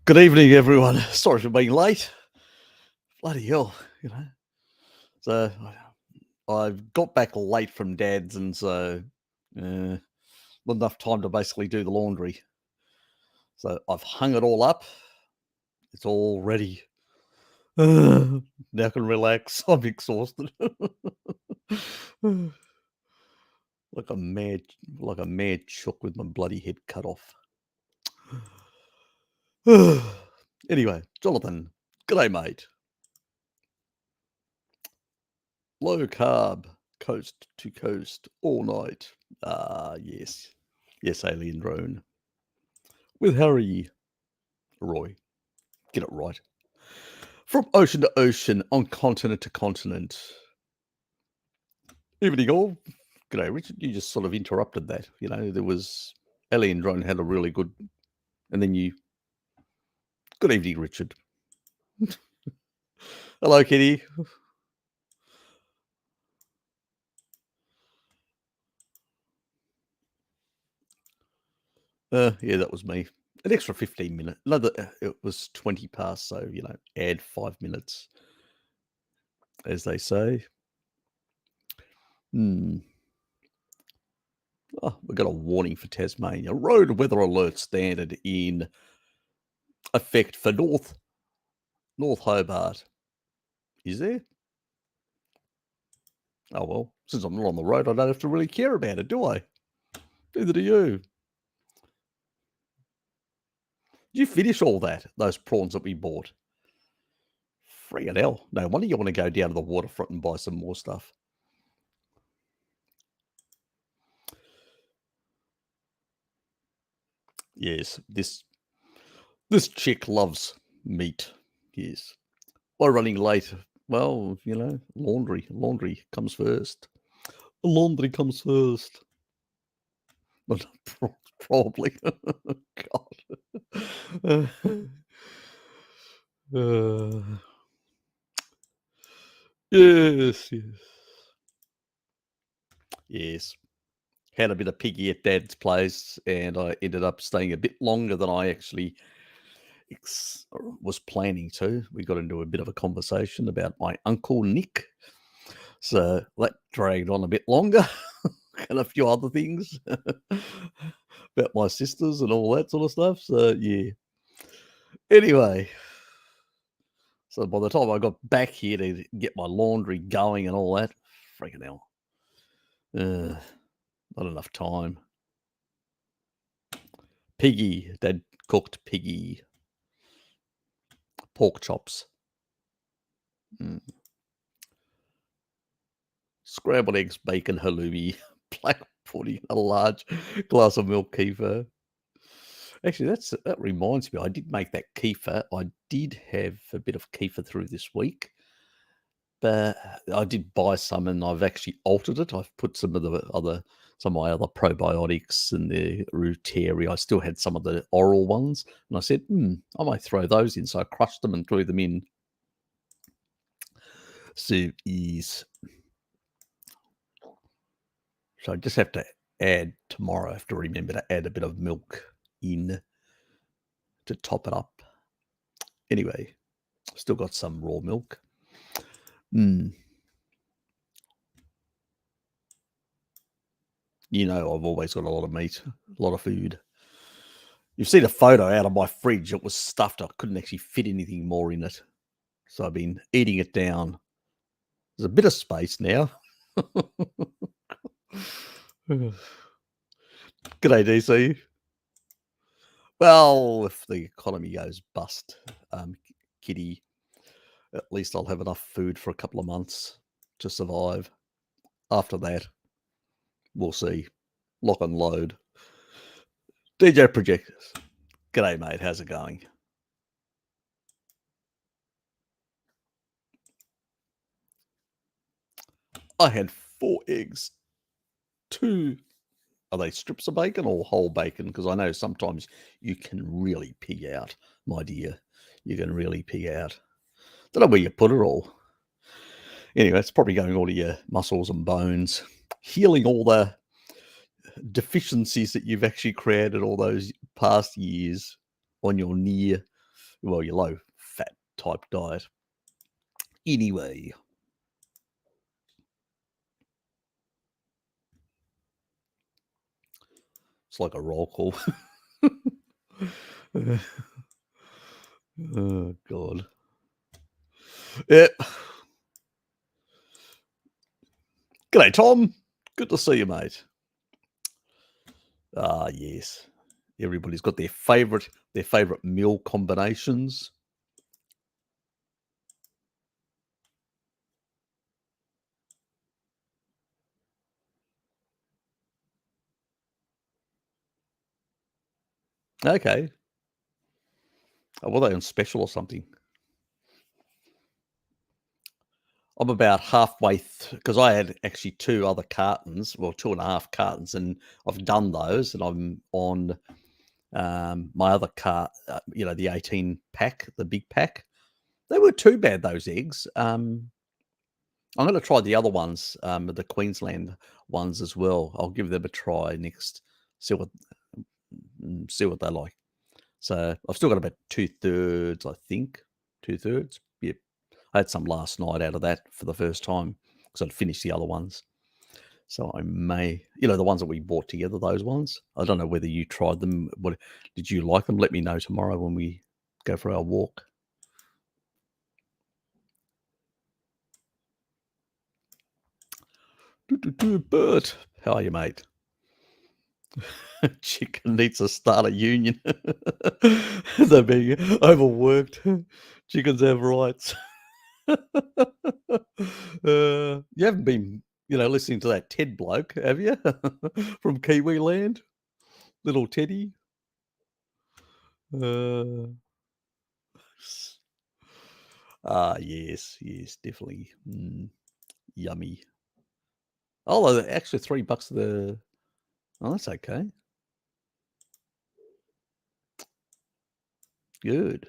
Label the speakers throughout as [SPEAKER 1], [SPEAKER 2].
[SPEAKER 1] Good evening, everyone. Sorry for being late. Bloody hell, you know. So I've got back late from Dad's, and so not enough time to basically do the laundry. So I've hung it all up. It's all ready. Now I can relax. I'm exhausted. like a mad chook with my bloody head cut off. Anyway, Jonathan, g'day, mate. Low carb, coast to coast, all night. Yes. Yes, alien drone. With Harry. Roy. Get it right. From ocean to ocean, on continent to continent. Evening all. G'day, Richard. You just sort of interrupted that. You know, there was... Alien drone had a really good... And then you... Good evening, Richard. Hello, Kitty. Yeah, that was me. An extra 15 minutes. Another, it was 20 past, so, you know, add 5 minutes, as they say. Oh, we've got a warning for Tasmania. Road weather alert standard in effect for North Hobart. Is there? Oh, well, since I'm not on the road, I don't have to really care about it, do I? Neither do you. Did you finish all that, those prawns that we bought? Friggin' hell. No wonder you want to go down to the waterfront and buy some more stuff. Yes, this chick loves meat. Yes. Why running late? Well, you know, laundry comes first. Laundry comes first. But probably. God. Yes. Yes. Had a bit of piggy at Dad's place, and I ended up staying a bit longer than I actually was planning to. We got into a bit of a conversation about my uncle Nick, so that dragged on a bit longer, and a few other things about my sisters and all that sort of stuff. So yeah. Anyway, so by the time I got back here to get my laundry going and all that, freaking hell, not enough time. Piggy, Dad cooked piggy. Pork chops. Scrambled eggs, bacon, halloumi, black pudding, a large glass of milk kefir. Actually, that reminds me, I did make that kefir. I did have a bit of kefir through this week, but I did buy some, and I've actually altered it. I've put some of my other probiotics and the Ruteri. I still had some of the oral ones, and I said, I might throw those in. So I crushed them and threw them in. So I just have to add tomorrow. I have to remember to add a bit of milk in to top it up. Anyway, still got some raw milk. You know, I've always got a lot of meat, a lot of food. You've seen a photo out of my fridge. It was stuffed. I couldn't actually fit anything more in it. So I've been eating it down. There's a bit of space now. G'day, DC. Well, if the economy goes bust, Kitty, at least I'll have enough food for a couple of months to survive. After that, we'll see. Lock and load. DJ Projectors. G'day, mate. How's it going? I had 4 eggs. 2. Are they strips of bacon or whole bacon? Because I know sometimes you can really pig out, my dear. You can really pig out. Don't know where you put it all. Anyway, it's probably going all to your muscles and bones, healing all the deficiencies that you've actually created all those past years on your knee. well, your low fat type diet. Anyway, it's like a roll call. Oh God. Yeah. G'day, Tom. Good to see you, mate. Ah, yes. Everybody's got their favourite meal combinations. Okay. Oh, were they on special or something? I'm about halfway because I had actually 2 other cartons, well, 2.5 cartons, and I've done those, and I'm on my other cart, the 18 pack, the big pack. They weren't too bad, those eggs. I'm going to try the other ones, the Queensland ones as well. I'll give them a try next. See what see what they like. So I've still got about 2/3, I think. 2/3. Yep. I had some last night out of that for the first time because I'd finished the other ones. So I may, the ones that we bought together, those ones. I don't know whether you tried them. What did you like them? Let me know tomorrow when we go for our walk. Bert, how are you, mate? Chicken needs to start a union. They're being overworked. Chickens have rights. You haven't been, listening to that Ted bloke, have you? From Kiwi Land? Little Teddy? Uh, yes, definitely. Yummy. Oh, the extra $3 the oh, that's okay. Good.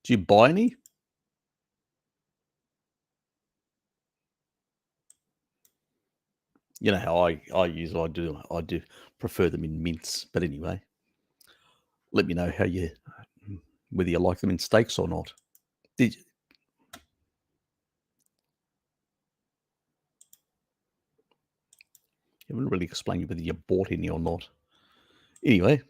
[SPEAKER 1] Do you buy any? You know how I do prefer them in mince, but anyway, let me know how you whether you like them in steaks or not. Did you haven't really explained whether you bought any or not. Anyway,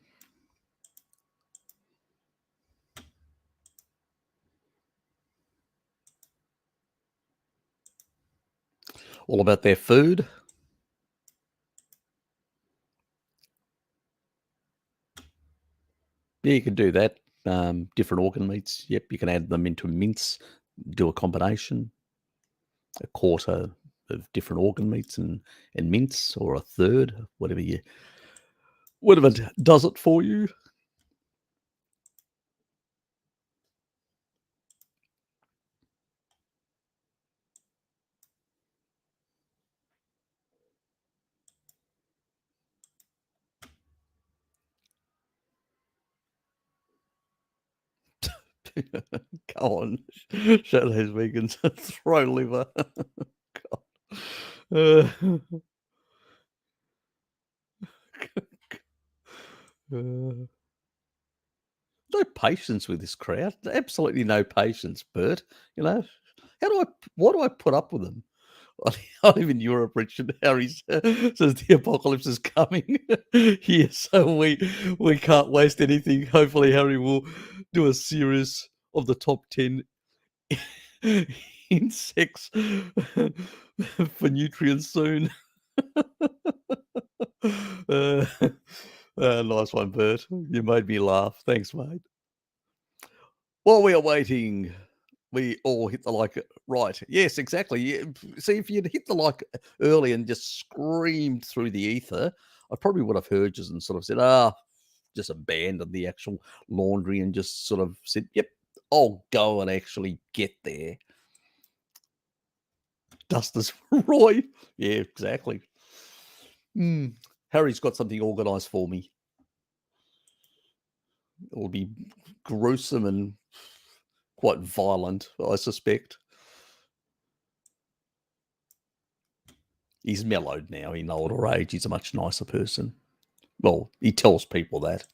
[SPEAKER 1] all about their food. Yeah, you can do that. Different organ meats. Yep, you can add them into mince, do a combination, a quarter of different organ meats and mince, or a third, whatever does it for you. Go on, show those vegans throw liver. God. Uh, no patience with this crowd. Absolutely no patience, Bert. You know, why do I put up with them? I live in Europe, Richard. Harry says the apocalypse is coming here, so we can't waste anything. Hopefully, Harry will do a series of the top 10 insects for nutrients soon. uh, nice one, Bert. You made me laugh. Thanks, mate. While we are waiting, we all hit the like right. Yes, exactly. Yeah, see, if you'd hit the like early and just screamed through the ether, I probably would have heard you and sort of said, just abandon the actual laundry and just sort of said, yep, I'll go and actually get there. Dusters Roy. Yeah, exactly. Harry's got something organised for me. It will be gruesome and quite violent, I suspect. He's mellowed now in older age. He's a much nicer person. Well, he tells people that.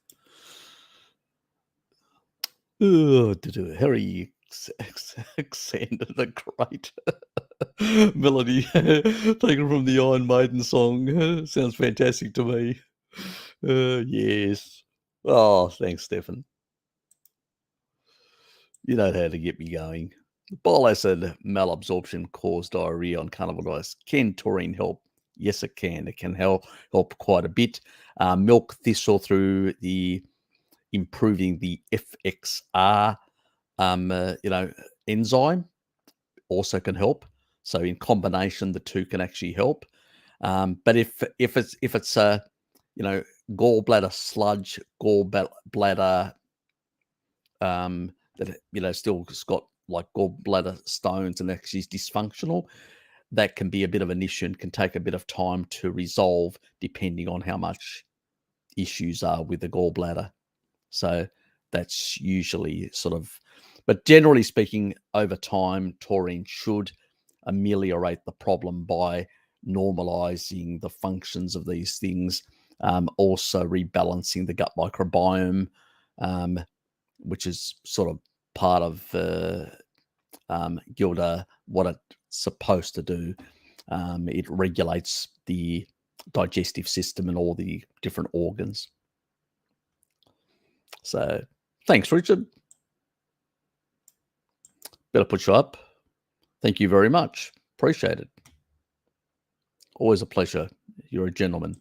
[SPEAKER 1] Harry Alexander the Great. Melody taken from the Iron Maiden song. Sounds fantastic to me. Yes. Oh, thanks, Stefan. You know how to get me going. Bile acid malabsorption cause diarrhea on carnival ice. Can taurine help? Yes, it can. It can help quite a bit. Milk thistle through the improving the FXR, enzyme also can help. So in combination, the two can actually help. But if it's gallbladder sludge, gallbladder that still got like gallbladder stones and actually is dysfunctional, that can be a bit of an issue and can take a bit of time to resolve depending on how much issues are with the gallbladder. So that's usually but generally speaking, over time, taurine should ameliorate the problem by normalizing the functions of these things, also rebalancing the gut microbiome, which is sort of part of Gilda, what it's supposed to do. It regulates the digestive system and all the different organs. So thanks, Richard. Better put you up. Thank you very much. Appreciate it. Always a pleasure. You're a gentleman.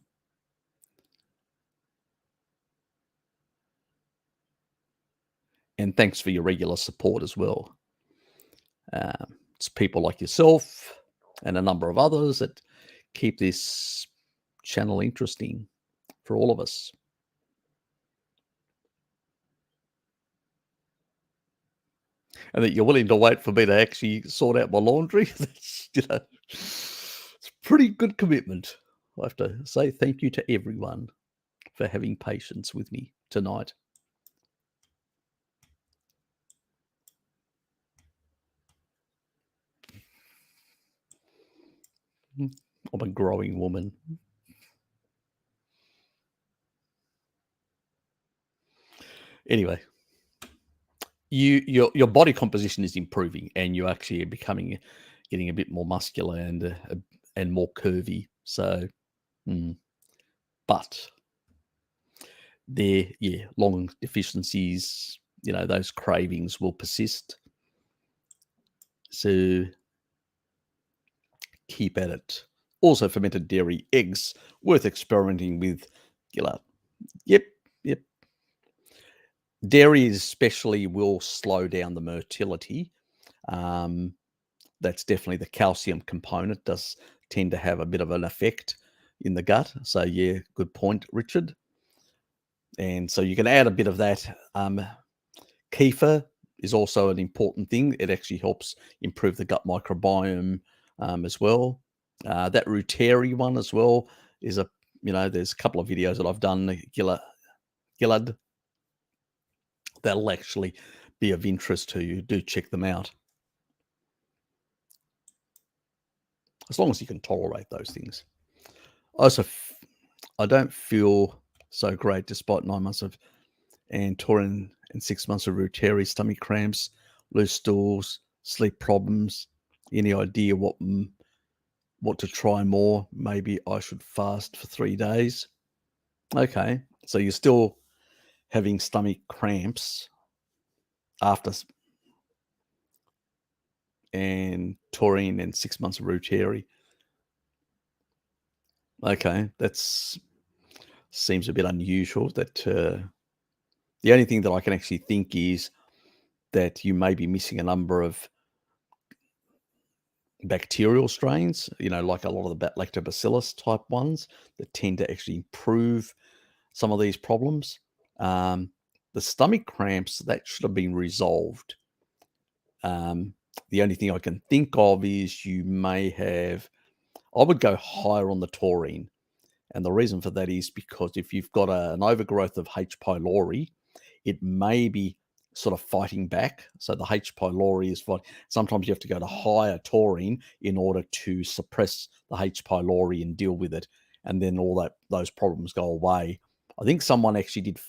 [SPEAKER 1] And thanks for your regular support as well. It's people like yourself and a number of others that keep this channel interesting for all of us. And that you're willing to wait for me to actually sort out my laundry. That's, it's pretty good commitment. I have to say thank you to everyone for having patience with me tonight. I'm a growing woman. Anyway, your body composition is improving, and you actually are getting a bit more muscular and more curvy. So, but long deficiencies, those cravings will persist. So keep at it. Also, fermented dairy, eggs, worth experimenting with. Yep. Dairy especially will slow down the motility. That's definitely the calcium component does tend to have a bit of an effect in the gut. So yeah, good point, Richard. And so you can add a bit of that. Kefir is also an important thing. It actually helps improve the gut microbiome as well. That Ruteri one as well is there's a couple of videos that I've done, Gillard, that'll actually be of interest to you. Do check them out. As long as you can tolerate those things. Also, I don't feel so great despite 9 months of taurine and 6 months of Ruteri, stomach cramps, loose stools, sleep problems. Any idea what to try more? Maybe I should fast for 3 days. Okay, so you're still having stomach cramps after and taurine and 6 months of Ruteri. Okay, that's seems a bit unusual. That the only thing that I can actually think is that you may be missing a number of bacterial strains, like a lot of the lactobacillus type ones that tend to actually improve some of these problems. The stomach cramps, that should have been resolved. The only thing I can think of is you may have, I would go higher on the taurine. And the reason for that is because if you've got an overgrowth of H. pylori, it may be sort of fighting back. So the H. pylori is fighting. Sometimes you have to go to higher taurine in order to suppress the H. pylori and deal with it, and then those problems go away. I think someone actually did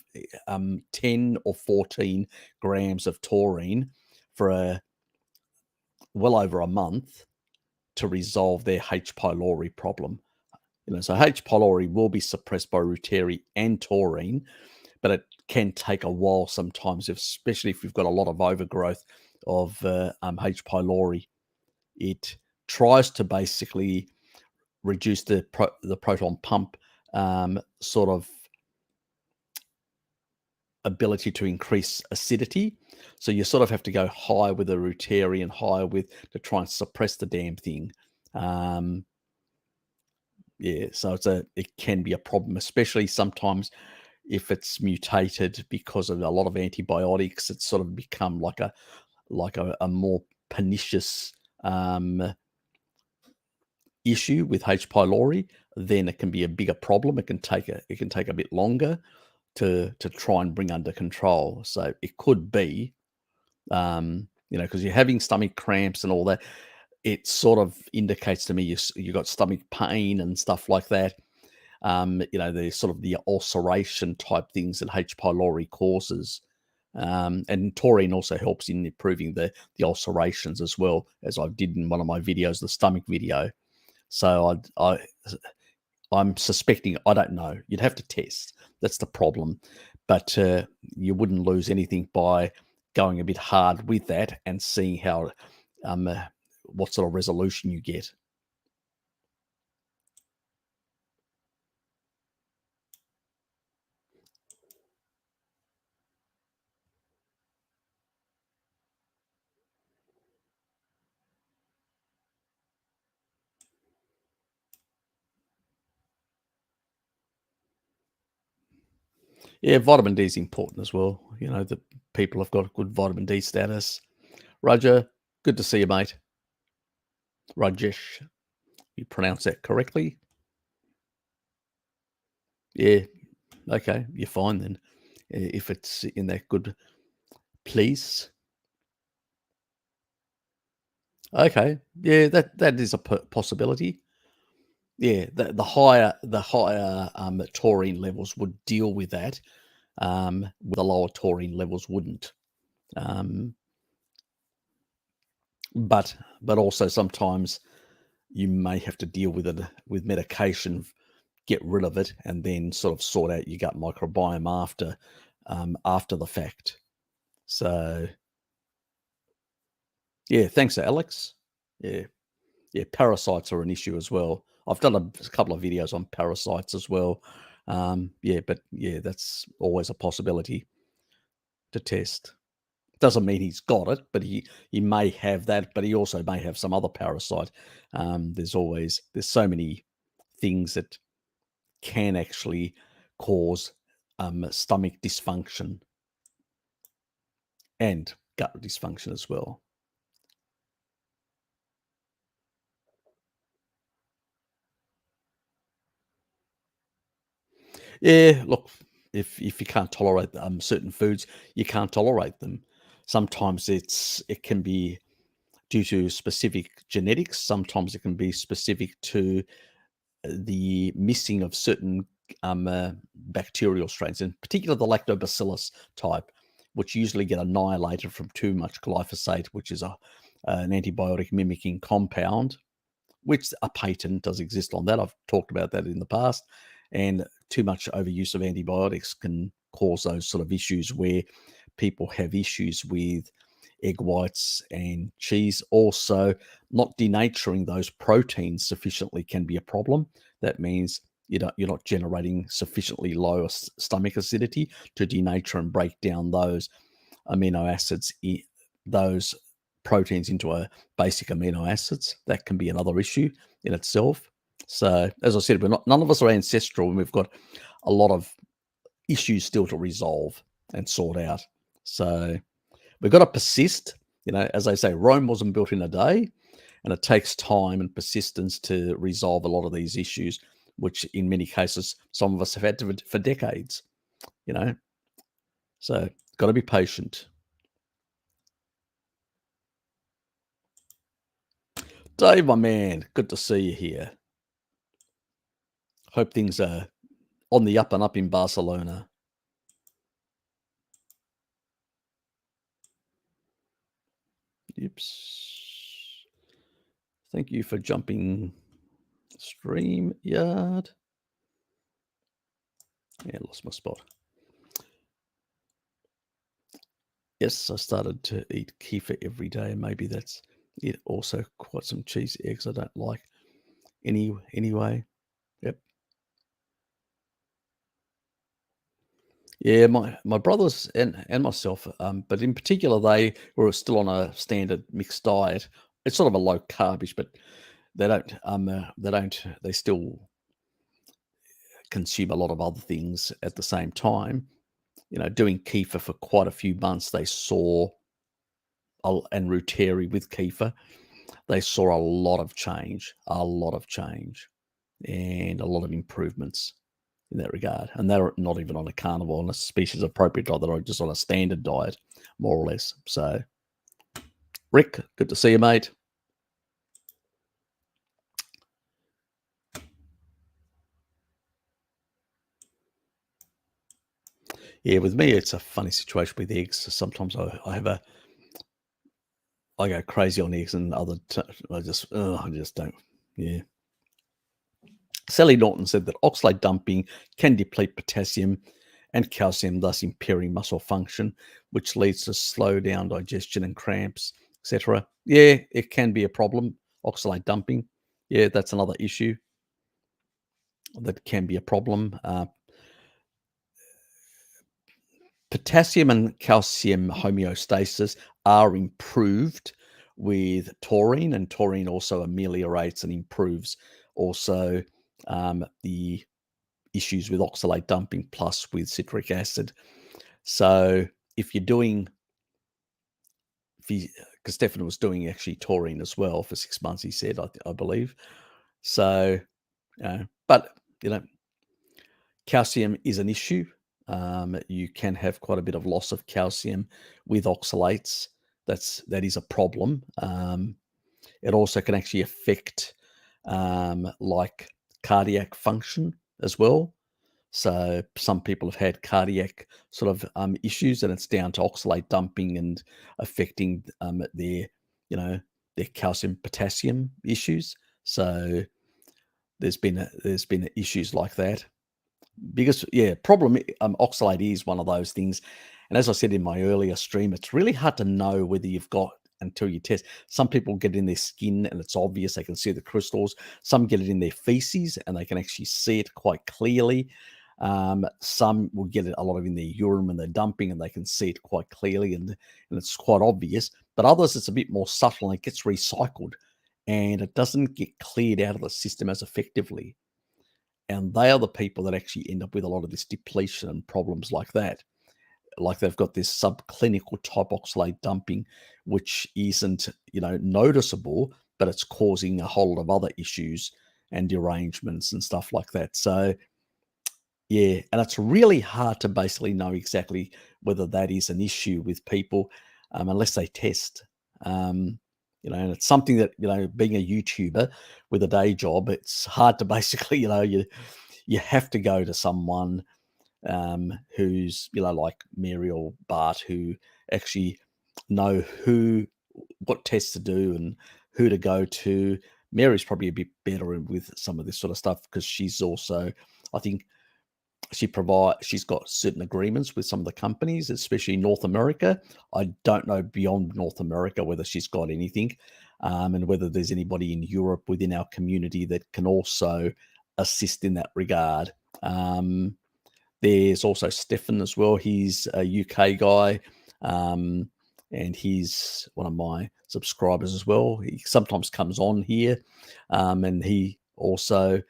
[SPEAKER 1] 10 or 14 grams of taurine for well over a month to resolve their H. pylori problem. So H. pylori will be suppressed by Ruteri and taurine, but it can take a while sometimes, especially if you've got a lot of overgrowth of H. pylori. It tries to basically reduce the proton pump sort of ability to increase acidity. So you sort of have to go high with the Ruteri and higher to try and suppress the damn thing. Yeah, so it can be a problem, especially sometimes if it's mutated because of a lot of antibiotics. It's sort of become like a more pernicious issue with H. pylori. Then it can be a bigger problem. It can take a bit longer to try and bring under control. So it could be, because you're having stomach cramps and all that. It sort of indicates to me you got stomach pain and stuff like that. The sort of the ulceration type things that H. pylori causes. And taurine also helps in improving the ulcerations as well, as I did in one of my videos, the stomach video. So I'm suspecting, I don't know. You'd have to test. That's the problem. But you wouldn't lose anything by going a bit hard with that and seeing how what sort of resolution you get. Yeah, vitamin D is important as well. That people have got good vitamin D status. Roger, good to see you, mate. Rajesh, you pronounce that correctly? Yeah, okay, you're fine then. If it's in that good place. Okay, yeah, that is a possibility. Yeah, the higher taurine levels would deal with that. The lower taurine levels wouldn't. But also sometimes you may have to deal with it with medication, get rid of it, and then sort of sort out your gut microbiome after the fact. So yeah, thanks, Alex. Yeah, parasites are an issue as well. I've done a couple of videos on parasites as well. But that's always a possibility to test. Doesn't mean he's got it, but he may have that, but he also may have some other parasite. There's so many things that can actually cause stomach dysfunction and gut dysfunction as well. Yeah, look, if you can't tolerate certain foods, you can't tolerate them. Sometimes it can be due to specific genetics. Sometimes it can be specific to the missing of certain bacterial strains, in particular the lactobacillus type, which usually get annihilated from too much glyphosate, which is an antibiotic mimicking compound, which a patent does exist on that. I've talked about that in the past. And too much overuse of antibiotics can cause those sort of issues where people have issues with egg whites and cheese. Also, not denaturing those proteins sufficiently can be a problem. That means you're not generating sufficiently low stomach acidity to denature and break down those amino acids, those proteins into a basic amino acids. That can be another issue in itself. So, as I said, none of us are ancestral, and we've got a lot of issues still to resolve and sort out. So, we've got to persist. As I say, Rome wasn't built in a day, and it takes time and persistence to resolve a lot of these issues, which in many cases, some of us have had for decades, So Got to be patient. Dave, my man, good to see you here. Hope things are on the up and up in Barcelona. Oops. Thank you for jumping StreamYard. Yeah, lost my spot. Yes, I started to eat kefir every day. Maybe that's it. Also, quite some cheese eggs I don't like anyway. Yep. Yeah, my brothers and myself, but in particular, they were still on a standard mixed diet. It's sort of a low carbish, but they still consume a lot of other things at the same time. Doing kefir for quite a few months, they saw, and Ruteri with kefir, they saw a lot of change, and a lot of improvements in that regard. And they're not even on a carnivore, on a species appropriate diet. They're just on a standard diet, more or less. So, Rick, good to see you, mate. Yeah, with me, it's a funny situation with eggs. Sometimes I go crazy on eggs, and I just don't. Yeah. Sally Norton said that oxalate dumping can deplete potassium and calcium, thus impairing muscle function, which leads to slow down digestion and cramps, etc. Yeah, it can be a problem, oxalate dumping. Yeah, that's another issue that can be a problem. Potassium and calcium homeostasis are improved with taurine, and taurine also ameliorates and improves also the issues with oxalate dumping plus with citric acid. So if you're doing, because Stefan was doing actually taurine as well for 6 months, he said, I believe. So, but calcium is an issue. You can have quite a bit of loss of calcium with oxalates. That is a problem. It also can actually affect like cardiac function as well. So some people have had cardiac sort of issues, and it's down to oxalate dumping and affecting their, their calcium potassium issues. So there's been issues like that. Because problem oxalate is one of those things, and as I said in my earlier stream, it's really hard to know whether you've got until you test. Some people get it in their skin and it's obvious, they can see the crystals. Some get it in their feces and they can actually see it quite clearly. Some will get it a lot of in their urine when they're dumping, and they can see it quite clearly, and it's quite obvious. But others, it's a bit more subtle, and it gets recycled and it doesn't get cleared out of the system as effectively. And they are the people that actually end up with a lot of this depletion and problems like that. Like they've got this subclinical type oxalate dumping, which isn't, noticeable, but it's causing a whole lot of other issues and derangements and stuff like that. So, yeah, and it's really hard to basically know exactly whether that is an issue with people unless they test. And it's something that, being a YouTuber with a day job, it's hard to basically, you have to go to someone who's, like Mary or Bart, who actually know what tests to do and who to go to. Mary's probably a bit better with some of this sort of stuff because she's also, I think, she's got certain agreements with some of the companies, especially North America. I don't know beyond North America whether she's got anything, and whether there's anybody in Europe within our community that can also assist in that regard. There's also Stefan as well. He's a UK guy, and he's one of my subscribers as well. He sometimes comes on here, and he also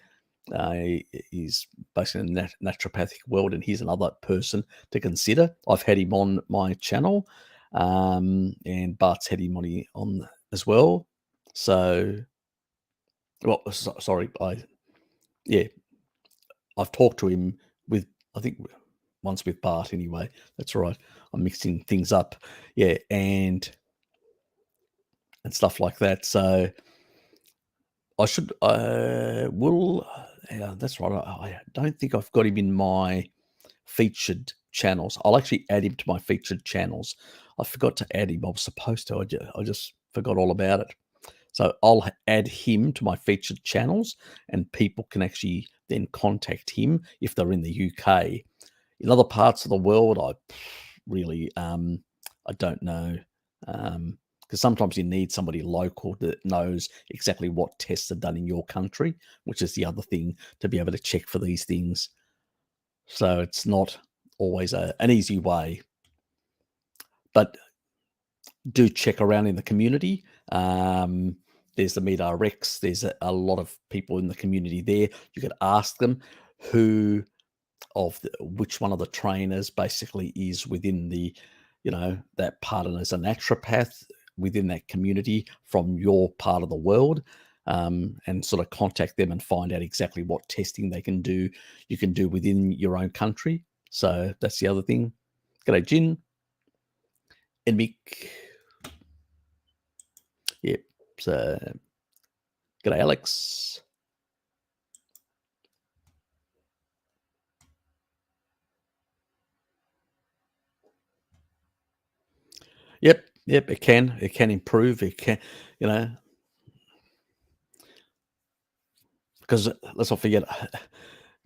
[SPEAKER 1] he's basically in the naturopathic world, and he's another person to consider. I've had him on my channel, and Bart's had him on as well. So, sorry, I've talked to him with, I think, one's with Bart anyway. That's right. I'm mixing things up. Yeah, and stuff like that. So I should, yeah, that's right. I don't think I've got him in my featured channels. I'll actually add him to my featured channels. I forgot to add him. I was supposed to. I just forgot all about it. So I'll add him to my featured channels, and people can actually then contact him if they're in the UK. In other parts of the world, I really, I don't know, because sometimes you need somebody local that knows exactly what tests are done in your country, which is the other thing, to be able to check for these things. So it's not always an easy way, but do check around in the community. There's the MeetRx. There's a lot of people in the community there. You could ask them which one of the trainers basically is within the, that part, and as a naturopath within that community from your part of the world, and sort of contact them and find out exactly what testing you can do within your own country. So that's the other thing. G'day, Jin. And Mick. Yep. So, g'day, Alex. Yep. It can improve. It can, because let's not forget,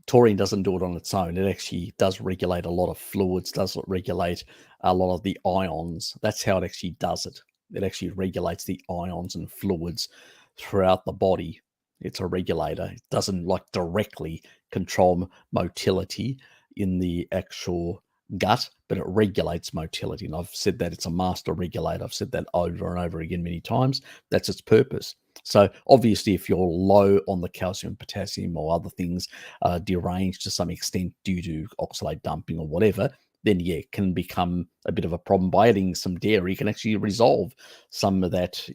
[SPEAKER 1] taurine doesn't do it on its own. It actually does regulate a lot of fluids, does regulate a lot of the ions. That's how it actually does it. It actually regulates the ions and fluids throughout the body. It's a regulator. It doesn't directly control motility in the actual gut, but it regulates motility. And I've said that it's a master regulator. I've said that over and over again many times. That's its purpose. So obviously, if you're low on the calcium, potassium, or other things deranged to some extent due to oxalate dumping or whatever, then yeah, it can become a bit of a problem. By adding some dairy, you can actually resolve some of that,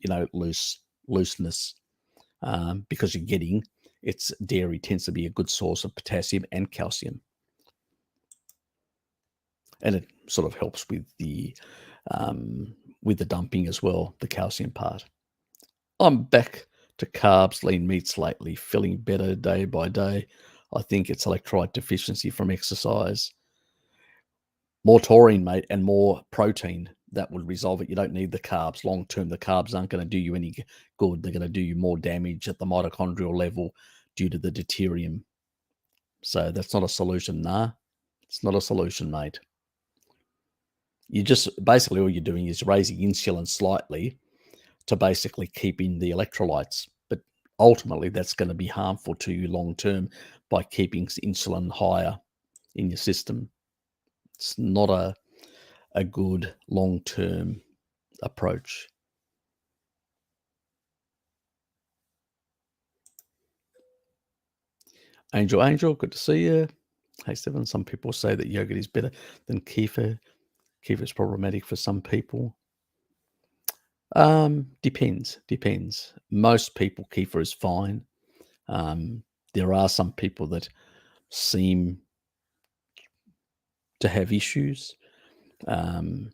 [SPEAKER 1] looseness, because dairy tends to be a good source of potassium and calcium, and it sort of helps with the dumping as well, the calcium part. I'm back to carbs, lean meats lately, feeling better day by day. I think it's electrolyte deficiency from exercise. More taurine, mate, and more protein. That would resolve it. You don't need the carbs. Long term, the carbs aren't going to do you any good. They're going to do you more damage at the mitochondrial level due to the deuterium. So that's not a solution. Nah, it's not a solution, mate. You just basically all you're doing is raising insulin slightly to basically keep in the electrolytes. But ultimately, that's going to be harmful to you long term by keeping insulin higher in your system. It's not a good long term approach. Angel, good to see you. Hey, Stephen, some people say that yogurt is better than kefir. Kefir is problematic for some people. Depends. Most people, kefir is fine. There are some people that seem to have issues. I've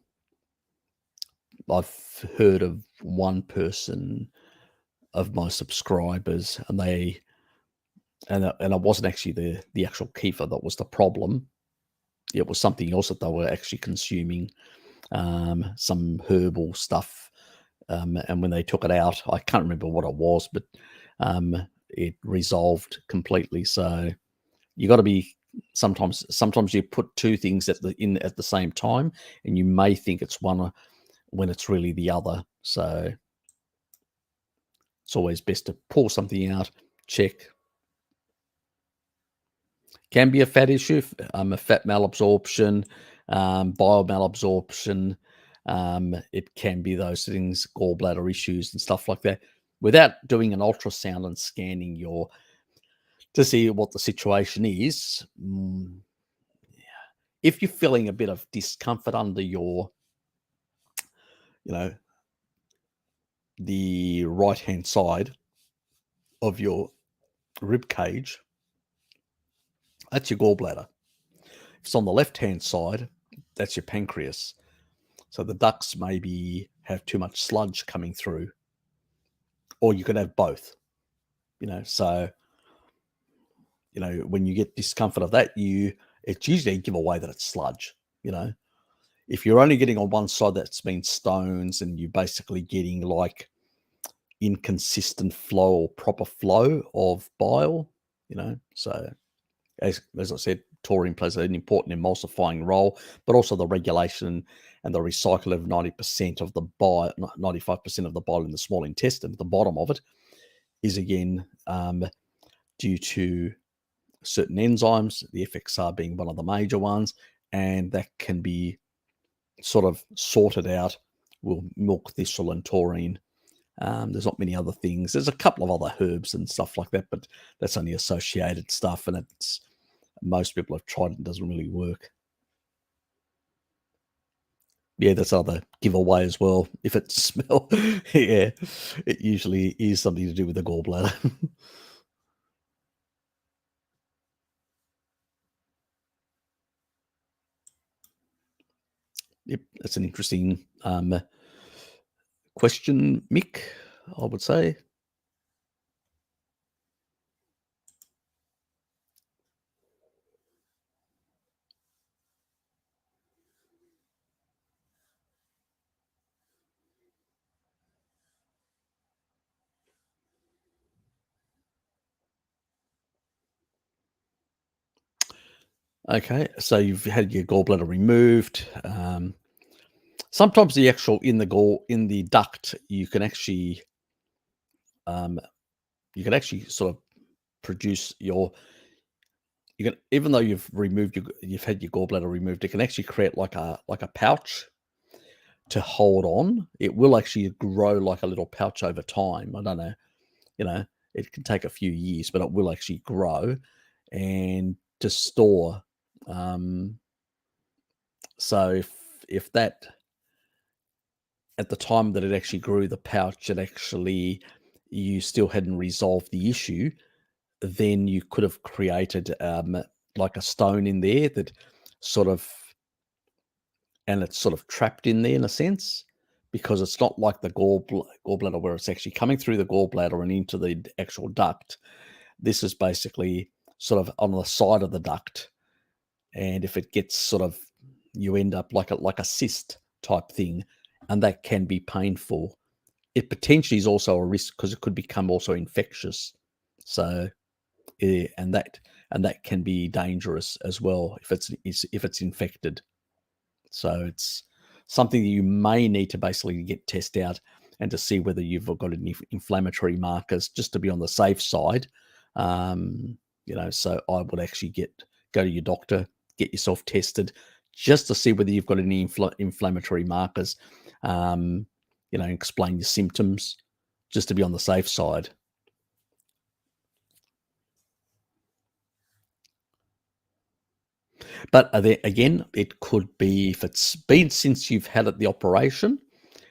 [SPEAKER 1] heard of one person of my subscribers, and it wasn't actually the actual kefir that was the problem. It was something else that they were actually consuming, some herbal stuff. And when they took it out, I can't remember what it was, but it resolved completely. So you got to be sometimes you put two things at the same time, and you may think it's one when it's really the other. So it's always best to pull something out, check. Can be a fat issue, a fat malabsorption, bile malabsorption. It can be those things, gallbladder issues and stuff like that. Without doing an ultrasound and scanning to see what the situation is, if you're feeling a bit of discomfort under the right-hand side of your rib cage, that's your gallbladder. If it's on the left-hand side, that's your pancreas. So the ducts maybe have too much sludge coming through, or you could have both, So, when you get discomfort of that, it's usually a giveaway that it's sludge, you know. If you're only getting on one side, that's been stones, and you're basically getting like inconsistent flow or proper flow of bile, So, as I said, taurine plays an important emulsifying role, but also the regulation and the recycle of 90% of the bile, 95% of the bile in the small intestine, the bottom of it, is again due to certain enzymes, the FXR being one of the major ones, and that can be sort of sorted out with milk thistle and taurine. There's not many other things. There's a couple of other herbs and stuff like that, but that's only associated stuff, and most people have tried it and it doesn't really work. Yeah, that's another giveaway as well. If it smell, yeah, it usually is something to do with the gallbladder. Yep, that's an interesting question, Mick, I would say. Okay, so you've had your gallbladder removed. Sometimes the actual in the duct, um, you can actually sort of produce even though you've had your gallbladder removed, it can actually create like a pouch to hold on. It will actually grow like a little pouch over time. I don't know, you know, it can take a few years, but it will actually grow and to store. Um, so if that at the time that it actually grew the pouch, you still hadn't resolved the issue, then you could have created like a stone in there that sort of and it's sort of trapped in there in a sense because it's not like the gallbladder where it's actually coming through the gallbladder and into the actual duct. This is basically sort of on the side of the duct, and if it gets sort of, you end up like a cyst type thing, and that can be painful. It potentially is also a risk because it could become also infectious. So, and that can be dangerous as well if it's infected. So it's something that you may need to basically get tested out and to see whether you've got any inflammatory markers, just to be on the safe side. So I would actually go to your doctor, get yourself tested, just to see whether you've got any inflammatory markers. Explain your symptoms, just to be on the safe side. But again, it could be if it's been since you've had the operation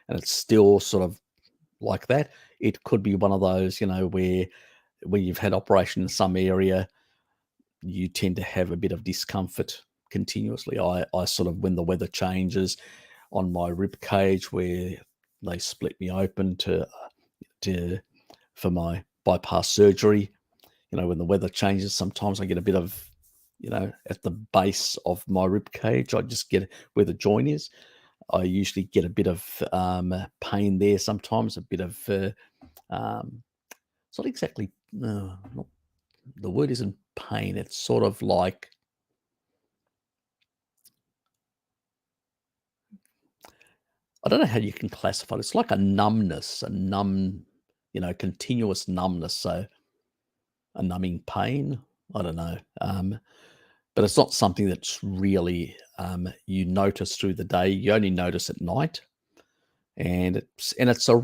[SPEAKER 1] and it's still sort of like that, it could be one of those, where you've had operation in some area, you tend to have a bit of discomfort continuously. I sort of, when the weather changes on my rib cage where they split me open for my bypass surgery, when the weather changes, sometimes I get a bit of, at the base of my rib cage, I just get where the joint is. I usually get a bit of pain there sometimes, a bit of, it's not exactly, the word isn't pain. It's sort of like, I don't know how you can classify it. It's like a numbness, continuous numbness. So a numbing pain. I don't know. But it's not something that's really you notice through the day. You only notice at night, and it's a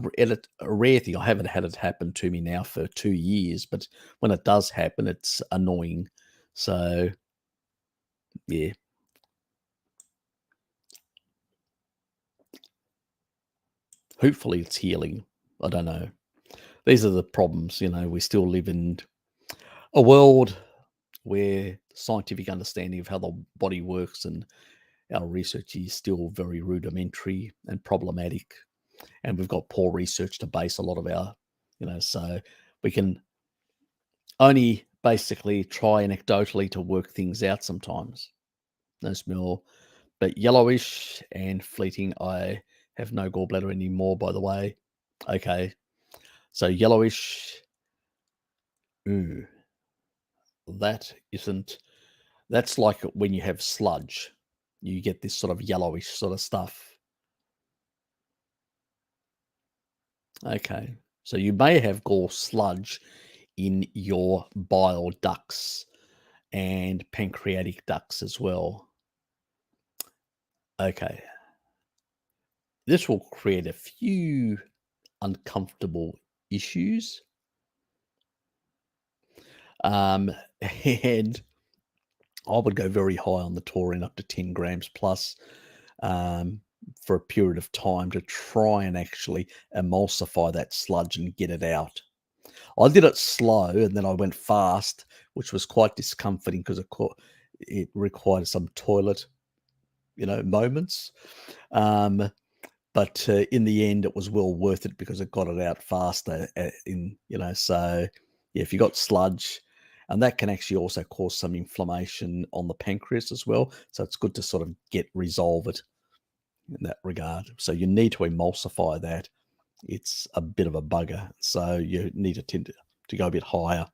[SPEAKER 1] rare thing. I haven't had it happen to me now for 2 years, but when it does happen, it's annoying. So yeah, hopefully it's healing. I don't know. These are the problems. We still live in a world where scientific understanding of how the body works and our research is still very rudimentary and problematic. And we've got poor research to base a lot of our, so we can only basically try anecdotally to work things out sometimes. No smell, but yellowish and fleeting. I have no gallbladder anymore, by the way. Okay, so yellowish. Ooh, that isn't. That's like when you have sludge. You get this sort of yellowish sort of stuff. Okay, so you may have gall sludge in your bile ducts and pancreatic ducts as well. Okay, this will create a few uncomfortable issues. And I would go very high on the taurine, up to 10 grams plus, for a period of time to try and actually emulsify that sludge and get it out. I did it slow and then I went fast, which was quite discomforting because it required some toilet, moments. But in the end, it was well worth it because it got it out faster. So yeah, if you got sludge, and that can actually also cause some inflammation on the pancreas as well. So it's good to sort of resolve it in that regard. So you need to emulsify that. It's a bit of a bugger. So you need to tend to go a bit higher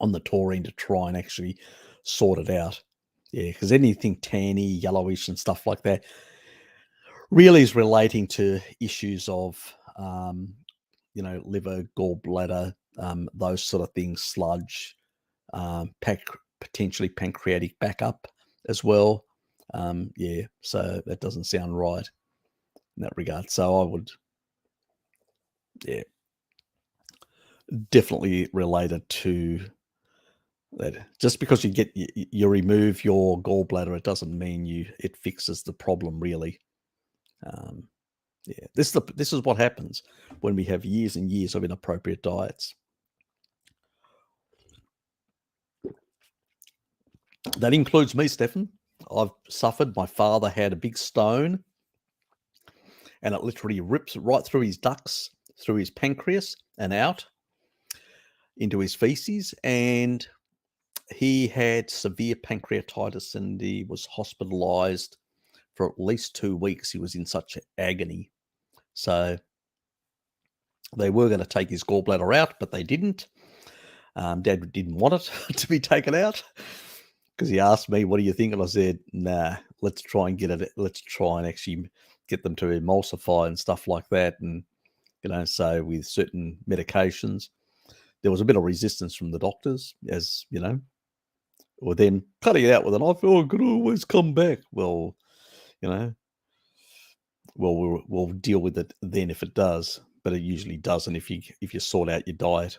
[SPEAKER 1] on the taurine to try and actually sort it out. Yeah, because anything tanny, yellowish and stuff like that really is relating to issues of, liver, gallbladder, those sort of things, sludge, potentially pancreatic backup as well. Yeah, so that doesn't sound right in that regard. So I would, yeah, definitely related to that. Just because you remove your gallbladder, it doesn't mean it fixes the problem really. Yeah, this is what happens when we have years and years of inappropriate diets. That includes me, Stefan. I've suffered. My father had a big stone, and it literally rips right through his ducts, through his pancreas, and out into his feces. And he had severe pancreatitis, and he was hospitalized for at least 2 weeks. He was in such agony. So they were going to take his gallbladder out, but they didn't. Dad didn't want it to be taken out because he asked me, "What do you think?" And I said, "Nah, let's try and get it. Let's try and actually get them to emulsify and stuff like that." And so with certain medications, there was a bit of resistance from the doctors, as or them cutting it out with a knife. Oh, it could always come back. Well, we'll deal with it then if it does, but it usually doesn't if you sort out your diet.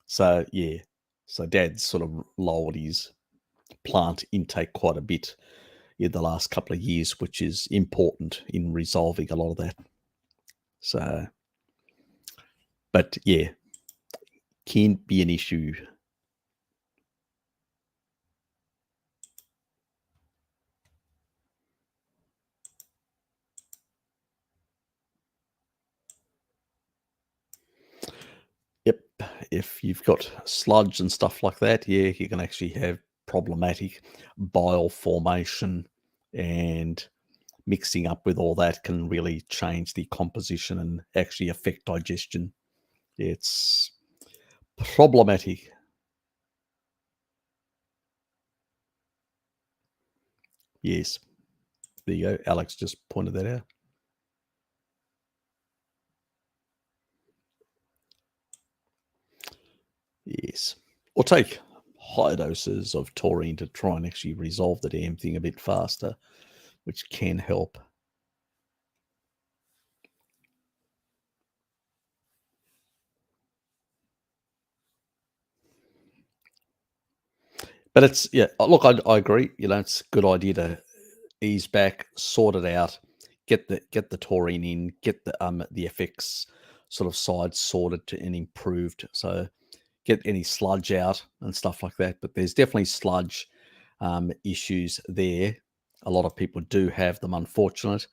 [SPEAKER 1] So yeah, so Dad's sort of lowered his plant intake quite a bit in the last couple of years, which is important in resolving a lot of that. So, but yeah, can be an issue. Yep, if you've got sludge and stuff like that, yeah, you can actually have problematic bile formation, and mixing up with all that can really change the composition and actually affect digestion. It's problematic. Yes, there you go. Alex just pointed that out. Yes. Or take high doses of taurine to try and actually resolve the damn thing a bit faster, which can help. But it's, yeah, look, I agree. It's a good idea to ease back, sort it out, get the taurine in, get the FX sort of side sorted and improved. So get any sludge out and stuff like that. But there's definitely sludge issues there. A lot of people do have them, unfortunate,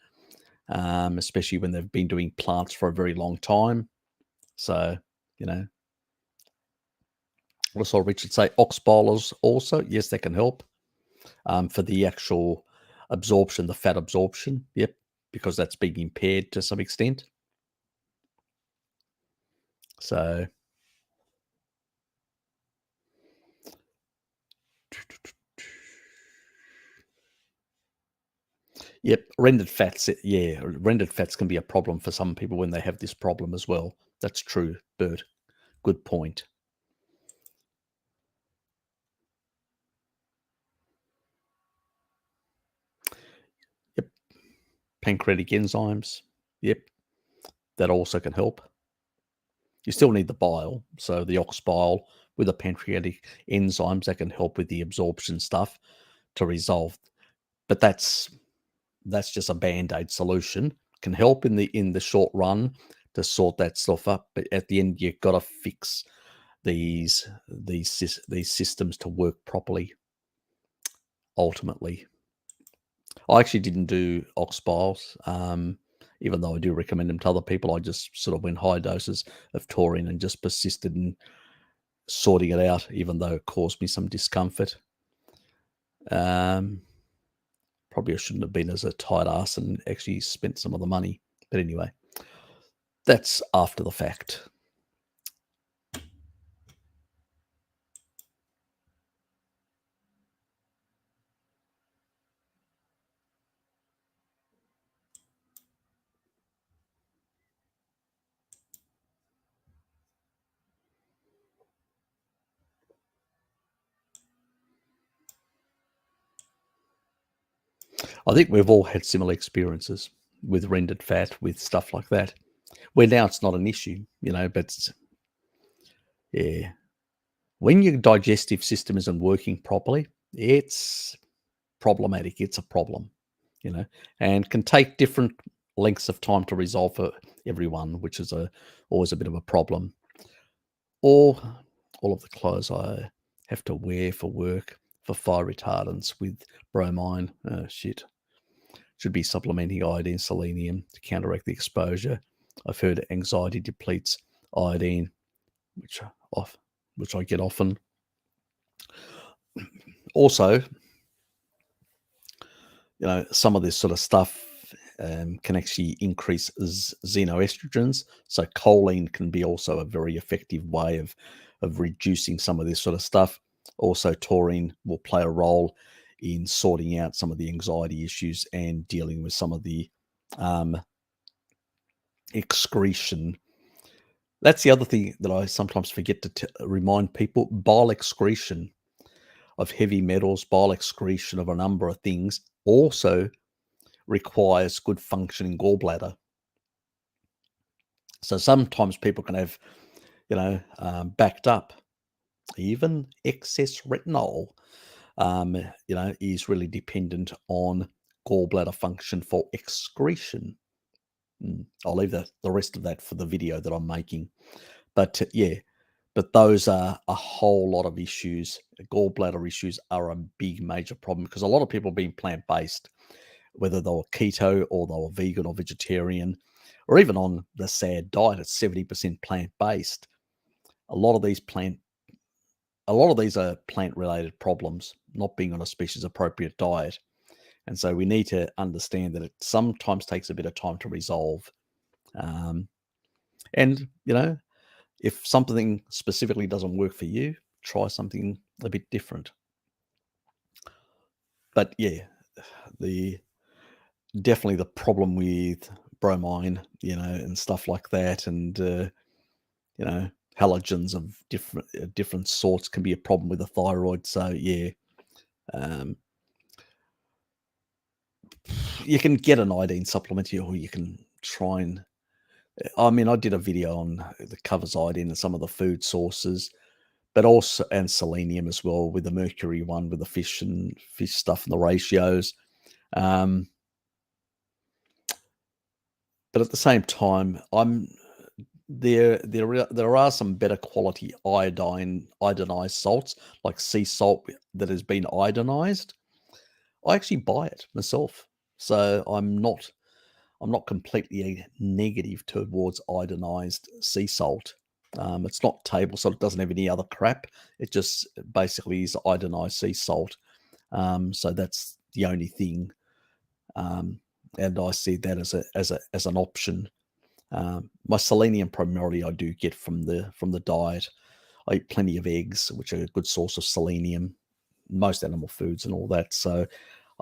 [SPEAKER 1] especially when they've been doing plants for a very long time. So, you know, what saw Richard say? Ox boilers also, yes, that can help for the actual absorption, the fat absorption. Yep, because that's being impaired to some extent. So, yep, rendered fats. Yeah, rendered fats can be a problem for some people when they have this problem as well. That's true, Bert. Good point. Yep, pancreatic enzymes. Yep, that also can help. You still need the bile, so the ox bile with the pancreatic enzymes that can help with the absorption stuff to resolve. But that's just a band-aid solution. Can help in the short run to sort that stuff up, but at the end you've got to fix these systems to work properly. Ultimately, I actually didn't do ox biles, even though I do recommend them to other people. I just sort of went high doses of taurine and just persisted in sorting it out, even though it caused me some discomfort. Probably I shouldn't have been as a tight ass and actually spent some of the money. But anyway, that's after the fact. I think we've all had similar experiences with rendered fat, with stuff like that, where now it's not an issue, but yeah, when your digestive system isn't working properly, it's problematic. It's a problem, and can take different lengths of time to resolve for everyone, which is always a bit of a problem. Or all of the clothes I have to wear for work for fire retardants with bromine. Oh, shit. Should be supplementing iodine, selenium to counteract the exposure. I've heard anxiety depletes iodine, which I get often. Also, some of this sort of stuff can actually increase xenoestrogens. So choline can be also a very effective way of reducing some of this sort of stuff. Also, taurine will play a role in sorting out some of the anxiety issues and dealing with some of the excretion. That's the other thing that I sometimes forget to remind people. Bile excretion of heavy metals, bile excretion of a number of things also requires good functioning gallbladder. So sometimes people can have, backed up, even excess retinol, is really dependent on gallbladder function for excretion. I'll leave the rest of that for the video that I'm making. But but those are a whole lot of issues. Gallbladder issues are a big major problem because a lot of people being plant-based, whether they were keto or they were vegan or vegetarian, or even on the SAD diet, it's 70% plant-based. A lot of these are plant-related problems, not being on a species-appropriate diet. And so we need to understand that it sometimes takes a bit of time to resolve. And, if something specifically doesn't work for you, try something a bit different. But yeah, definitely the problem with bromine, and stuff like that, and halogens of different sorts can be a problem with the thyroid. So yeah, you can get an iodine supplement, or you can try and. I mean, I did a video on the covers iodine and some of the food sources, but also and selenium as well with the mercury one with the fish stuff and the ratios. But at the same time, I'm there are some better quality iodinized salts, like sea salt that has been iodinized. I actually buy it myself, so I'm not completely negative towards iodinized sea salt. It's not table salt; it doesn't have any other crap. It just basically is iodinized sea salt. So that's the only thing, um, and I see that as an option. My selenium primarily I do get from the diet. I eat plenty of eggs, which are a good source of selenium, most animal foods and all that. So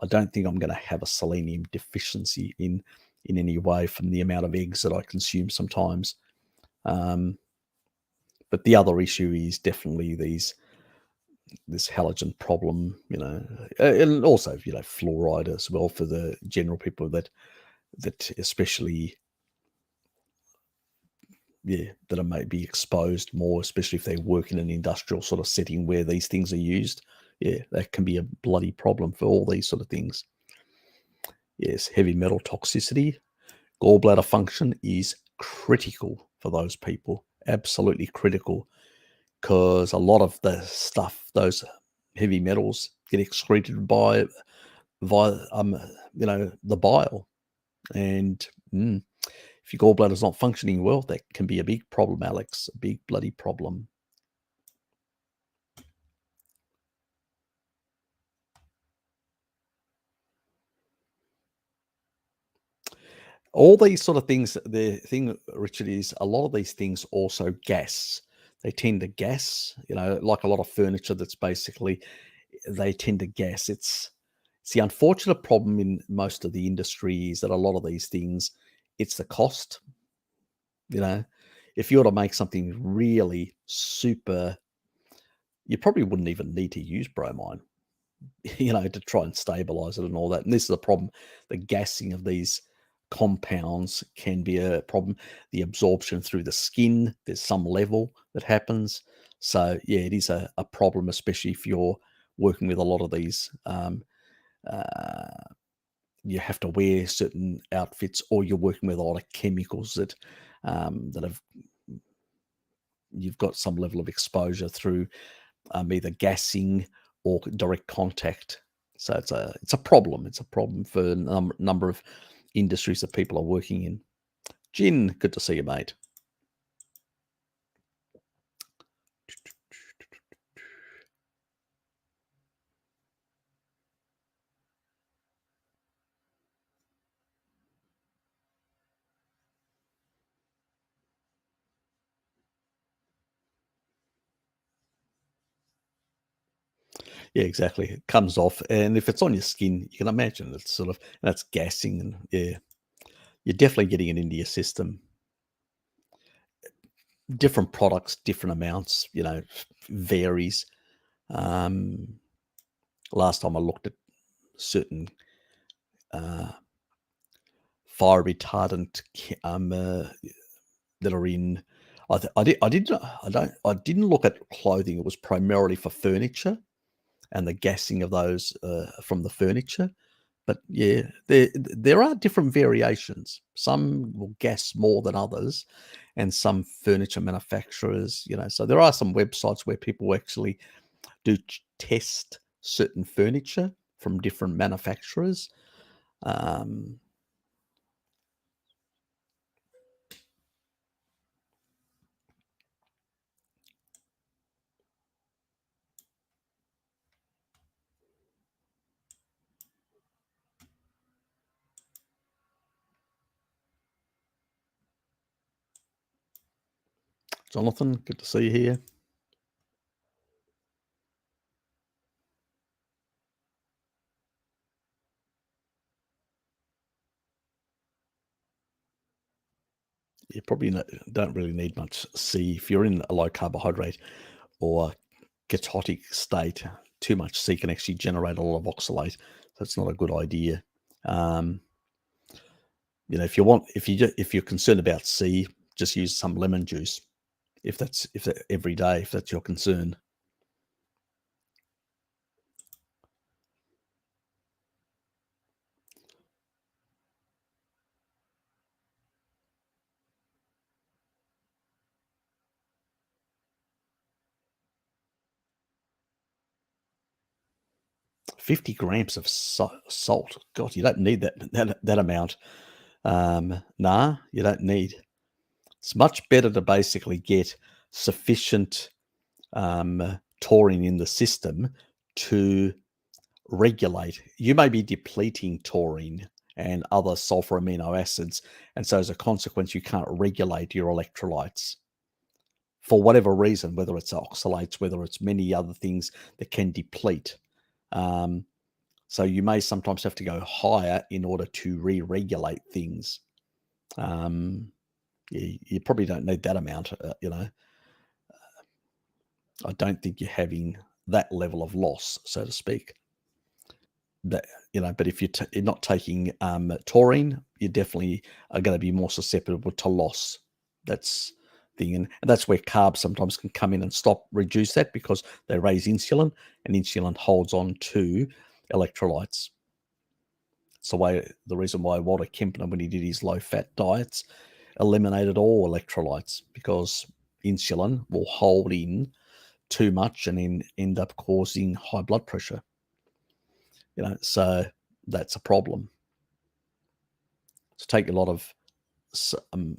[SPEAKER 1] I don't think I'm going to have a selenium deficiency in any way from the amount of eggs that I consume sometimes. Um, but the other issue is definitely this halogen problem, and also fluoride as well for the general people that especially that are maybe exposed more, especially if they work in an industrial sort of setting where these things are used. Yeah, that can be a bloody problem for all these sort of things. Yes, heavy metal toxicity, gallbladder function is critical for those people. Absolutely critical, because a lot of the stuff, those heavy metals, get excreted via the bile, and if your gallbladder's not functioning well, that can be a big problem, Alex. A big bloody problem. All these sort of things, the thing, Richard, is a lot of these things also gas. They tend to gas, like a lot of furniture that's basically, they tend to gas. It's the unfortunate problem in most of the industry is that a lot of these things, it's the cost. You know, if you were to make something really super, you probably wouldn't even need to use bromine, to try and stabilize it and all that. And this is the problem. The gassing of these compounds can be a problem. The absorption through the skin, there's some level that happens. So, yeah, it is a problem, especially if you're working with a lot of these. Uh, you have to wear certain outfits, or you're working with a lot of chemicals that have you've got some level of exposure through either gassing or direct contact. So it's a problem. It's a problem for a number of industries that people are working in. Jin, good to see you, mate. Yeah, exactly. It comes off, and if it's on your skin, you can imagine it's sort of that's gassing, and yeah, you're definitely getting it into your system. Different products, different amounts, varies. Um, Last time I looked at certain uh, fire retardant that are in. I didn't look at clothing. It was primarily for furniture and the gassing of those from the furniture. But yeah, there are different variations. Some will gas more than others, and some furniture manufacturers, So there are some websites where people actually do test certain furniture from different manufacturers. Um, Jonathan, good to see you here. You probably don't really need much C if you're in a low carbohydrate or ketotic state. Too much C can actually generate a lot of oxalate, so it's not a good idea. Um, if you're concerned about C, just use some lemon juice. If that every day, if that's your concern. 50 grams of salt. God, you don't need that amount. Nah, you don't need. It's much better to basically get sufficient taurine in the system to regulate. You may be depleting taurine and other sulfur amino acids, and so as a consequence, you can't regulate your electrolytes for whatever reason, whether it's oxalates, whether it's many other things that can deplete. So you may sometimes have to go higher in order to re-regulate things. You probably don't need that amount, I don't think you're having that level of loss, so to speak. But if you're not taking taurine, you definitely are going to be more susceptible to loss. That's thing, and that's where carbs sometimes can come in and reduce that, because they raise insulin, and insulin holds on to electrolytes. It's the reason why Walter Kempner, when he did his low-fat diets, eliminated all electrolytes, because insulin will hold in too much and then end up causing high blood pressure. So that's a problem. To take a lot of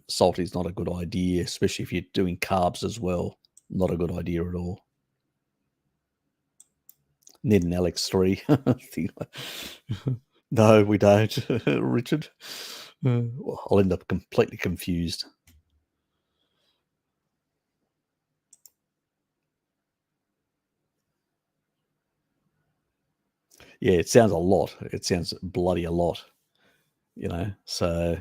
[SPEAKER 1] salt is not a good idea, especially if you're doing carbs as well. Not a good idea at all. Need an LX3. No, we don't, Richard. I'll end up completely confused. Yeah, it sounds a lot. It sounds bloody a lot, so.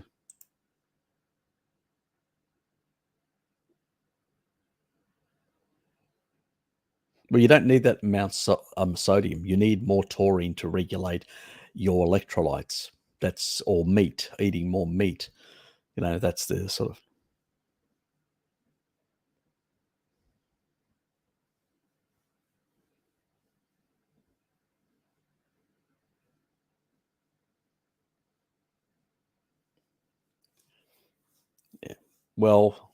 [SPEAKER 1] Well, you don't need that amount of sodium. You need more taurine to regulate your electrolytes. That's or meat, eating more meat. That's the sort of. Yeah. Well,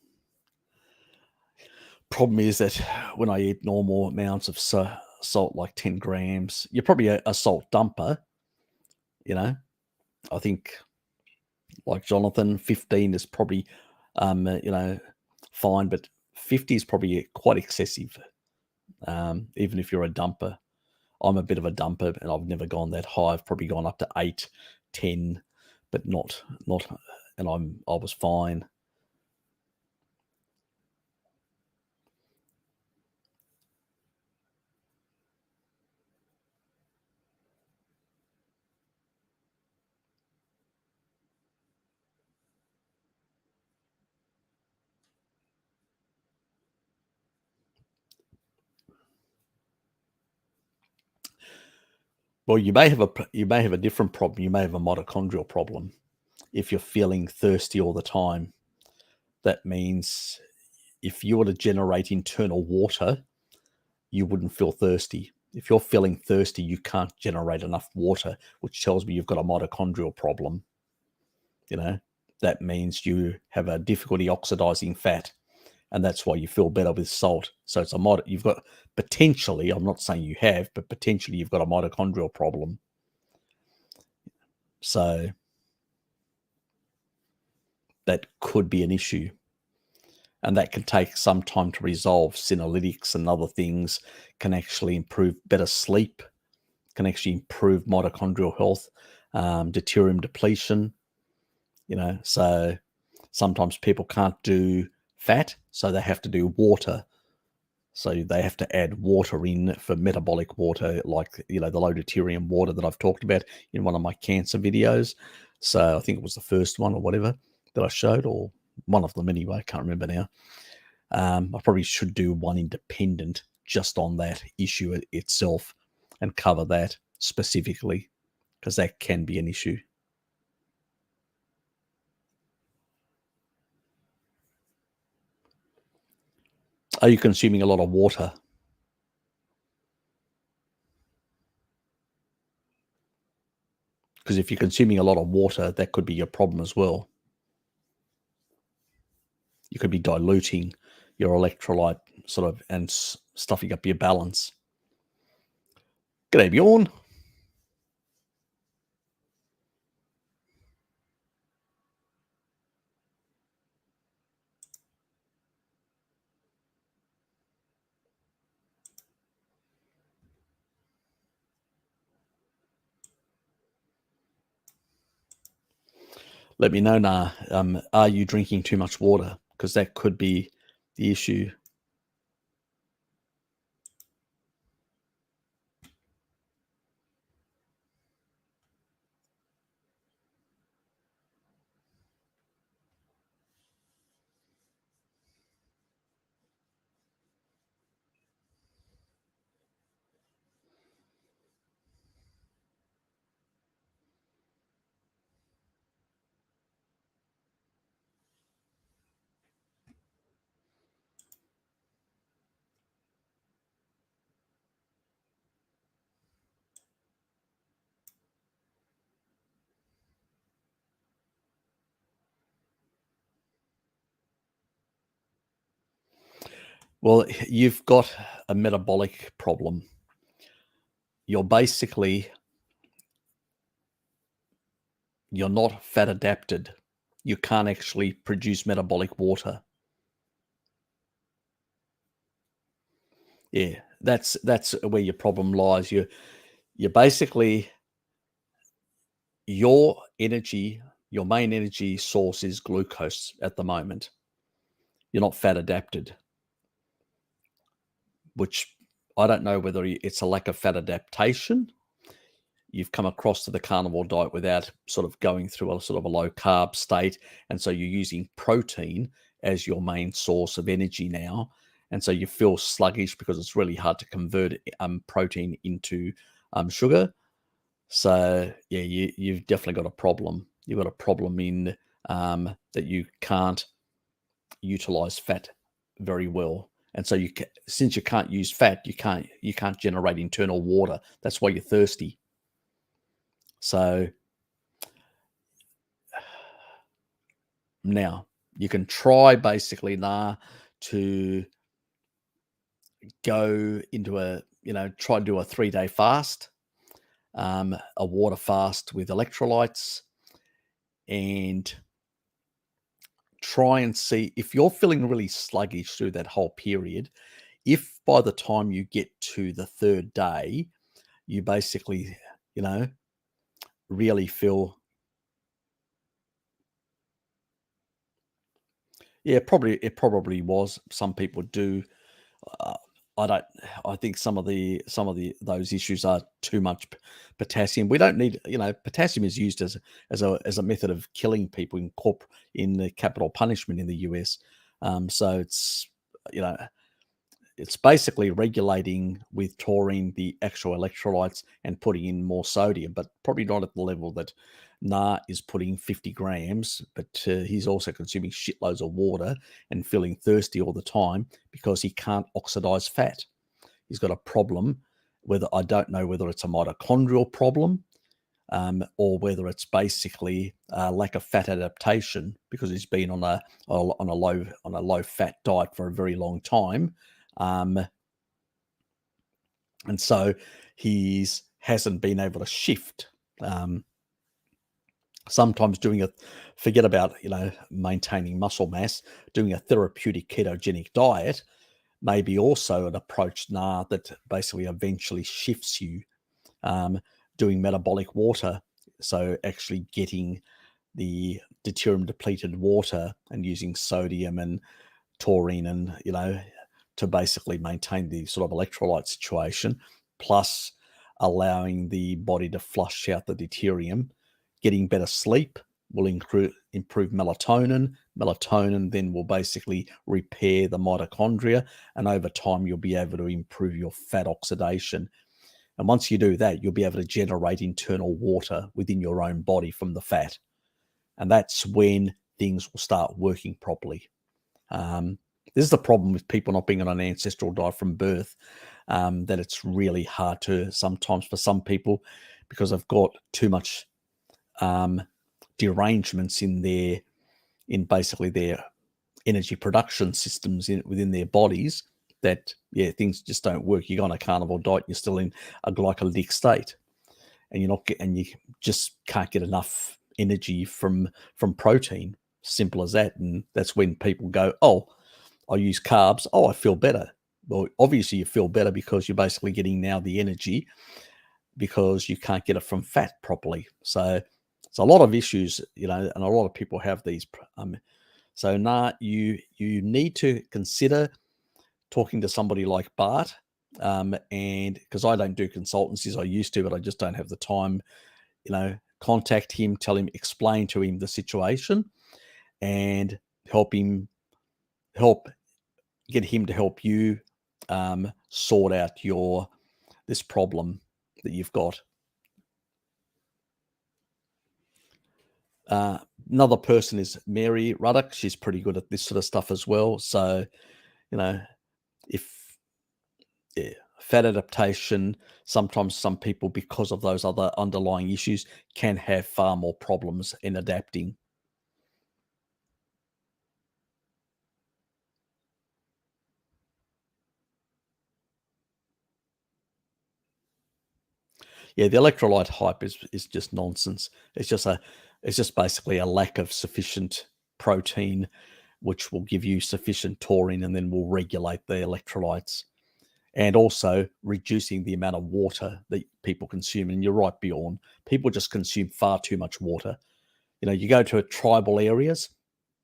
[SPEAKER 1] problem is that when I eat normal amounts of salt, like 10 grams, you're probably a salt dumper. I think, like Jonathan, 15 is probably, fine, but 50 is probably quite excessive. Even if you're a dumper. I'm a bit of a dumper, and I've never gone that high. I've probably gone up to 8, 10, but not, and I was fine. Well, you may have a different problem. You may have a mitochondrial problem. If you're feeling thirsty all the time, that means if you were to generate internal water, you wouldn't feel thirsty. If you're feeling thirsty, you can't generate enough water, which tells me you've got a mitochondrial problem. That means you have a difficulty oxidizing fat, and that's why you feel better with salt. So it's you've got potentially, I'm not saying you have, but potentially you've got a mitochondrial problem. So that could be an issue. And that can take some time to resolve. Senolytics and other things can actually improve better sleep, can actually improve mitochondrial health, deuterium depletion, so sometimes people can't do fat, so they have to do water. So they have to add water in for metabolic water, like, the low deuterium water that I've talked about in one of my cancer videos. So I think it was the first one or whatever that I showed, or one of them anyway. I can't remember now. I probably should do one independent just on that issue itself and cover that specifically, because that can be an issue. Are you consuming a lot of water? Because if you're consuming a lot of water, that could be your problem as well. You could be diluting your electrolyte and stuffing up your balance. G'day, Bjorn. Let me know now. Are you drinking too much water? Because that could be the issue. Well, you've got a metabolic problem. You're basically you're not fat adapted. You can't actually produce metabolic water. Yeah, that's where your problem lies. You're basically your energy, your main energy source is glucose at the moment. You're not fat adapted, which I don't know whether it's a lack of fat adaptation. You've come across to the carnivore diet without sort of going through a sort of a low carb state. And so you're using protein as your main source of energy now. And so you feel sluggish because it's really hard to convert protein into sugar. So yeah, you've definitely got a problem. You've got a problem in that you can't utilize fat very well. And so since you can't use fat, you can't generate internal water. That's why you're thirsty. So now you can try basically now to go into try to do a 3-day fast, a water fast with electrolytes, and try and see if you're feeling really sluggish through that whole period. If by the time you get to the 3rd day, you basically, really feel, yeah, it probably was. Some people do. Uh, I don't. I think some of those issues are too much potassium. We don't need. Potassium is used as a method of killing people in the capital punishment in the US. So you know it's basically regulating with taurine the actual electrolytes and putting in more sodium, but probably not at the level that Na is putting 50 grams, but he's also consuming shitloads of water and feeling thirsty all the time because he can't oxidize fat. He's got a problem, whether I don't know whether it's a mitochondrial problem or whether it's basically a lack of fat adaptation because he's been on a low fat diet for a very long time. And so he's hasn't been able to shift. Sometimes forget about, maintaining muscle mass, doing a therapeutic ketogenic diet may be also an approach now that basically eventually shifts you, doing metabolic water. So actually getting the deuterium depleted water and using sodium and taurine and, to basically maintain the sort of electrolyte situation, plus allowing the body to flush out the deuterium. Getting better sleep will improve melatonin. Melatonin then will basically repair the mitochondria, and over time you'll be able to improve your fat oxidation. And once you do that, you'll be able to generate internal water within your own body from the fat. And that's when things will start working properly. This is the problem with people not being on an ancestral diet from birth, that it's really hard to sometimes for some people because they've got too much derangements in basically their energy production systems within their bodies that, things just don't work. You go on a carnivore diet, you're still in a glycolytic state, and you just can't get enough energy from protein. Simple as that. And that's when people go, oh, I use carbs. Oh, I feel better. Well, obviously you feel better because you're basically getting now the energy because you can't get it from fat properly. So So a lot of issues, and a lot of people have these. So you need to consider talking to somebody like Bart, and because I don't do consultancies, I used to, but I just don't have the time. Contact him, explain to him the situation, and help get him to help you sort out this problem that you've got. Another person is Mary Ruddock. She's pretty good at this sort of stuff as well. So, if fat adaptation, sometimes some people, because of those other underlying issues, can have far more problems in adapting. Yeah, the electrolyte hype is just nonsense. It's just basically a lack of sufficient protein, which will give you sufficient taurine and then will regulate the electrolytes. And also reducing the amount of water that people consume. And you're right, Bjorn, people just consume far too much water. You go to tribal areas,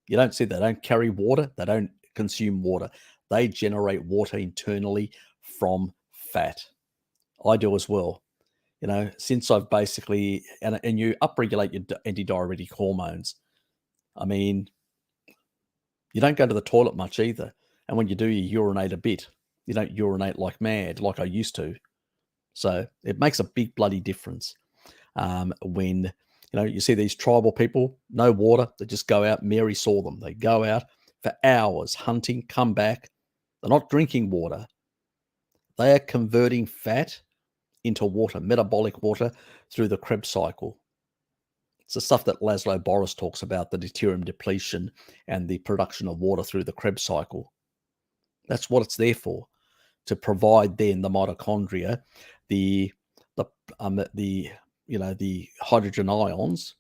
[SPEAKER 1] you don't see they don't carry water, they don't consume water. They generate water internally from fat. I do as well. Since I've basically, and you upregulate your antidiuretic hormones. I mean, you don't go to the toilet much either. And when you do, you urinate a bit. You don't urinate like mad, like I used to. So it makes a big bloody difference when, you see these tribal people, no water, they just go out. Mary saw them. They go out for hours hunting, come back. They're not drinking water. They are converting fat into water, metabolic water, through the Krebs cycle. It's the stuff that Laszlo Boris talks about, the deuterium depletion and the production of water through the Krebs cycle. That's what it's there for, to provide then the mitochondria, the hydrogen ions,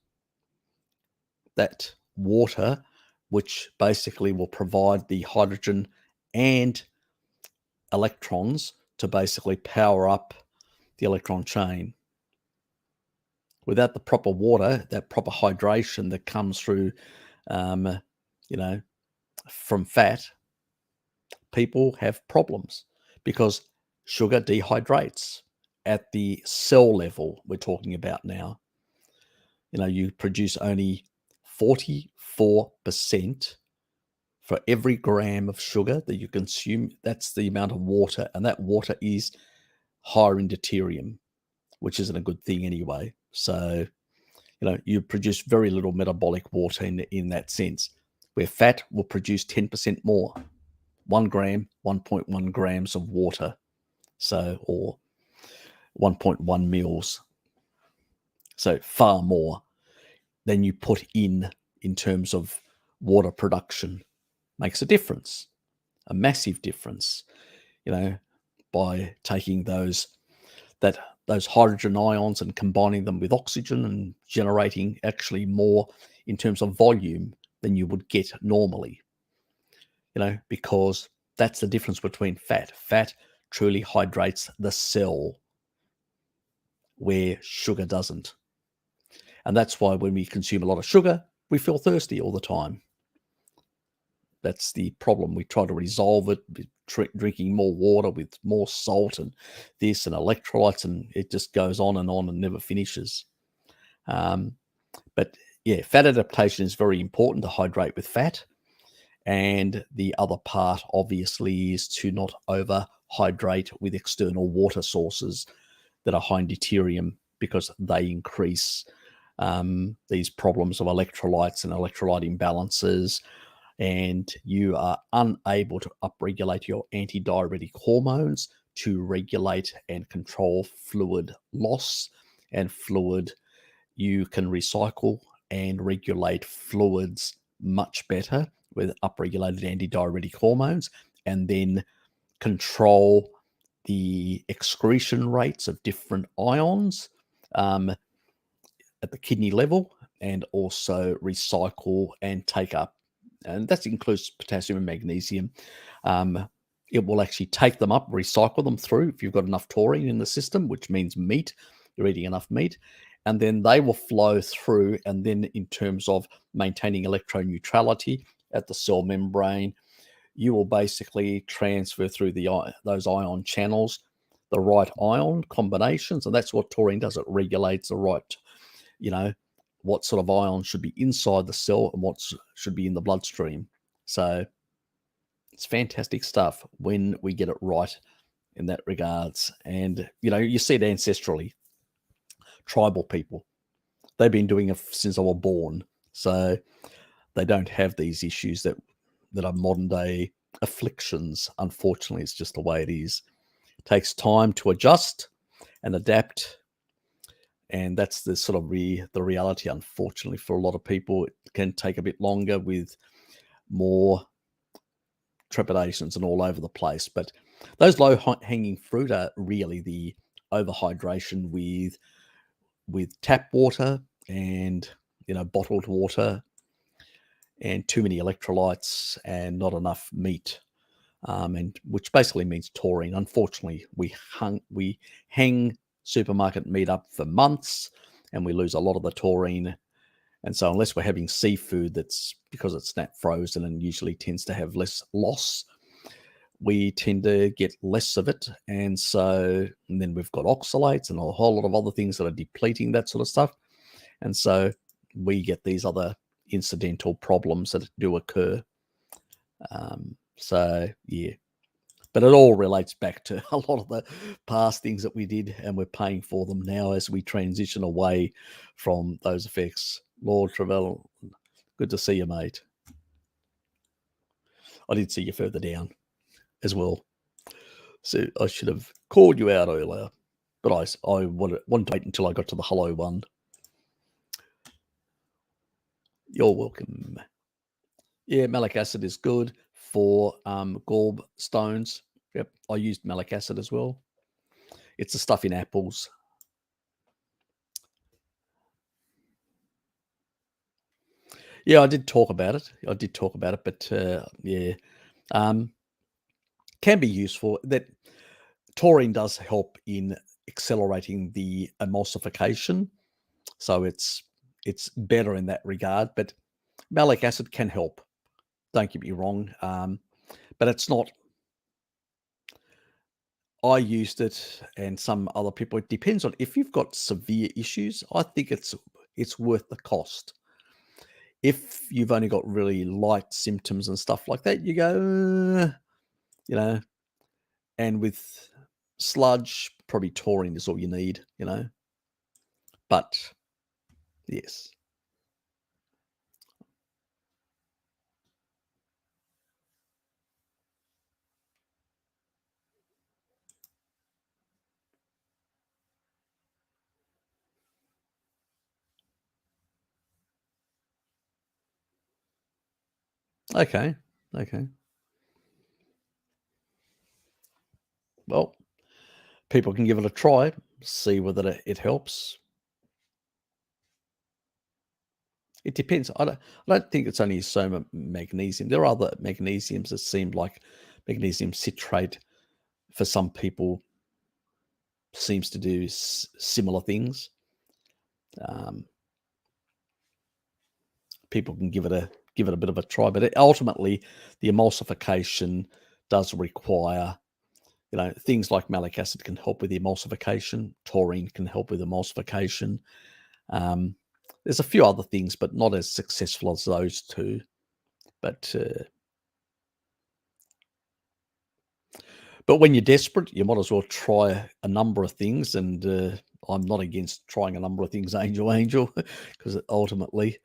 [SPEAKER 1] that water, which basically will provide the hydrogen and electrons to basically power up the electron chain. Without the proper water, that proper hydration that comes through, from fat, people have problems because sugar dehydrates at the cell level we're talking about now. You produce only 44% for every gram of sugar that you consume. That's the amount of water, and that water is higher in deuterium, which isn't a good thing anyway. So, you produce very little metabolic water in that sense, where fat will produce 10% more, 1 gram, 1.1 grams of water. So, or 1.1 mils. So far more than you put in terms of water production. Makes a difference, a massive difference, by taking those hydrogen ions and combining them with oxygen and generating actually more in terms of volume than you would get normally, because that's the difference between fat. Fat truly hydrates the cell where sugar doesn't. And that's why when we consume a lot of sugar, we feel thirsty all the time. That's the problem. We try to resolve it with drinking more water with more salt and this and electrolytes, and it just goes on and never finishes. But yeah, fat adaptation is very important, to hydrate with fat. And the other part, obviously, is to not overhydrate with external water sources that are high in deuterium, because they increase these problems of electrolytes and electrolyte imbalances, and you are unable to upregulate your antidiuretic hormones to regulate and control fluid loss and fluid. You can recycle and regulate fluids much better with upregulated antidiuretic hormones, and then control the excretion rates of different ions at the kidney level, and also recycle and take up. And that includes potassium and magnesium. It will actually take them up, recycle them through if you've got enough taurine in the system, which means meat, you're eating enough meat. and then they will flow through. And then in terms of maintaining electroneutrality at the cell membrane, you will basically transfer through those ion channels the right ion combinations, and that's what taurine does. It regulates the right, what sort of ions should be inside the cell and what should be in the bloodstream. So it's fantastic stuff when we get it right in that regards. And, you see it ancestrally. Tribal people, they've been doing it since they were born. So they don't have these issues that are modern day afflictions. Unfortunately, it's just the way it is. It takes time to adjust and adapt. And that's the sort of the reality, unfortunately, for a lot of people. It can take a bit longer with more trepidations and all over the place. But those low-hanging fruit are really the overhydration with tap water and, bottled water, and too many electrolytes and not enough meat, and which basically means taurine. Unfortunately, we hang supermarket meat up for months and we lose a lot of the taurine. And so unless we're having seafood that's, because it's snap frozen and usually tends to have less loss, we tend to get less of it. And then we've got oxalates and a whole lot of other things that are depleting that sort of stuff. And so we get these other incidental problems that do occur. Yeah. But it all relates back to a lot of the past things that we did, and we're paying for them now as we transition away from those effects. Lord Travell, good to see you, mate. I did see you further down as well. So I should have called you out earlier, but I wanted to wait until I got to the hello one. You're welcome. Yeah, malic acid is good for gallstones. Yep, I used malic acid as well. It's the stuff in apples. Yeah, I did talk about it. But yeah, can be useful. That taurine does help in accelerating the emulsification, so it's better in that regard. But malic acid can help. Don't get me wrong, but it's not. I used it, and some other people. It depends on if you've got severe issues. I think it's worth the cost. If you've only got really light symptoms and stuff like that, you go, and with sludge, probably taurine is all you need, But yes. Okay. Well, people can give it a try, see whether it helps. It depends. I don't think it's only magnesium. There are other magnesiums that seem like magnesium citrate for some people seems to do similar things. People can give it a bit of a try, but ultimately the emulsification does require, things like malic acid can help with the emulsification. Taurine can help with emulsification. There's a few other things, but not as successful as those two. But when you're desperate, you might as well try a number of things. And I'm not against trying a number of things, Angel, because ultimately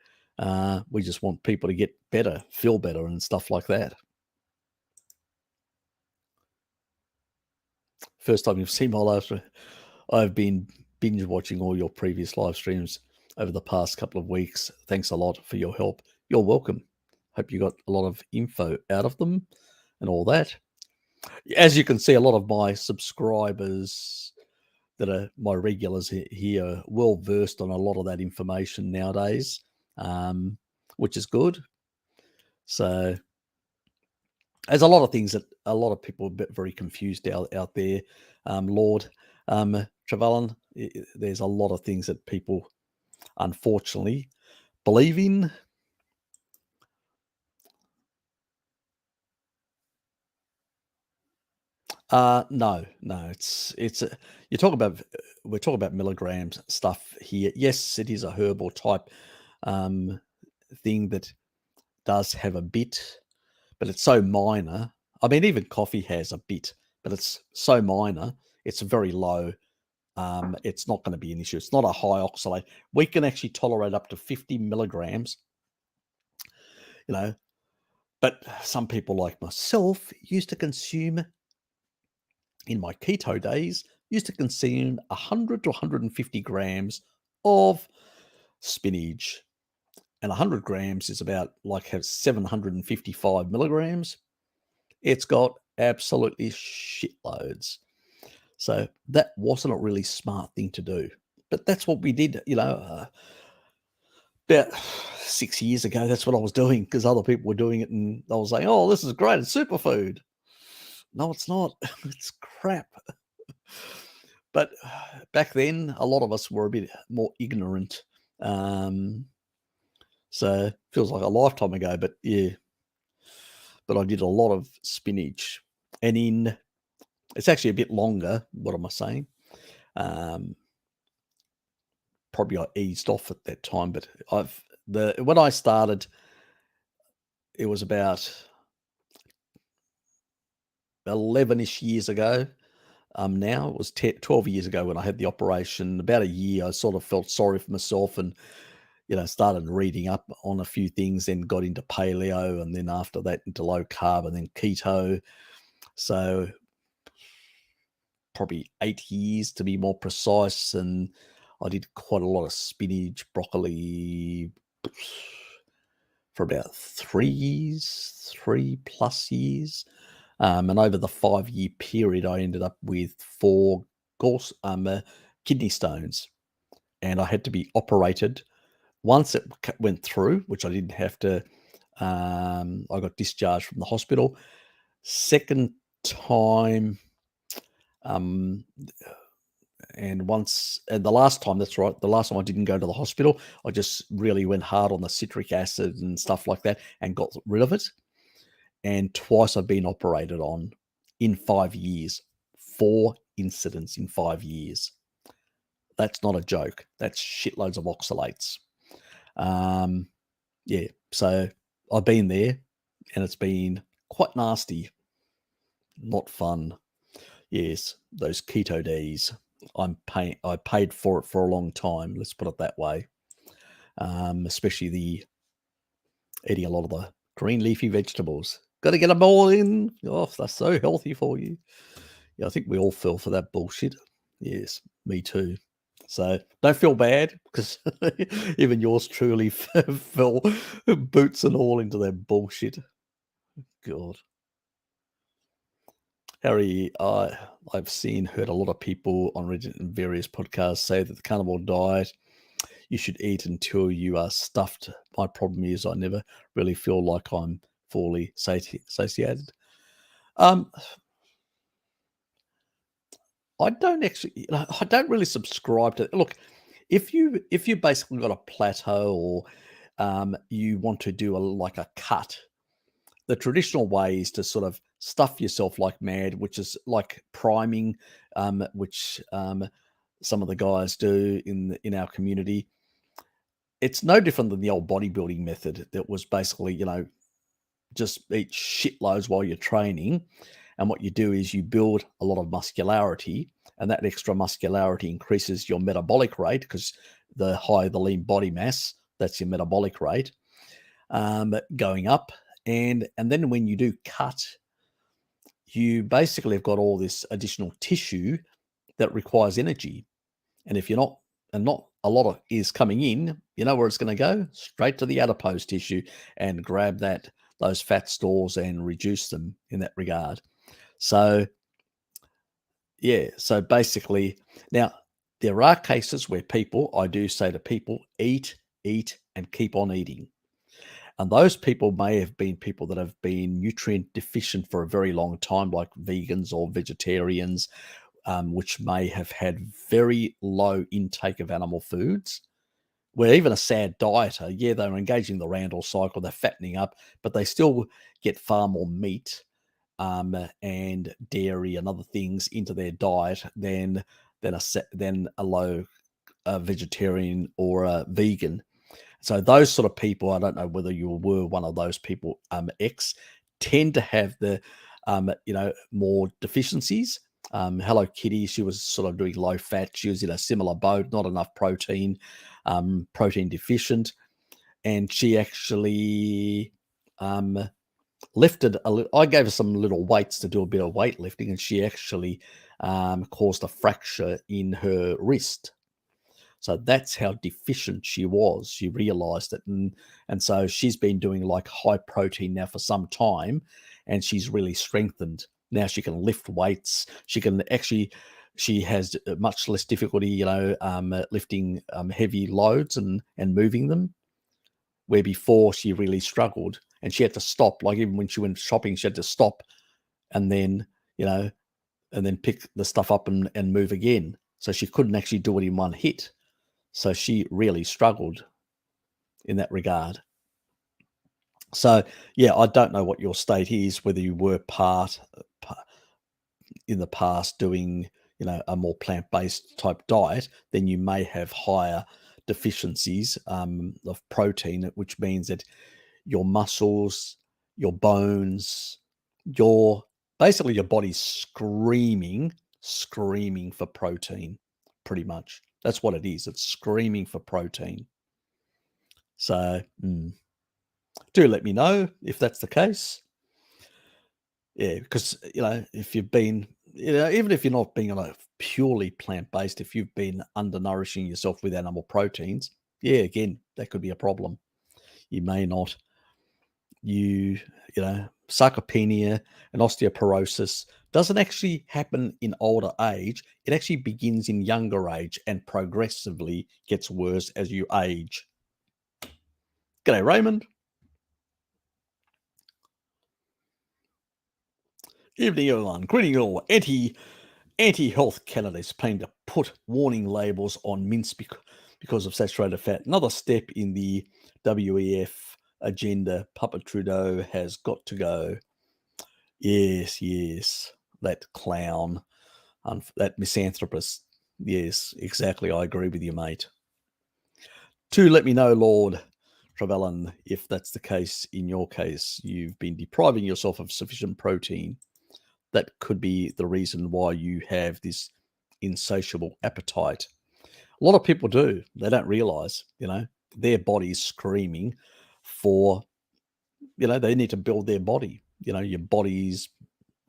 [SPEAKER 1] we just want people to get better, feel better, and stuff like that. First time you've seen my live stream, I've been binge watching all your previous live streams over the past couple of weeks. Thanks a lot for your help. You're welcome. Hope you got a lot of info out of them and all that. As you can see, a lot of my subscribers that are my regulars here are well versed on a lot of that information nowadays, which is good. So there's a lot of things that a lot of people are very confused out there, Lord. Trevelyan, there's a lot of things that people unfortunately believe in. No, it's you talk about we're talking about milligrams stuff here. Yes, it is a herbal type um, thing that does have a bit, but it's so minor. I mean, even coffee has a bit, but it's so minor. It's very low. It's not going to be an issue. It's not a high oxalate. We can actually tolerate up to 50 milligrams, you know, but some people like myself used to consume, in my keto days, used to consume 100 to 150 grams of spinach. And 100 grams is about like 755 milligrams. It's got absolutely shitloads. So that wasn't a really smart thing to do. But that's what we did, about 6 years ago. That's what I was doing because other people were doing it and I was saying, oh, this is great. It's superfood. No, it's not. It's crap. But back then, a lot of us were a bit more ignorant. So feels like a lifetime ago, but yeah. But I did a lot of spinach. And it's actually a bit longer. What am I saying? Probably I eased off at that time, but when I started, it was about 11-ish years ago. Now it was 12 years ago when I had the operation. About a year, I sort of felt sorry for myself and started reading up on a few things, then got into paleo, and then after that into low carb, and then keto. So probably 8 years to be more precise, and I did quite a lot of spinach, broccoli for about 3 years, 3+ years. And over the 5-year period, I ended up with 4 kidney stones, and I had to be operated. Once it went through, which I didn't have to, I got discharged from the hospital. Second time, um, and the last time, that's right, the last time I didn't go to the hospital, I just really went hard on the citric acid and stuff like that and got rid of it. And twice I've been operated on in 5 years. 4 incidents in 5 years. That's not a joke. That's shitloads of oxalates. Yeah, so I've been there and it's been quite nasty. Not fun. Yes, those keto days. I paid for it for a long time. Let's put it that way. Especially eating a lot of the green leafy vegetables. Got to get them all in. Oh, they're so healthy for you. Yeah, I think we all fell for that bullshit. Yes, me too. So don't feel bad because even yours truly fell boots and all into that bullshit. God. Harry, I've heard a lot of people on Reddit and various podcasts say that the carnivore diet, you should eat until you are stuffed. My problem is I never really feel like I'm fully satiated. I don't really subscribe to. Look, if you basically got a plateau or you want to do like a cut, the traditional way is to sort of stuff yourself like mad, which is like priming, which some of the guys do in our community. It's no different than the old bodybuilding method that was basically, just eat shitloads while you're training. And what you do is you build a lot of muscularity, and that extra muscularity increases your metabolic rate because the higher the lean body mass, that's your metabolic rate going up. And then when you do cut, you basically have got all this additional tissue that requires energy. And if not a lot of is coming in, you know where it's going to go? Straight to the adipose tissue and grab those fat stores and reduce them in that regard. So, yeah, so basically, now there are cases where I do say to people, eat, and keep on eating. And those people may have been people that have been nutrient deficient for a very long time, like vegans or vegetarians. which may have had very low intake of animal foods, where even a sad dieter, yeah, they're engaging the Randall cycle, they're fattening up, but they still get far more meat and dairy and other things into their diet than a low vegetarian or a vegan. So those sort of people, I don't know whether you were one of those people, X, tend to have the more deficiencies. Hello Kitty, she was sort of doing low fat. She was in a similar boat, not enough protein, protein deficient, and she actually lifted a little. I gave her some little weights to do a bit of weightlifting, and she actually caused a fracture in her wrist. So that's how deficient she was. She realized it. And so she's been doing like high protein now for some time, and she's really strengthened. Now she can lift weights. She has much less difficulty, lifting heavy loads and moving them, where before she really struggled and she had to stop. Like even when she went shopping, she had to stop and then, and then pick the stuff up and move again. So she couldn't actually do it in one hit. So she really struggled in that regard. So, yeah, I don't know what your state is, whether you were part in the past doing, a more plant-based type diet, then you may have higher deficiencies of protein, which means that your muscles, your bones, basically your body's screaming for protein, pretty much. That's what it is. It's screaming for protein. So do let me know if that's the case. Yeah, because, if you've been, even if you're not being on a purely plant-based, if you've been undernourishing yourself with animal proteins, yeah, again, that could be a problem. You may not, sarcopenia and osteoporosis doesn't actually happen in older age. It actually begins in younger age and progressively gets worse as you age. G'day, Raymond. Evening, everyone. Greeting all anti-health candidates planning to put warning labels on mince because of saturated fat. Another step in the WEF agenda. Papa Trudeau has got to go. Yes. That clown, that misanthropist. Yes, exactly. I agree with you, mate. To let me know, Lord Trevelyan, if that's the case in your case, you've been depriving yourself of sufficient protein. That could be the reason why you have this insatiable appetite. A lot of people do. They don't realize, their body's screaming for, they need to build their body. Your body's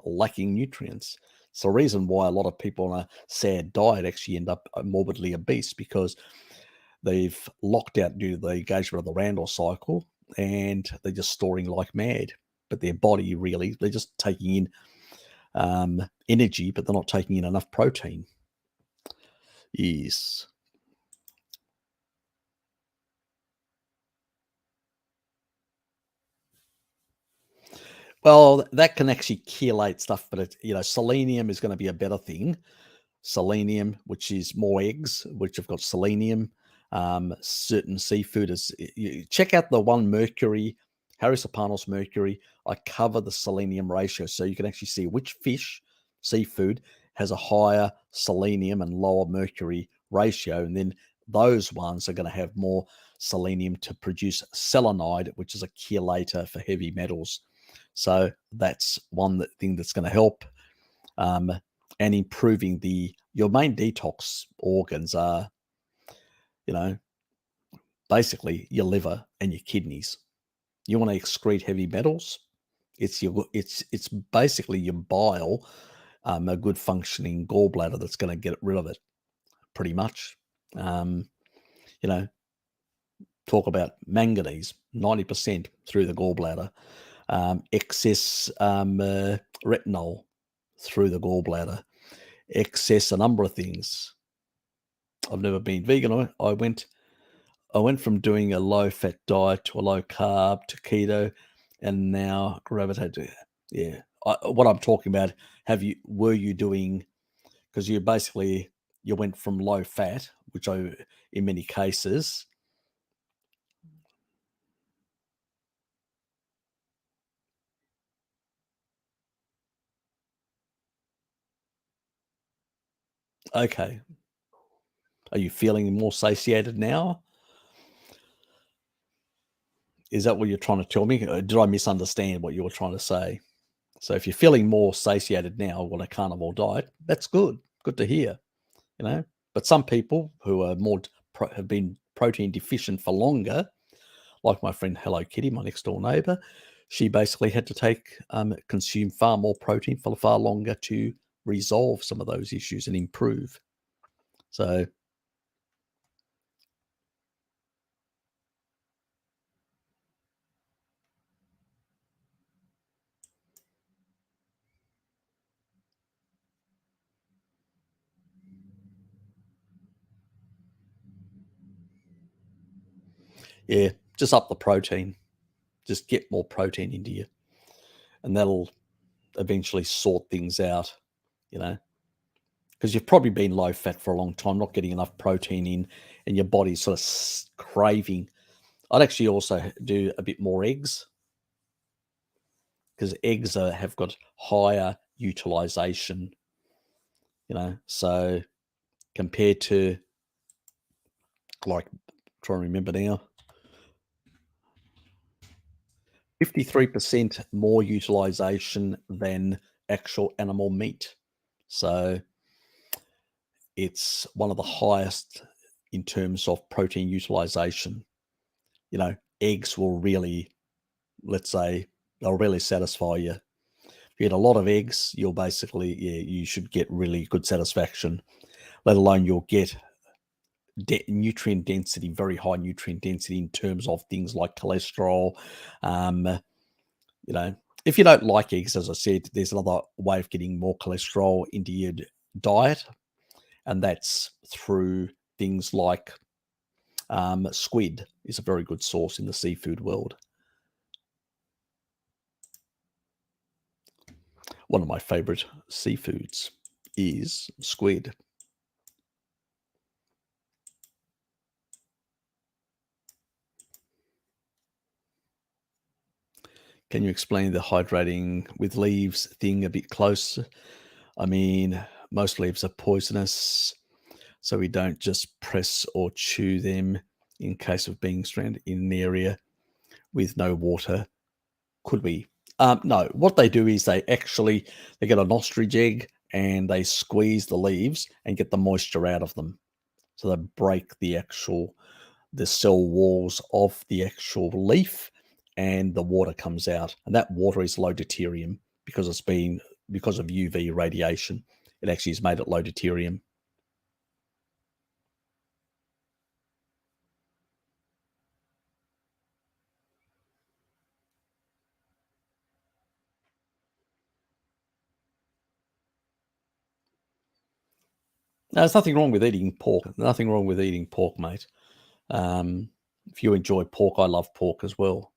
[SPEAKER 1] lacking nutrients. It's the reason why a lot of people on a sad diet actually end up morbidly obese, because they've locked out due to the engagement of the Randall cycle, and they're just storing like mad. But their body really, they're just taking in energy, but they're not taking in enough protein. Yes. Well, that can actually chelate stuff, but selenium is going to be a better thing. Selenium, which is more eggs, which have got selenium. Certain seafood check out the one mercury, Serpanos mercury. I cover the selenium ratio, so you can actually see which fish, seafood, has a higher selenium and lower mercury ratio, and then those ones are going to have more selenium to produce selenide, which is a chelator for heavy metals. So that's one thing that's going to help. And improving your main detox organs are, basically your liver and your kidneys. You want to excrete heavy metals. It's basically your bile, a good functioning gallbladder that's going to get rid of it, pretty much. Talk about manganese, 90% through the gallbladder. Excess retinol through the gallbladder. Excess a number of things. I've never been vegan. I went from doing a low fat diet to a low carb to keto, and now gravitate to what I'm talking about. Were you doing because you went from low fat, which in many cases, okay. Are you feeling more satiated now? Is that what you're trying to tell me? Did I misunderstand what you were trying to say? So if you're feeling more satiated now on a carnivore diet, that's good. Good to hear, you know. But some people who are have been protein deficient for longer, like my friend Hello Kitty, my next door neighbor, she basically had to consume far more protein for far longer to resolve some of those issues and improve. So yeah, just up the protein. Just get more protein into you, and that'll eventually sort things out, you know, because you've probably been low fat for a long time, not getting enough protein in, and your body's sort of craving. I'd actually also do a bit more eggs, because eggs have got higher utilization, you know. So compared to, like, trying to remember now, 53% more utilization than actual animal meat. So it's one of the highest in terms of protein utilization. You know, eggs will really, let's say, they'll really satisfy you. If you eat a lot of eggs, you'll basically, yeah, you should get really good satisfaction, let alone you'll get nutrient density, very high nutrient density in terms of things like cholesterol. Um, you know, if you don't like eggs, as I said, there's another way of getting more cholesterol into your diet, and that's through things like squid is a very good source in the seafood world. One of my favorite seafoods is squid. Can you explain the hydrating with leaves thing a bit closer? I mean, most leaves are poisonous, so we don't just press or chew them in case of being stranded in an area with no water. Could we? No. What they do is they get an ostrich egg and they squeeze the leaves and get the moisture out of them. So they break the cell walls of the actual leaf, and the water comes out. And that water is low deuterium because of UV radiation. It actually has made it low deuterium. Now, there's nothing wrong with eating pork. Nothing wrong with eating pork, mate. If you enjoy pork, I love pork as well.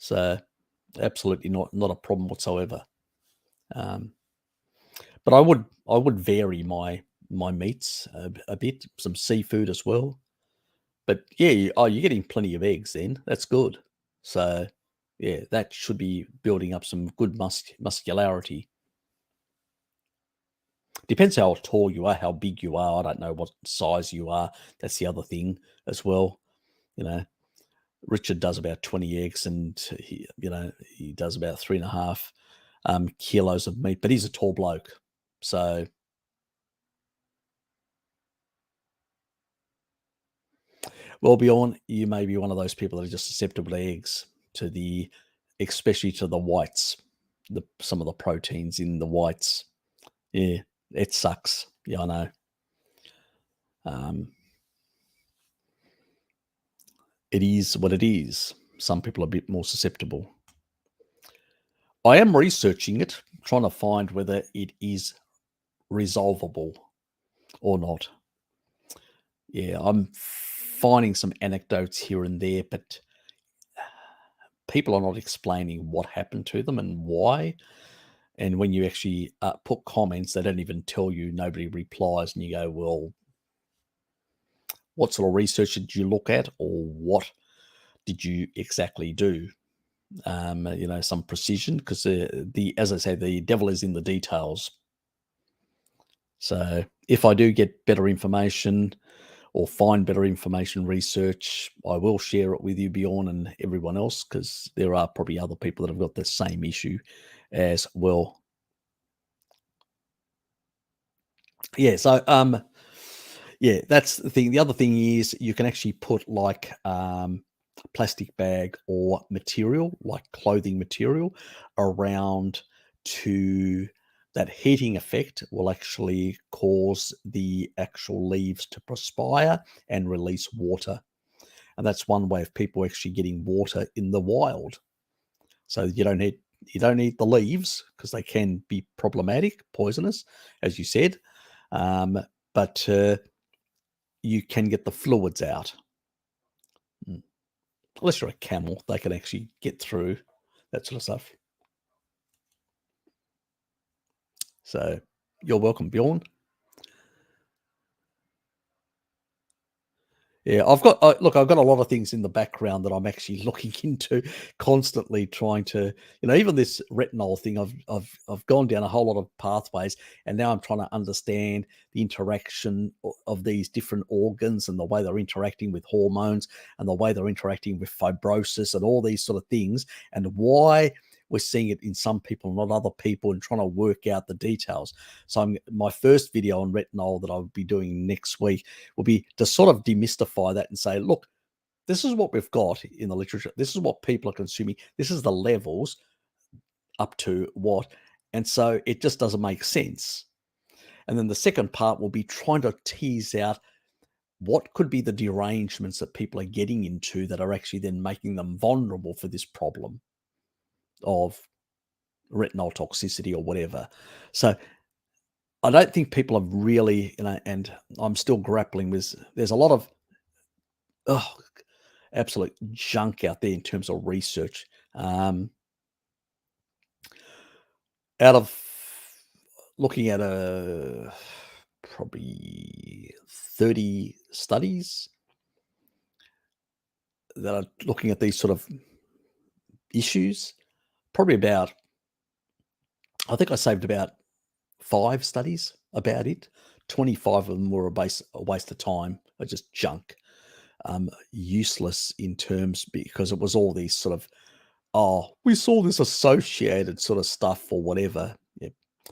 [SPEAKER 1] So absolutely not a problem whatsoever. Um, but I would vary my meats a bit, some seafood as well. But yeah, you're getting plenty of eggs then. That's good. So yeah, that should be building up some good muscularity. Depends how tall you are, how big you are. I don't know what size you are. That's the other thing as well. You know, Richard does about 20 eggs, and he does about 3.5 kilos of meat. But he's a tall bloke, so well, Bjorn, you may be one of those people that are just susceptible to eggs, especially to the whites, some of the proteins in the whites. Yeah, it sucks. Yeah, I know. Um, it is what it is. Some people are a bit more susceptible. I am researching it, trying to find whether it is resolvable or not. Yeah, I'm finding some anecdotes here and there, but people are not explaining what happened to them and why. And when you actually put comments, they don't even tell you, nobody replies, and you go, well, what sort of research did you look at, or what did you exactly do? Some precision, because as I say, the devil is in the details. So if I do get better information or find better information research, I will share it with you, Bjorn, and everyone else, because there are probably other people that have got the same issue as well. Yeah, so yeah, that's the thing. The other thing is you can actually put like plastic bag or material, like clothing material, around to that heating effect will actually cause the actual leaves to perspire and release water. And that's one way of people actually getting water in the wild. So you don't need the leaves, because they can be problematic, poisonous, as you said. But you can get the fluids out. Unless you're a camel, they can actually get through that sort of stuff. So you're welcome, Bjorn. Yeah, I've got look, I've got a lot of things in the background that I'm actually looking into, constantly trying to, even this retinol thing. I've gone down a whole lot of pathways, and now I'm trying to understand the interaction of these different organs and the way they're interacting with hormones and the way they're interacting with fibrosis and all these sort of things, and why we're seeing it in some people, not other people, and trying to work out the details. So my first video on retinol that I'll be doing next week will be to sort of demystify that and say, look, this is what we've got in the literature. This is what people are consuming. This is the levels up to what. And so it just doesn't make sense. And then the second part will be trying to tease out what could be the derangements that people are getting into that are actually then making them vulnerable for this problem of retinol toxicity or whatever. So I don't think people have really, and I'm still grappling with, there's a lot of absolute junk out there in terms of research. Out of looking at probably 30 studies that are looking at these sort of issues, probably about, I think I saved about 5 studies about it. 25 of them were a waste of time, or just junk, useless in terms, because it was all these sort of, we saw this associated sort of stuff or whatever. Yeah.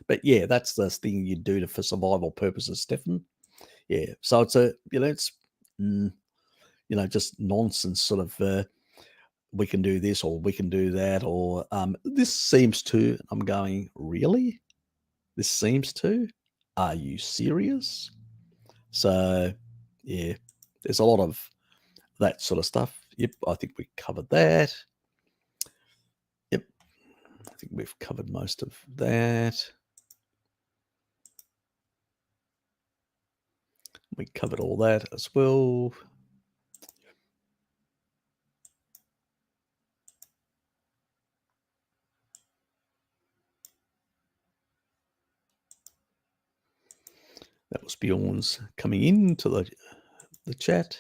[SPEAKER 1] But yeah, that's the thing you do for survival purposes, Stefan. Yeah. So it's just nonsense sort of, we can do this or we can do that, or this seems to, I'm going, really? This seems to? Are you serious? So yeah, there's a lot of that sort of stuff. Yep, I think we covered that. Yep, I think we've covered most of that. We covered all that as well. That was Bjorn's coming into the chat.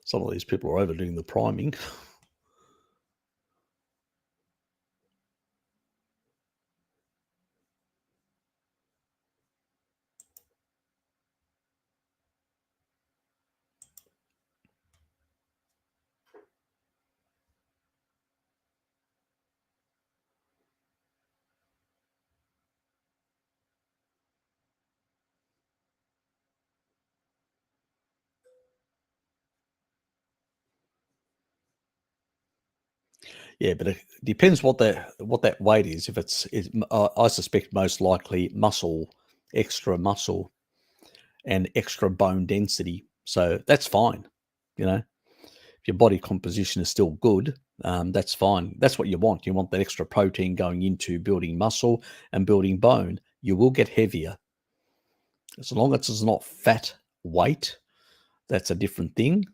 [SPEAKER 1] Some of these people are overdoing the priming. Yeah, but it depends what that weight is. If I suspect most likely extra muscle, and extra bone density. So that's fine. If your body composition is still good, that's fine. That's what you want. You want that extra protein going into building muscle and building bone. you will get heavier. As long as it's not fat weight, that's a different thing.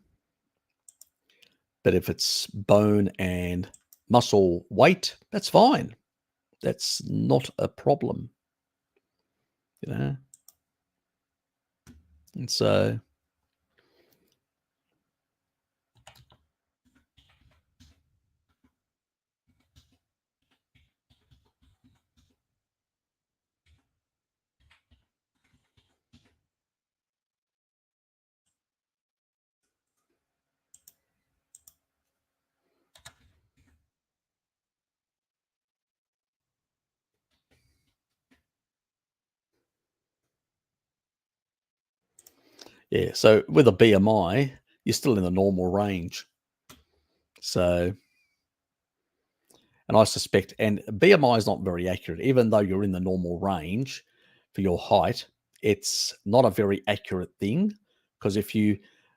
[SPEAKER 1] But if it's bone and muscle weight, that's fine. That's not a problem, you know. And so, yeah, so with a BMI, you're still in the normal range. So, and I suspect, and BMI is not very accurate, even though you're in the normal range for your height, it's not a very accurate thing. Because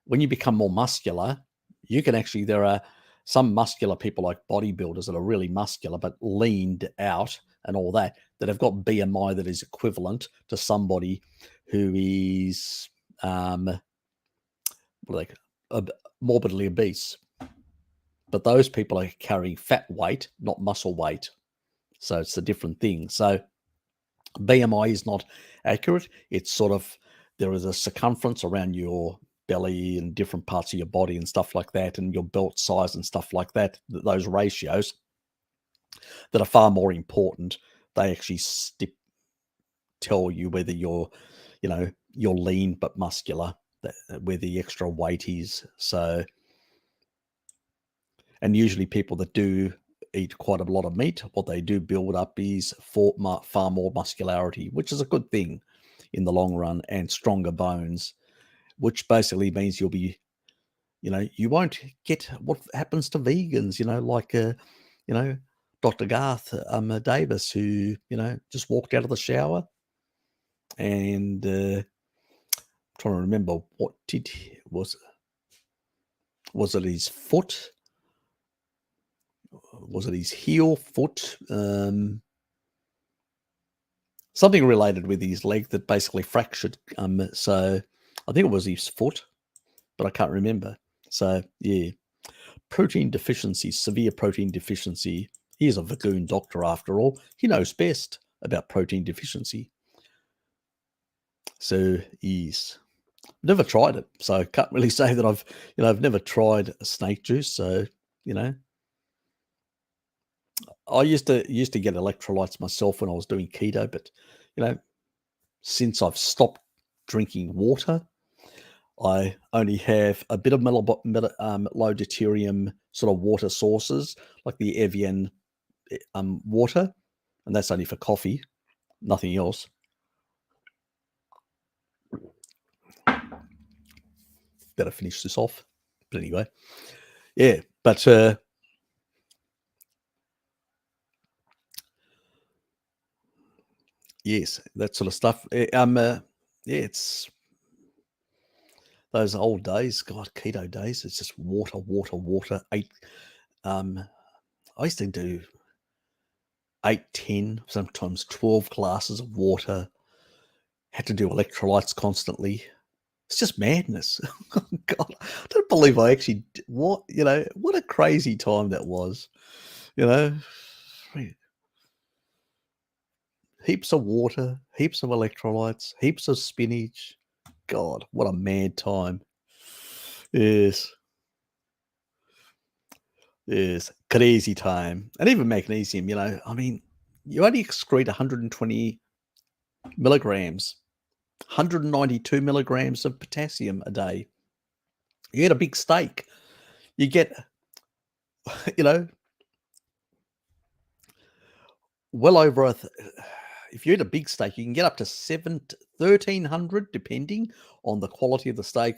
[SPEAKER 1] when you become more muscular, you can actually, there are some muscular people like bodybuilders that are really muscular but leaned out and all that, that have got BMI that is equivalent to somebody who is like morbidly obese. But those people are carrying fat weight, not muscle weight. So it's a different thing. So BMI is not accurate. It's sort of, there is a circumference around your belly and different parts of your body and stuff like that, and your belt size and stuff like that. Those ratios that are far more important. They actually tell you whether you're lean but muscular, where the extra weight is. So, and usually people that do eat quite a lot of meat, what they do build up is far more muscularity, which is a good thing in the long run, and stronger bones, which basically means you'll be, you won't get what happens to vegans, like, Dr. Garth Davis, who, just walked out of the shower and trying to remember what was it his foot? Was it his heel, foot? Something related with his leg that basically fractured. So I think it was his foot, but I can't remember. So yeah, protein deficiency, severe protein deficiency. He's a Vagoon doctor after all. He knows best about protein deficiency. So he's never tried it, so I can't really say that I've never tried snake juice. So I used to get electrolytes myself when I was doing keto, but since I've stopped drinking water, I only have a bit of low deuterium sort of water sources, like the Evian water, and that's only for coffee, nothing else. Better finish this off. But anyway, yeah, but yes, that sort of stuff. Yeah, it's those old days, God, keto days. It's just water, water, water. I used to do 8, 10, sometimes 12 glasses of water. Had to do electrolytes constantly. It's just madness. God, I don't believe I actually, what a crazy time that was. Heaps of water, heaps of electrolytes, heaps of spinach. God, what a mad time. Yes. Yes. Crazy time. And even magnesium, I mean, you only excrete 120 milligrams, 192 milligrams of potassium a day. You get a big steak, you get, you know, well over if you eat a big steak, you can get up to 1,300, depending on the quality of the steak,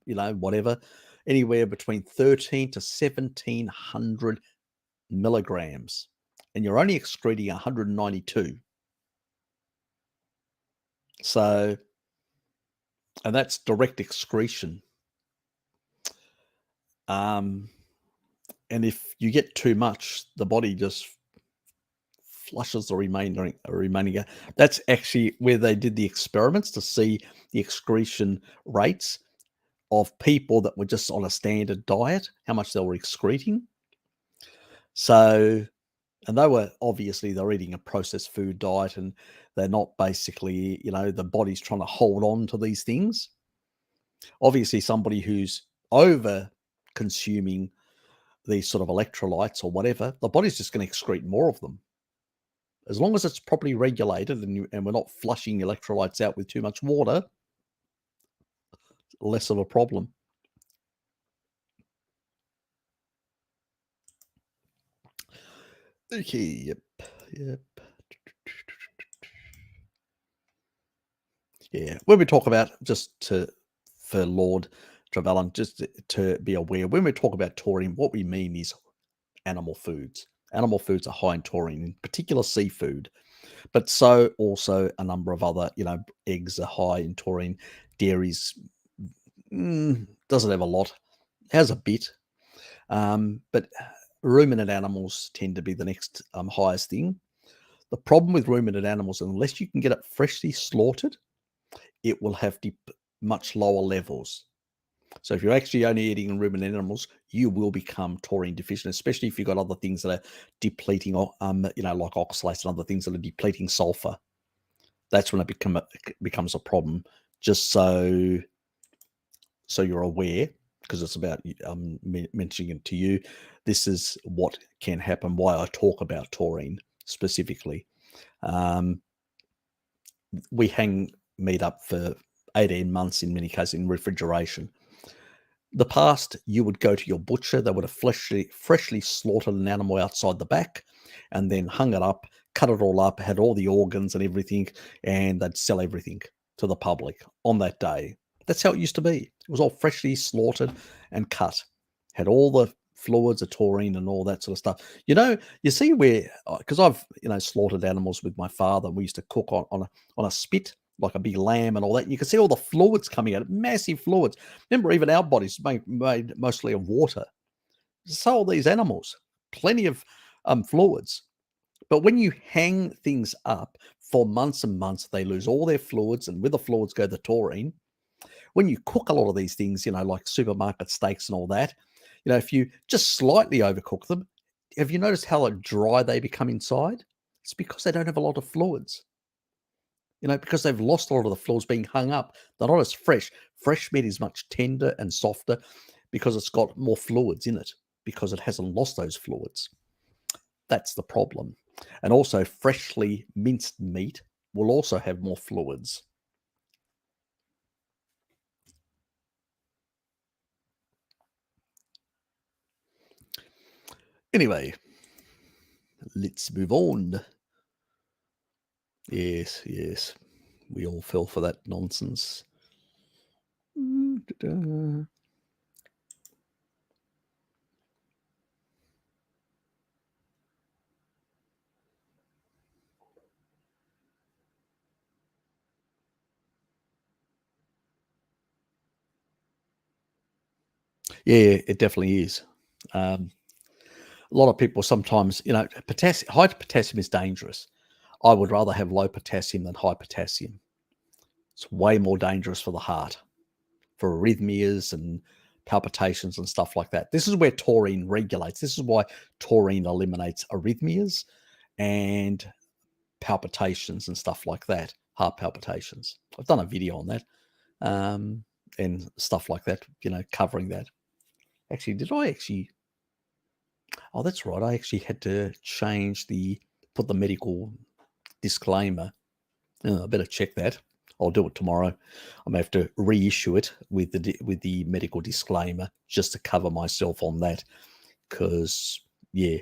[SPEAKER 1] whatever, anywhere between 13 to 1,700 milligrams, and you're only excreting 192. So, and that's direct excretion. And if you get too much, the body just flushes the remaining. That's actually where they did the experiments to see the excretion rates of people that were just on a standard diet, how much they were excreting. So, and they're eating a processed food diet, and they're not basically, the body's trying to hold on to these things. Obviously, somebody who's over consuming these sort of electrolytes or whatever, the body's just going to excrete more of them. As long as it's properly regulated and we're not flushing electrolytes out with too much water, less of a problem. Okay, yep. Yeah, when we talk about, for Lord Trevelyan, just to be aware, when we talk about taurine, what we mean is animal foods. Animal foods are high in taurine, in particular seafood, but so also a number of other, eggs are high in taurine. Dairies doesn't have a lot, has a bit, but ruminant animals tend to be the next highest thing. The problem with ruminant animals, unless you can get it freshly slaughtered, it will have much lower levels. So if you're actually only eating ruminant animals, you will become taurine deficient, especially if you've got other things that are depleting, like oxalates and other things that are depleting sulfur. That's when it becomes a problem. Just so you're aware, because it's about mentioning it to you. This is what can happen. Why I talk about taurine specifically. We hang meat up for 18 months in many cases in refrigeration. The past, you would go to your butcher, they would have freshly slaughtered an animal outside the back and then hung it up, cut it all up, had all the organs and everything, and they'd sell everything to the public on that day. That's how it used to be. It was all freshly slaughtered and cut. Had all the fluids, the taurine and all that sort of stuff. You see where, because I've, slaughtered animals with my father. We used to cook on a spit, like a big lamb and all that. And you can see all the fluids coming out, massive fluids. Remember, even our bodies made mostly of water. So these animals, plenty of fluids. But when you hang things up for months and months, they lose all their fluids, and with the fluids go the taurine. When you cook a lot of these things, like supermarket steaks and all that, if you just slightly overcook them, have you noticed how dry they become inside? It's because they don't have a lot of fluids. Because they've lost a lot of the fluids being hung up. They're not as fresh. Fresh meat is much tender and softer because it's got more fluids in it, because it hasn't lost those fluids. That's the problem. And also, freshly minced meat will also have more fluids. Anyway, let's move on. Yes. We all fell for that nonsense. Yeah, it definitely is. A lot of people sometimes, high potassium is dangerous. I would rather have low potassium than high potassium. It's way more dangerous for the heart, for arrhythmias and palpitations and stuff like that. This is where taurine regulates. This is why taurine eliminates arrhythmias and palpitations and stuff like that, heart palpitations. I've done a video on that and stuff like that, covering that. Actually, did I actually? Oh, that's right. I actually had to put the medical disclaimer. I better check that. I'll do it tomorrow. I may have to reissue it with the medical disclaimer just to cover myself on that, because I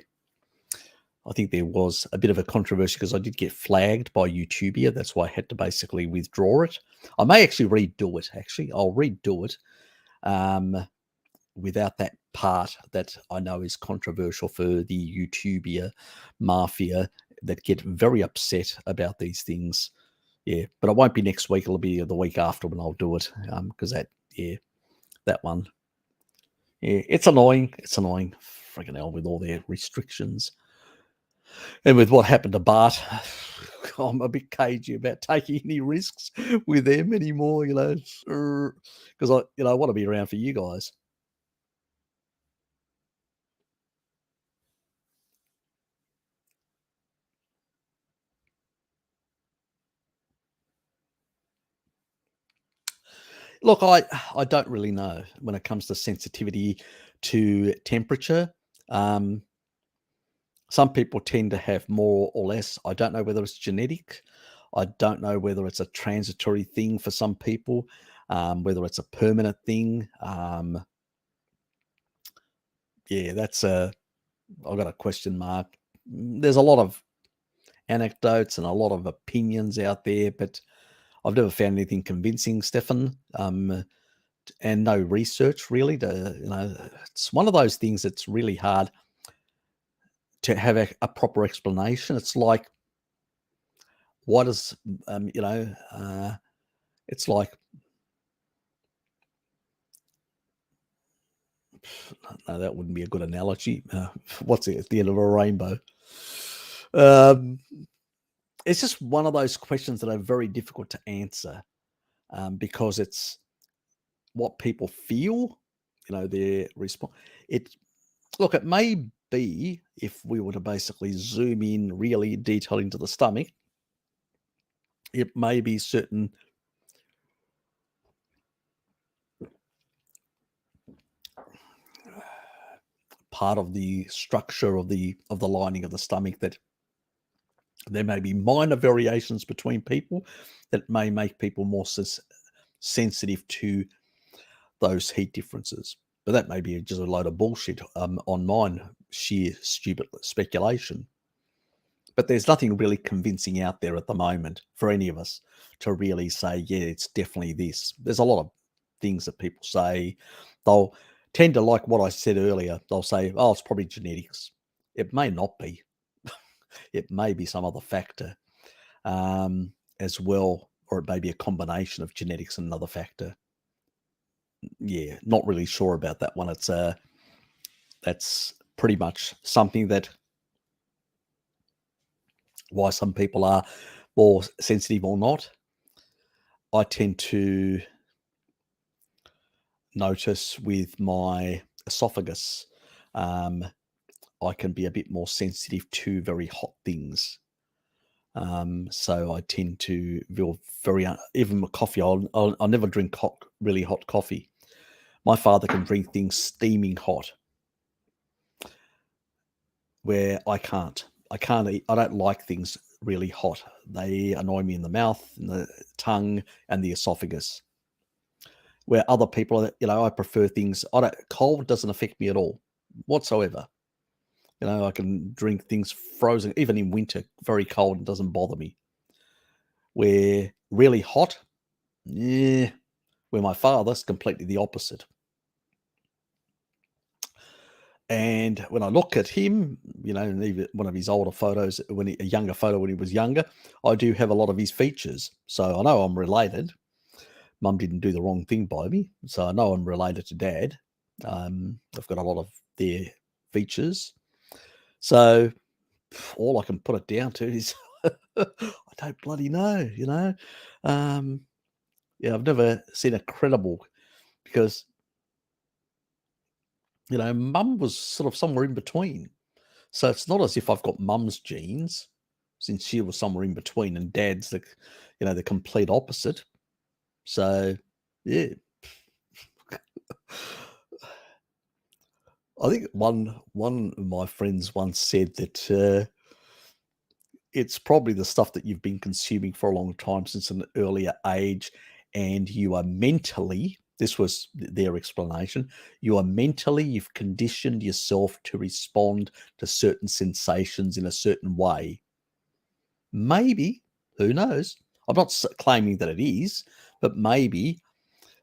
[SPEAKER 1] think there was a bit of a controversy because I did get flagged by YouTubia. That's why I had to basically withdraw it. I may actually redo it. I'll redo it without that part that I know is controversial for the YouTubia mafia that get very upset about these things. Yeah, but it won't be next week. It'll be the week after when I'll do it, because that one. Yeah, it's annoying. It's annoying. Freaking hell, with all their restrictions And with what happened to Bart, I'm a bit cagey about taking any risks with them anymore, because I want to be around for you guys. Look, I don't really know when it comes to sensitivity to temperature. Um, some people tend to have more or less. I don't know whether it's genetic. I don't know whether it's a transitory thing for some people, whether it's a permanent thing. Yeah, I've got a question mark. There's a lot of anecdotes and a lot of opinions out there, but I've never found anything convincing, Stefan. And no research really. It's one of those things that's really hard to have a proper explanation. It's like, what is, it's like, no, that wouldn't be a good analogy. What's it at the end of a rainbow? Um, it's just one of those questions that are very difficult to answer, because it's what people feel, their response. It may be, if we were to basically zoom in really detail into the stomach, it may be certain part of the structure of the lining of the stomach that there may be minor variations between people that may make people more sensitive to those heat differences. But that may be just a load of bullshit on mine, sheer stupid speculation. But there's nothing really convincing out there at the moment for any of us to really say, yeah, it's definitely this. There's a lot of things that people say. They'll tend to, like what I said earlier, they'll say, oh, it's probably genetics. It may not be. It may be some other factor as well, or it may be a combination of genetics and another factor. Yeah, not really sure about that one. That's pretty much something that why some people are more sensitive or not. I tend to notice with my esophagus, I can be a bit more sensitive to very hot things. So I tend to feel very, even with coffee, I'll never drink really hot coffee. My father can drink things steaming hot, where I can't. I can't eat. I don't like things really hot. They annoy me in the mouth, in the tongue, and the esophagus. Where other people, I prefer things. Cold doesn't affect me at all, whatsoever. I can drink things frozen, even in winter, very cold, and doesn't bother me. Where really hot, yeah. Where my father's completely the opposite. And when I look at him, and even one of his older photos, a younger photo when he was younger, I do have a lot of his features. So I know I'm related. Mum didn't do the wrong thing by me, so I know I'm related to Dad. I've got a lot of their features. So all I can put it down to is I don't bloody know, Yeah, I've never seen a credible, because Mum was sort of somewhere in between. So it's not as if I've got Mum's genes, since she was somewhere in between, and Dad's the complete opposite. So yeah. I think one of my friends once said that it's probably the stuff that you've been consuming for a long time since an earlier age, and you are mentally. This was their explanation. You've conditioned yourself to respond to certain sensations in a certain way. Maybe, who knows? I'm not claiming that it is, but maybe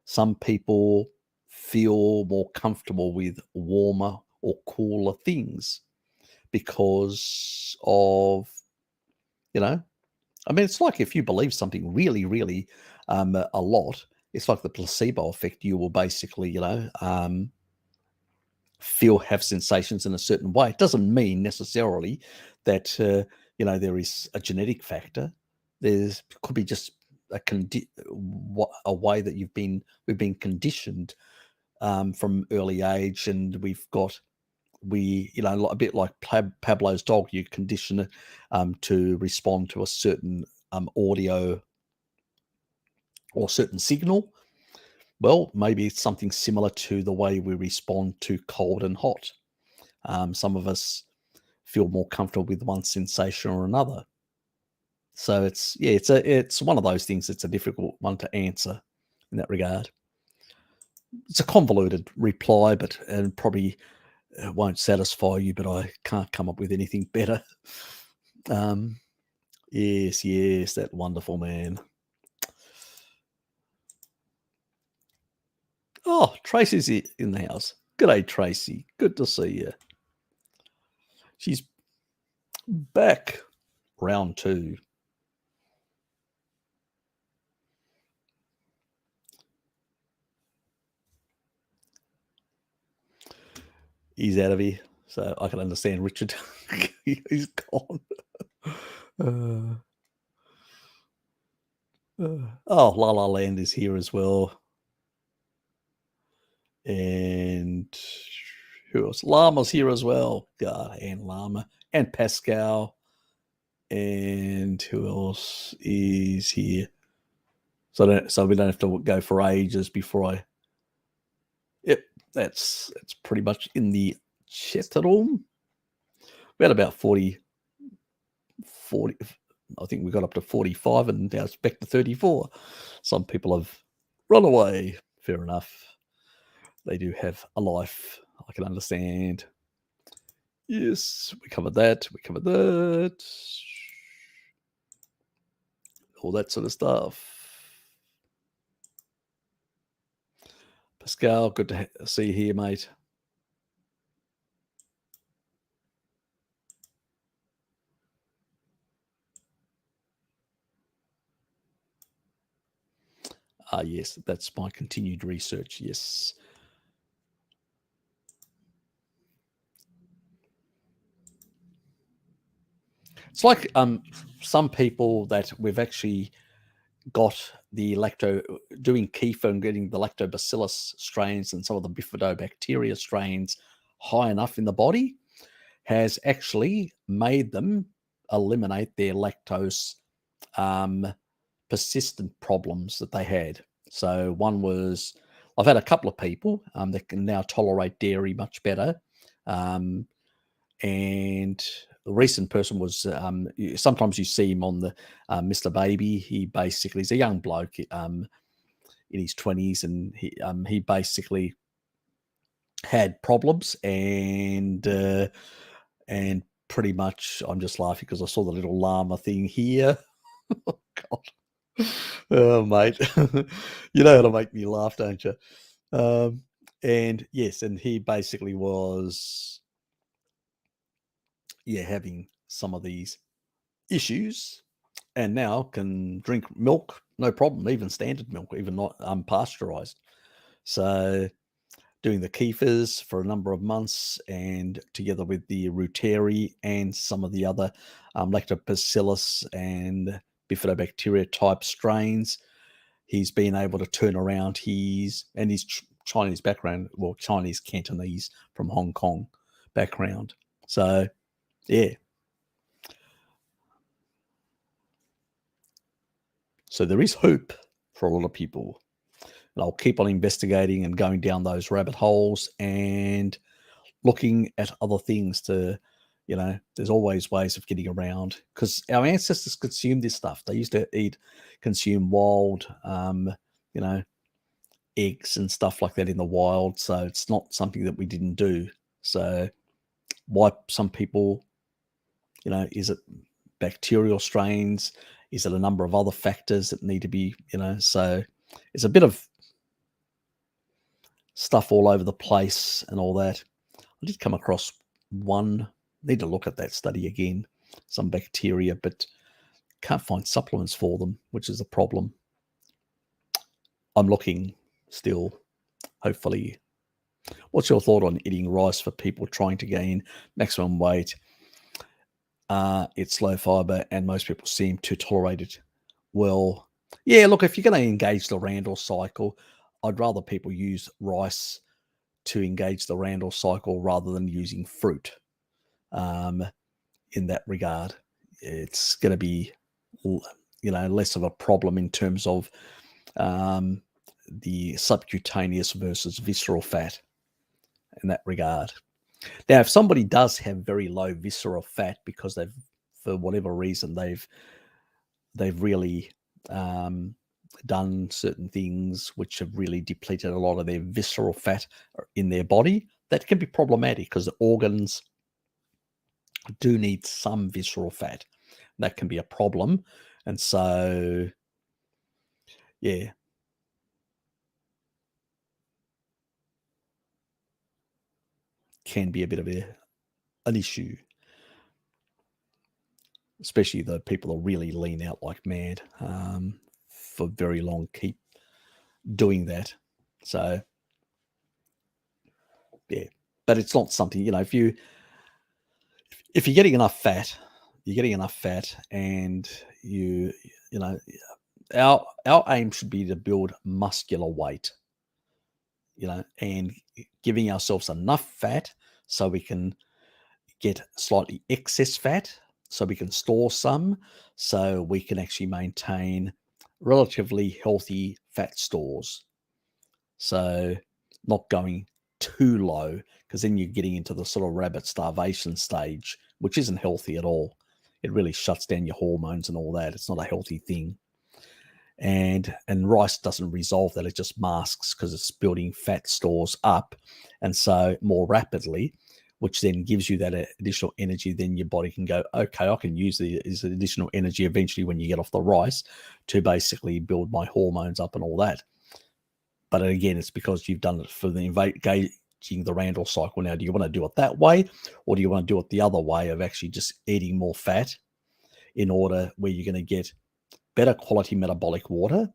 [SPEAKER 1] some people feel more comfortable with warmer or cooler things because of, I mean, it's like if you believe something really, really a lot, it's like the placebo effect. You will basically, have sensations in a certain way. It doesn't mean necessarily that there is a genetic factor. Could be just a way that we've been conditioned from early age, and a bit like Pablo's dog. You condition it to respond to a certain audio or certain signal. Well, maybe it's something similar to the way we respond to cold and hot. Some of us feel more comfortable with one sensation or another. So it's one of those things. It's a difficult one to answer in that regard. It's a convoluted reply, and probably won't satisfy you, but I can't come up with anything better. Yes, that wonderful man. Oh, Tracy's in the house. G'day, Tracy. Good to see you. She's back. Round 2. He's out of here, so I can understand Richard. He's gone. Oh, La La Land is here as well. And who else? Llama's here as well. God, and Llama. And Pascal. And who else is here? So we don't have to go for ages before I... Yep, that's pretty much in the chat room. We had about 40. I think we got up to 45, and now it's back to 34. Some people have run away. Fair enough. They do have a life. I can understand. Yes, we covered that. All that sort of stuff. Pascal, good to see you here, mate. Yes, that's my continued research. Yes. It's like some people that we've actually got the doing kefir and getting the lactobacillus strains and some of the bifidobacteria strains high enough in the body has actually made them eliminate their lactose persistent problems that they had. So one was, I've had a couple of people that can now tolerate dairy much better. And the recent person was, sometimes you see him on the Mr. Baby. He's a young bloke in his 20s, and he basically had problems, and pretty much I'm just laughing because I saw the little llama thing here. Oh, God. Oh, mate. You know how to make me laugh, don't you? And yes, and he basically was, having some of these issues, and now can drink milk, no problem, even standard milk, even not unpasteurized. So doing the kefirs for a number of months, and together with the Reuteri and some of the other lactobacillus and bifidobacteria type strains, he's been able to turn around his Chinese background, well, Chinese Cantonese from Hong Kong background. So, yeah. So there is hope for a lot of people. And I'll keep on investigating and going down those rabbit holes and looking at other things to, there's always ways of getting around, because our ancestors consumed this stuff. They used to consume wild, eggs and stuff like that in the wild. So it's not something that we didn't do. So why some people, is it bacterial strains? Is it a number of other factors that need to be, so it's a bit of stuff all over the place and all that. I did come across one, need to look at that study again, some bacteria, but can't find supplements for them, which is a problem. I'm looking still, hopefully What's your thought on eating rice for people trying to gain maximum weight? It's low fiber and most people seem to tolerate it well. Yeah, look, if you're going to engage the Randall cycle, I'd rather people use rice to engage the Randall cycle rather than using fruit. In that regard, it's going to be, less of a problem in terms of the subcutaneous versus visceral fat in that regard. Now, if somebody does have very low visceral fat because they've, for whatever reason, they've really done certain things which have really depleted a lot of their visceral fat in their body, that can be problematic because the organs do need some visceral fat. That can be a problem. And so, yeah. Can be a bit of an issue, especially the people that really lean out like mad for very long, keep doing that. So, yeah, but it's not something, if you're getting enough fat, and our aim should be to build muscular weight, and giving ourselves enough fat so we can get slightly excess fat, so we can store some, so we can actually maintain relatively healthy fat stores. So not going too low, because then you're getting into the sort of rabbit starvation stage, which isn't healthy at all. It really shuts down your hormones and all that. It's not a healthy thing. And rice doesn't resolve that. It just masks because it's building fat stores up, and so more rapidly, which then gives you that additional energy. Then your body can go, okay, I can use this additional energy eventually when you get off the rice to basically build my hormones up and all that. But again, it's because you've done it for the engaging the Randall cycle. Now, do you want to do it that way, or do you want to do it the other way of actually just eating more fat in order where you're going to get better quality metabolic water,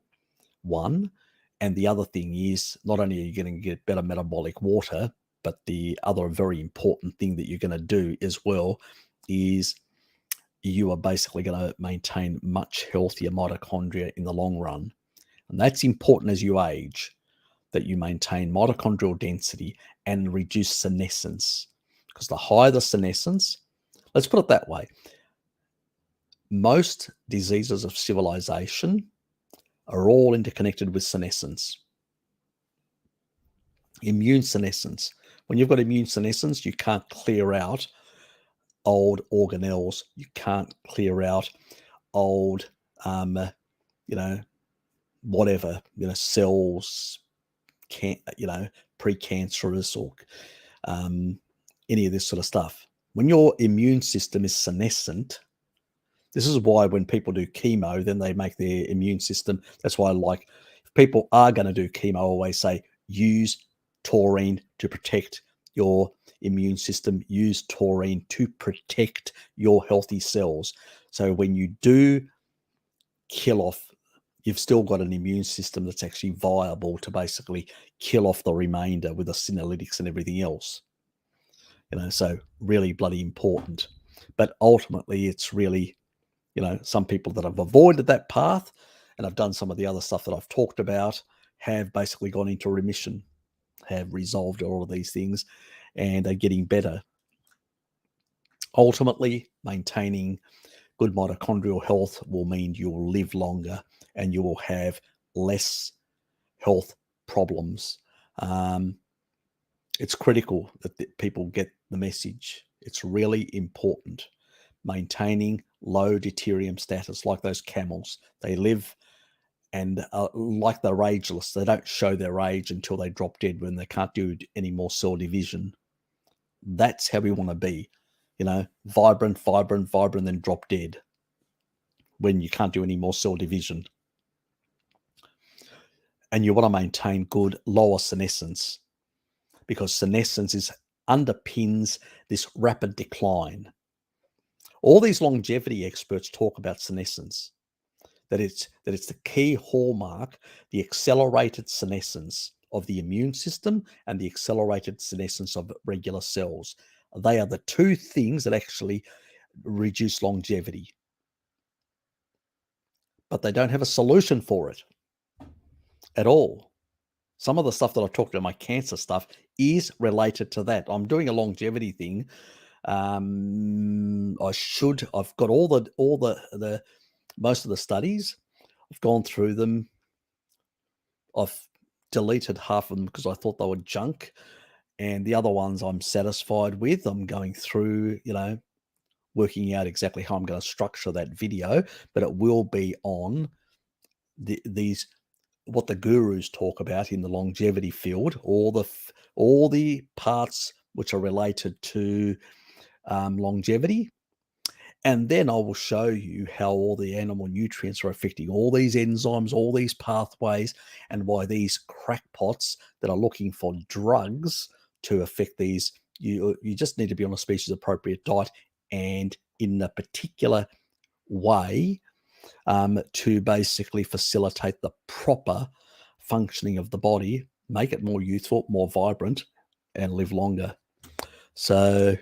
[SPEAKER 1] one, and the other thing is not only are you going to get better metabolic water, but the other very important thing that you're going to do as well is you are basically going to maintain much healthier mitochondria in the long run. And that's important as you age, that you maintain mitochondrial density and reduce senescence. Because the higher the senescence, let's put it that way, most diseases of civilization are all interconnected with senescence. Immune senescence. When you've got immune senescence, you can't clear out old organelles. You can't clear out old, whatever, cells, precancerous or any of this sort of stuff. When your immune system is senescent, this is why when people do chemo, then they make their immune system. That's why, if people are going to do chemo, I always say use taurine to protect your immune system. Use taurine to protect your healthy cells. So when you do kill off, you've still got an immune system that's actually viable to basically kill off the remainder with the senolytics and everything else. So really bloody important. But ultimately, it's really, some people that have avoided that path and have done some of the other stuff that I've talked about have basically gone into remission, have resolved all of these things, and are getting better. Ultimately, maintaining good mitochondrial health will mean you will live longer and you will have less health problems. It's critical that people get the message. It's really important. Maintaining low deuterium status, like those camels. They live and like they're ageless. They don't show their age until they drop dead when they can't do any more cell division. That's how we want to be. Vibrant, then drop dead when you can't do any more cell division. And you want to maintain good lower senescence, because senescence underpins this rapid decline. All these longevity experts talk about senescence, that it's the key hallmark, the accelerated senescence of the immune system and the accelerated senescence of regular cells. They are the two things that actually reduce longevity. But they don't have a solution for it at all. Some of the stuff that I talked about, my cancer stuff, is related to that. I'm doing a longevity thing. I've got all the most of the studies. I've gone through them. I've deleted half of them because I thought they were junk. And the other ones I'm satisfied with. I'm going through, working out exactly how I'm going to structure that video, but it will be on these what the gurus talk about in the longevity field, all the parts which are related to longevity. And then I will show you how all the animal nutrients are affecting all these enzymes, all these pathways, and why these crackpots that are looking for drugs to affect these, you just need to be on a species appropriate diet and in a particular way to basically facilitate the proper functioning of the body, make it more youthful, more vibrant, and live longer. So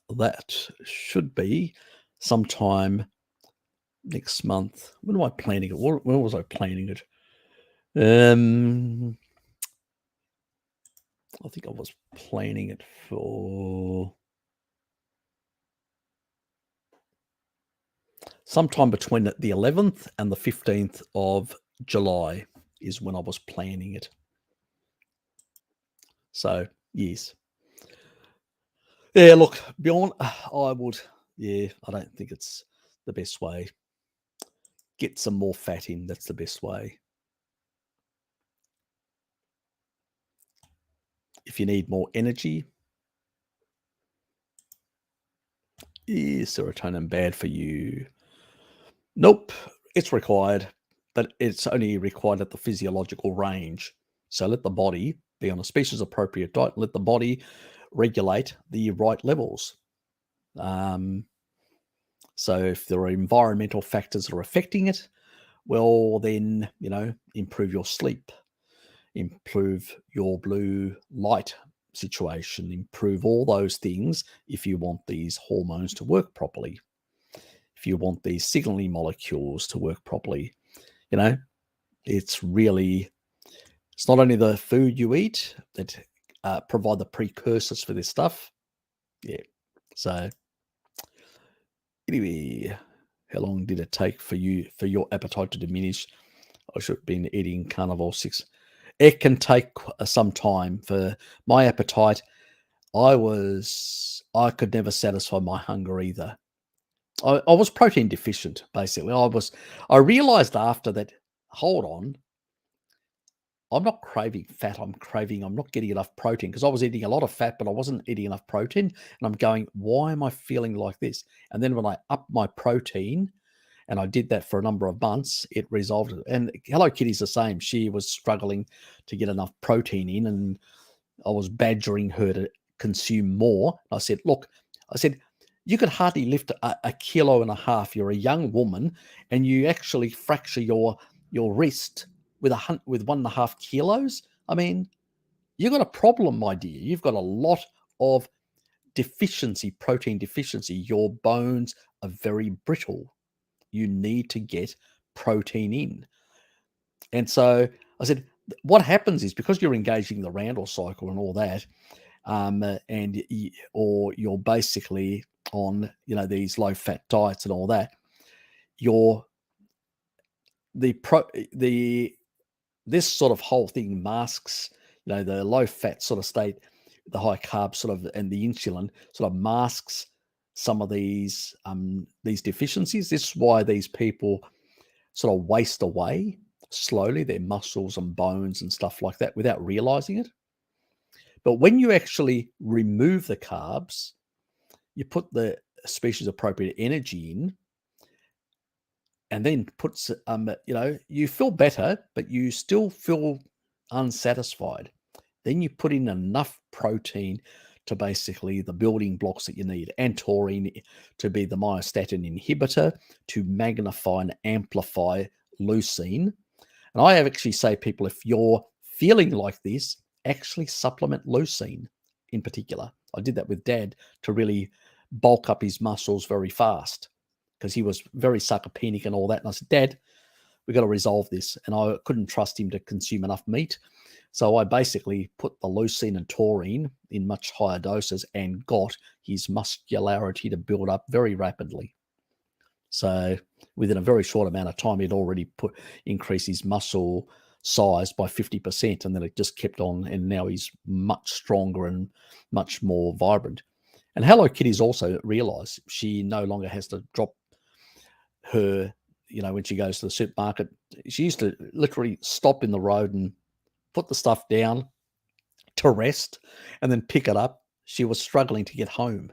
[SPEAKER 1] that should be sometime next month. When am I planning it? When was I planning it? I think I was planning it for sometime between the 11th and the 15th of July is when I was planning it. So, yes. Yeah, look, beyond, I don't think it's the best way. Get some more fat in. That's the best way. If you need more energy, is serotonin bad for you? Nope, it's required, but it's only required at the physiological range. So let the body be on a species appropriate diet, let the body regulate the right levels. So if there are environmental factors that are affecting it, well, then, improve your sleep, improve your blue light situation, improve all those things if you want these hormones to work properly. If you want these signaling molecules to work properly, it's not only the food you eat that provide the precursors for this stuff. Yeah. So anyway, how long did it take for your appetite to diminish? I should have been eating carnivore 6. It can take some time for my appetite. I could never satisfy my hunger either. I was protein deficient, basically. I realized after that, hold on, I'm not craving fat. I'm not getting enough protein because I was eating a lot of fat, but I wasn't eating enough protein. And I'm going, why am I feeling like this? And then when I upped my protein, and I did that for a number of months, it resolved it. And Hello Kitty's the same. She was struggling to get enough protein in, and I was badgering her to consume more. I said, look, you could hardly lift a kilo and a half. You're a young woman, and you actually fracture your wrist with 1.5 kilos. I mean, you've got a problem, my dear. You've got a lot of protein deficiency. Your bones are very brittle. You need to get protein in. And so I said, what happens is because you're engaging the Randall cycle and all that, or you're basically on, these low fat diets and all that, this sort of whole thing masks, the low fat sort of state, the high carb sort of, and the insulin sort of masks some of these deficiencies. This is why these people sort of waste away slowly their muscles and bones and stuff like that without realizing it. But when you actually remove the carbs, you put the species appropriate energy in, and then you feel better, but you still feel unsatisfied. Then you put in enough protein to basically the building blocks that you need, and taurine to be the myostatin inhibitor to magnify and amplify leucine. And I actually say, people, if you're feeling like this, actually supplement leucine in particular. I did that with Dad to really bulk up his muscles very fast because he was very sarcopenic and all that. And I said, Dad, we've got to resolve this. And I couldn't trust him to consume enough meat. So I basically put the leucine and taurine in much higher doses and got his muscularity to build up very rapidly. So within a very short amount of time, he'd already increased his muscle size by 50%, and then it just kept on, and now he's much stronger and much more vibrant. And Hello Kitty's also realized she no longer has to drop her, when she goes to the supermarket. She used to literally stop in the road and put the stuff down to rest and then pick it up. She was struggling to get home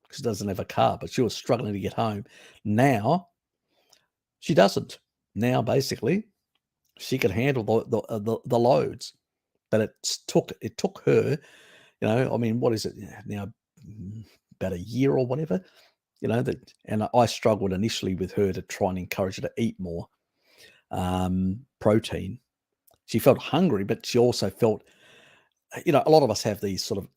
[SPEAKER 1] because she doesn't have a car, but she was struggling to get home. Now she doesn't. Now basically she can handle the loads, but it took her, what is it now, about a year or whatever, and I struggled initially with her to try and encourage her to eat more protein. She felt hungry, but she also felt, a lot of us have these sort of,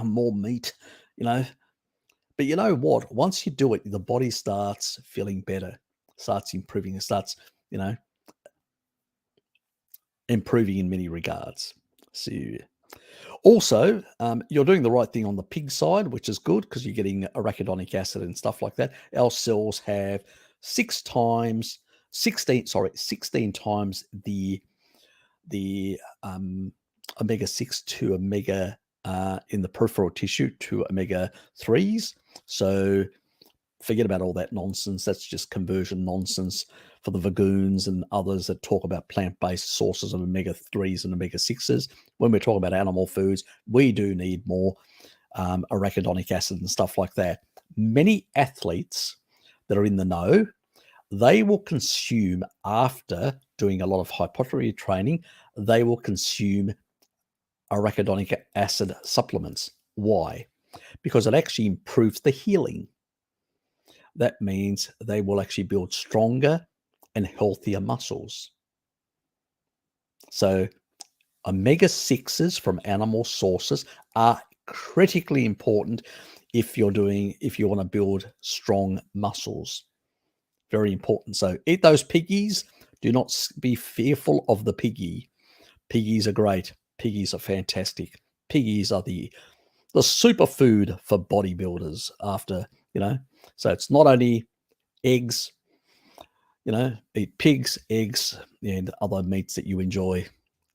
[SPEAKER 1] more meat, But you know what? Once you do it, the body starts feeling better, starts improving, it starts, improving in many regards. So also, you're doing the right thing on the pig side, which is good because you're getting arachidonic acid and stuff like that. Our cells have 16 times the omega-6 to omega in the peripheral tissue to omega-3s. So forget about all that nonsense. That's just conversion nonsense for the vagoons and others that talk about plant-based sources of omega-3s and omega-6s. When we're talking about animal foods, we do need more arachidonic acid and stuff like that. Many athletes that are in the know, they will consume, after doing a lot of hypertrophy training, they will consume arachidonic acid supplements. Why? Because it actually improves the healing. That means they will actually build stronger and healthier muscles. So omega-6s from animal sources are critically important if you want to build strong muscles. Very important. So eat those piggies. Do not be fearful of the piggy. Piggies are great. Piggies are fantastic. Piggies are the superfood for bodybuilders after, So it's not only eggs, eat pigs, eggs, and other meats that you enjoy.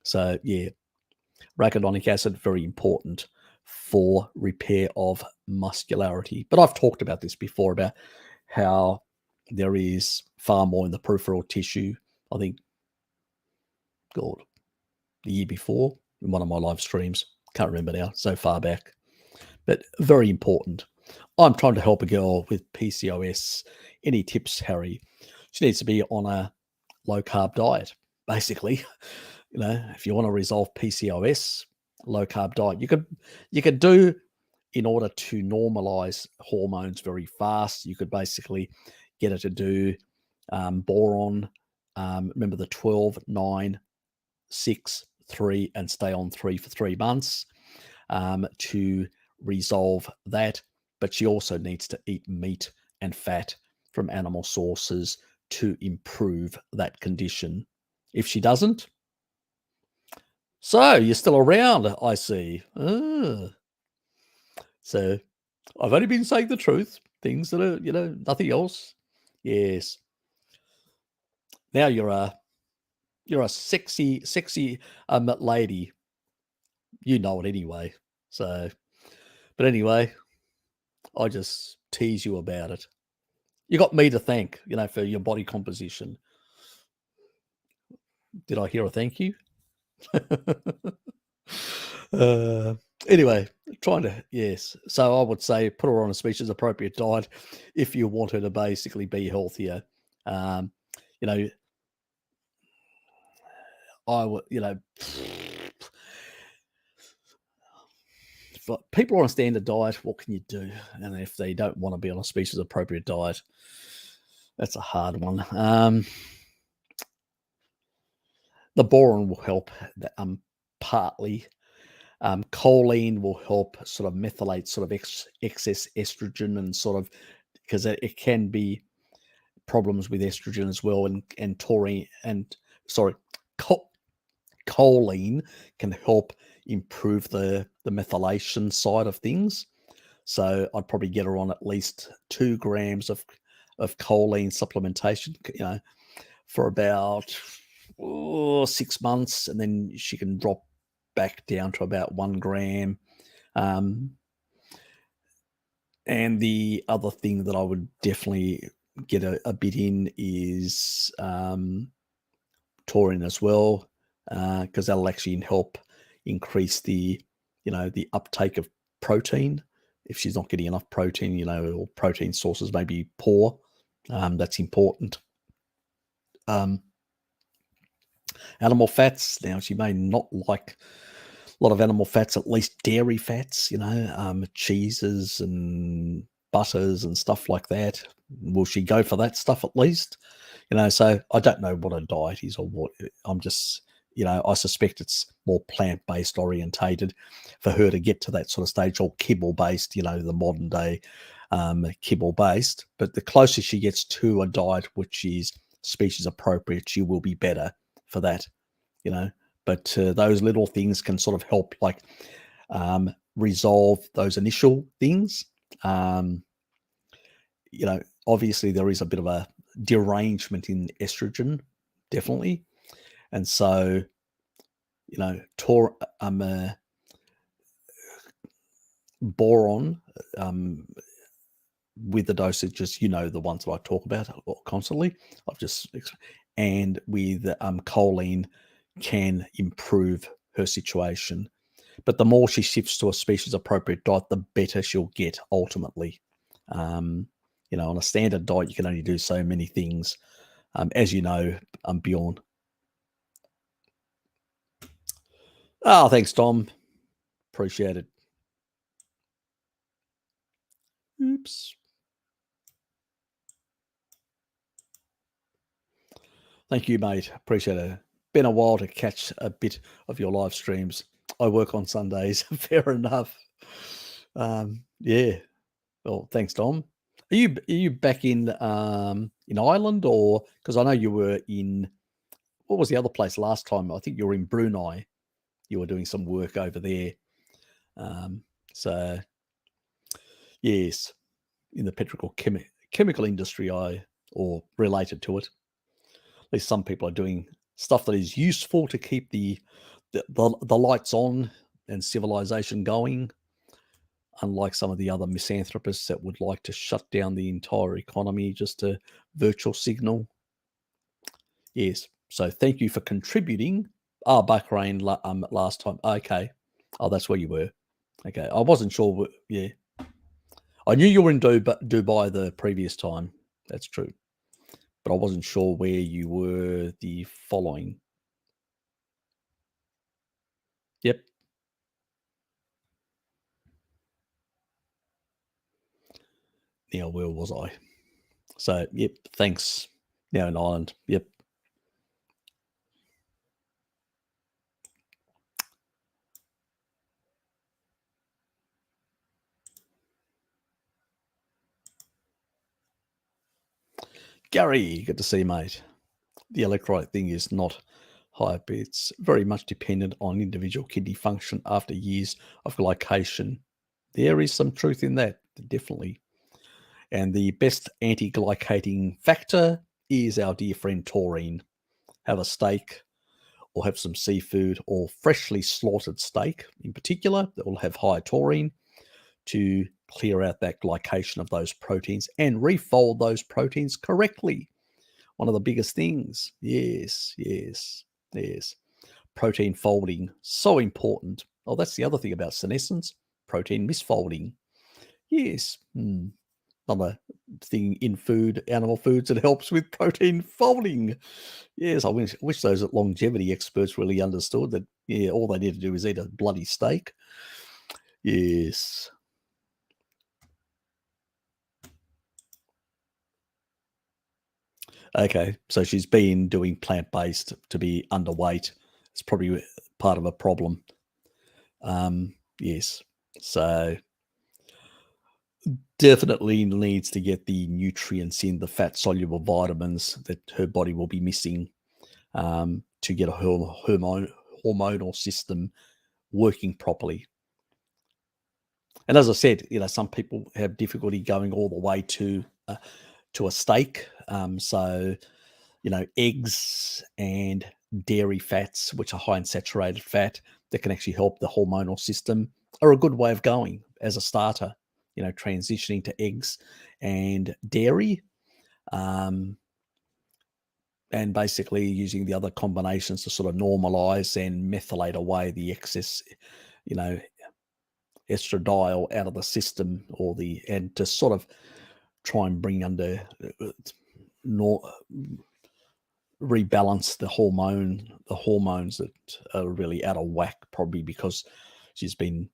[SPEAKER 1] So yeah, arachidonic acid, very important for repair of muscularity. But I've talked about this before, about how there is far more in the peripheral tissue. I think, God, the year before in one of my live streams. Can't remember now, so far back. But very important. I'm trying to help a girl with PCOS. Any tips, Harry? She needs to be on a low-carb diet, basically. If you want to resolve PCOS, low-carb diet. You could do, in order to normalize hormones very fast, you could basically get her to do boron. Remember the 12, 9, 6, 3, and stay on 3 for 3 months to resolve that. But she also needs to eat meat and fat from animal sources to improve that condition. If she doesn't, so you're still around, I see. So I've only been saying the truth, things that are, nothing else. Yes. Now you're a sexy lady. You know it anyway. So, but anyway, I just tease you about it. You got me to thank, for your body composition. Did I hear a thank you? Anyway, yes. So I would say put her on a species appropriate diet if you want her to basically be healthier. I would, if people are on a standard diet, what can you do? And if they don't want to be on a species appropriate diet, that's a hard one. The boron will help partly. Choline will help sort of methylate sort of excess estrogen and sort of because it can be problems with estrogen as well, and taurine and sorry, choline can help improve the methylation side of things. So I'd probably get her on at least 2 grams of choline supplementation, for about 6 months, and then she can drop back down to about 1 gram. And the other thing that I would definitely get a bit in is taurine as well, because that'll actually help increase the uptake of protein. If she's not getting enough protein, or protein sources may be poor, that's important. Animal fats. Now, she may not like a lot of animal fats, at least dairy fats, cheeses and butters and stuff like that. Will she go for that stuff at least? So I don't know what her diet is or what. I'm just, I suspect it's more plant-based orientated for her to get to that sort of stage, or kibble-based, the modern day kibble-based. But the closer she gets to a diet which is species appropriate, she will be better for that, But those little things can sort of help, like resolve those initial things. Obviously there is a bit of a derangement in estrogen, definitely, and so boron with the dosages, the ones that I talk about constantly. And with choline can improve her situation. But the more she shifts to a species appropriate diet, the better she'll get ultimately. On a standard diet, you can only do so many things, as you know, Bjorn. Oh, thanks, Tom. Appreciate it. Oops. Thank you, mate. Appreciate it. Been a while to catch a bit of your live streams. I work on Sundays. Fair enough. Yeah. Well, thanks, Tom. Are you back in Ireland, or because I know you were in, what was the other place last time? I think you were in Brunei. You were doing some work over there. So yes, in the petrochemical industry, or related to it. At least some people are doing stuff that is useful to keep the lights on and civilization going, unlike some of the other misanthropists that would like to shut down the entire economy just a virtual signal. Yes. So thank you for contributing. Bahrain last time. Okay. Oh, that's where you were. Okay. I wasn't sure. Yeah. I knew you were in Dubai the previous time. That's true. But I wasn't sure where you were the following. Yep. Now, where was I? So, yep. Thanks. Now in Ireland. Yep. Gary, good to see you, mate. The electrolyte thing is not hype. It's very much dependent on individual kidney function after years of glycation. There is some truth in that, definitely. And the best anti-glycating factor is our dear friend taurine. Have a steak or have some seafood or freshly slaughtered steak in particular that will have high taurine to clear out that glycation of those proteins and refold those proteins correctly. One of the biggest things. Yes. Protein folding, so important. Oh, that's the other thing about senescence, protein misfolding. Yes. Another thing in animal foods, that helps with protein folding. Yes, I wish those longevity experts really understood that, all they need to do is eat a bloody steak. Yes. Okay, so she's been doing plant-based to be underweight. It's probably part of a problem. Yes. So definitely needs to get the nutrients in, the fat-soluble vitamins that her body will be missing, to get a hormonal system working properly. And as I said, some people have difficulty going all the way to a steak. So eggs and dairy fats, which are high in saturated fat, that can actually help the hormonal system, are a good way of going as a starter. Transitioning to eggs and dairy, um, and basically using the other combinations to sort of normalize and methylate away the excess, you know, estradiol out of the system, and to sort of try and bring under nor rebalance the hormones that are really out of whack, probably because she's been,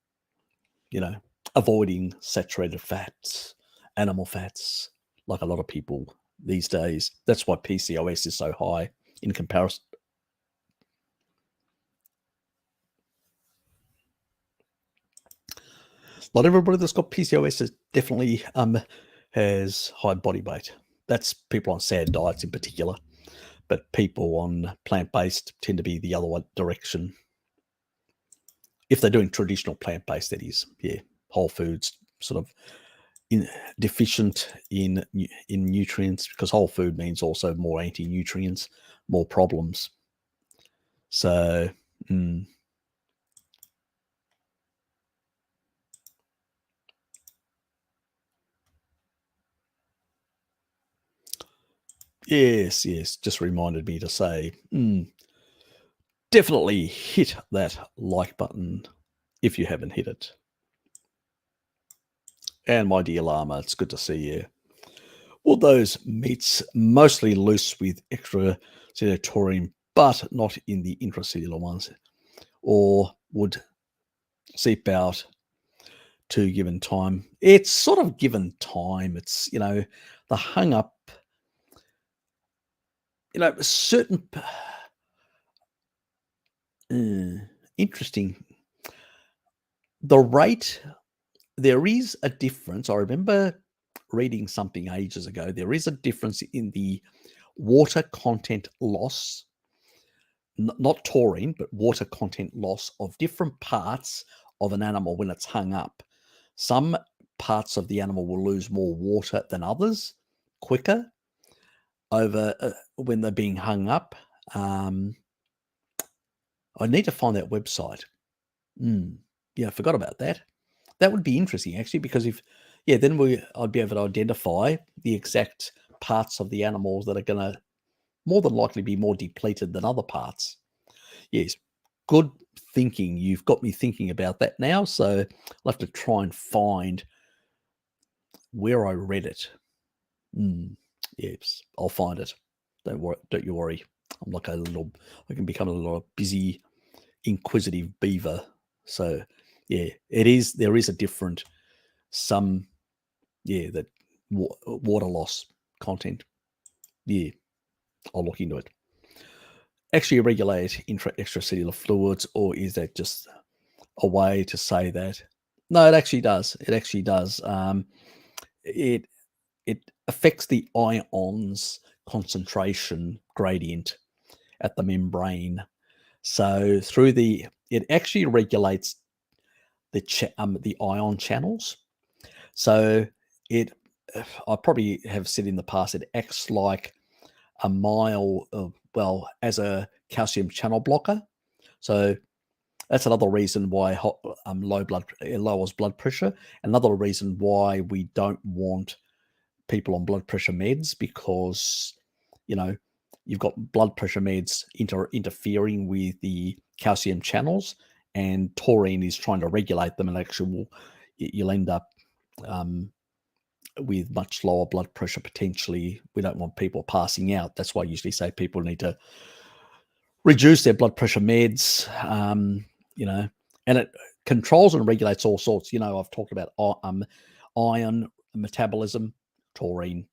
[SPEAKER 1] you know, avoiding saturated fats, animal fats, like a lot of people these days. That's why PCOS is so high in comparison. Not everybody that's got PCOS is definitely has high body weight. That's people on sad diets in particular, but people on plant-based tend to be the other one direction. If they're doing traditional plant-based, that is, yeah, whole foods, sort of deficient in nutrients, because whole food means also more anti-nutrients, more problems. So, yes, just reminded me to say, definitely hit that like button if you haven't hit it. And my dear Llama, it's good to see you. All those meats mostly loose with extracellular taurine, but not in the intracellular ones, or would seep out to given time. It's sort of given time. It's, the hung up, certain interesting. The rate, there is a difference. I remember reading something ages ago. There is a difference in the water content loss, not taurine, but water content loss of different parts of an animal when it's hung up. Some parts of the animal will lose more water than others quicker over when they're being hung up. I need to find that website. Yeah, I forgot about that. That would be interesting, actually, because then I'd be able to identify the exact parts of the animals that are going to more than likely be more depleted than other parts. Yes, good thinking. You've got me thinking about that now, so I'll have to try and find where I read it. Yes, I'll find it. Don't you worry. I can become a little busy, inquisitive beaver. So, yeah, there is a different, that water loss content. Yeah, I'll look into it. Actually regulate extracellular fluids, or is that just a way to say that? No, it actually does. It actually does. It affects the ions concentration gradient at the membrane. So it actually regulates the ion channels. So I probably have said in the past, it acts like a as a calcium channel blocker. So that's another reason why it lowers blood pressure. Another reason why we don't want people on blood pressure meds, because you've got blood pressure meds interfering with the calcium channels, and taurine is trying to regulate them, and actually you'll end up with much lower blood pressure potentially. We don't want people passing out. That's why I usually say people need to reduce their blood pressure meds, and it controls and regulates all sorts. I've talked about iron metabolism, taurine,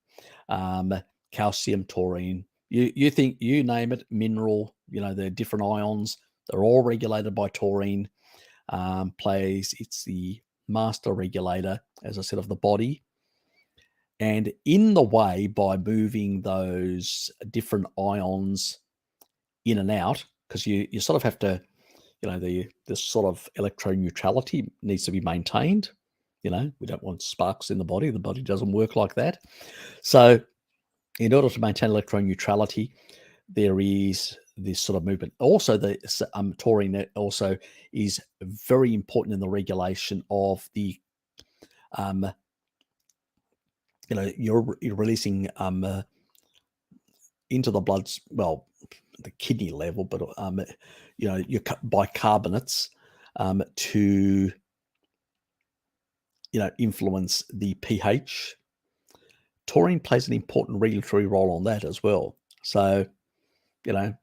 [SPEAKER 1] calcium, taurine. You think, you name it, mineral, they're different ions. They're all regulated by taurine. It's the master regulator, as I said, of the body. And in the way, by moving those different ions in and out, because you sort of have to, the sort of electron neutrality needs to be maintained. We don't want sparks in the body. The body doesn't work like that. So in order to maintain electron neutrality, there is this sort of movement. Also, the taurine also is very important in the regulation of the, you're releasing into the blood, well, the kidney level, but your bicarbonates to influence the pH. Taurine plays an important regulatory role on that as well. So, at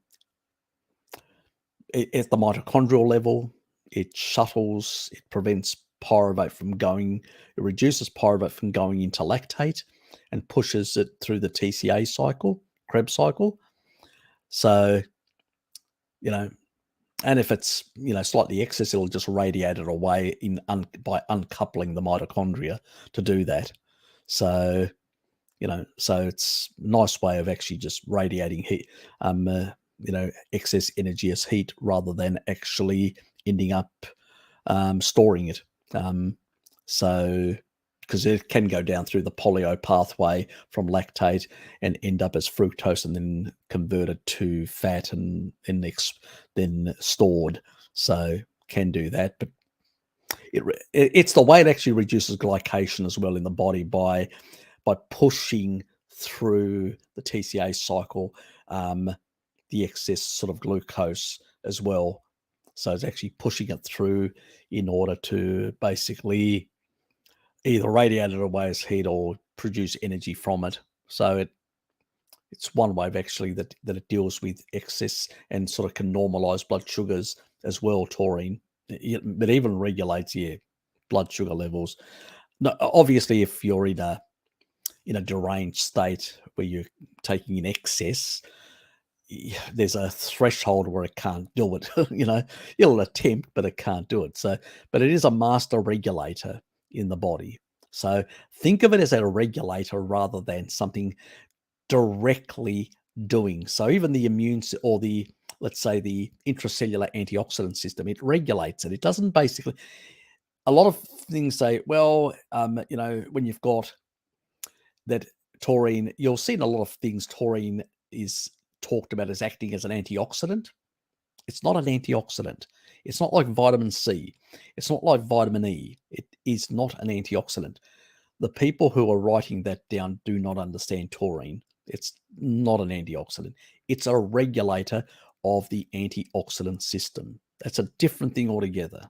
[SPEAKER 1] the mitochondrial level, it shuttles, it prevents pyruvate from going, it reduces pyruvate from going into lactate and pushes it through the TCA cycle, Krebs cycle. So, and if it's, slightly excess, it'll just radiate it away by uncoupling the mitochondria to do that. So, so it's a nice way of actually just radiating heat, excess energy as heat rather than actually ending up storing it. So, because it can go down through the polyo pathway from lactate and end up as fructose and then converted to fat and then stored. So can do that, but it's the way it actually reduces glycation as well in the body by pushing through the TCA cycle, the excess sort of glucose as well. So it's actually pushing it through in order to basically either radiate it away as heat or produce energy from it. So it's one way of actually that it deals with excess and sort of can normalize blood sugars as well, taurine. But even regulates blood sugar levels. No, obviously, if you're in a deranged state where you're taking in excess, there's a threshold where it can't do it. It'll attempt, but it can't do it. So, but it is a master regulator in the body. So think of it as a regulator rather than something directly doing. So even the or the, let's say, the intracellular antioxidant system, it regulates it. It doesn't basically, a lot of things say, well, when you've got that taurine, you'll see in a lot of things, taurine is talked about as acting as an antioxidant. It's not an antioxidant. It's not like vitamin C. It's not like vitamin E. It is not an antioxidant. The people who are writing that down do not understand taurine. It's not an antioxidant. It's a regulator of the antioxidant system. That's a different thing altogether.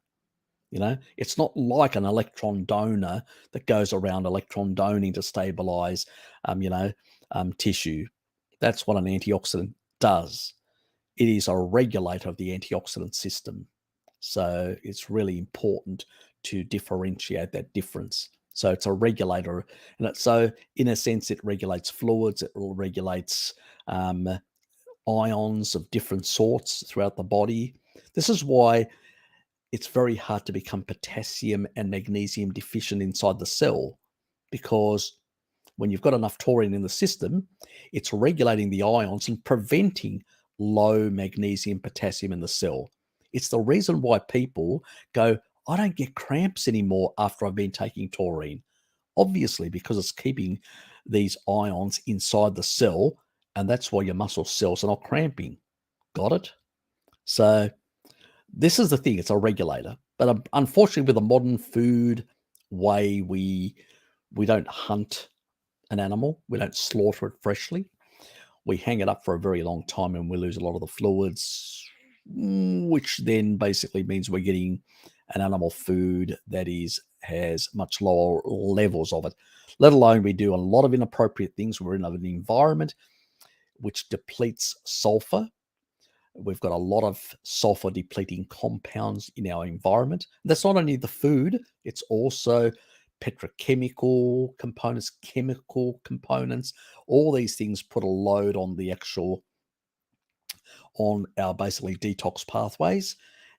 [SPEAKER 1] It's not like an electron donor that goes around electron doning to stabilize, tissue. That's what an antioxidant does. It is a regulator of the antioxidant system. So it's really important to differentiate that difference. So it's a regulator. And so in a sense, it regulates fluids. It regulates ions of different sorts throughout the body. This is why it's very hard to become potassium and magnesium deficient inside the cell, because when you've got enough taurine in the system, it's regulating the ions and preventing low magnesium, potassium in the cell. It's the reason why people go, I don't get cramps anymore after I've been taking taurine. Obviously, because it's keeping these ions inside the cell, and that's why your muscle cells are not cramping. Got it? So this is the thing, it's a regulator. But unfortunately, with the modern food way, we don't hunt an animal. We don't slaughter it freshly. We hang it up for a very long time and we lose a lot of the fluids, which then basically means we're getting an animal food that has much lower levels of it, let alone we do a lot of inappropriate things. We're in an environment which depletes sulfur. We've got a lot of sulfur depleting compounds in our environment. That's not only the food, it's also petrochemical components, chemical components, all these things put a load on on our basically detox pathways,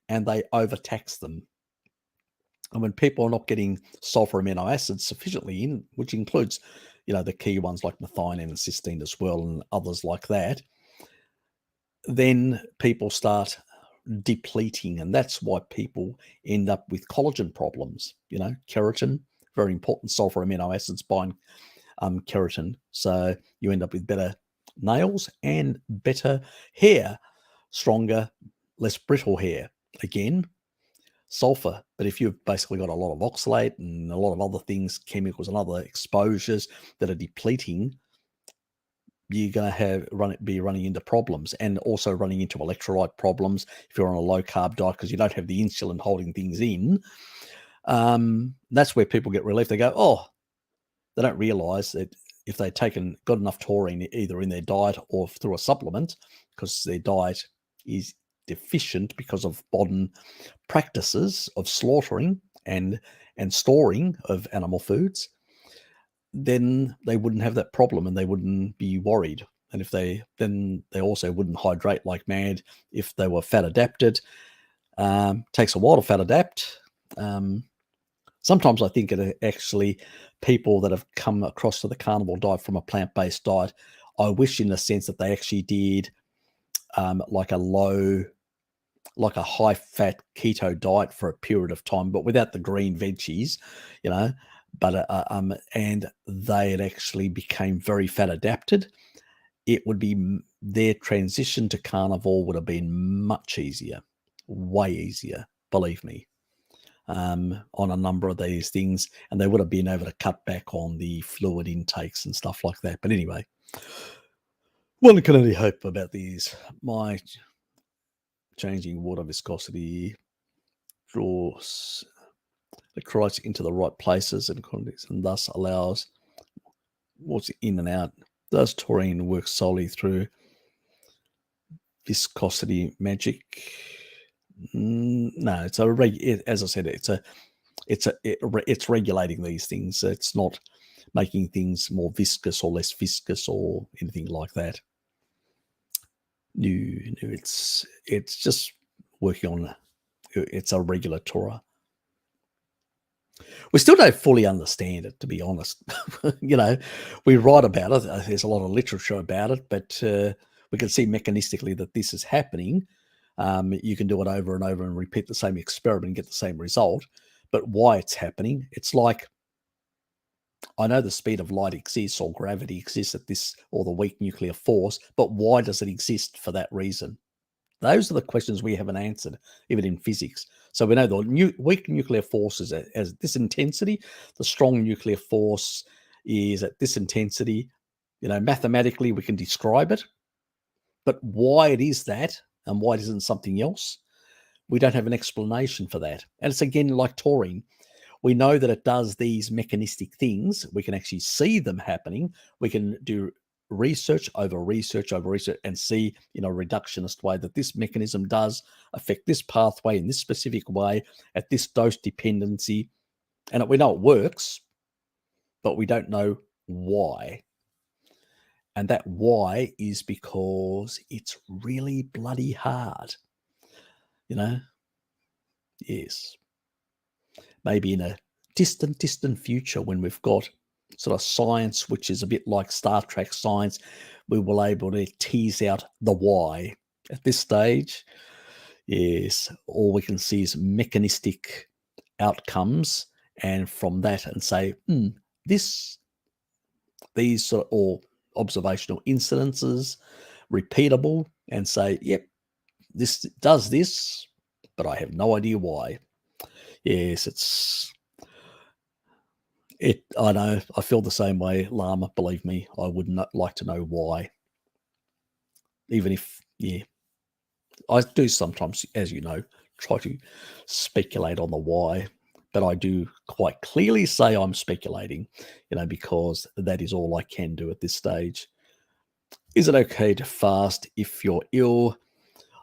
[SPEAKER 1] and they overtax them. And when people are not getting sulfur amino acids sufficiently in, which includes, the key ones like methionine and cysteine as well, and others like that, then people start depleting, and that's why people end up with collagen problems. Keratin, very important. Sulfur amino acids bind keratin, so you end up with better nails and better hair, stronger, less brittle hair. Again, sulfur. But if you've basically got a lot of oxalate and a lot of other things, chemicals and other exposures that are depleting, you're going to be running into problems, and also running into electrolyte problems if you're on a low carb diet, because you don't have the insulin holding things in. That's where people get relief. They go, oh, they don't realize that if they've got enough taurine either in their diet or through a supplement, because their diet is deficient because of modern practices of slaughtering and storing of animal foods, then they wouldn't have that problem and they wouldn't be worried. And then they also wouldn't hydrate like mad if they were fat adapted. Takes a while to fat adapt. Sometimes I think it actually, people that have come across to the carnivore diet from a plant-based diet, I wish in the sense that they actually did like a high-fat keto diet for a period of time, but without the green veggies, and they had actually became very fat adapted. It would be, their transition to carnivore would have been much easier, way easier, believe me, on a number of these things, and they would have been able to cut back on the fluid intakes and stuff like that. But anyway, one can only hope about these. My changing water viscosity draws the Croatia into the right places and quantities, and thus allows what's in and out. Does taurine work solely through viscosity magic? No, as I said, it's regulating these things. It's not making things more viscous or less viscous or anything like that. No, it's just working on. It's a regulator. We still don't fully understand it, to be honest. We write about it. There's a lot of literature about it, but we can see mechanistically that this is happening. You can do it over and over and repeat the same experiment and get the same result. But why it's happening, it's like, I know the speed of light exists, or gravity exists at this, or the weak nuclear force, but why does it exist for that reason? Those are the questions we haven't answered, even in physics. So we know the weak nuclear force is at this intensity. The strong nuclear force is at this intensity. Mathematically, we can describe it. But why it is that, and why it isn't something else, we don't have an explanation for that. And it's again like taurine. We know that it does these mechanistic things. We can actually see them happening. We can do research over research over research and see in a reductionist way that this mechanism does affect this pathway in this specific way at this dose dependency. And we know it works, but we don't know why. And that why is because it's really bloody hard. Yes. Maybe in a distant future, when we've got sort of science, which is a bit like Star Trek science, we will able to tease out the why. At this stage, yes, all we can see is mechanistic outcomes, and from that and say, these sort of, or observational incidences, repeatable, and say, yep, this does this, but I have no idea why. Yes, I know, I feel the same way, Llama, believe me. I would not like to know why. Even if, I do sometimes, as you know, try to speculate on the why, but I do quite clearly say I'm speculating, because that is all I can do at this stage. Is it okay to fast if you're ill?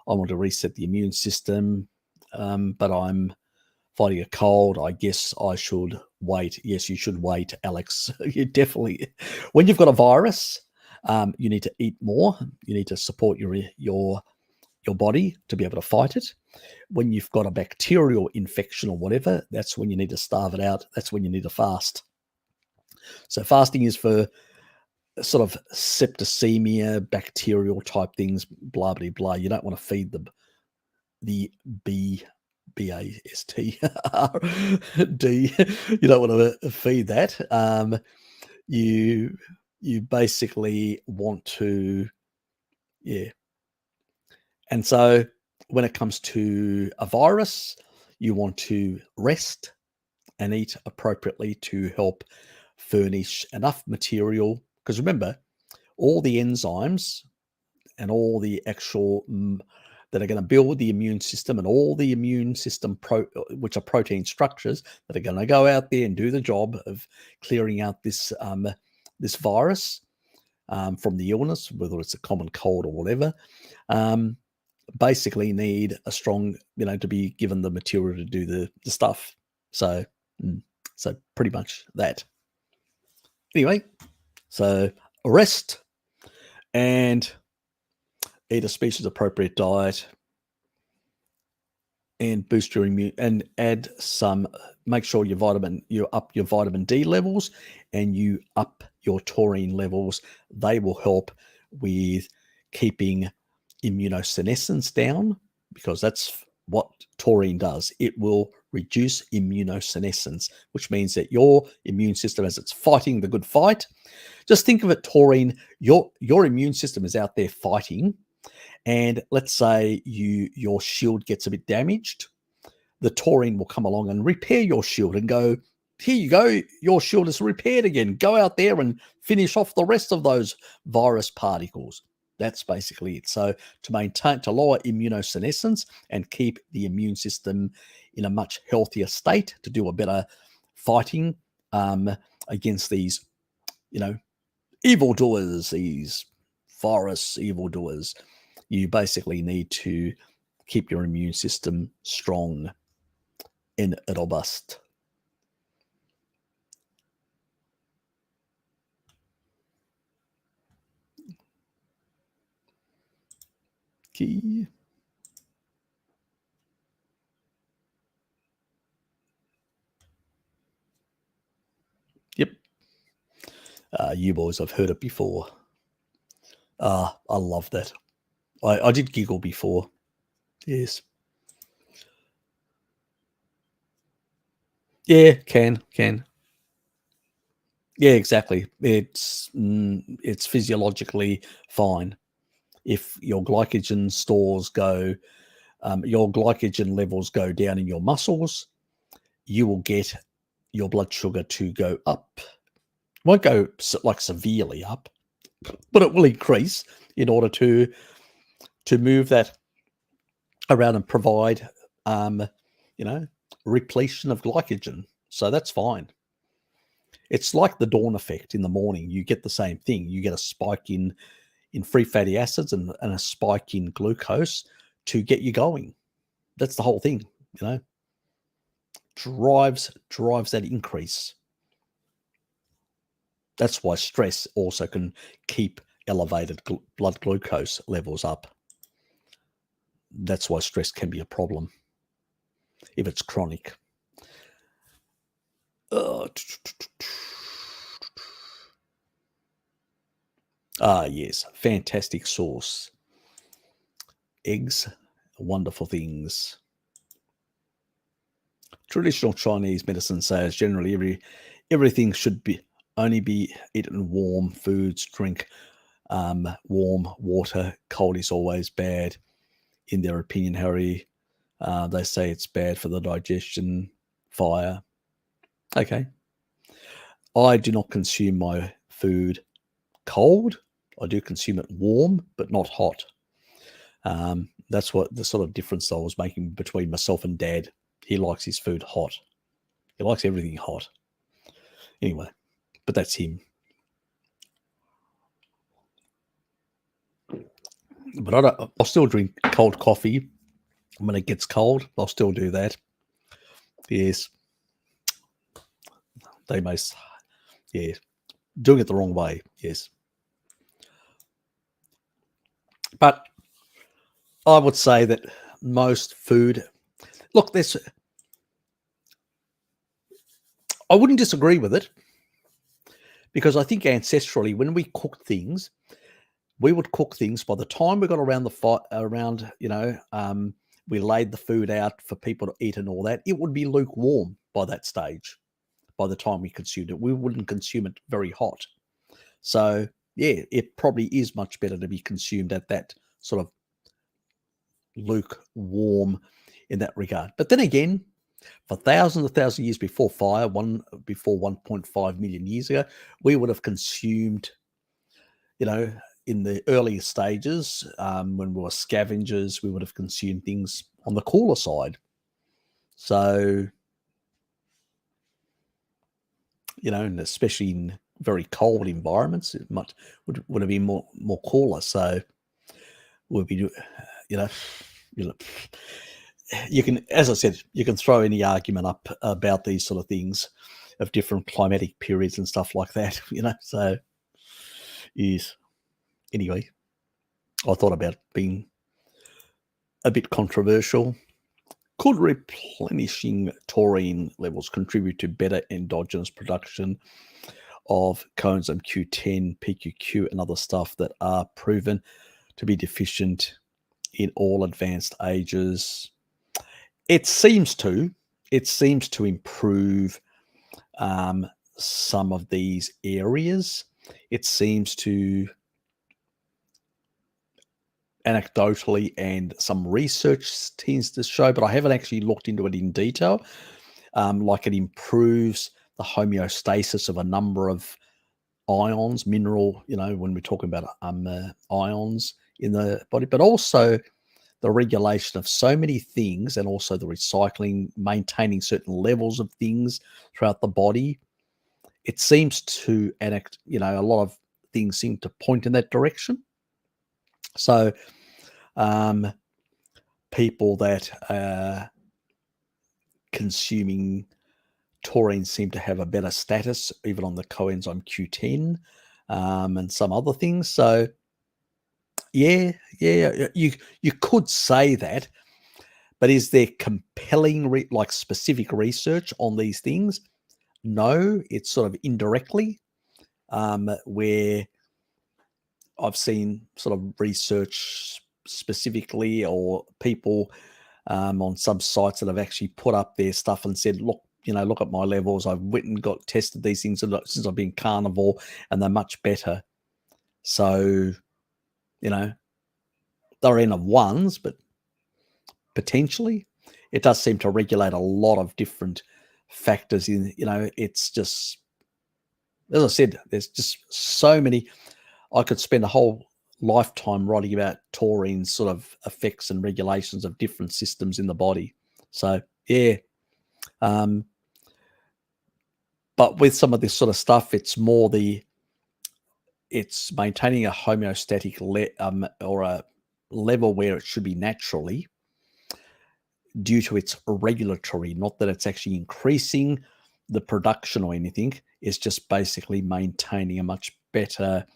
[SPEAKER 1] I want to reset the immune system, but I'm fighting a cold, I guess I should wait. Yes, you should wait, Alex. You definitely, when you've got a virus, you need to eat more. You need to support your body to be able to fight it. When you've got a bacterial infection or whatever, that's when you need to starve it out. That's when you need to fast. So fasting is for sort of septicemia, bacterial type things, blah, blah, blah. You don't want to feed them the BASTRD. You don't want to feed that. You basically want to, yeah. And so when it comes to a virus, you want to rest and eat appropriately to help furnish enough material. Because remember, all the enzymes and all the actual that are going to build the immune system and all the immune system which are protein structures that are going to go out there and do the job of clearing out this this virus from the illness, whether it's a common cold or whatever, basically need a strong, to be given the material to do the stuff. So pretty much that. Anyway, so rest and eat a species appropriate diet and boost your immune and add some, make sure you up your vitamin D levels and you up your taurine levels. They will help with keeping immunosenescence down, because that's what taurine does. It will reduce immunosenescence, which means that your immune system, as it's fighting the good fight, just think of it, taurine, your immune system is out there fighting, and let's say your shield gets a bit damaged, the taurine will come along and repair your shield and go, here you go, your shield is repaired again. Go out there and finish off the rest of those virus particles. That's basically it. So to lower immunosenescence and keep the immune system in a much healthier state, to do a better fighting against these, evildoers, these virus evildoers, you basically need to keep your immune system strong and robust. Okay. Yep. You boys, I've heard it before. I love that. I did giggle before. Yes. Yeah, can. Yeah, exactly. It's physiologically fine. If your glycogen your glycogen levels go down in your muscles, you will get your blood sugar to go up. It won't go like severely up, but it will increase in order to move that around and provide, repletion of glycogen. So that's fine. It's like the dawn effect in the morning. You get the same thing. You get a spike in free fatty acids and a spike in glucose to get you going. That's the whole thing, drives that increase. That's why stress also can keep elevated blood glucose levels up. That's why stress can be a problem if it's chronic. Yes, fantastic sauce. Eggs, wonderful things. Traditional Chinese medicine says generally everything should only be eaten warm foods, drink warm water. Cold is always bad, in their opinion, Harry. They say it's bad for the digestion, fire. Okay. I do not consume my food cold. I do consume it warm, but not hot. That's what the sort of difference I was making between myself and Dad. He likes his food hot. He likes everything hot. Anyway, but that's him. But I'll still drink cold coffee when it gets cold. I'll still do that. Yes. They most, yeah, doing it the wrong way. Yes. But I would say that most food, look, I wouldn't disagree with it, because I think ancestrally, when we cooked things, we would cook things by the time we got around the fire, around, we laid the food out for people to eat and all that, it would be lukewarm by that stage. By the time we consumed it, we wouldn't consume it very hot. So yeah, it probably is much better to be consumed at that sort of lukewarm in that regard. But then again, for thousands of thousands of years before fire, before 1.5 million years ago, we would have consumed, in the earlier stages, when we were scavengers, we would have consumed things on the cooler side. So, and especially in very cold environments, it would have been more cooler. So we'll be, you know, you can, as I said, you can throw any argument up about these sort of things of different climatic periods and stuff like that, So, yes. Anyway, I thought about being a bit controversial. Could replenishing taurine levels contribute to better endogenous production of coenzyme Q10, PQQ, and other stuff that are proven to be deficient in all advanced ages? It seems to improve some of these areas. It seems to, anecdotally, and some research tends to show, but I haven't actually looked into it in detail, like it improves the homeostasis of a number of ions, mineral, when we're talking about ions in the body, but also the regulation of so many things, and also the recycling, maintaining certain levels of things throughout the body. It seems to, a lot of things seem to point in that direction. So, people that are consuming taurine seem to have a better status, even on the coenzyme Q10, and some other things. So, yeah, you could say that, but is there compelling, specific research on these things? No, it's sort of indirectly, where I've seen sort of research specifically, or people on some sites that have actually put up their stuff and said, look, look at my levels. I've went and got tested these things since I've been carnivore, and they're much better. So, they're N of ones, but potentially it does seem to regulate a lot of different factors in, it's just, as I said, there's just so many. I could spend a whole lifetime writing about taurine's sort of effects and regulations of different systems in the body. So, yeah. But with some of this sort of stuff, it's more it's maintaining a homeostatic or a level where it should be naturally, due to its regulatory, not that it's actually increasing the production or anything. It's just basically maintaining a much better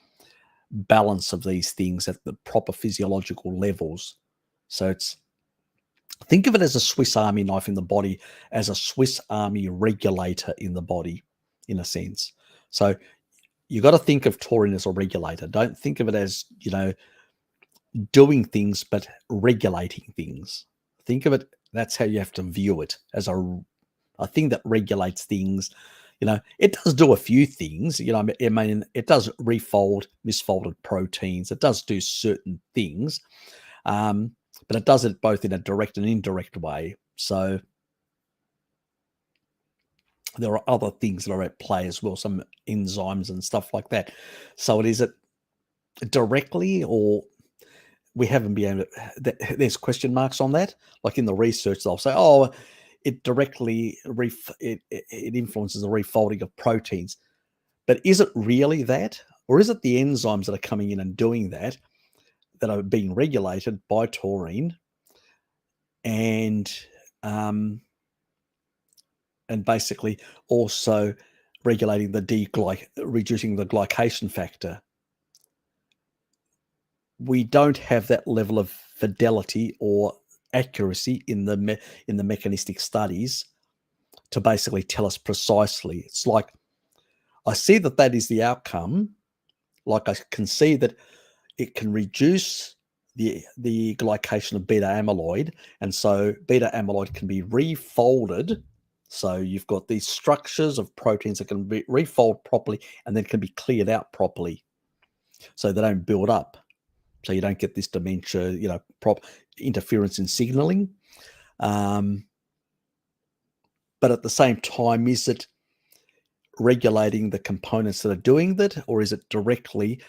[SPEAKER 1] balance of these things at the proper physiological levels. So think of it as a Swiss Army knife in the body, as a Swiss Army regulator in the body, in a sense. So you got to think of taurine as a regulator. Don't think of it as, doing things, but regulating things. Think of it, that's how you have to view it, as a thing that regulates things. It does do a few things. I mean, it does refold misfolded proteins. It does do certain things, but it does it both in a direct and indirect way. So there are other things that are at play as well, some enzymes and stuff like that. So is it directly, or we haven't been able to, there's question marks on that. Like in the research, they'll say, oh, it directly it influences the refolding of proteins. But is it really that? Or is it the enzymes that are coming in and doing that are being regulated by taurine? And and basically also regulating the reducing the glycation factor. We don't have that level of fidelity or accuracy in the mechanistic studies to basically tell us precisely. It's like, I see that is the outcome. Like, I can see that it can reduce the glycation of beta amyloid, and so beta amyloid can be refolded. So you've got these structures of proteins that can be refold properly and then can be cleared out properly, so they don't build up. So you don't get this dementia, interference in signaling. But at the same time, is it regulating the components that are doing that, or is it directly?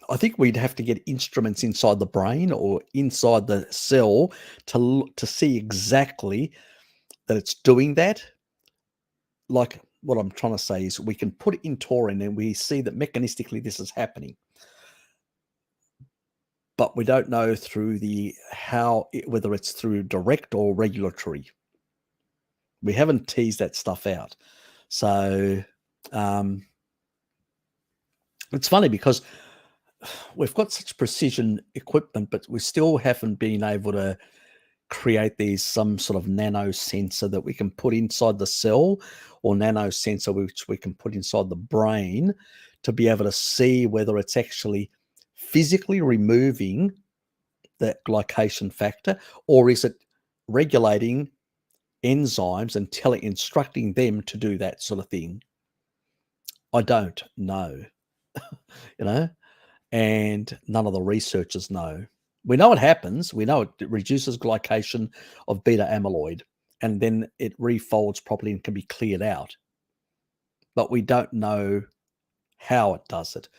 [SPEAKER 1] I think we'd have to get instruments inside the brain or inside the cell to see exactly that it's doing that. Like, what I'm trying to say is, we can put it in taurine and we see that mechanistically this is happening, but we don't know through whether it's through direct or regulatory. We haven't teased that stuff out. So it's funny because we've got such precision equipment, but we still haven't been able to create some sort of nano sensor that we can put inside the cell, or nano sensor which we can put inside the brain, to be able to see whether it's actually physically removing that glycation factor, or is it regulating enzymes and instructing them to do that sort of thing. I don't know, and none of the researchers know. We know it happens. We know it reduces glycation of beta amyloid, and then it refolds properly and can be cleared out. But we don't know how it does it.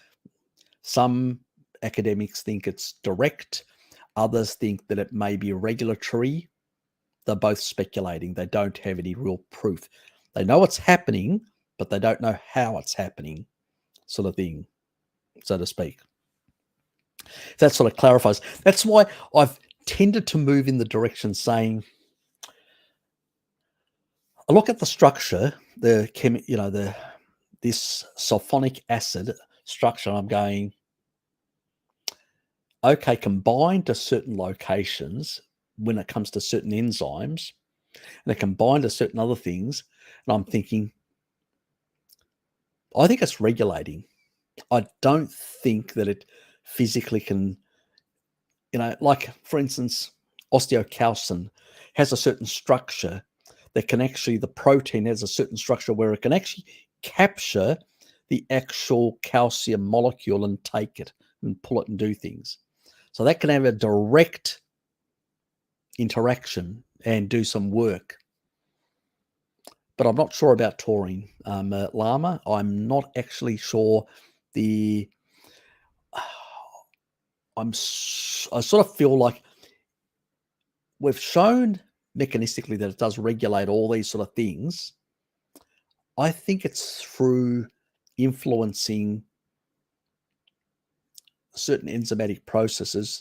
[SPEAKER 1] Some academics think it's direct. Others think that it may be regulatory. They're both speculating. They don't have any real proof. They know it's happening, but they don't know how it's happening, sort of thing, so to speak. That sort of clarifies. That's why I've tended to move in the direction saying, I look at the structure, this sulfonic acid structure, and I'm going, okay, combined to certain locations when it comes to certain enzymes, and they're combined to certain other things, and I'm thinking, I think it's regulating. I don't think that it physically can, like, for instance, osteocalcin has a certain structure that can actually, the protein has a certain structure where it can actually capture the actual calcium molecule and take it and pull it and do things. So that can have a direct interaction and do some work. But I'm not sure about taurine, Llama. I'm not actually sure. I sort of feel like we've shown mechanistically that it does regulate all these sort of things. I think it's through influencing certain enzymatic processes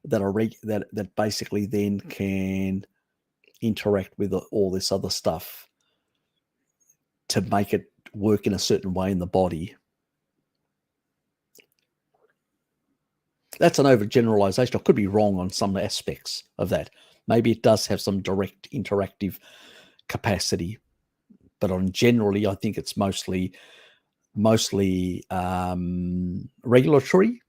[SPEAKER 1] that are that basically then can interact with all this other stuff to make it work in a certain way in the body. That's an overgeneralization. I could be wrong on some aspects of that. Maybe it does have some direct interactive capacity, but generally, I think it's mostly regulatory.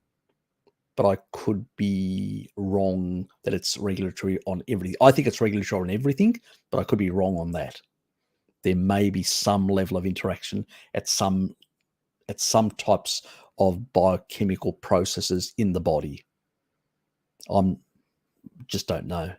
[SPEAKER 1] But I could be wrong that it's regulatory on everything. I think it's regulatory on everything, but I could be wrong on that. There may be some level of interaction at some types of biochemical processes in the body. Just don't know.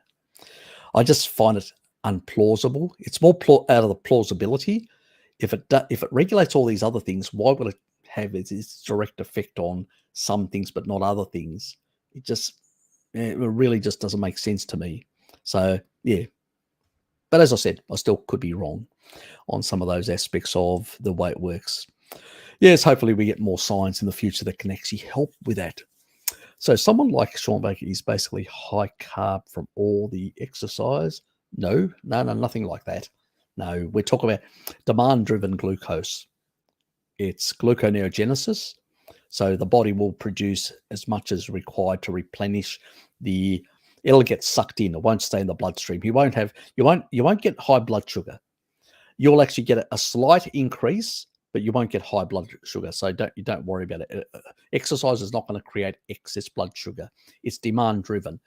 [SPEAKER 1] I just find it unplausible. It's more out of the plausibility. If it regulates all these other things, why would it have its direct effect on some things but not other things? It really just doesn't make sense to me. So yeah, but as I said, I still could be wrong on some of those aspects of the way it works. Yes, hopefully we get more science in the future that can actually help with that. So someone like Sean Baker is basically high carb from all the exercise. No, nothing like that. No, we're talking about demand-driven glucose. It's gluconeogenesis. So the body will produce as much as required to replenish the. It'll get sucked in. It won't stay in the bloodstream. You won't get high blood sugar. You'll actually get a slight increase, but you won't get high blood sugar. So you don't worry about it. Exercise is not going to create excess blood sugar. It's demand driven.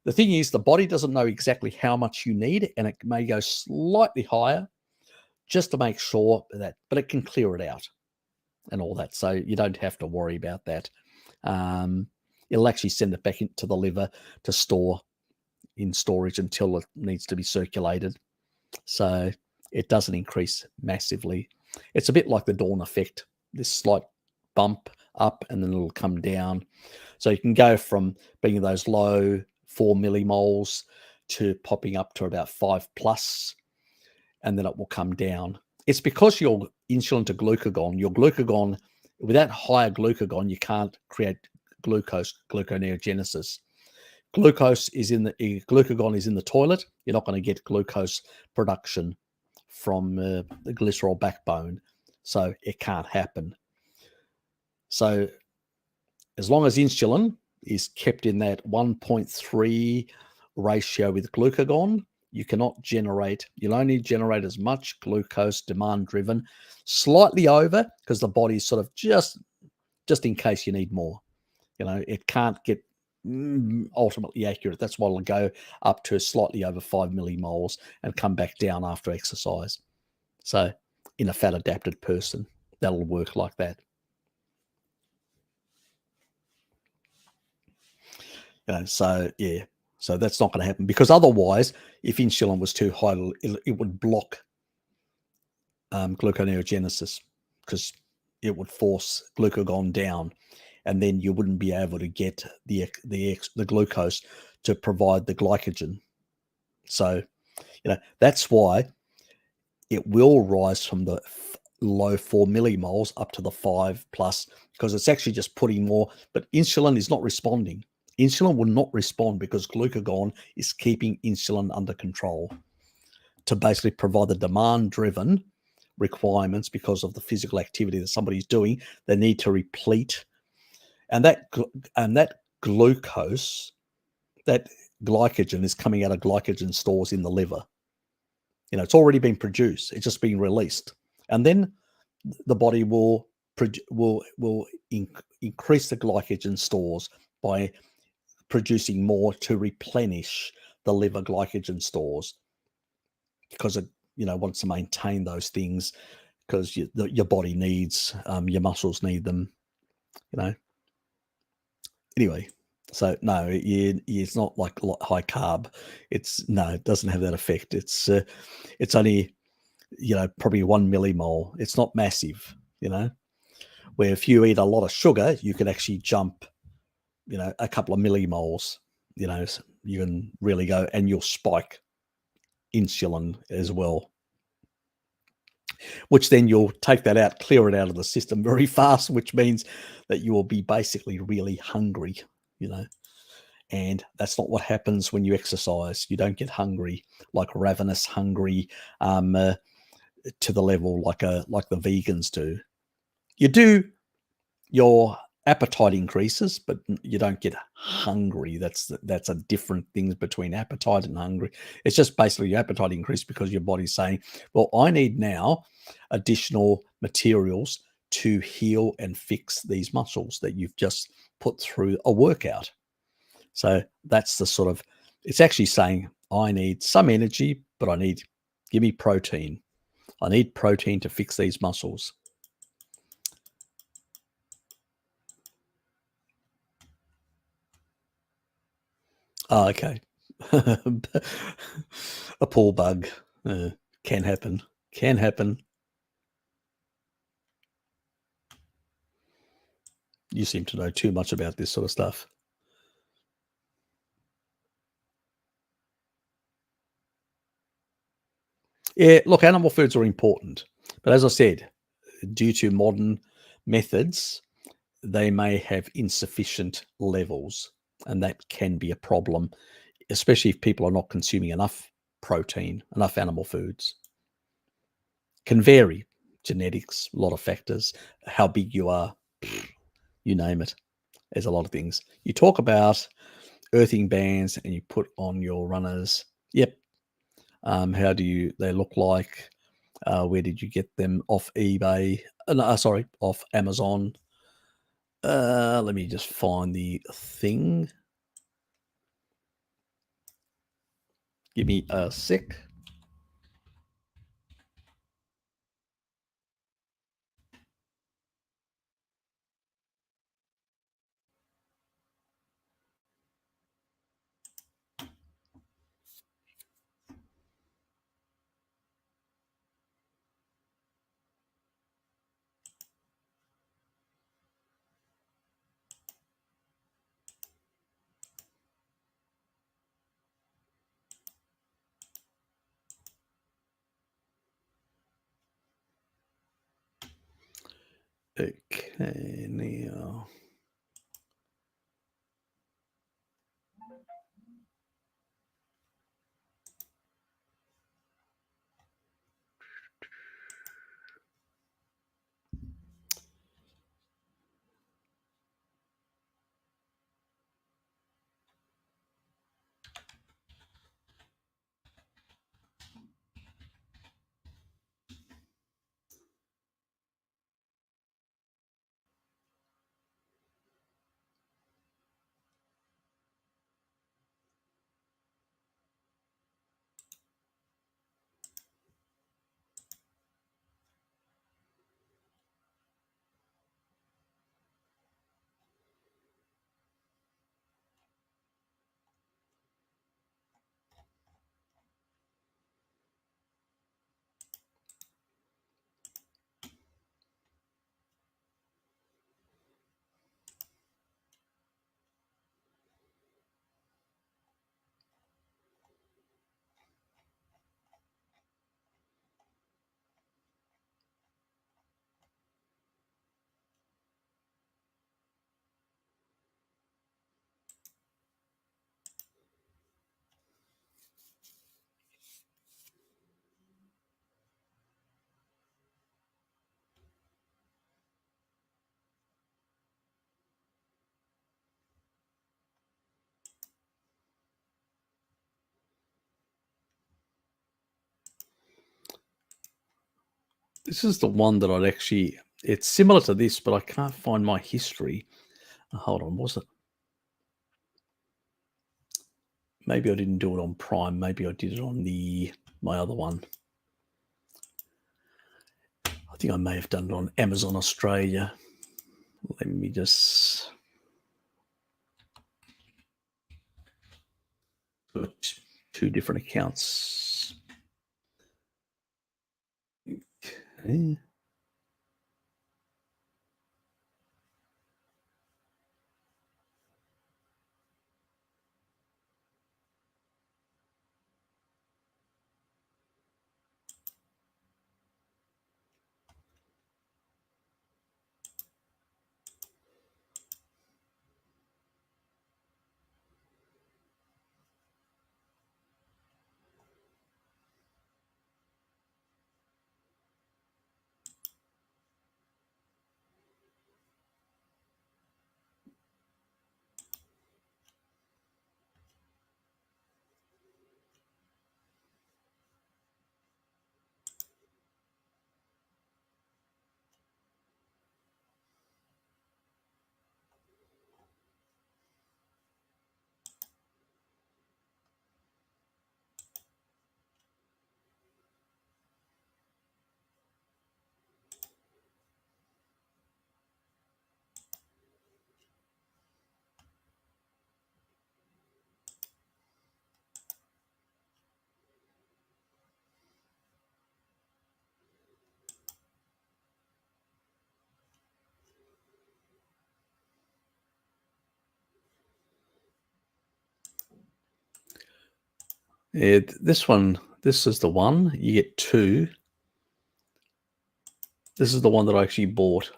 [SPEAKER 1] The thing is, the body doesn't know exactly how much you need, and it may go slightly higher just to make sure that, but it can clear it out and all that. So you don't have to worry about that. It'll actually send it back into the liver to store in storage until it needs to be circulated. So it doesn't increase massively. It's a bit like the dawn effect, this slight bump up and then it'll come down. So you can go from being those low 4 millimoles to popping up to about 5+, and then it will come down. It's because your insulin to glucagon, without higher glucagon, you can't create gluconeogenesis. Glucagon is in the toilet. You're not going to get glucose production from the glycerol backbone, so it can't happen. So as long as insulin is kept in that 1.3 ratio with glucagon, you'll only generate as much glucose demand driven, slightly over, because the body's sort of just in case you need more. It can't get ultimately accurate. That's why it'll go up to slightly over 5 millimoles and come back down after exercise. So in a fat adapted person, that'll work like that. So yeah, so that's not going to happen, because otherwise, if insulin was too high, it would block gluconeogenesis, because it would force glucagon down, and then you wouldn't be able to get the glucose to provide the glycogen. So that's why it will rise from the low 4 millimoles up to the 5+, because it's actually just putting more, but insulin is not responding. Insulin will not respond because glucagon is keeping insulin under control to basically provide the demand-driven requirements because of the physical activity that somebody's doing. They need to replete, and that glucose, that glycogen is coming out of glycogen stores in the liver. It's already been produced. It's just being released, and then the body will increase the glycogen stores by producing more to replenish the liver glycogen stores, because it wants to maintain those things, because your body needs your muscles need them. Anyway, so no, it's not like high carb. It doesn't have that effect. It's only probably 1 millimole. It's not massive. Where if you eat a lot of sugar, you can actually jump a couple of millimoles. You can really go, and you'll spike insulin as well, which then you'll take that out, clear it out of the system very fast, which means that you will be basically really hungry, and that's not what happens when you exercise. You don't get hungry, like ravenous hungry, to the level like the vegans do. You do, your appetite increases, but you don't get hungry. That's a different thing between appetite and hungry. It's just basically your appetite increase because your body's saying, well, I need now additional materials to heal and fix these muscles that you've just put through a workout. So that's the sort of, it's actually saying, I need some energy, but give me protein. I need protein to fix these muscles. Oh, okay. A pool bug can happen. You seem to know too much about this sort of stuff. Yeah, look, animal foods are important, but as I said, due to modern methods, they may have insufficient levels, and that can be a problem, especially if people are not consuming enough protein, enough animal foods. Can vary. Genetics, a lot of factors, how big you are, you name it. There's a lot of things. You talk about earthing bands and you put on your runners. Yep. How do they look like? Where did you get them? Off eBay? Off Amazon. Let me just find the thing. Give me a sec. Okay, now. This is the one that it's similar to this, but I can't find my history. Hold on, was it? Maybe I didn't do it on Prime. Maybe I did it on my other one. I think I may have done it on Amazon Australia. Let me just put two different accounts. Okay. Yeah, this is the one. You get two. This is the one that I actually bought.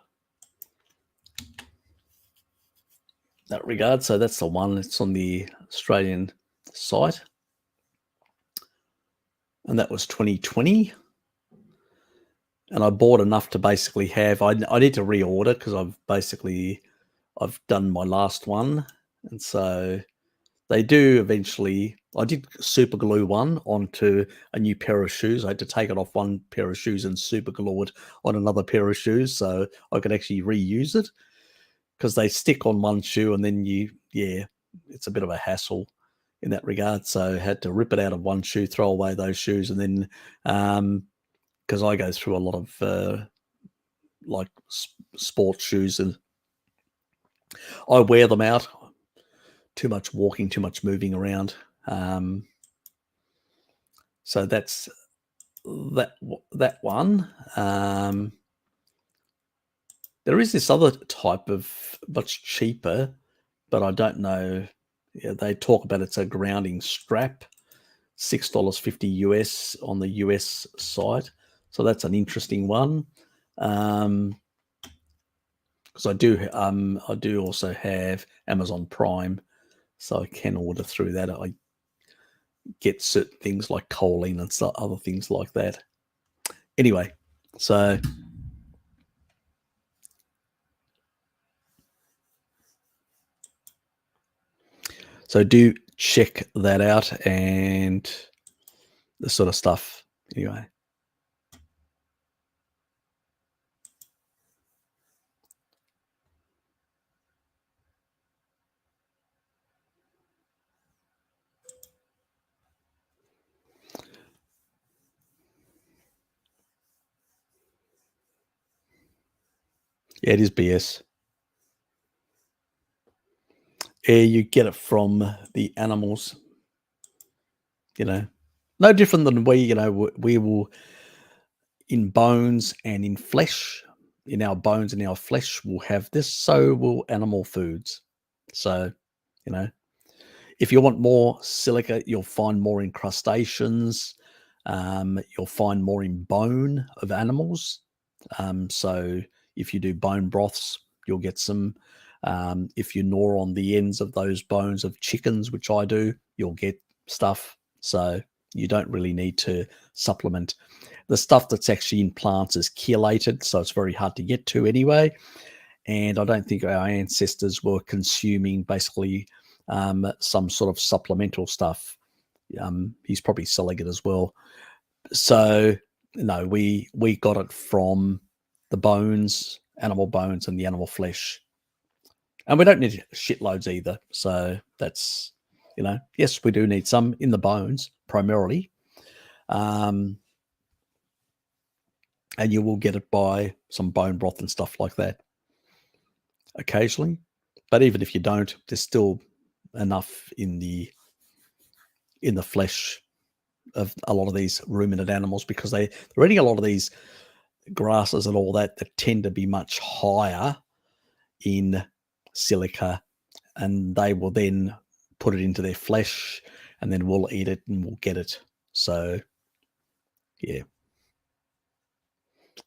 [SPEAKER 1] That regard. So that's the one. It's on the Australian site. and that was 2020. And I bought enough to basically have. I need to reorder because I've done my last one, and so they do eventually. I did super glue one onto a new pair of shoes. I had to take it off one pair of shoes and super glue it on another pair of shoes so I could actually reuse it, because they stick on one shoe and then it's a bit of a hassle in that regard. So I had to rip it out of one shoe, throw away those shoes, and then because I go through a lot of like sports shoes, and I wear them out. Too much walking, too much moving around. So that's that one. There is this other type of much cheaper, but I don't know. Yeah, they talk about it's a grounding strap, $6.50 US on the US site. So that's an interesting one. Because I do also have Amazon Prime, so I can order through that. I get certain things like choline and other things like that. Anyway, so do check that out and the sort of stuff. Anyway. Yeah, it is BS. Yeah, you get it from the animals, no different than we will, in bones and in flesh, in our bones and our flesh will have this, so will animal foods. So, if you want more silica, you'll find more in crustaceans. You'll find more in bone of animals. So if you do bone broths, you'll get some. If you gnaw on the ends of those bones of chickens, which I do, you'll get stuff. So you don't really need to supplement. The stuff that's actually in plants is chelated, so it's very hard to get to anyway. And I don't think our ancestors were consuming basically some sort of supplemental stuff. He's probably selling it as well. So no, we got it from the bones, animal bones, and the animal flesh, and we don't need shitloads either. So that's yes, we do need some in the bones primarily, and you will get it by some bone broth and stuff like that occasionally. But even if you don't, there's still enough in the flesh of a lot of these ruminant animals, because they're eating a lot of these grasses and all that tend to be much higher in silica, and they will then put it into their flesh, and then we'll eat it and we'll get it. So yeah,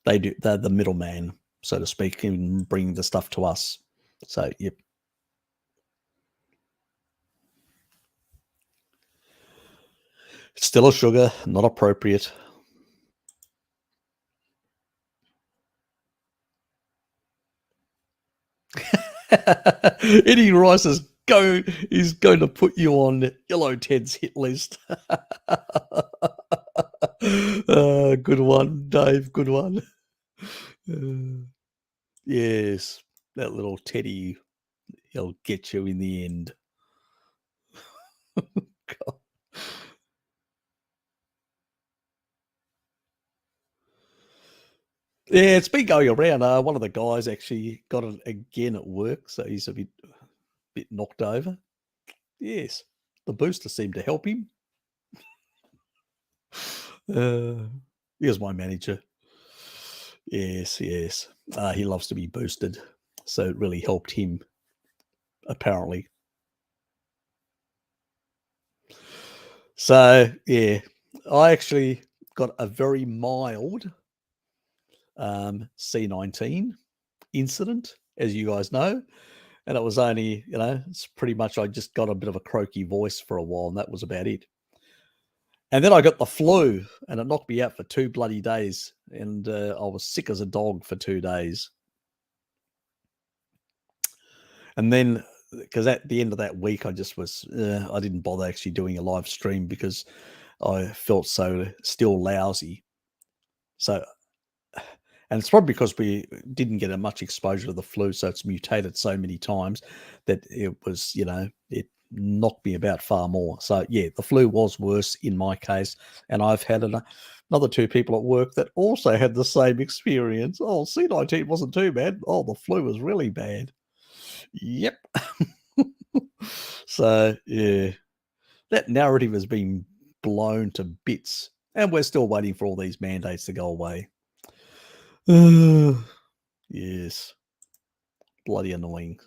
[SPEAKER 1] they're the middleman, so to speak, in bringing the stuff to us. So yep. It's still a sugar, not appropriate. Eating rice is going to put you on Yellow Ted's hit list. Good one, Dave. Good one. Yes, that little Teddy, he'll get you in the end. God. Yeah, it's been going around. One of the guys actually got it again at work, so he's a bit knocked over. Yes, the booster seemed to help him. Here's my manager. Yes. He loves to be boosted, so it really helped him, apparently. So yeah, I actually got a very mild C19 incident, as you guys know, and it was only, it's pretty much I just got a bit of a croaky voice for a while, and that was about it. And then I got the flu, and it knocked me out for 2 bloody days, and I was sick as a dog for 2 days. And then, because at the end of that week, I just was, I didn't bother actually doing a live stream because I felt so still lousy. So, and it's probably because we didn't get much exposure to the flu, so it's mutated so many times that it was, it knocked me about far more. So yeah, the flu was worse in my case, and I've had another 2 people at work that also had the same experience. Oh, C19 wasn't too bad. Oh, the flu was really bad. Yep. So yeah, that narrative has been blown to bits, and we're still waiting for all these mandates to go away. Yes, bloody annoying.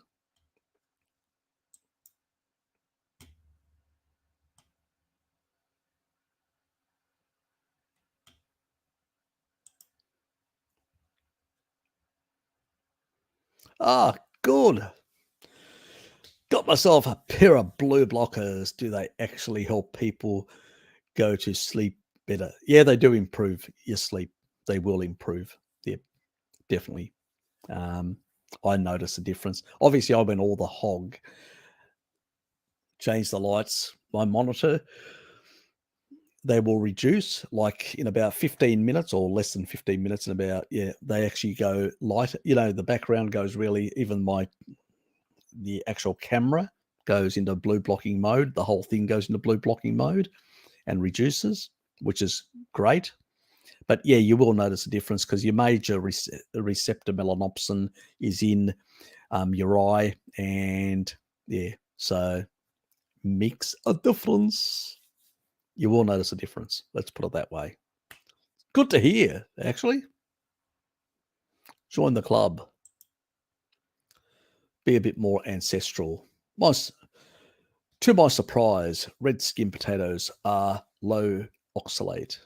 [SPEAKER 1] Ah, good. Got myself a pair of blue blockers. Do they actually help people go to sleep better? Yeah, they do improve your sleep. They will improve. Yeah, definitely. I notice a difference. Obviously, I went all the hog. Change the lights. My monitor, they will reduce like in about 15 minutes or less than 15 minutes. And about, yeah, they actually go lighter. The background goes really, even the actual camera goes into blue blocking mode. The whole thing goes into blue blocking mode and reduces, which is great. But yeah, you will notice a difference because your major receptor melanopsin is in your eye, and yeah, so makes a difference. You will notice a difference. Let's put it that way. Good to hear, actually. Join the club. Be a bit more ancestral. To my surprise, red skin potatoes are low oxalate.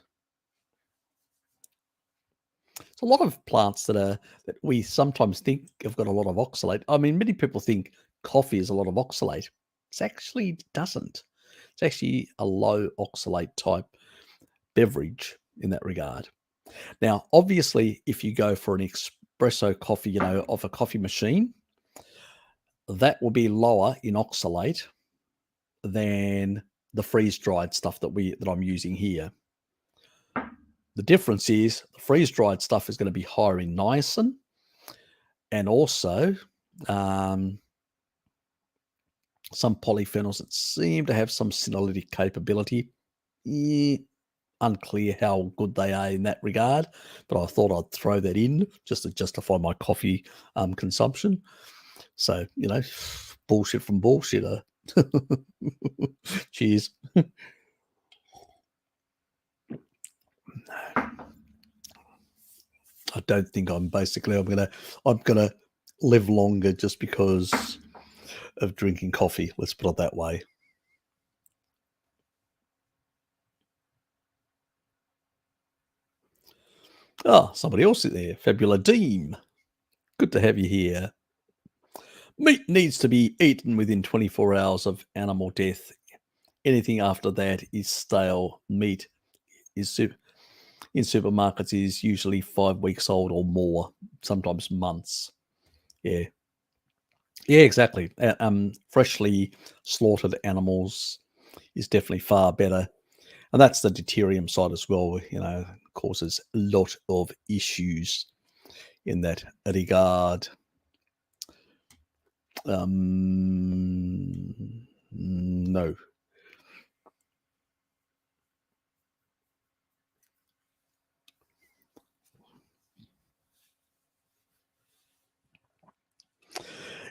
[SPEAKER 1] It's a lot of plants that we sometimes think have got a lot of oxalate. I mean, many people think coffee is a lot of oxalate. It actually doesn't. It's actually a low oxalate type beverage in that regard. Now, obviously, if you go for an espresso coffee, off a coffee machine, that will be lower in oxalate than the freeze-dried stuff that I'm using here. The difference is the freeze-dried stuff is going to be higher in niacin, and also some polyphenols that seem to have some senolytic capability. Unclear how good they are in that regard, but I thought I'd throw that in just to justify my coffee consumption. So, bullshit from bullshitter. Cheers. I don't think I'm gonna live longer just because of drinking coffee. Let's put it that way. Ah, somebody else is there. Fabula Deem. Good to have you here. Meat needs to be eaten within 24 hours of animal death. Anything after that is stale. Meat is in supermarkets is usually 5 weeks old or more, sometimes months. Yeah. Yeah, exactly. Freshly slaughtered animals is definitely far better. And that's the deuterium side as well, causes a lot of issues in that regard. No.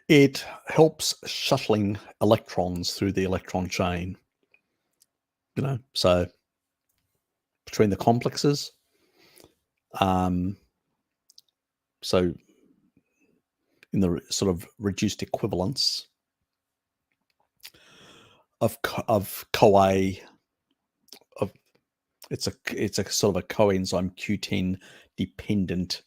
[SPEAKER 1] It helps shuttling electrons through the electron chain. So between the complexes. So in the sort of reduced equivalence of CoA, it's a sort of a coenzyme Q10 dependent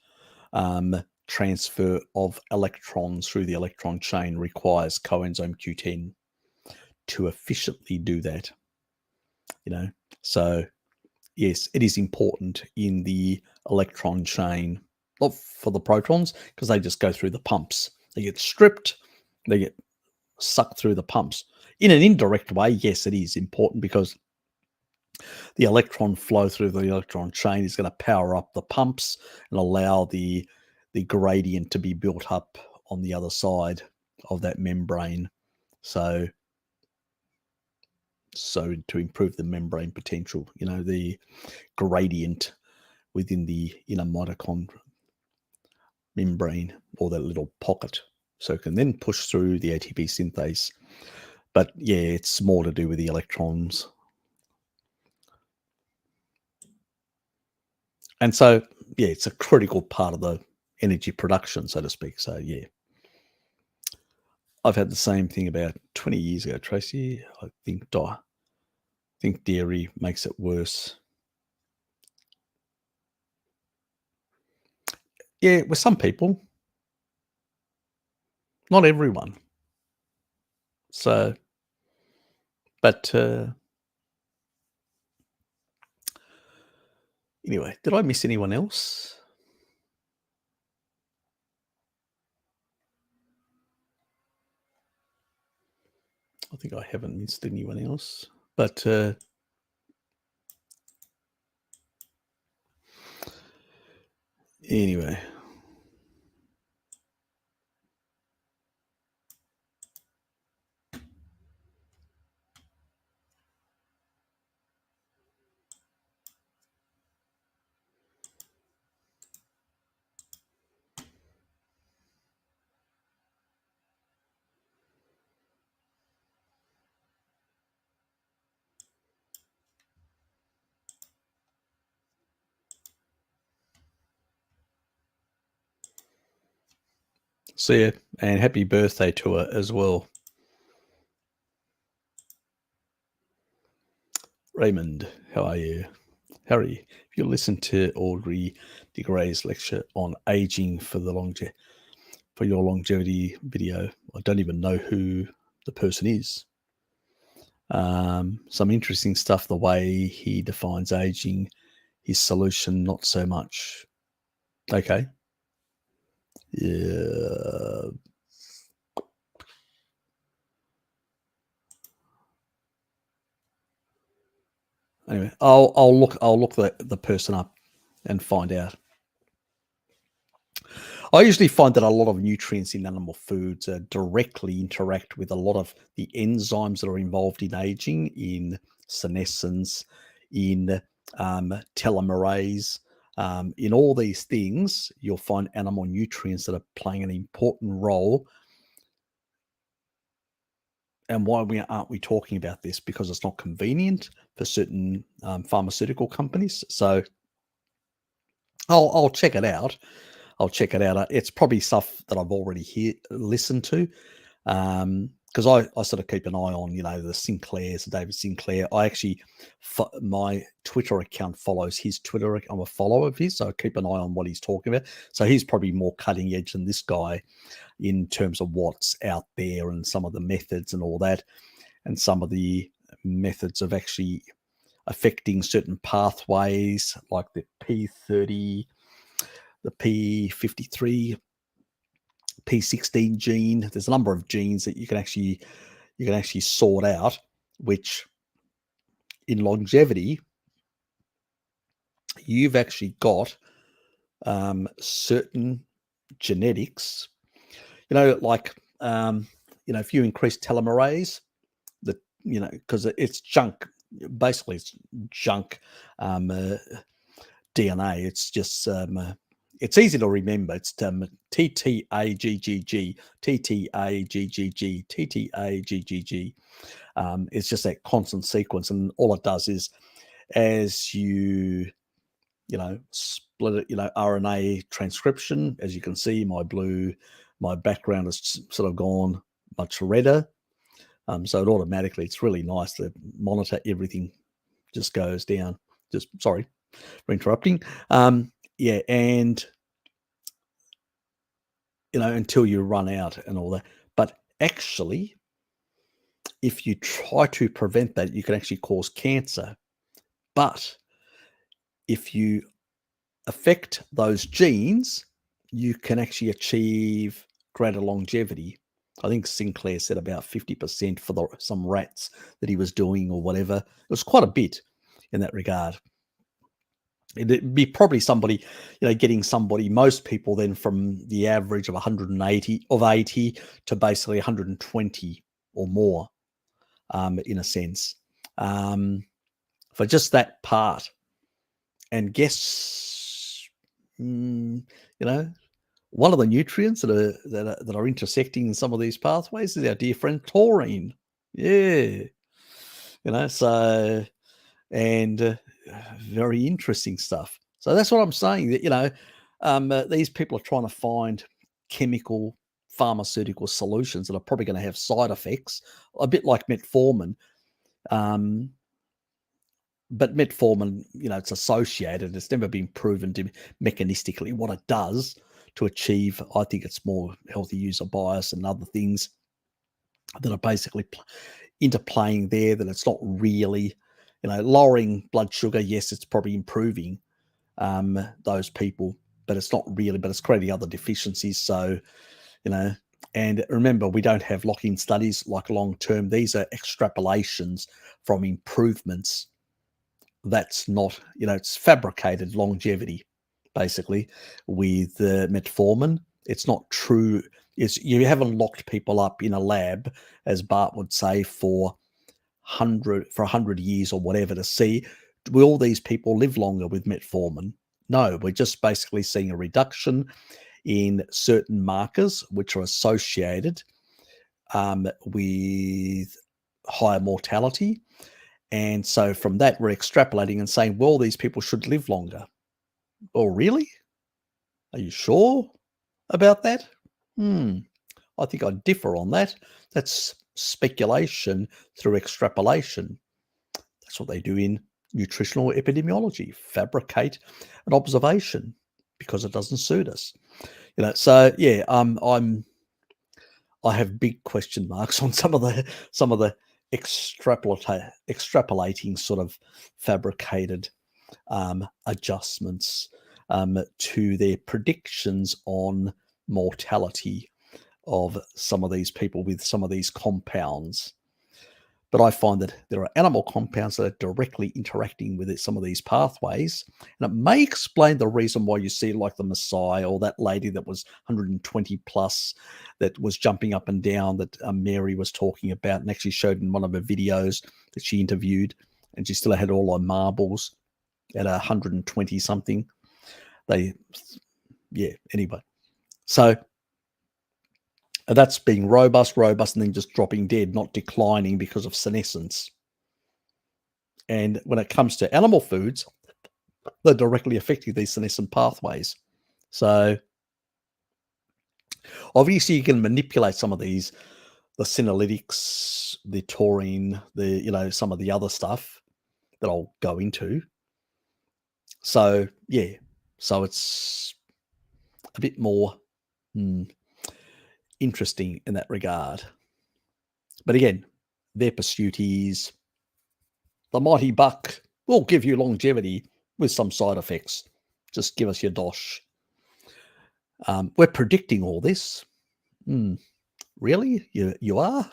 [SPEAKER 1] transfer of electrons through the electron chain requires coenzyme Q10 to efficiently do that. you know. So yes, it is important in the electron chain, not for the protons, because they just go through the pumps. They get stripped, they get sucked through the pumps. In an indirect way, yes, it is important because the electron flow through the electron chain is going to power up the pumps and allow the gradient to be built up on the other side of that membrane. So to improve the membrane potential, the gradient within the inner mitochondria membrane, or that little pocket, so it can then push through the ATP synthase. But yeah, it's more to do with the electrons. And so, yeah, it's a critical part of the energy production, so to speak. So, yeah. I've had the same thing about 20 years ago, Tracy. I think dairy makes it worse. Yeah, with some people. Not everyone. So, but anyway, did I miss anyone else? I think I haven't missed anyone else. But anyway. See ya, and happy birthday to her as well. Raymond, how are you? Harry, if you listen to Audrey de Grey's lecture on aging for your longevity video, I don't even know who the person is. Some interesting stuff, the way he defines aging, his solution, not so much. Okay. Yeah. Anyway, I'll look the person up and find out. I usually find that a lot of nutrients in animal foods directly interact with a lot of the enzymes that are involved in aging, in senescence, in telomerase. In all these things, you'll find animal nutrients that are playing an important role. And why aren't we talking about this? Because it's not convenient for certain pharmaceutical companies. So I'll check it out. It's probably stuff that I've already listened to, because I sort of keep an eye on, the Sinclairs, David Sinclair. I actually, my Twitter account follows his Twitter. I'm a follower of his, so I keep an eye on what he's talking about. So he's probably more cutting edge than this guy in terms of what's out there and some of the methods and all that, and some of the methods of actually affecting certain pathways like the P30, the P53, P16 gene. There's a number of genes that you can actually sort out, which in longevity, you've actually got certain genetics, like, if you increase telomerase, because it's junk, basically it's junk DNA. It's just it's easy to remember. It's TTAGGG, TTAGGG, TTAGGG. It's just that constant sequence, and all it does is, as you split it, RNA transcription. As you can see, my background has sort of gone much redder. So it automatically, it's really nice to monitor everything. Just goes down. Just sorry for interrupting. Yeah, and until you run out and all that. But actually, if you try to prevent that, you can actually cause cancer. But if you affect those genes, you can actually achieve greater longevity. I think Sinclair said about 50% for some rats that he was doing or whatever. It was quite a bit in that regard. It'd be probably somebody, getting somebody, most people then from the average of 80 to basically 120 or more, in a sense, for just that part. And guess, one of the nutrients that are intersecting in some of these pathways is our dear friend taurine. Yeah, so, and very interesting stuff. So that's what I'm saying, that these people are trying to find chemical pharmaceutical solutions that are probably going to have side effects, a bit like metformin. But metformin, it's associated. It's never been proven to mechanistically what it does to achieve. I think it's more healthy user bias and other things that are basically interplaying there, that it's not really, lowering blood sugar. Yes, it's probably improving those people, but it's not really, but it's creating other deficiencies. So, and remember, we don't have lock-in studies like long-term. These are extrapolations from improvements. That's not, it's fabricated longevity, basically, with metformin. It's not true. You haven't locked people up in a lab, as Bart would say, for 100 years or whatever to see, will these people live longer with metformin? No, we're just basically seeing a reduction in certain markers which are associated with higher mortality. And so from that, we're extrapolating and saying, well, these people should live longer. Oh, really? Are you sure about that? I think I differ on that. That's speculation through extrapolation. That's what they do in nutritional epidemiology, fabricate an observation because it doesn't suit us. So yeah, I have big question marks on some of the extrapolating sort of fabricated adjustments to their predictions on mortality of some of these people with some of these compounds. But I find that there are animal compounds that are directly interacting with some of these pathways. And it may explain the reason why you see like the Maasai or that lady that was 120 plus that was jumping up and down that Mary was talking about, and actually showed in one of her videos that she interviewed, and she still had all her marbles at 120 something. Anyway. So that's being robust, and then just dropping dead, not declining because of senescence. And when it comes to animal foods, they're directly affecting these senescent pathways. So obviously you can manipulate some of these, the senolytics, the taurine, some of the other stuff that I'll go into. So yeah, so it's a bit more interesting in that regard. But again, their pursuit is the mighty buck will give you longevity with some side effects. Just give us your dosh. We're predicting all this. Really? You are?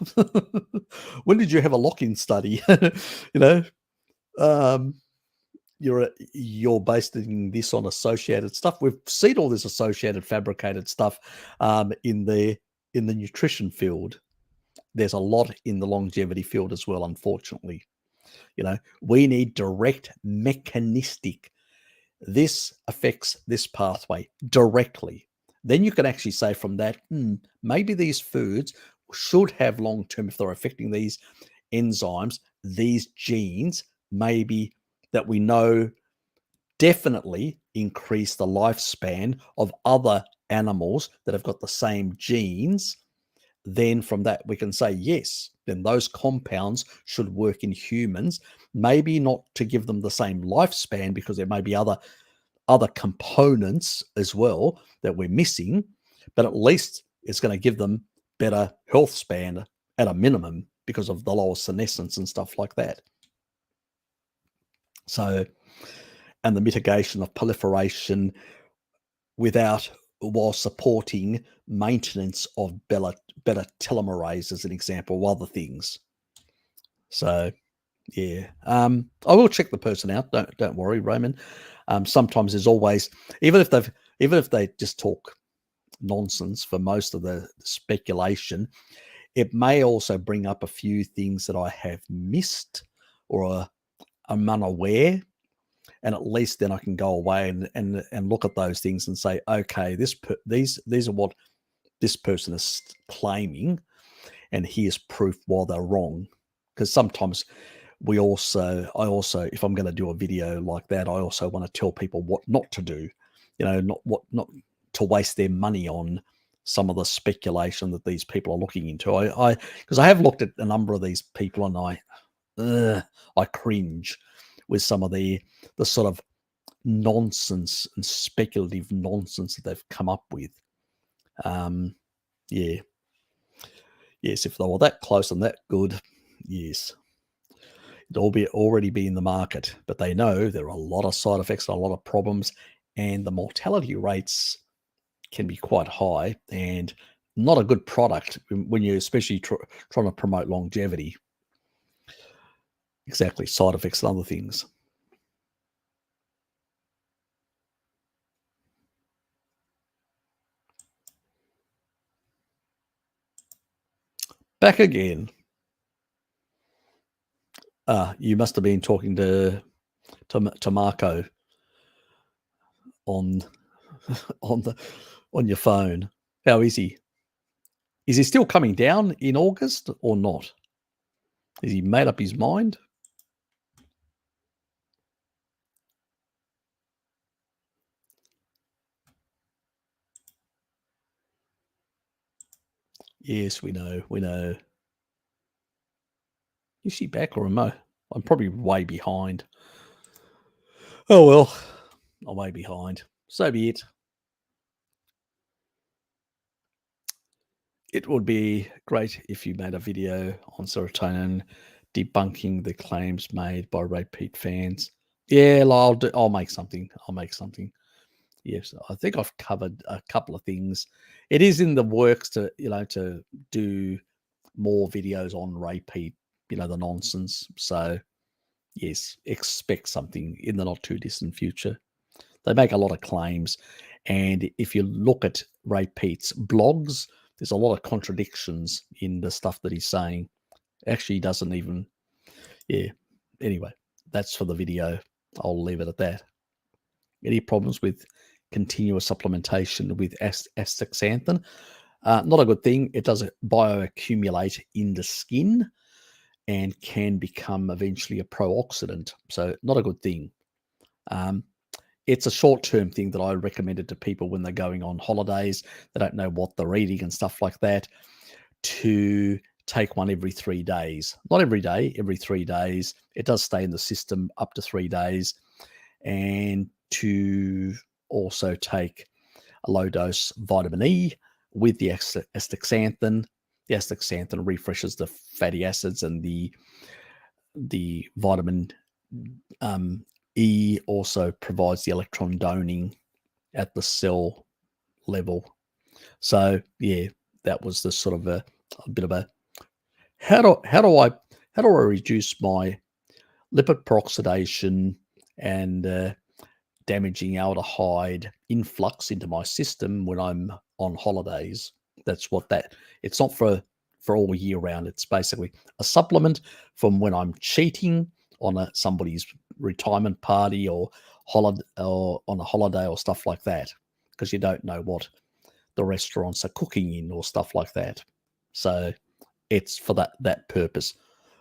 [SPEAKER 1] When did you have a lock-in study? You're basing this on associated stuff. We've seen all this associated fabricated stuff in the nutrition field. There's a lot in the longevity field as well, unfortunately. We need direct mechanistic. This affects this pathway directly. Then you can actually say from that, maybe these foods should have long-term, if they're affecting these enzymes, these genes, maybe that we know definitely increase the lifespan of other animals that have got the same genes. Then from that, we can say, yes, then those compounds should work in humans, maybe not to give them the same lifespan, because there may be other components as well that we're missing, but at least it's going to give them better health span at a minimum. because of the lower senescence and stuff like that. So, and the mitigation of proliferation while supporting maintenance of better telomerase as an example of other things. So, yeah, I will check the person out. Don't worry, Roman. Sometimes there's always, even if they just talk nonsense for most of the speculation, it may also bring up a few things that I have missed or I'm unaware. And at least then I can go away and look at those things and say, okay, these are what this person is claiming, and here's proof why they're wrong. Because sometimes I also, if I'm going to do a video like that, I also want to tell people what not to do. Not to waste their money on some of the speculation that these people are looking into. Because I have looked at a number of these people and I cringe with some of the sort of nonsense and speculative nonsense that they've come up with. Yeah. Yes, if they were that close and that good, yes, it'd already be in the market. But they know there are a lot of side effects and a lot of problems, and the mortality rates can be quite high and not a good product when you're especially trying to promote longevity. Exactly, side effects and other things. Back again. You must have been talking to Marco on your phone. How is he? Is he still coming down in August or not? Has he made up his mind? Yes, we know. Is she back or am I? I'm probably way behind. Oh well, I'm way behind. So be it. It would be great if you made a video on serotonin debunking the claims made by repeat fans. Yeah, I'll make something. Yes, I think I've covered a couple of things. It is in the works to do more videos on repeat, the nonsense. So yes, expect something in the not too distant future. They make a lot of claims, and if you look at Ray Peat's blogs, there's a lot of contradictions in the stuff that he's saying. Actually, he doesn't even. Yeah. Anyway, that's for the video. I'll leave it at that. Any problems with continuous supplementation with astaxanthin? Not a good thing. It does bioaccumulate in the skin and can become eventually a pro-oxidant. So not a good thing. It's a short-term thing that I recommended to people when they're going on holidays. They don't know what they're eating and stuff like that, to take one every 3 days. Not every day, every 3 days. It does stay in the system up to 3 days. And to also take a low-dose vitamin E with the astaxanthin. The astaxanthin refreshes the fatty acids, and the vitamin E also provides the electron doning at the cell level. So yeah, that was the sort of a bit of a how do I reduce my lipid peroxidation and damaging aldehyde influx into my system when I'm on holidays. That's what it's not for all year round. It's basically a supplement from when I'm cheating on somebody's retirement party or holiday or on a holiday or stuff like that, because you don't know what the restaurants are cooking in or stuff like that. So it's for that purpose,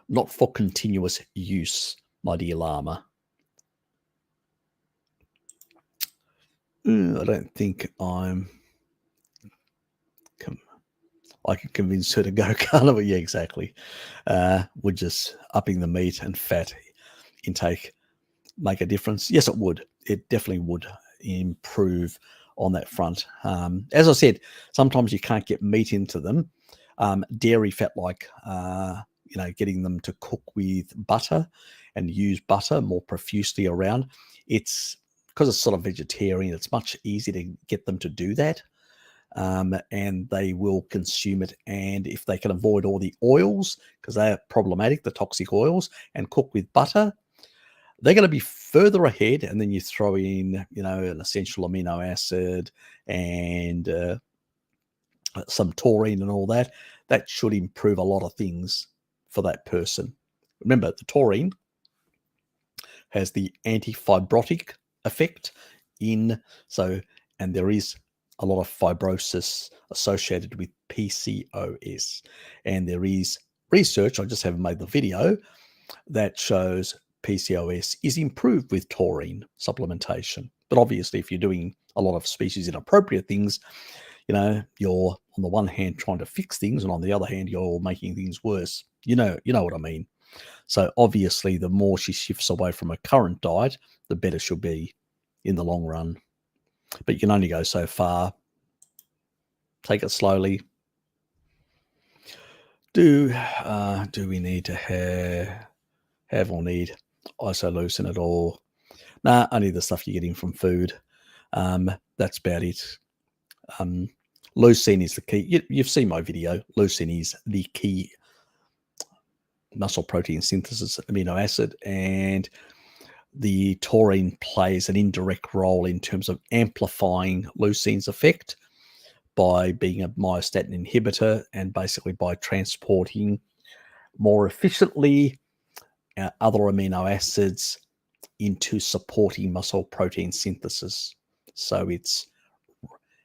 [SPEAKER 1] not for continuous use, my dear Llama. I don't think I can convince her to go carnivore. Yeah, exactly. Would just upping the meat and fat intake make a difference? Yes, it would. It definitely would improve on that front. As I said, sometimes you can't get meat into them. Dairy fat, like getting them to cook with butter and use butter more profusely around. It's because it's sort of vegetarian, it's much easier to get them to do that. And they will consume it. And if they can avoid all the oils, because they are problematic, the toxic oils, and cook with butter, they're going to be further ahead. And then you throw in, an essential amino acid and some taurine and all that. That should improve a lot of things for that person. Remember, the taurine has the anti-fibrotic effect and there is a lot of fibrosis associated with PCOS. And there is research, I just haven't made the video, that shows PCOS is improved with taurine supplementation. But obviously, if you're doing a lot of species inappropriate things, you're on the one hand trying to fix things, and on the other hand, you're making things worse. You know what I mean. So obviously, the more she shifts away from her current diet, the better she'll be in the long run. But you can only go so far. Take it slowly. Do we need to have or need isoleucine at all? Nah, only the stuff you're getting from food. That's about it. Leucine is the key. You've seen my video. Leucine is the key muscle protein synthesis amino acid, and the taurine plays an indirect role in terms of amplifying leucine's effect by being a myostatin inhibitor and basically by transporting more efficiently other amino acids into supporting muscle protein synthesis. So it's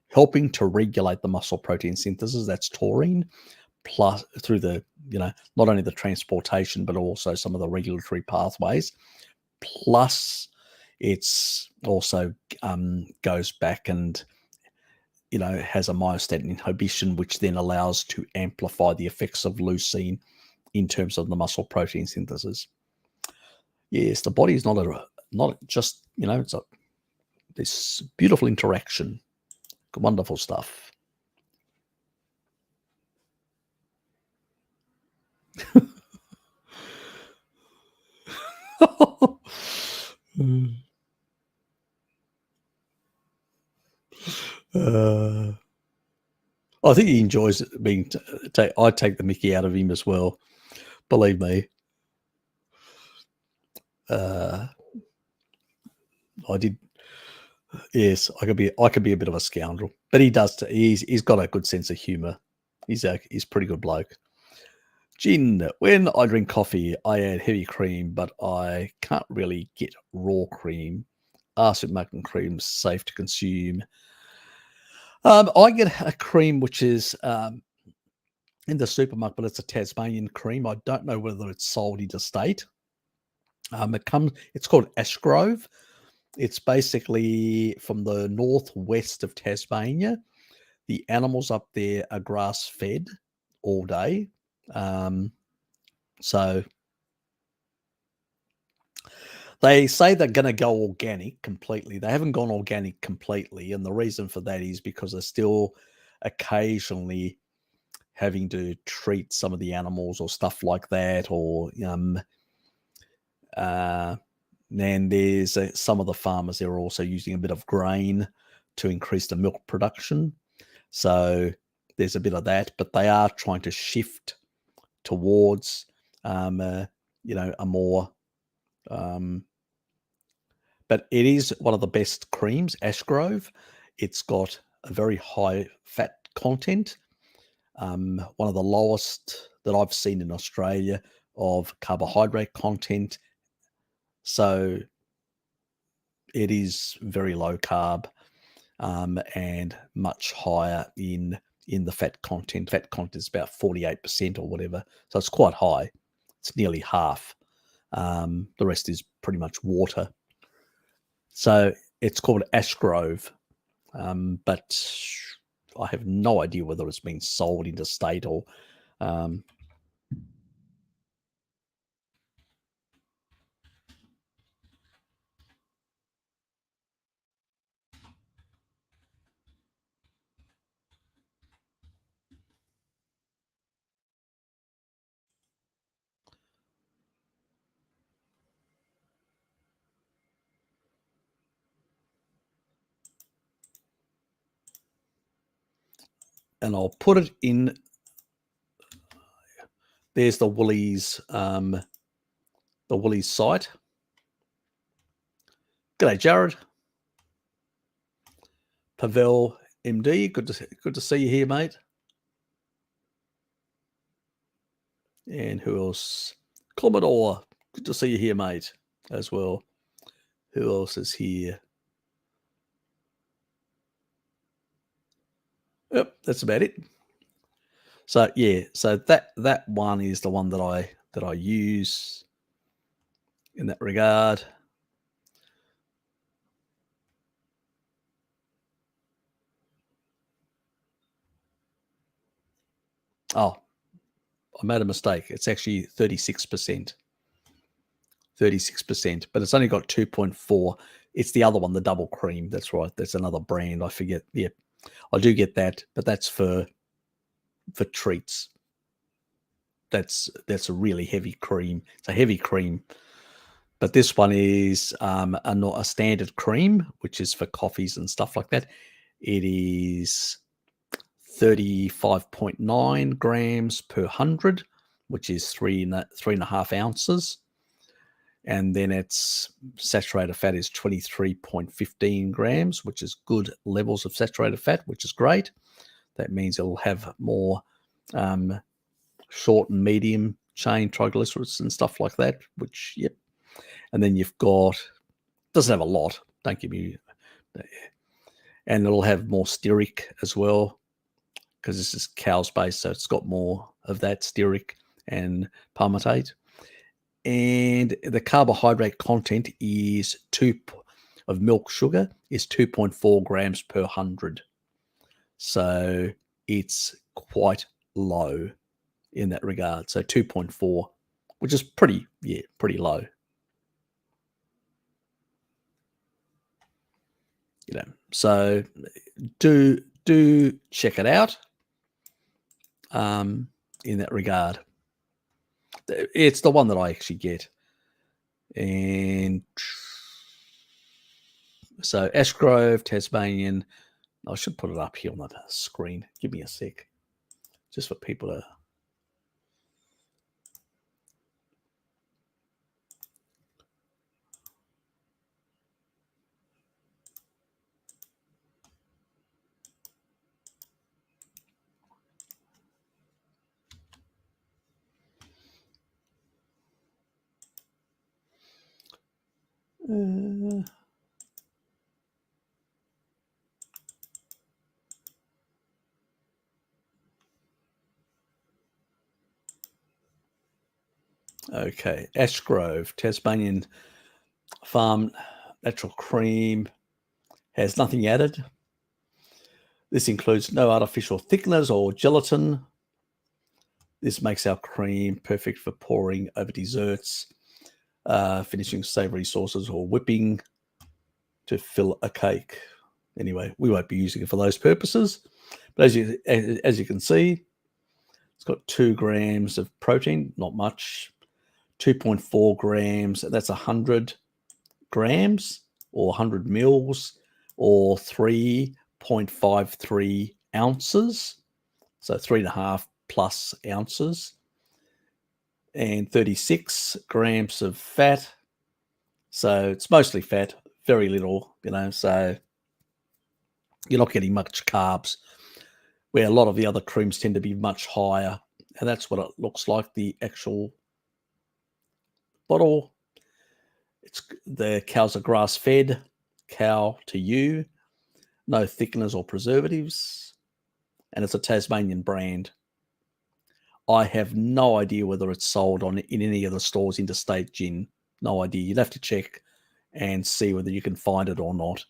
[SPEAKER 1] helping to regulate the muscle protein synthesis, that's taurine, plus through the, not only the transportation, but also some of the regulatory pathways. Plus, it's also goes back and, has a myostatin inhibition, which then allows to amplify the effects of leucine in terms of the muscle protein synthesis. Yes, the body is not just, it's this beautiful interaction. Wonderful stuff. I think he enjoys being. I take the mickey out of him as well. Believe me. I did. Yes, I could be a bit of a scoundrel, but he does. He's got a good sense of humour. He's pretty good bloke. Gin. When I drink coffee, I add heavy cream, but I can't really get raw cream. Ask if milk and cream's safe to consume. I get a cream which is in the supermarket, but it's a Tasmanian cream. I don't know whether it's sold interstate. It's called Ashgrove. It's basically from the northwest of Tasmania. The animals up there are grass fed all day. So they say they're going to go organic completely. They haven't gone organic completely. And the reason for that is because they're still occasionally having to treat some of the animals or stuff like that. Or, and there's some of the farmers, they're also using a bit of grain to increase the milk production. So there's a bit of that, but they are trying to shift towards, a more, but it is one of the best creams, Ashgrove. It's got a very high fat content, one of the lowest that I've seen in Australia of carbohydrate content. So it is very low carb and much higher in the fat content. Fat content is about 48% or whatever. So it's quite high. It's nearly half. The rest is pretty much water. So it's called Ashgrove, but I have no idea whether it's been sold interstate or. and I'll put it in. There's the Woolies site. G'day, Jared. Pavel MD, good to see you here, mate. And who else? Commodore, good to see you here, mate, as well. Who else is here? Yep, that's about it. So yeah, so that one is the one that I use in that regard. Oh, I made a mistake. It's actually 36%. 36%, but it's only got 2.4. It's the other one, the double cream. That's right. That's another brand. I forget. Yeah, I do get that, but that's for treats. That's a really heavy cream. It's a heavy cream. But this one is a standard cream, which is for coffees and stuff like that. It is 35.9 grams per 100, which is 3.5 ounces. And then its saturated fat is 23.15 grams, which is good levels of saturated fat, which is great. That means it'll have more short and medium chain triglycerides and stuff like that, which, yep. And then you've got, doesn't have a lot, don't give me, and it'll have more stearic as well, because this is cow's based, so it's got more of that stearic and palmitate. And the carbohydrate content is of milk sugar is 2.4 grams per 100. So it's quite low in that regard. So 2.4, which is pretty low. So do check it out in that regard. It's the one that I actually get. And so Ashgrove, Tasmanian. I should put it up here on the screen. Give me a sec. Just for people to... Okay, Ashgrove, Tasmanian farm natural cream, has nothing added. This includes no artificial thickeners or gelatin. This makes our cream perfect for pouring over desserts, finishing savory sauces, or whipping to fill a cake. Anyway, we won't be using it for those purposes. But as you can see, it's got 2 grams of protein, not much. 2.4 grams, that's 100 grams or 100 mils or 3.53 ounces. So 3.5 plus ounces. And 36 grams of fat. So it's mostly fat, very little, so you're not getting much carbs, where a lot of the other creams tend to be much higher. And that's what it looks like, the actual bottle. The cows are grass-fed, cow to you, no thickeners or preservatives, and it's a Tasmanian brand. I have no idea whether it's sold in any of the stores interstate gin. No idea. You'd have to check and see whether you can find it or not.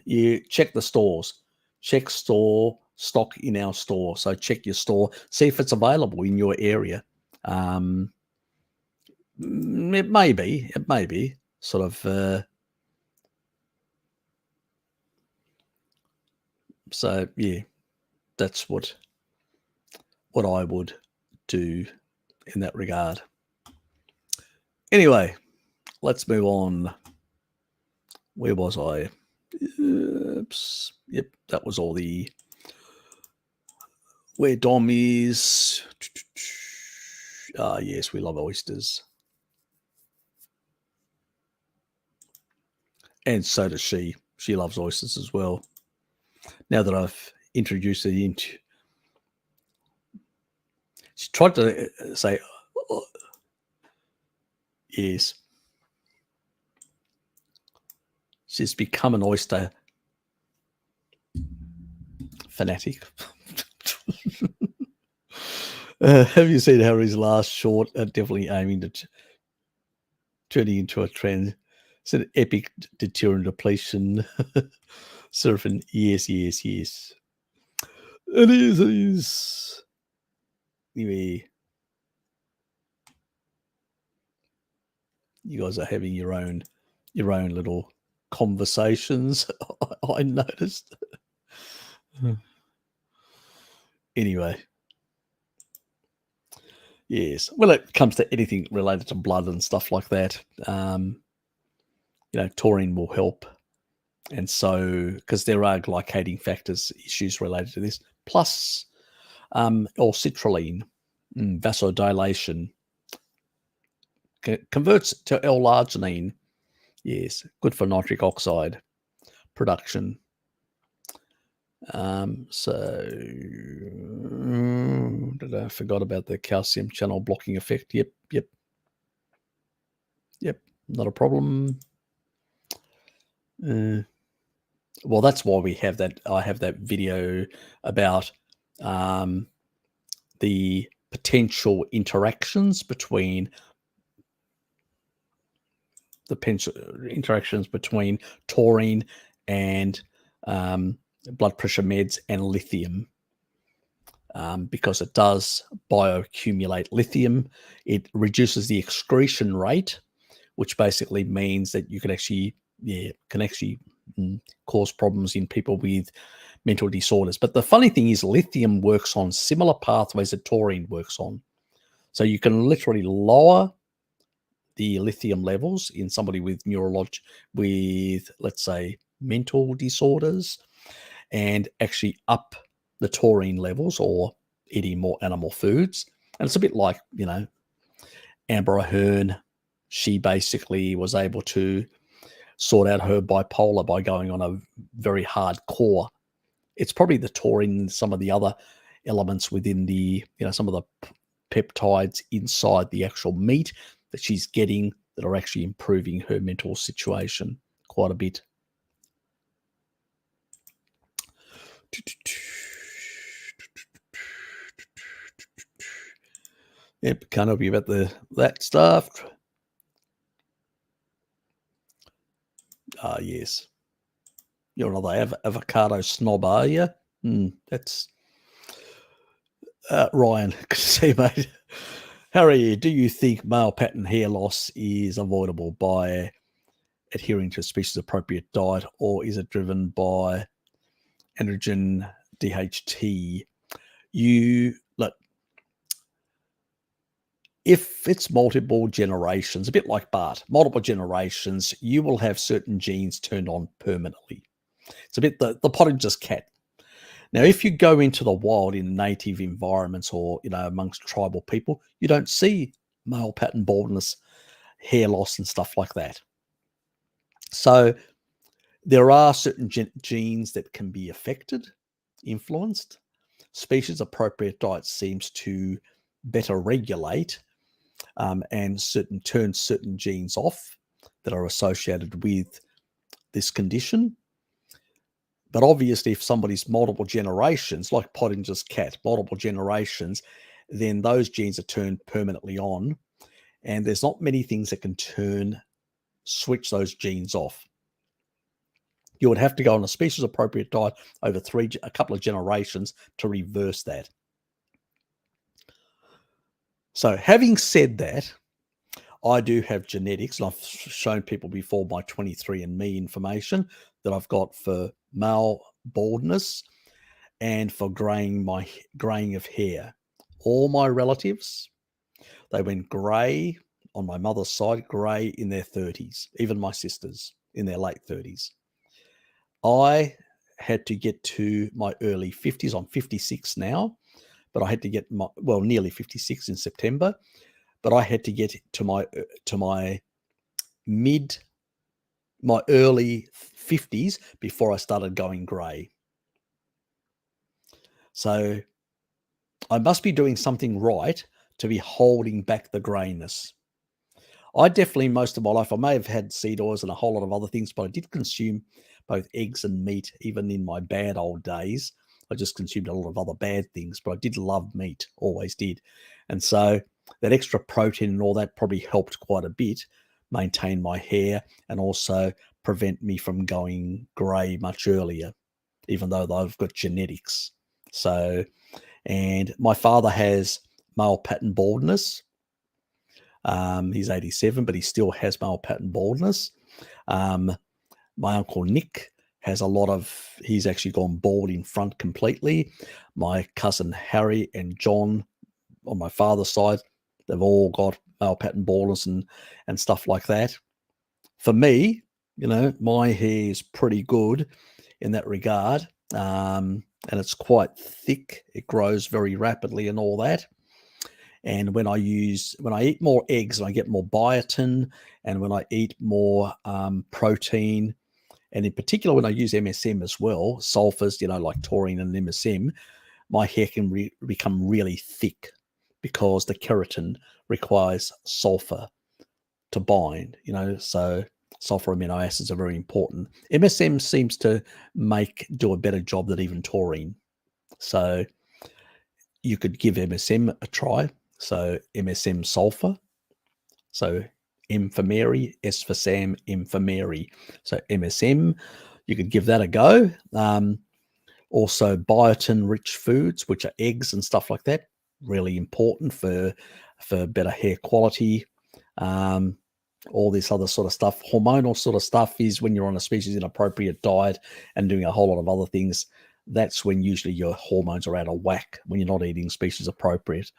[SPEAKER 1] You check the stores. Check store stock in our store. So check your store. See if it's available in your area. It may be sort of. So yeah, that's what I would do in that regard. Anyway, let's move on. Where was I? Oops. Yep, that was all the where Dom is. Ah, yes, we love oysters. And so does she. She loves oysters as well. Now that I've introduced her into... She tried to say, oh, yes. She's become an oyster fanatic. Have you seen Harry's last short? Definitely aiming to turning into a trend. It's an epic deterrent depletion. Surfing. Yes. It is. Anyway, you guys are having your own little conversations. I noticed. Anyway. Yes. When it comes to anything related to blood and stuff like that, taurine will help. And so, because there are glycating factors issues related to this, plus or citrulline, vasodilation, converts to L-arginine. Yes, good for nitric oxide production. I forgot about the calcium channel blocking effect. Yep. Not a problem. Well, that's why we have that. I have that video about the potential interactions between taurine and blood pressure meds and lithium, because it does bioaccumulate lithium. It reduces the excretion rate, which basically means that you can actually cause problems in people with mental disorders. But the funny thing is, lithium works on similar pathways that taurine works on. So you can literally lower the lithium levels in somebody with let's say, mental disorders, and actually up the taurine levels or eating more animal foods. And it's a bit like, Amber Ahern. She basically was able to sort out her bipolar by going on a very hardcore. It's probably the taurine and some of the other elements within the, some of the peptides inside the actual meat that she's getting that are actually improving her mental situation quite a bit. Yep, can't help you about that stuff. Ah, yes. You're another avocado snob, are you? That's Ryan. Good to see you, mate. Harry, do you think male pattern hair loss is avoidable by adhering to a species-appropriate diet, or is it driven by androgen DHT? Look, if it's multiple generations, a bit like Bart, multiple generations, you will have certain genes turned on permanently. It's a bit the Pottinger's cat. Now, if you go into the wild in native environments or, amongst tribal people, you don't see male pattern baldness, hair loss and stuff like that. So there are certain genes that can be affected, influenced. Species-appropriate diet seems to better regulate and turn certain genes off that are associated with this condition. But obviously, if somebody's multiple generations, like Pottinger's cat, multiple generations, then those genes are turned permanently on. And there's not many things that can switch those genes off. You would have to go on a species-appropriate diet over a couple of generations to reverse that. So having said that, I do have genetics, and I've shown people before my 23andMe information that I've got for male baldness and for graying of hair. All my relatives, they went grey on my mother's side, grey in their 30s, even my sisters in their late 30s. I had to get to my early 50s. I'm 56 now. but I had to get nearly 56 in September, but I had to get to my early 50s before I started going grey. So I must be doing something right to be holding back the greyness. I definitely, most of my life, I may have had seed oils and a whole lot of other things, but I did consume both eggs and meat, even in my bad old days. I just consumed a lot of other bad things, but I did love meat, always did. And so that extra protein and all that probably helped quite a bit maintain my hair and also prevent me from going grey much earlier, even though I've got genetics. So, and my father has male pattern baldness. He's 87, but he still has male pattern baldness. My uncle Nick has he's actually gone bald in front completely. My cousin Harry and John on my father's side, they've all got male pattern baldness and stuff like that. For me, my hair is pretty good in that regard. And it's quite thick. It grows very rapidly and all that. And when I eat more eggs and I get more biotin, and when I eat more protein, and in particular when I use MSM as well, sulfurs, like taurine and MSM, my hair can become really thick because the keratin requires sulfur to bind, so sulfur amino acids are very important. MSM seems to do a better job than even taurine. So you could give MSM a try. So MSM sulfur. So M for Mary, S for Sam, M for Mary. So MSM, you could give that a go. Also biotin-rich foods, which are eggs and stuff like that, really important for better hair quality. All this other sort of stuff. Hormonal sort of stuff is when you're on a species inappropriate diet and doing a whole lot of other things. That's when usually your hormones are out of whack, when you're not eating species appropriate.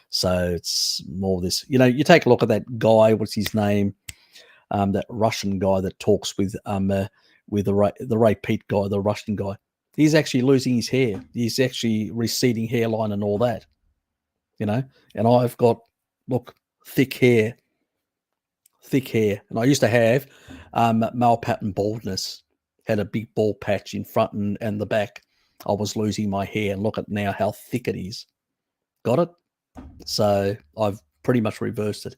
[SPEAKER 1] So it's more this, you take a look at that guy, what's his name? That Russian guy that talks with the Ray Pete guy, the Russian guy. He's actually losing his hair. He's actually receding hairline and all that, and I've got, thick hair. And I used to have male pattern baldness, had a big bald patch in front and the back. I was losing my hair, and look at now how thick it is. Got it? So I've pretty much reversed it.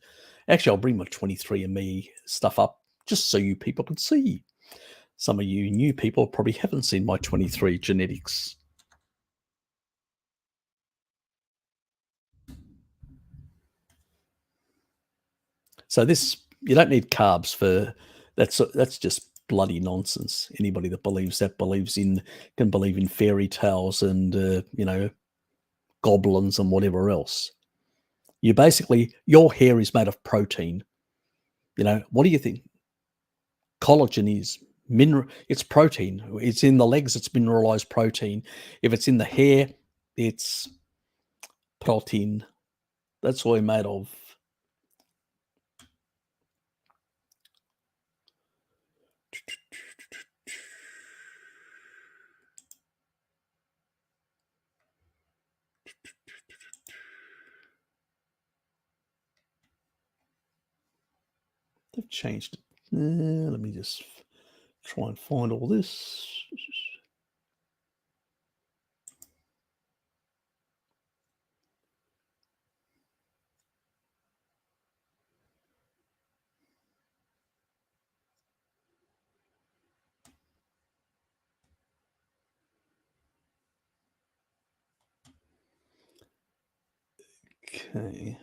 [SPEAKER 1] Actually, I'll bring my 23andMe stuff up just so you people can see. Some of you new people probably haven't seen my 23 genetics. So you don't need carbs for that's just bloody nonsense. Anybody that believes that can believe in fairy tales and goblins and whatever else. Your hair is made of protein. What do you think collagen is? It's protein. It's in the legs, it's mineralized protein. If it's in the hair, it's protein. That's what we're made of. They've changed it. Let me just try and find all this. Okay.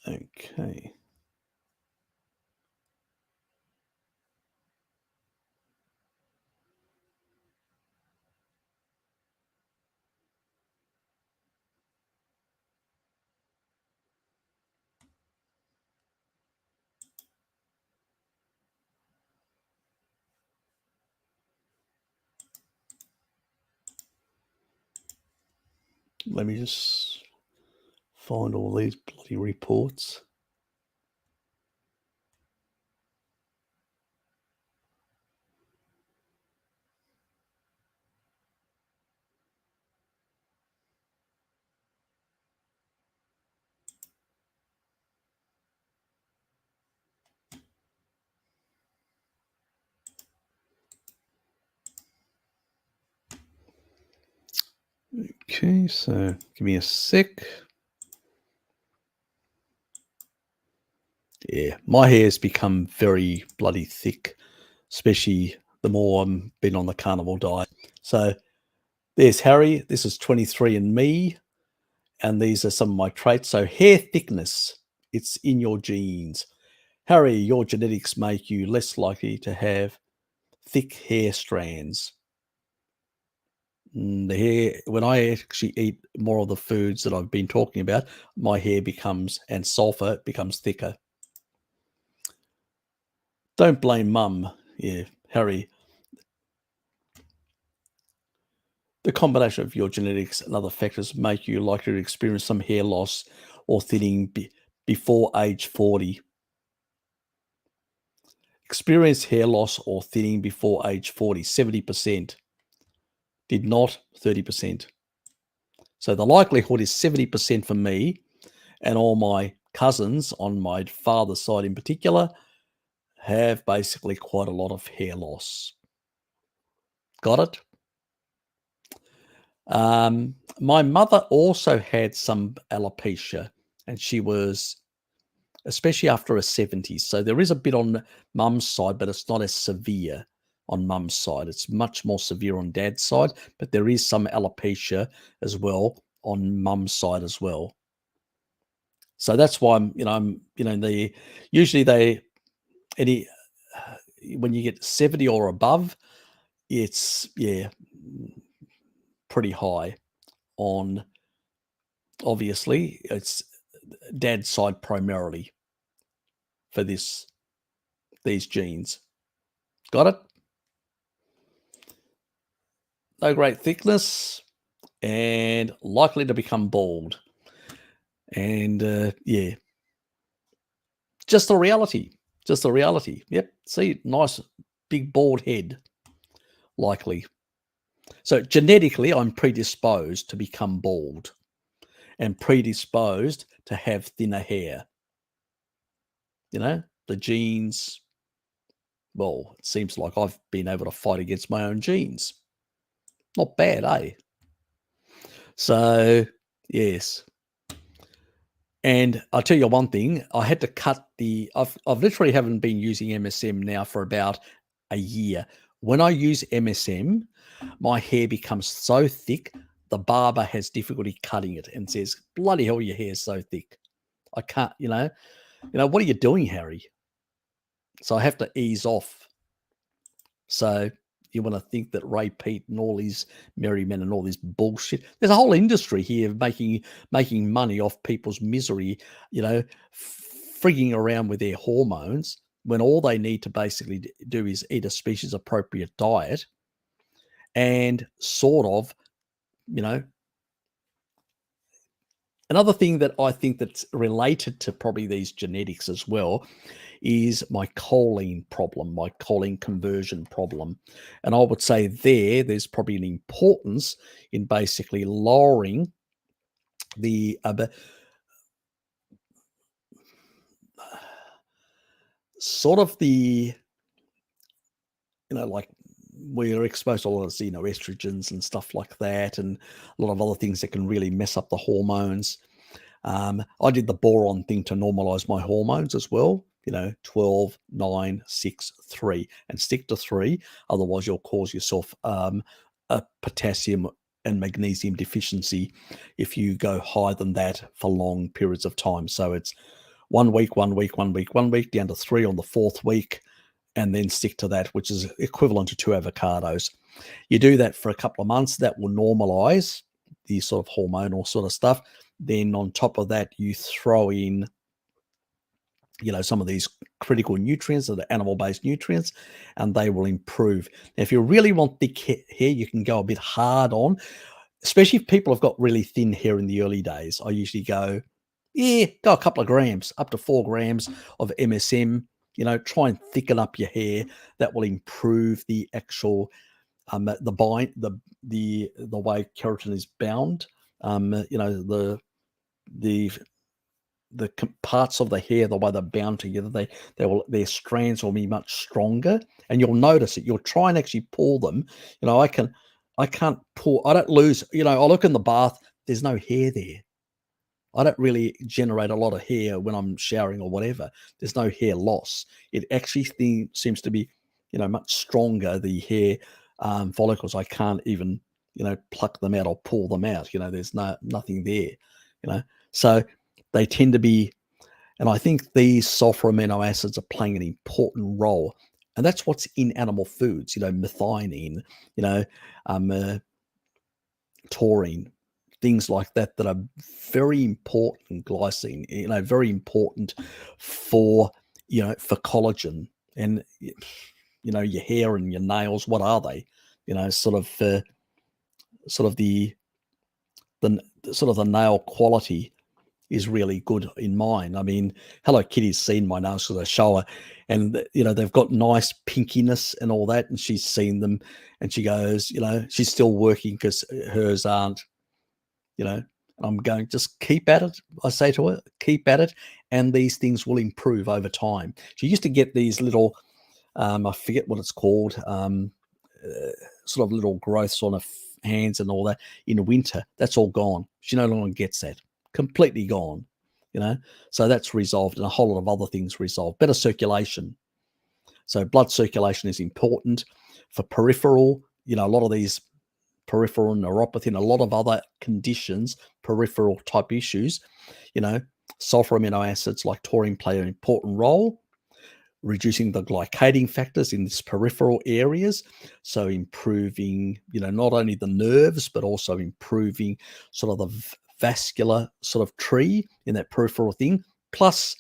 [SPEAKER 1] Okay. Let me just find all these bloody reports. Okay, so give me a sec. Yeah, my hair's become very bloody thick, especially the more I'm been on the carnivore diet. So there's Harry. This is 23andMe, and these are some of my traits. So hair thickness, it's in your genes. Harry, your genetics make you less likely to have thick hair strands. The hair, when I actually eat more of the foods that I've been talking about, my hair becomes, and sulfur becomes thicker. Don't blame mum. Yeah, Harry. The combination of your genetics and other factors make you likely to experience some hair loss or thinning before age 40. Experience hair loss or thinning before age 40, 70%. Did not, 30%. So the likelihood is 70% for me, and all my cousins on my father's side in particular have basically quite a lot of hair loss. Got it? My mother also had some alopecia, and she was, especially after her 70s. So there is a bit on mum's side, but it's not as severe on mum's side. It's much more severe on dad's side, but there is some alopecia as well on mum's side as well. So that's why any when you get 70 or above, it's pretty high on, obviously it's dad's side primarily for these genes. Got it? No great thickness and likely to become bald. And just the reality. Just the reality. Yep. See, nice big bald head, likely. So genetically, I'm predisposed to become bald and predisposed to have thinner hair. The genes, well, it seems like I've been able to fight against my own genes. Not bad, eh? So, yes. And I'll tell you one thing, I had to cut I've literally haven't been using MSM now for about a year. When I use MSM, my hair becomes so thick, the barber has difficulty cutting it and says, bloody hell, your hair's so thick. I can't, what are you doing, Harry? So I have to ease off. So you want to think that Ray Pete and all these merry men and all this bullshit. There's a whole industry here of making money off people's misery, frigging around with their hormones when all they need to basically do is eat a species appropriate diet and sort of, another thing that I think that's related to probably these genetics as well is my choline problem, my choline conversion problem. And I would say there's probably an importance in basically lowering the sort of the, like we're exposed to a lot of, estrogens and stuff like that, and a lot of other things that can really mess up the hormones. I did the boron thing to normalize my hormones as well, 12, 9, 6, 3, and stick to 3. Otherwise, you'll cause yourself a potassium and magnesium deficiency if you go higher than that for long periods of time. So it's 1 week, 1 week, 1 week, 1 week, down to 3 on the 4th week, and then stick to that, which is equivalent to 2 avocados. You do that for a couple of months, that will normalize the sort of hormonal sort of stuff. Then on top of that, you throw in, some of these critical nutrients, that are animal-based nutrients, and they will improve. Now, if you really want thick hair, you can go a bit hard on especially if people have got really thin hair in the early days, I usually go, yeah, go a couple of grams, up to 4 grams of MSM. Try and thicken up your hair. That will improve the actual the bind the way keratin is bound. The parts of the hair, the way they're bound together, their strands will be much stronger, and you'll notice it. You'll try and actually pull them. I can't pull. I don't lose. I look in the bath. There's no hair there. I don't really generate a lot of hair when I'm showering or whatever. There's no hair loss. It actually seems to be, much stronger. The hair follicles, I can't even, pluck them out or pull them out. There's nothing there. So they tend to be, and I think these sulfur amino acids are playing an important role. And that's what's in animal foods, methionine, taurine, things like that are very important. Glycine, very important for for collagen. And your hair and your nails, what are they? Sort of the sort of the nail quality is really good in mine. I mean, Hello Kitty's seen my nails because I show her, and they've got nice pinkiness and all that, and she's seen them, and she goes, she's still working because hers aren't. I'm going, just keep at it. I say to her, keep at it, and these things will improve over time. She used to get these little, I forget what it's called, sort of little growths on her hands and all that in winter. That's all gone. She no longer gets that. Completely gone. So that's resolved, and a whole lot of other things resolved. Better circulation. So blood circulation is important for peripheral. A lot of these peripheral neuropathy and a lot of other conditions, peripheral type issues, sulfur amino acids like taurine play an important role, reducing the glycating factors in these peripheral areas. So improving, not only the nerves, but also improving sort of the vascular sort of tree in that peripheral thing. Plus,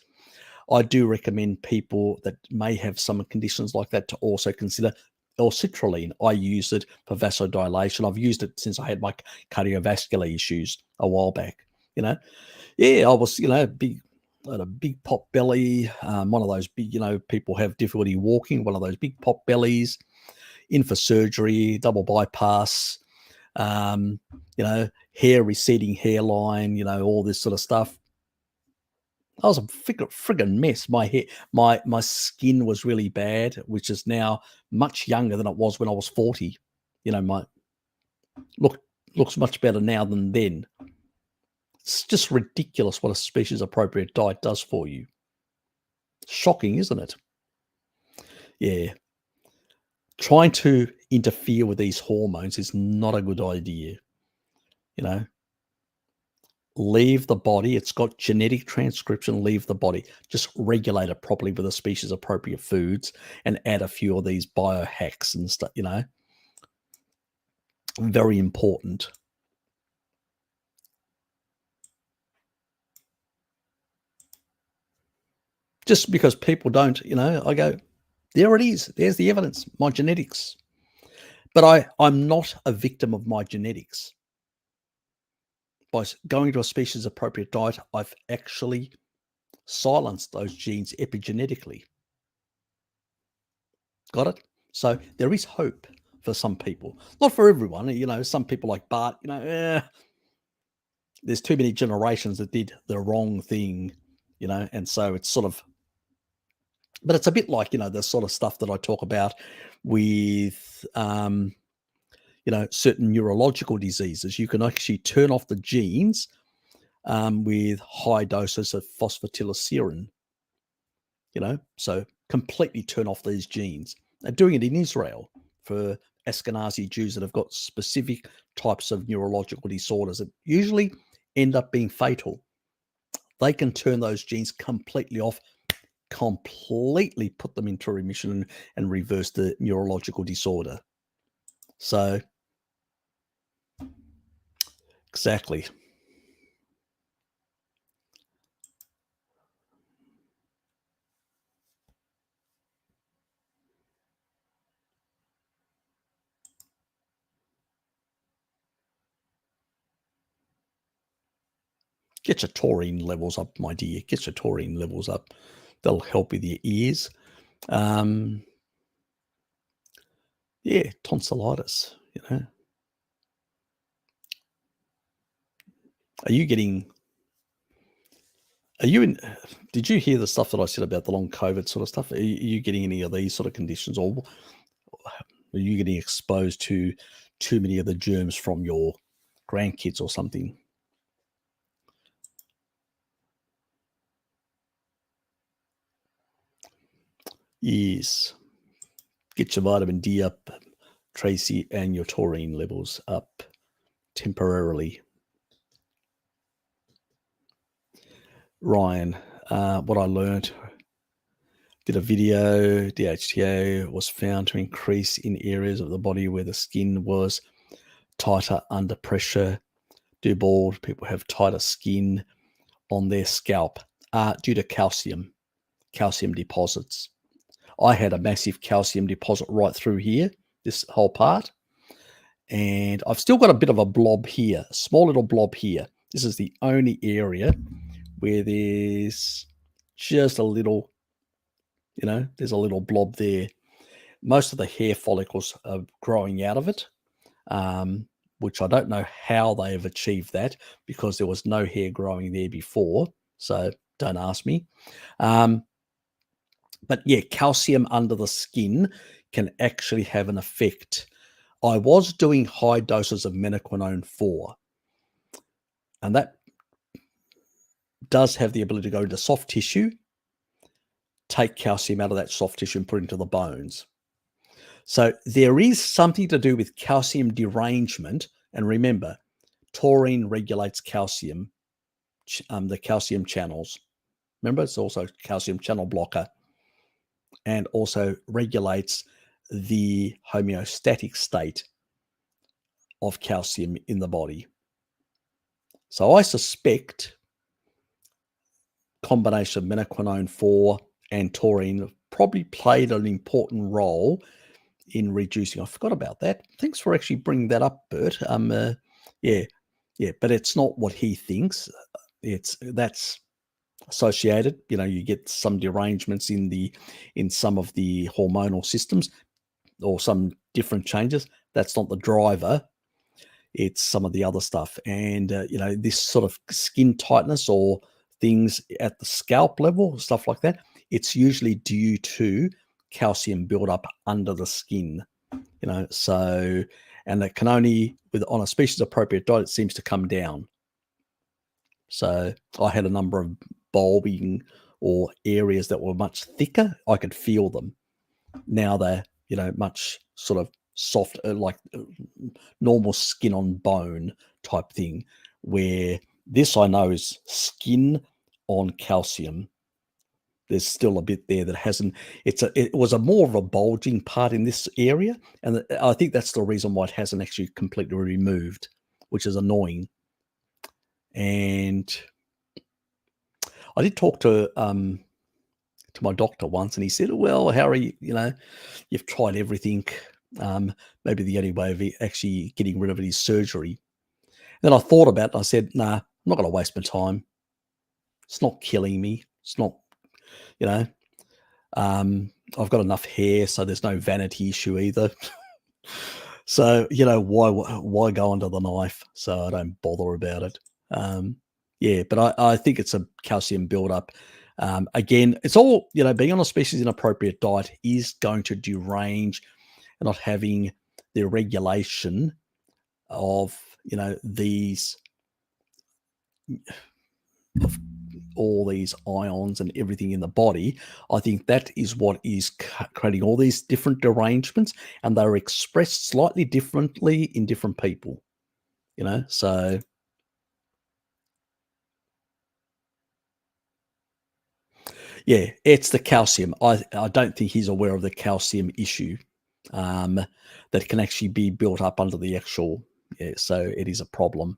[SPEAKER 1] I do recommend people that may have some conditions like that to also consider L-citrulline. I use it for vasodilation. I've used it since I had my cardiovascular issues a while back. I was, big, had a big pot belly. One of those big, people have difficulty walking. One of those big pot bellies. In for surgery, double bypass. Hair receding hairline. All this sort of stuff. I was a friggin' mess. My hair, my skin was really bad, which is now much younger than it was when I was 40. My looks much better now than then. It's just ridiculous what a species appropriate diet does for you. Shocking, isn't it? Yeah. Trying to interfere with these hormones is not a good idea. Leave the body. It's got genetic transcription. Leave the body. Just regulate it properly with the species appropriate foods and add a few of these biohacks and stuff, Very important. Just because people don't, I go, there it is. There's the evidence, my genetics. But I'm not a victim of my genetics. By going to a species appropriate diet, I've actually silenced those genes epigenetically. Got it? So there is hope for some people. Not for everyone. Some people like Bart, there's too many generations that did the wrong thing, and so it's sort of, but it's a bit like, the sort of stuff that I talk about with, certain neurological diseases. You can actually turn off the genes with high doses of phosphatidylserine, so completely turn off these genes. They're doing it in Israel for Ashkenazi Jews that have got specific types of neurological disorders that usually end up being fatal. They can turn those genes completely off, completely put them into remission and reverse the neurological disorder. So, exactly. Get your taurine levels up, my dear. Get your taurine levels up. That'll help with your ears. Yeah, tonsillitis, you know. Are you did you hear the stuff that I said about the long COVID sort of stuff? Are you getting any of these sort of conditions, or are you getting exposed to too many of the germs from your grandkids or something? Yes. Get your vitamin D up, Tracy, and your taurine levels up temporarily. Ryan, what I learned, did a video, DHTA was found to increase in areas of the body where the skin was tighter under pressure. Do bald people have tighter skin on their scalp due to calcium deposits? I had a massive calcium deposit right through here, this whole part. And I've still got a bit of a blob here, a small little blob here. This is the only area where there's just a little, there's a little blob there. Most of the hair follicles are growing out of it, which I don't know how they have achieved that, because there was no hair growing there before. So don't ask me. But yeah, calcium under the skin can actually have an effect. I was doing high doses of menaquinone 4, and that does have the ability to go into soft tissue, take calcium out of that soft tissue and put it into the bones. So there is something to do with calcium derangement. And remember, taurine regulates calcium, the calcium channels. Remember, it's also a calcium channel blocker, and also regulates the homeostatic state of calcium in the body. So I suspect combination of menaquinone 4 and taurine probably played an important role in reducing. I forgot about that. Thanks for actually bringing that up, Bert. Yeah, but it's not what he thinks. That's associated. You get some derangements in some of the hormonal systems, or some different changes. That's not the driver. It's some of the other stuff. And, this sort of skin tightness or things at the scalp level, stuff like that, it's usually due to calcium buildup under the skin, so, and that can only, on a species appropriate diet, it seems to come down. So I had a number of bulbing or areas that were much thicker. I could feel them. Now they're, much sort of soft, like normal skin on bone type thing, where this I know is skin on calcium. There's still a bit there that hasn't, it was a more of a bulging part in this area. And I think that's the reason why it hasn't actually completely removed, which is annoying. And I did talk to my doctor once, and he said, well, Harry, you've tried everything. Maybe the only way of actually getting rid of it is surgery. Then I thought about it, and I said, nah, I'm not going to waste my time. It's not killing me. It's not, I've got enough hair, so there's no vanity issue either. So, why go under the knife? So I don't bother about it. Yeah, but I think it's a calcium buildup. Again, it's all, being on a species inappropriate diet is going to derange and not having the regulation of, these, of all these ions and everything in the body. I think that is what is creating all these different derangements, and they're expressed slightly differently in different people, so. Yeah, it's the calcium. I don't think he's aware of the calcium issue that can actually be built up under the actual. Yeah, so it is a problem.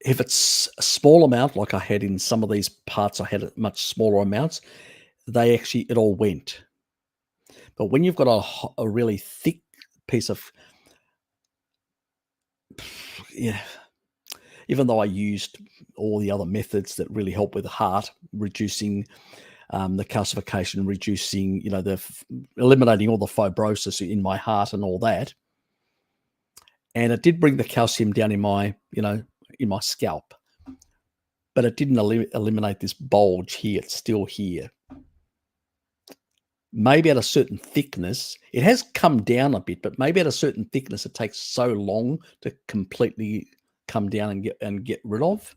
[SPEAKER 1] If it's a small amount, like I had in some of these parts, I had much smaller amounts. It all went. But when you've got a really thick piece of, yeah, even though I used all the other methods that really help with the heart, reducing the calcification, reducing, eliminating all the fibrosis in my heart and all that. And it did bring the calcium down in my, in my scalp, but it didn't eliminate this bulge here. It's still here. Maybe at a certain thickness, it has come down a bit, but maybe at a certain thickness, it takes so long to completely come down and get rid of.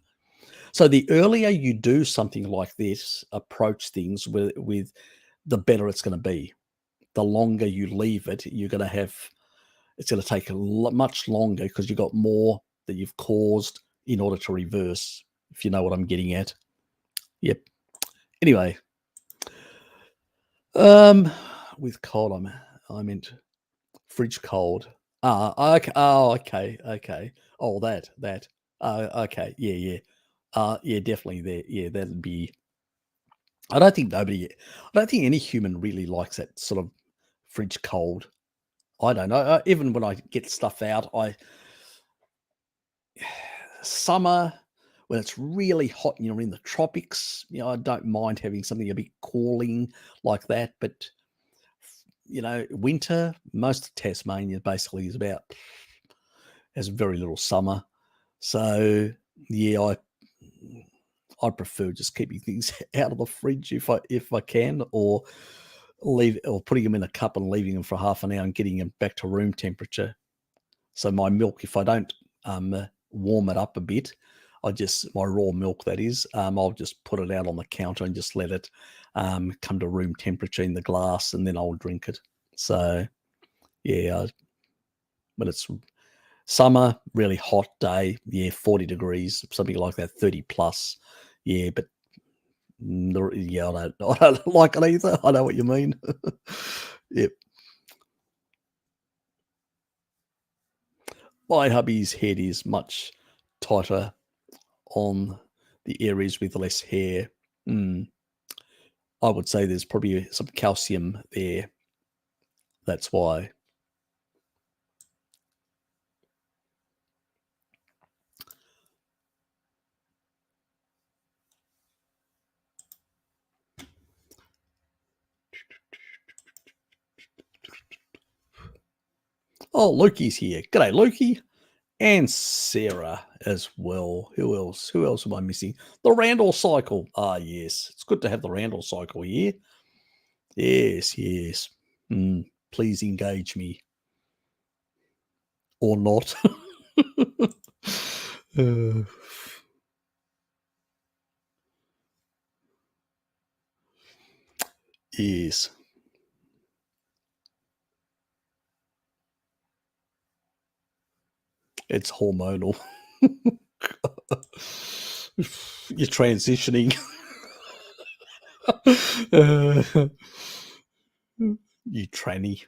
[SPEAKER 1] So the earlier you do something like this, approach things with the better it's going to be. The longer you leave it, you're going to have, it's going to take much longer because you've got more that you've caused in order to reverse, if you know what I'm getting at. Yep. Anyway, with cold, I meant fridge cold. Okay. Oh, okay. Okay. Oh, that. Okay. Yeah. Yeah, definitely there. Yeah, that'd be. I don't think any human really likes that sort of fridge cold. I don't know. Even when I get stuff out, summer when it's really hot and you're in the tropics, I don't mind having something a bit cooling like that. But winter, most of Tasmania basically has very little summer. So yeah, I prefer just keeping things out of the fridge if I can, or putting them in a cup and leaving them for half an hour and getting them back to room temperature. So my milk, if I don't warm it up a bit, my raw milk that is, I'll just put it out on the counter and just let it come to room temperature in the glass, and then I'll drink it. So yeah, when it's summer, really hot day, 40 degrees, something like that, 30 plus. Yeah, but I don't like it either. I know what you mean. Yep. My hubby's head is much tighter on the areas with less hair. I would say there's probably some calcium there. That's why. Oh, Loki's here. G'day, Loki. And Sarah as well. Who else? Who else am I missing? The Randall cycle. Ah, yes. It's good to have the Randall cycle here. Yes. Please engage me. Or not. Yes. It's hormonal. You're transitioning. You tranny.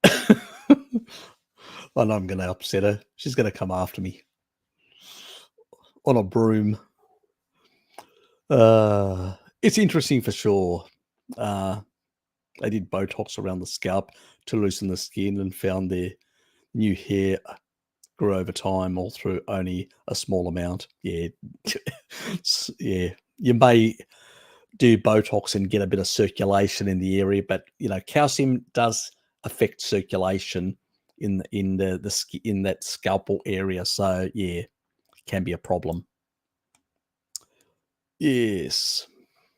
[SPEAKER 1] I know I'm going to upset her. She's going to come after me on a broom. It's interesting for sure. They did Botox around the scalp to loosen the skin and found their new hair grew over time, all through only a small amount. Yeah. Yeah. You may do Botox and get a bit of circulation in the area, but calcium does affect circulation in that scalpel area. So yeah, it can be a problem. Yes.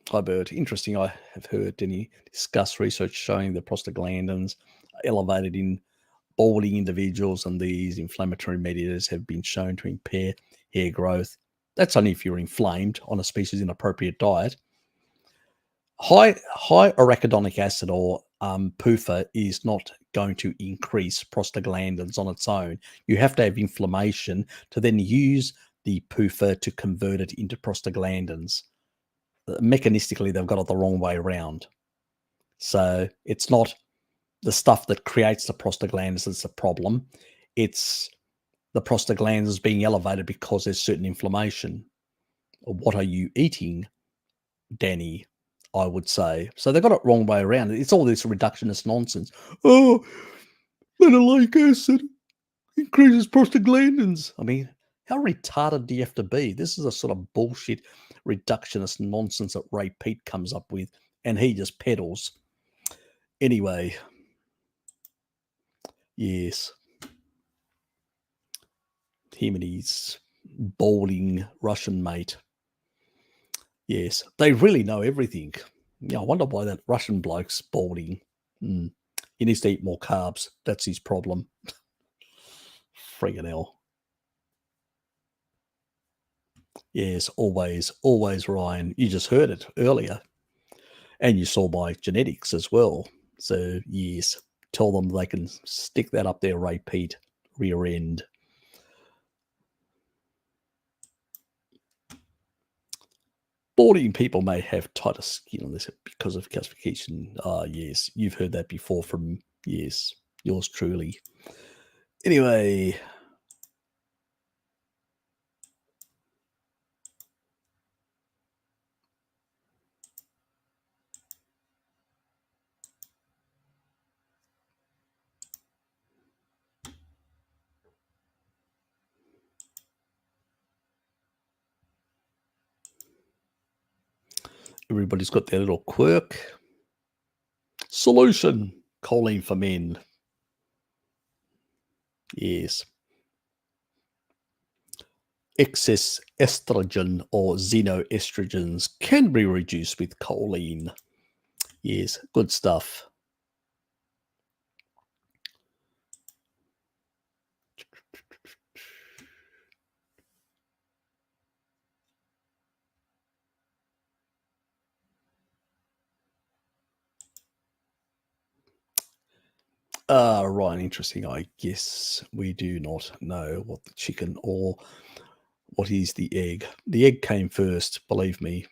[SPEAKER 1] Hi, Bert. Interesting. I have heard Denny discuss research showing the prostaglandins elevated in balding individuals, and these inflammatory mediators have been shown to impair hair growth. That's only if you're inflamed on a species inappropriate diet. High arachidonic acid, or PUFA, is not going to increase prostaglandins on its own. You have to have inflammation to then use the PUFA to convert it into prostaglandins. Mechanistically, they've got it the wrong way around. So it's not the stuff that creates the prostaglandins that's the problem. It's the prostaglandins being elevated because there's certain inflammation. What are you eating, Danny? I would say. So they got it wrong way around. It's all this reductionist nonsense. Oh, linoleic acid. increases prostaglandins. I mean, how retarded do you have to be? This is a sort of bullshit reductionist nonsense that Ray Pete comes up with, and he just peddles. Anyway, yes, him and his balding Russian mate. Yes, they really know everything. Yeah, I wonder why that Russian bloke's balding. He needs to eat more carbs. That's his problem. Friggin' hell. Yes, always, always, Ryan. You just heard it earlier. And you saw my genetics as well. So, yes, tell them they can stick that up their Ray Pete rear end. Balding people may have tighter skin on this because of calcification. Ah, yes, you've heard that before from, yes, yours truly. Anyway, everybody's got their little quirk. Solution, choline for men. Yes. Excess estrogen or xenoestrogens can be reduced with choline. Yes, good stuff. Right, interesting. I guess we do not know what the chicken or what is the egg. The egg came first, believe me.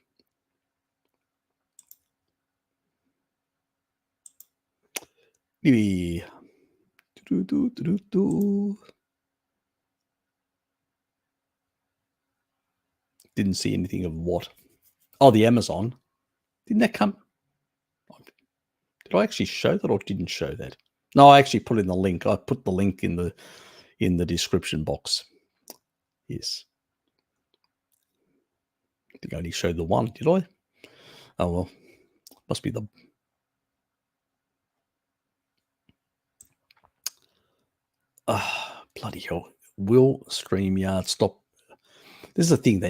[SPEAKER 1] Maybe. Didn't see anything of what. Oh, the Amazon. Didn't that come? Did I actually show that or didn't show that? No, I actually put in the link. I put the link in the description box. Yes. I think I only showed the one, did I? Oh well. Must be the bloody hell. Will StreamYard stop? This is the thing.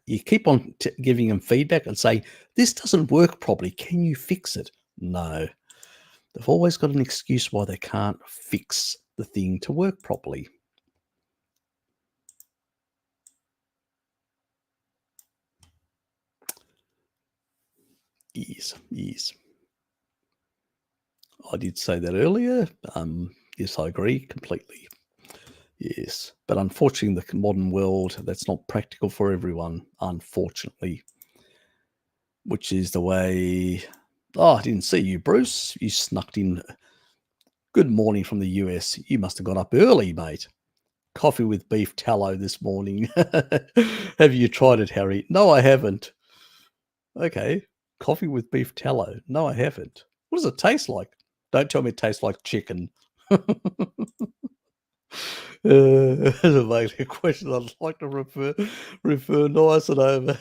[SPEAKER 1] You keep on giving them feedback and say, this doesn't work properly. Can you fix it? No. They've always got an excuse why they can't fix the thing to work properly. Yes. I did say that earlier. Yes, I agree completely. Yes. But unfortunately, in the modern world, that's not practical for everyone, unfortunately. Which is the way... Oh, I didn't see you, Bruce. You snuck in. Good morning from the US. You must have got up early, mate. Coffee with beef tallow this morning. Have you tried it, Harry? No, I haven't. Okay. Coffee with beef tallow. No, I haven't. What does it taste like? Don't tell me it tastes like chicken. That's a question I'd like to refer nice and over.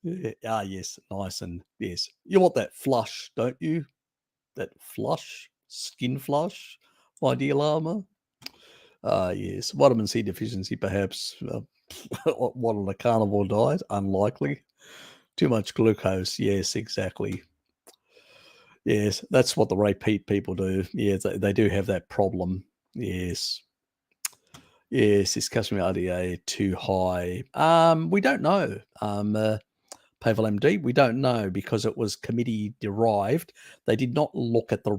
[SPEAKER 1] Yeah, yes, nice and yes. You want that flush, don't you? That flush, skin flush, my dear llama. Yes, vitamin C deficiency, perhaps. What on a carnivore diet? Unlikely. Too much glucose. Yes, exactly. Yes, that's what the repeat people do. Yeah, they do have that problem. Yes. Yes, is customer RDA too high? We don't know. Pavel MD, we don't know because it was committee derived. They did not look at the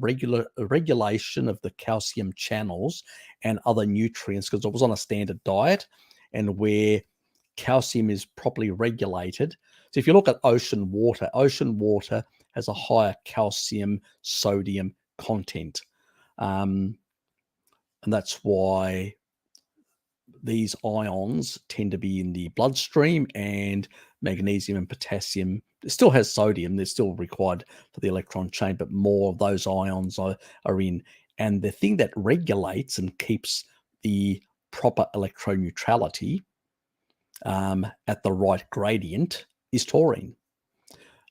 [SPEAKER 1] regulation of the calcium channels and other nutrients because it was on a standard diet and where calcium is properly regulated. So if you look at ocean water has a higher calcium sodium content. And that's why these ions tend to be in the bloodstream, and magnesium and potassium. It still has sodium. They're still required for the electron chain, but more of those ions are in And the thing that regulates and keeps the proper electroneutrality at the right gradient is taurine.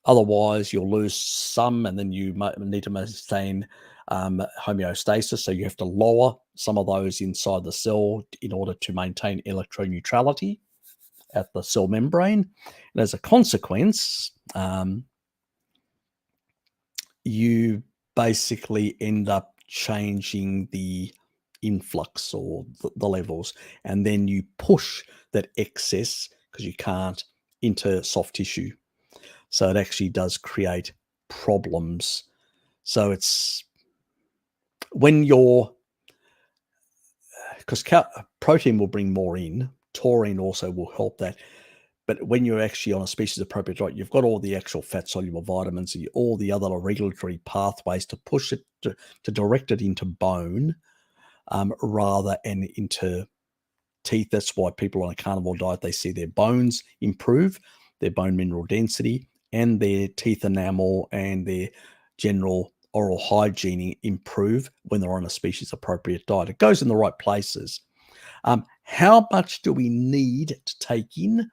[SPEAKER 1] Otherwise, you'll lose some, and then you might need to maintain homeostasis. So you have to lower some of those inside the cell in order to maintain electroneutrality at the cell membrane. And as a consequence, you basically end up changing the influx or the levels, and then you push that excess, because you can't, into soft tissue. So it actually does create problems. So it's when you're, because protein will bring more in, taurine also will help that. But when you're actually on a species appropriate diet, you've got all the actual fat soluble vitamins, all the other regulatory pathways to push it, to direct it into bone rather and into teeth. That's why people on a carnivore diet, they see their bones improve, their bone mineral density, and their teeth enamel and their general oral hygiene improve when they're on a species appropriate diet. It goes in the right places. How much do we need to take in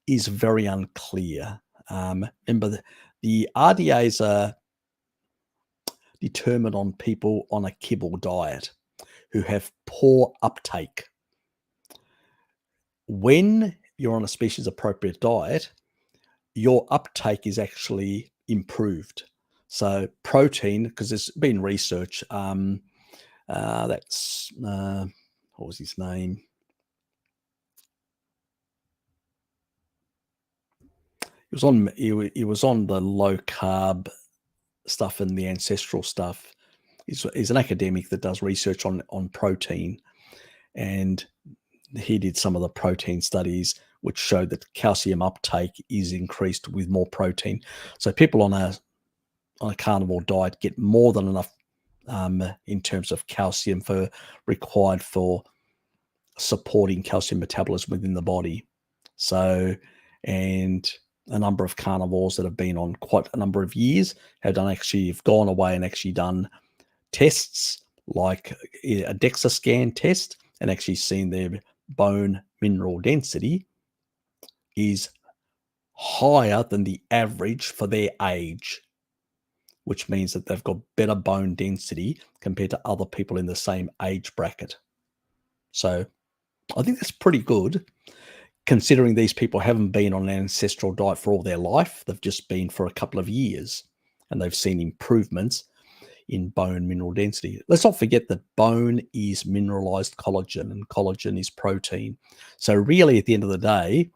[SPEAKER 1] is very unclear. Remember, the RDAs are determined on people on a kibble diet who have poor uptake. When you're on a species appropriate diet, your uptake is actually improved. So protein, because there's been research, that's what was his name? He was on the low carb stuff and the ancestral stuff. He's an academic that does research on protein, and he did some of the protein studies which showed that calcium uptake is increased with more protein. So people on a carnivore diet get more than enough in terms of calcium required for supporting calcium metabolism within the body. So, and a number of carnivores that have been on quite a number of years have gone away and actually done tests like a DEXA scan test and actually seen their bone mineral density is higher than the average for their age, which means that they've got better bone density compared to other people in the same age bracket. So I think that's pretty good, considering these people haven't been on an ancestral diet for all their life. They've just been for a couple of years, and they've seen improvements in bone mineral density. Let's not forget that bone is mineralized collagen, and collagen is protein. So really, at the end of the day,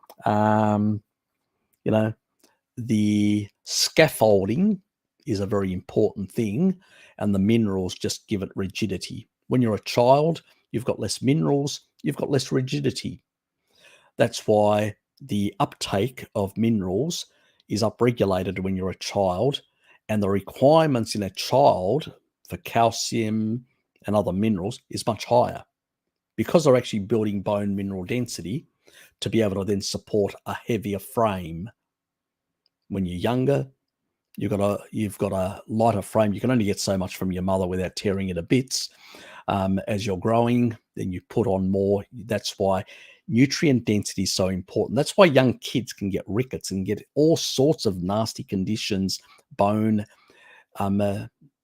[SPEAKER 1] the scaffolding is a very important thing, and the minerals just give it rigidity. When you're a child, you've got less minerals, you've got less rigidity. That's why the uptake of minerals is upregulated when you're a child, and the requirements in a child for calcium and other minerals is much higher because they're actually building bone mineral density to be able to then support a heavier frame. When you're younger, you've got a lighter frame. You can only get so much from your mother without tearing it to bits. As you're growing, then you put on more. That's why nutrient density is so important. That's why young kids can get rickets and get all sorts of nasty conditions, bone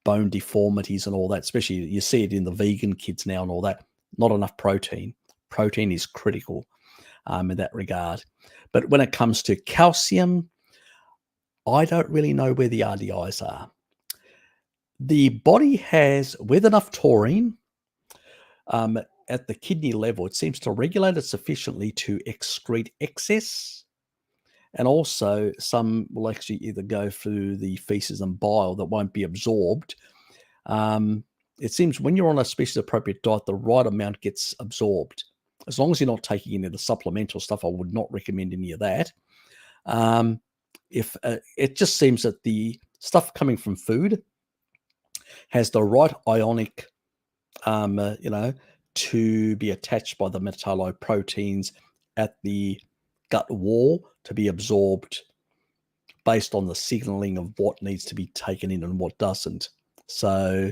[SPEAKER 1] deformities and all that. Especially you see it in the vegan kids now and all that. Not enough protein. Protein is critical in that regard. But when it comes to calcium, I don't really know where the RDIs are. The body has, with enough taurine at the kidney level, it seems to regulate it sufficiently to excrete excess. And also some will actually either go through the feces and bile that won't be absorbed. It seems when you're on a species appropriate diet, the right amount gets absorbed. As long as you're not taking any of the supplemental stuff, I would not recommend any of that. If it just seems that the stuff coming from food has the right ionic, to be attached by the metalloproteins at the gut wall to be absorbed based on the signaling of what needs to be taken in and what doesn't. So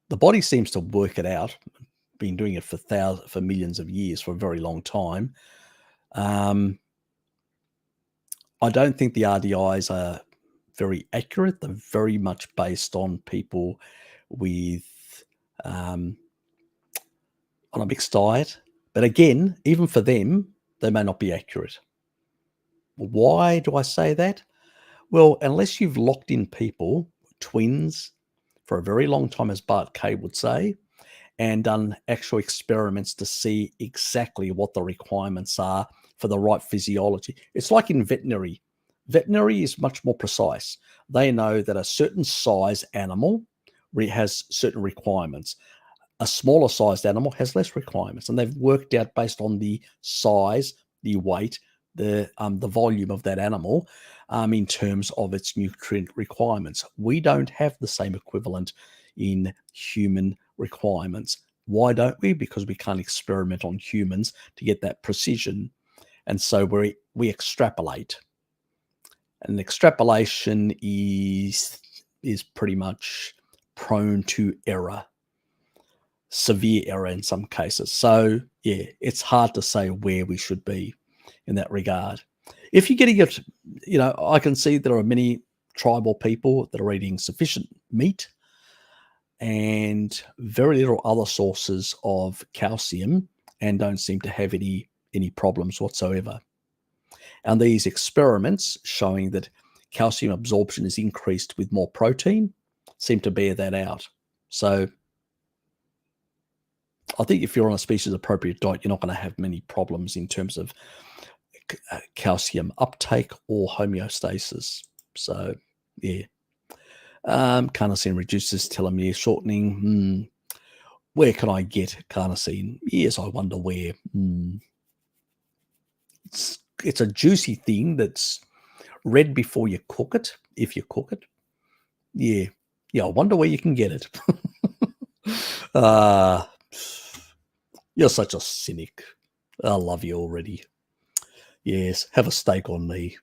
[SPEAKER 1] the body seems to work it out. Been doing it for millions of years, for a very long time. I don't think the RDIs are very accurate. They're very much based on people with on a mixed diet. But again, even for them, they may not be accurate. Why do I say that? Well, unless you've locked in people, twins, for a very long time, as Bart Kay would say, and done actual experiments to see exactly what the requirements are for the right physiology. It's like in veterinary. Veterinary is much more precise. They know that a certain size animal has certain requirements. A smaller sized animal has less requirements, and they've worked out based on the size, the weight, the volume of that animal in terms of its nutrient requirements. We don't have the same equivalent in human requirements. Why don't we? Because we can't experiment on humans to get that precision. And so we extrapolate. And extrapolation is pretty much prone to error, severe error in some cases. So yeah, it's hard to say where we should be in that regard. If you're getting it, I can see there are many tribal people that are eating sufficient meat and very little other sources of calcium and don't seem to have any problems whatsoever. And these experiments showing that calcium absorption is increased with more protein seem to bear that out. So I think if you're on a species appropriate diet, you're not going to have many problems in terms of calcium uptake or homeostasis. So yeah. Carnosine reduces telomere shortening. Where can I get carnosine? Yes, I wonder where. It's a juicy thing that's red before you cook it, if you cook it. Yeah, I wonder where you can get it. You're such a cynic. I love you already. Yes, have a steak on me.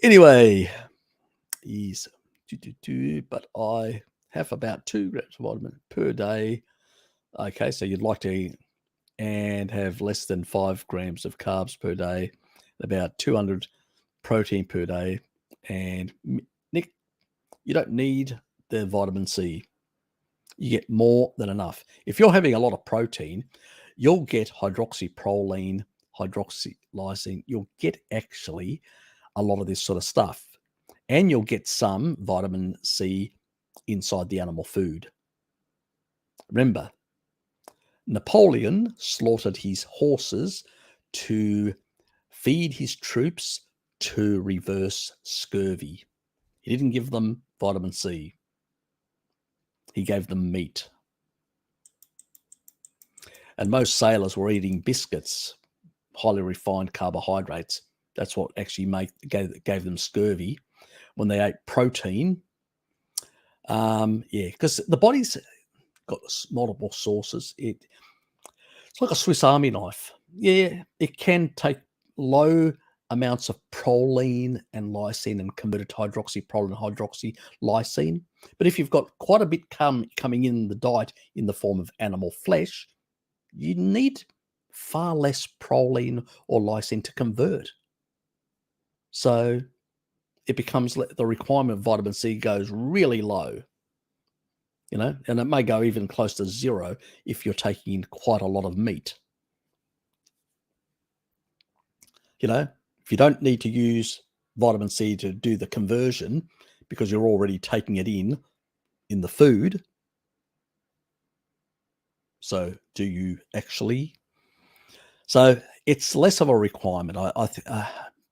[SPEAKER 1] Anyway, but I have about 2 grams of vitamin per day. Okay, so you'd like to eat and have less than 5 grams of carbs per day, about 200 protein per day. And Nick, you don't need the vitamin C. You get more than enough. If you're having a lot of protein, you'll get hydroxyproline, hydroxylysine. You'll get actually a lot of this sort of stuff. And you'll get some vitamin C inside the animal food. Remember, Napoleon slaughtered his horses to feed his troops to reverse scurvy. He didn't give them vitamin C. He gave them meat. And most sailors were eating biscuits, highly refined carbohydrates. That's what actually gave them scurvy. When they ate protein, because the body's got multiple sources. It's like a Swiss Army knife. Yeah, it can take low amounts of proline and lysine and convert it to hydroxyproline and hydroxylysine. But if you've got quite a bit coming in the diet in the form of animal flesh, you need far less proline or lysine to convert. So it becomes, the requirement of vitamin C goes really low, and it may go even close to zero if you're taking in quite a lot of meat. If you don't need to use vitamin C to do the conversion because you're already taking it in the food. So do you actually? So it's less of a requirement. I think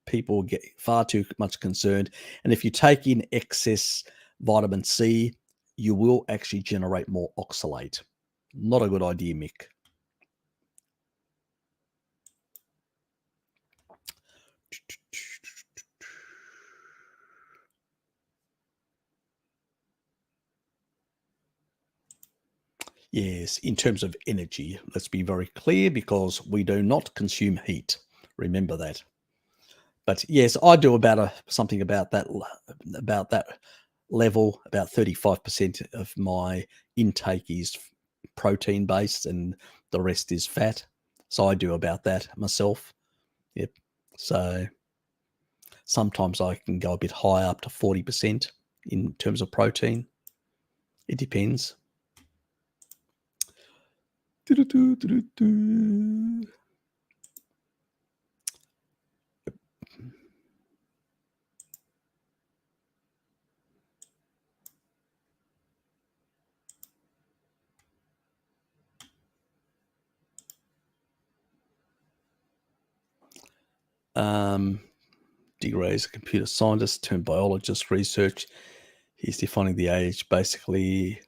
[SPEAKER 1] people get far too much concerned. And if you take in excess vitamin C, you will actually generate more oxalate. Not a good idea, Mick. Yes, in terms of energy, let's be very clear, because we do not consume heat. Remember that. But yes, I do something about that level. About 35% of my intake is protein based and the rest is fat. So I do about that myself. Yep. So sometimes I can go a bit higher, up to 40% in terms of protein. It depends. Digray is a computer scientist turned biologist research. He's defining the age basically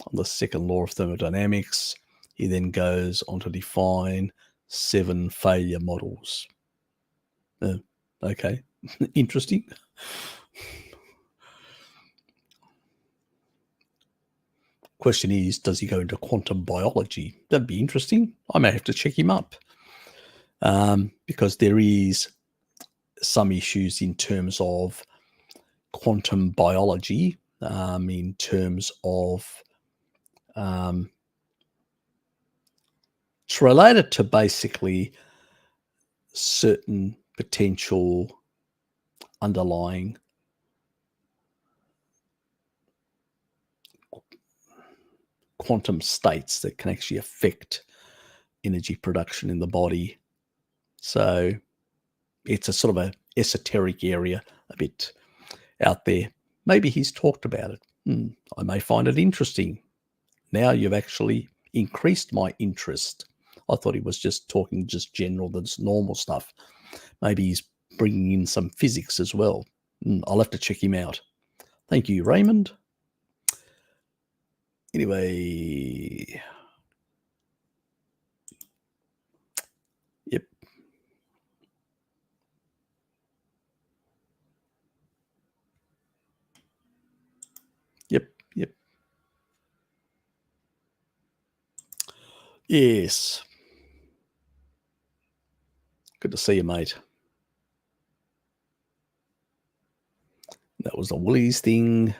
[SPEAKER 1] on the second law of thermodynamics. He then goes on to define 7 failure models. Okay, interesting. Question is, does he go into quantum biology? That'd be interesting. I may have to check him up because there is some issues in terms of quantum biology, in terms of it's related to basically certain potential underlying quantum states that can actually affect energy production in the body. So it's a sort of a esoteric area, a bit out there. Maybe he's talked about it. I may find it interesting. Now you've actually increased my interest. I thought he was just talking just general, that's normal stuff. Maybe he's bringing in some physics as well. I'll have to check him out. Thank you, Raymond. Anyway, yep. Yes. Good to see you, mate. That was the Woolies thing.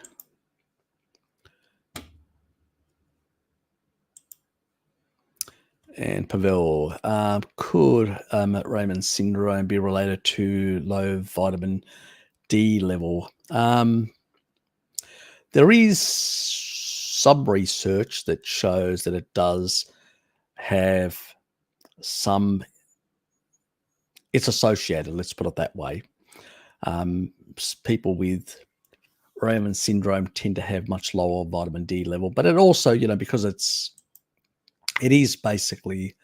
[SPEAKER 1] And Pavel, could Raymond syndrome be related to low vitamin D level? There is some research that shows that it does have some, it's associated, let's put it that way. People with Raymond syndrome tend to have much lower vitamin D level, but it also, because it is basically,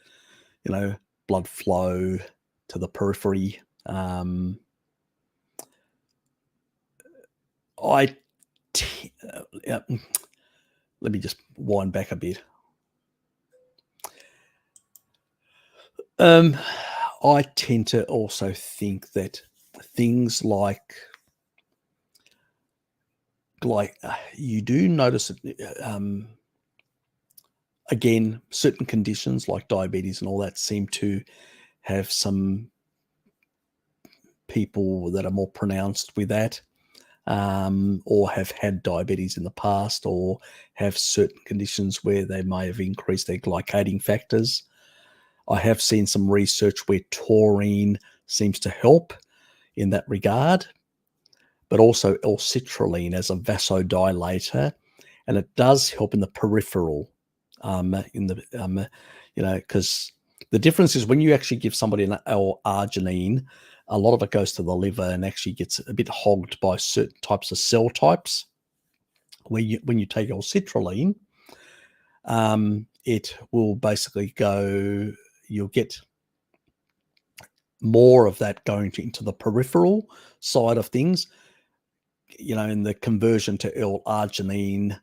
[SPEAKER 1] blood flow to the periphery. Let me just wind back a bit. I tend to also think that things like you do notice it, again, certain conditions like diabetes and all that seem to have some people that are more pronounced with that, or have had diabetes in the past, or have certain conditions where they may have increased their glycating factors. I have seen some research where taurine seems to help in that regard, but also L-citrulline as a vasodilator, and it does help in the peripheral. Because the difference is when you actually give somebody an L-arginine, a lot of it goes to the liver and actually gets a bit hogged by certain types of cell types. When you take L-citrulline, it will basically go, you'll get more of that going into the peripheral side of things, in the conversion to L-arginine,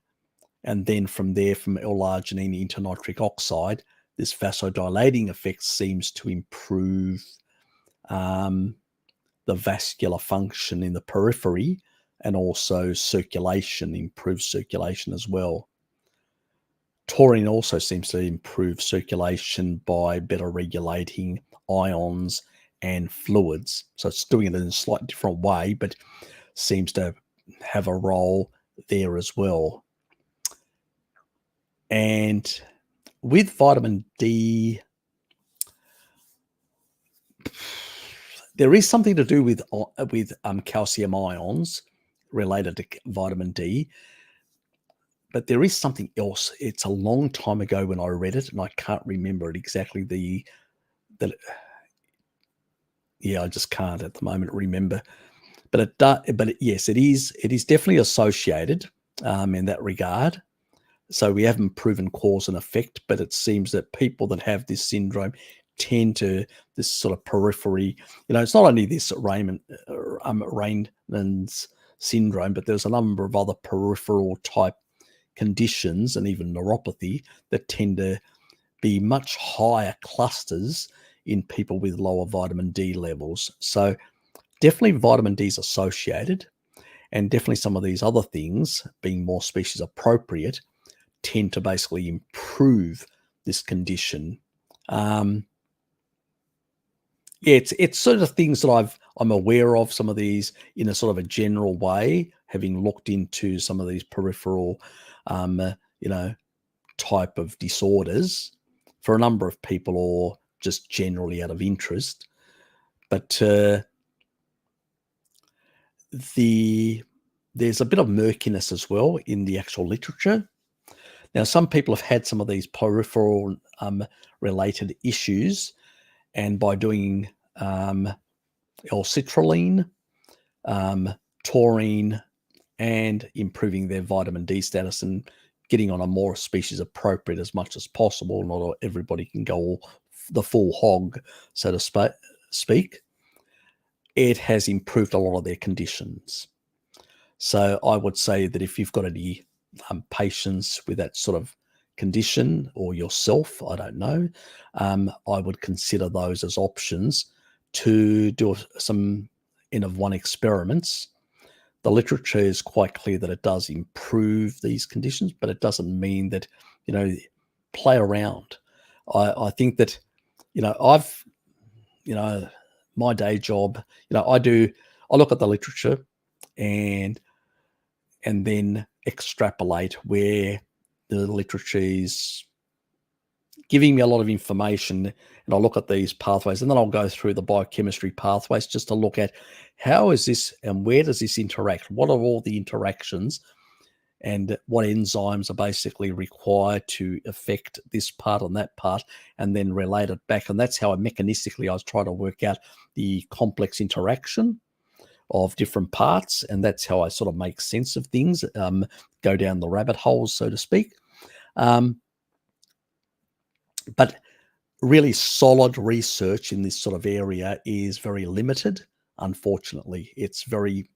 [SPEAKER 1] and then from there, from L-arginine into nitric oxide, this vasodilating effect seems to improve the vascular function in the periphery, and also circulation, improves circulation as well. Taurine also seems to improve circulation by better regulating ions and fluids. So it's doing it in a slightly different way, but seems to have a role there as well. And with vitamin D, there is something to do with calcium ions related to vitamin D, but there is something else. It's a long time ago when I read it, and I can't remember it exactly. I just can't at the moment remember. But it does. Yes, it is. It is definitely associated in that regard. So we haven't proven cause and effect, but it seems that people that have this syndrome tend to this sort of periphery. It's not only this Raymond's syndrome, but there's a number of other peripheral type conditions and even neuropathy that tend to be much higher clusters in people with lower vitamin D levels. So definitely vitamin D is associated, and definitely some of these other things, being more species appropriate, tend to basically improve this condition. It's sort of things that I'm aware of, some of these in a sort of a general way, having looked into some of these peripheral, type of disorders for a number of people, or just generally out of interest. But there's a bit of murkiness as well in the actual literature. Now, some people have had some of these peripheral related issues, and by doing L-citrulline, taurine, and improving their vitamin D status and getting on a more species appropriate as much as possible. Not everybody can go the full hog, so to speak. It has improved a lot of their conditions. So I would say that if you've got any patients with that sort of condition, or yourself, I don't know, I would consider those as options to do some N of 1 experiments. The literature is quite clear that it does improve these conditions, but it doesn't mean that, play around. I think that, I've, my day job, I look at the literature and then extrapolate where the literature is giving me a lot of information, and I'll look at these pathways, and then I'll go through the biochemistry pathways just to look at how is this and where does this interact? What are all the interactions, and what enzymes are basically required to affect this part and that part, and then relate it back. And that's how mechanistically I was trying to work out the complex interaction of different parts, and that's how I sort of make sense of things, go down the rabbit holes, so to speak. But really solid research in this sort of area is very limited, unfortunately. It's very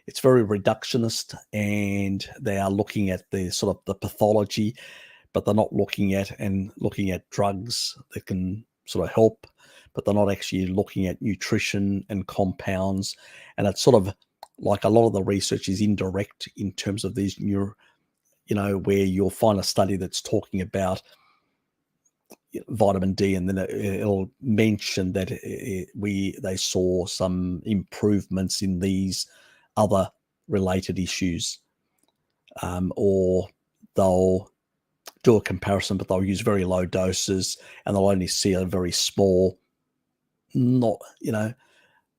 [SPEAKER 1] reductionist, and they are looking at the sort of the pathology, but they're not looking at drugs that can sort of help, but they're not actually looking at nutrition and compounds. And it's sort of like a lot of the research is indirect in terms of these where you'll find a study that's talking about vitamin D, and then it'll mention that they saw some improvements in these other related issues, or they'll do a comparison, but they'll use very low doses, and they'll only see a very small, not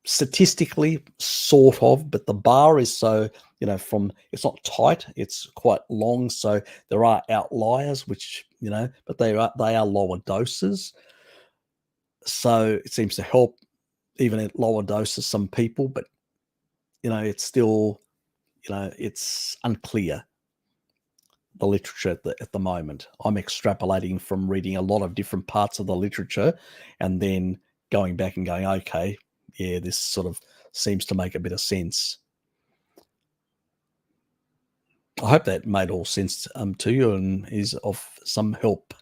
[SPEAKER 1] statistically sort of, but the bar is so it's not tight, it's quite long, so there are outliers which but they are lower doses, so it seems to help even at lower doses some people, but it's still it's unclear, the literature at the moment. I'm extrapolating from reading a lot of different parts of the literature, and then going back and going, okay, yeah, this sort of seems to make a bit of sense. I hope that made all sense to you and is of some help.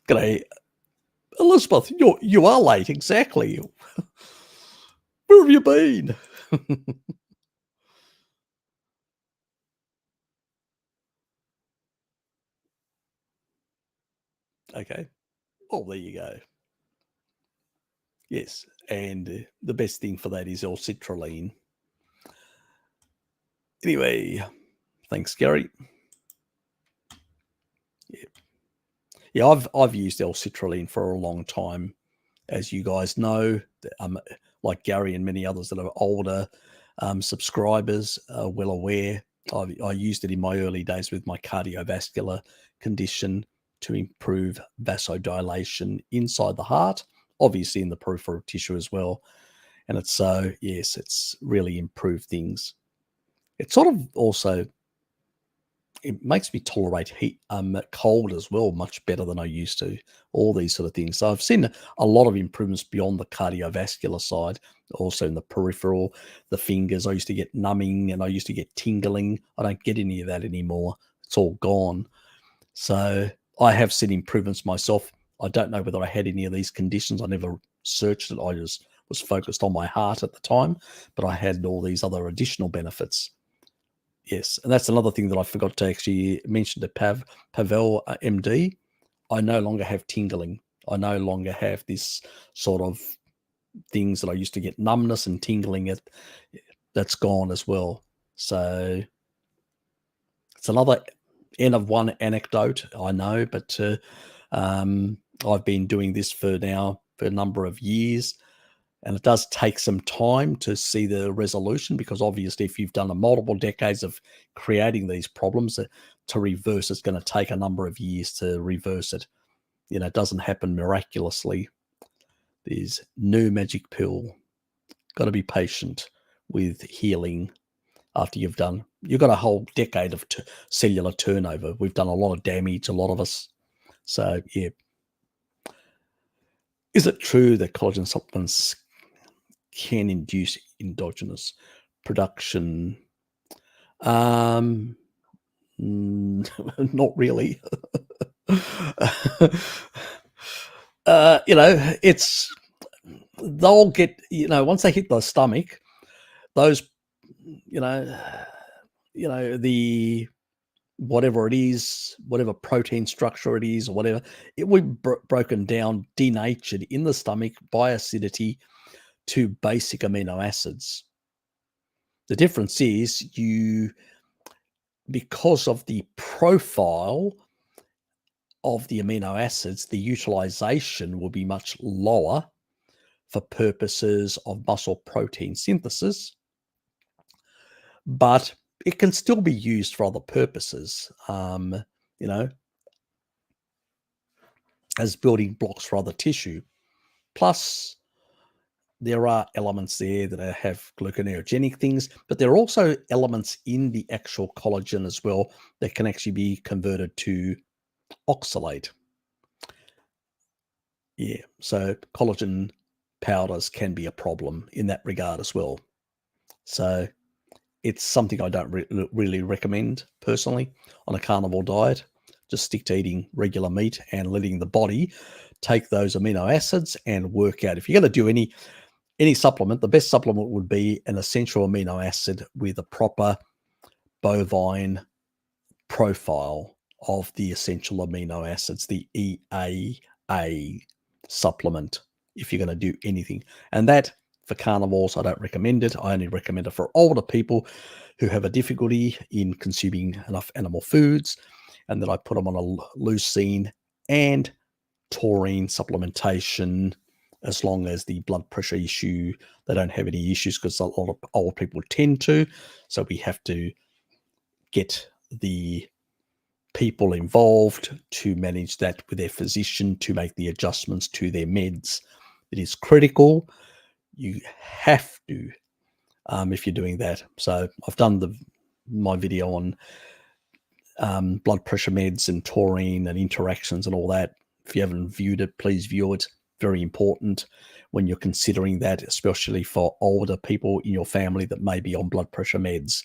[SPEAKER 1] G'day, Elizabeth. You are late, exactly. Where have you been? Okay. Well, there you go. Yes, and the best thing for that is L-citrulline. Anyway, thanks, Gary. Yeah, I've used L-citrulline for a long time, as you guys know. Like Gary and many others that are older subscribers are well aware. I used it in my early days with my cardiovascular condition to improve vasodilation inside the heart, obviously in the peripheral tissue as well. And it's really improved things. It sort of also, it makes me tolerate heat, cold as well, much better than I used to. All these sort of things. So I've seen a lot of improvements beyond the cardiovascular side, also in the peripheral, the fingers. I used to get numbing and I used to get tingling. I don't get any of that anymore. It's all gone. So I have seen improvements myself. I don't know whether I had any of these conditions. I never searched it. I just was focused on my heart at the time, but I had all these other additional benefits. Yes, and that's another thing that I forgot to actually mention to Pavel, MD. I no longer have tingling. I no longer have this sort of things that I used to get, numbness and tingling. That's gone as well. So it's another N of one anecdote, I know, but I've been doing this for a number of years. And it does take some time to see the resolution, because obviously if you've done multiple decades of creating these problems, to reverse it's going to take a number of years to reverse it. It doesn't happen miraculously. There's no magic pill. Got to be patient with healing after you've got a whole decade of cellular turnover. We've done a lot of damage, a lot of us. So, yeah. Is it true that collagen supplements can induce endogenous production? Not really. They'll get, once they hit the stomach, those, the whatever it is, whatever protein structure it is, or whatever, it will be broken down, denatured in the stomach by acidity to basic amino acids. The difference is because of the profile of the amino acids, the utilization will be much lower for purposes of muscle protein synthesis, but it can still be used for other purposes, as building blocks for other tissue. Plus, there are elements there that have gluconeogenic things, but there are also elements in the actual collagen as well that can actually be converted to oxalate. Yeah, so collagen powders can be a problem in that regard as well. So it's something I don't really recommend personally on a carnivore diet. Just stick to eating regular meat and letting the body take those amino acids and work out. If you're going to do any supplement, the best supplement would be an essential amino acid with a proper bovine profile of the essential amino acids, the EAA supplement, if you're going to do anything. And that, for carnivores, I don't recommend it. I only recommend it for older people who have a difficulty in consuming enough animal foods, and then I put them on a leucine and taurine supplementation, as long as the blood pressure issue, they don't have any issues, because a lot of old people tend to. So we have to get the people involved to manage that with their physician, to make the adjustments to their meds. It is critical. You have to, if you're doing that. So I've done my video on blood pressure meds and taurine and interactions and all that. If you haven't viewed it, please view it. Very important when you're considering that, especially for older people in your family that may be on blood pressure meds.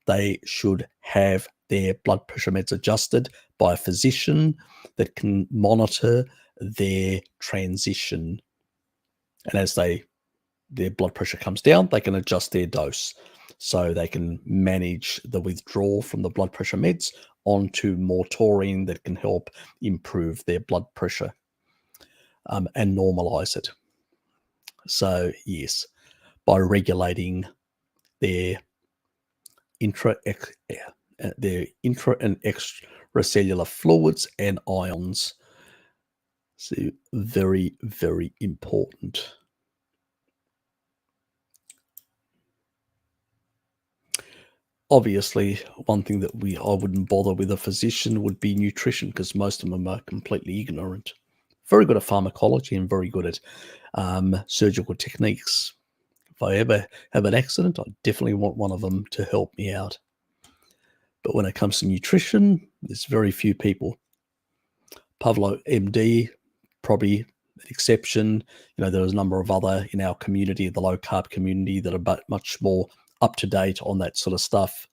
[SPEAKER 1] They should have their blood pressure meds adjusted by a physician that can monitor their transition. And as their blood pressure comes down, they can adjust their dose, so they can manage the withdrawal from the blood pressure meds onto more taurine that can help improve their blood pressure and normalize it. So yes, by regulating their intra and extracellular fluids and ions. So very, very important. Obviously, one thing that I wouldn't bother with a physician would be nutrition, because most of them are completely ignorant. Very good at pharmacology and very good at surgical techniques. If I ever have an accident, I definitely want one of them to help me out. But when it comes to nutrition, there's very few people. Pavlo MD, probably an exception. There's a number of other in our community, the low carb community, that are much more up to date on that sort of stuff.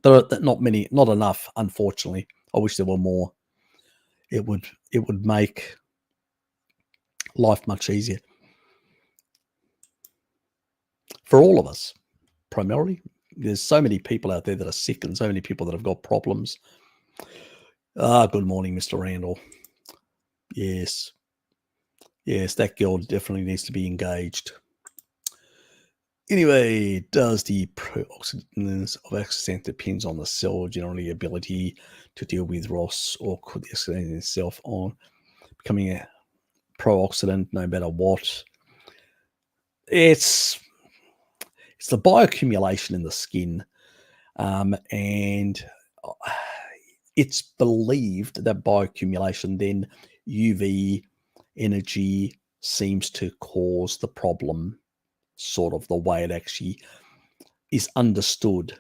[SPEAKER 1] But not many, not enough, unfortunately. I wish there were more. It would make life much easier for all of us. Primarily, there's so many people out there that are sick and so many people that have got problems. Good morning, Mr. Randall. Yes, that girl definitely needs to be engaged. Anyway, does the pro-oxidants of astaxanthin depends on the cell generally ability to deal with ROS, or could the astaxanthin itself on becoming a pro-oxidant no matter what? It's the bioaccumulation in the skin, and it's believed that bioaccumulation, then UV energy, seems to cause the problem, sort of the way it actually is understood.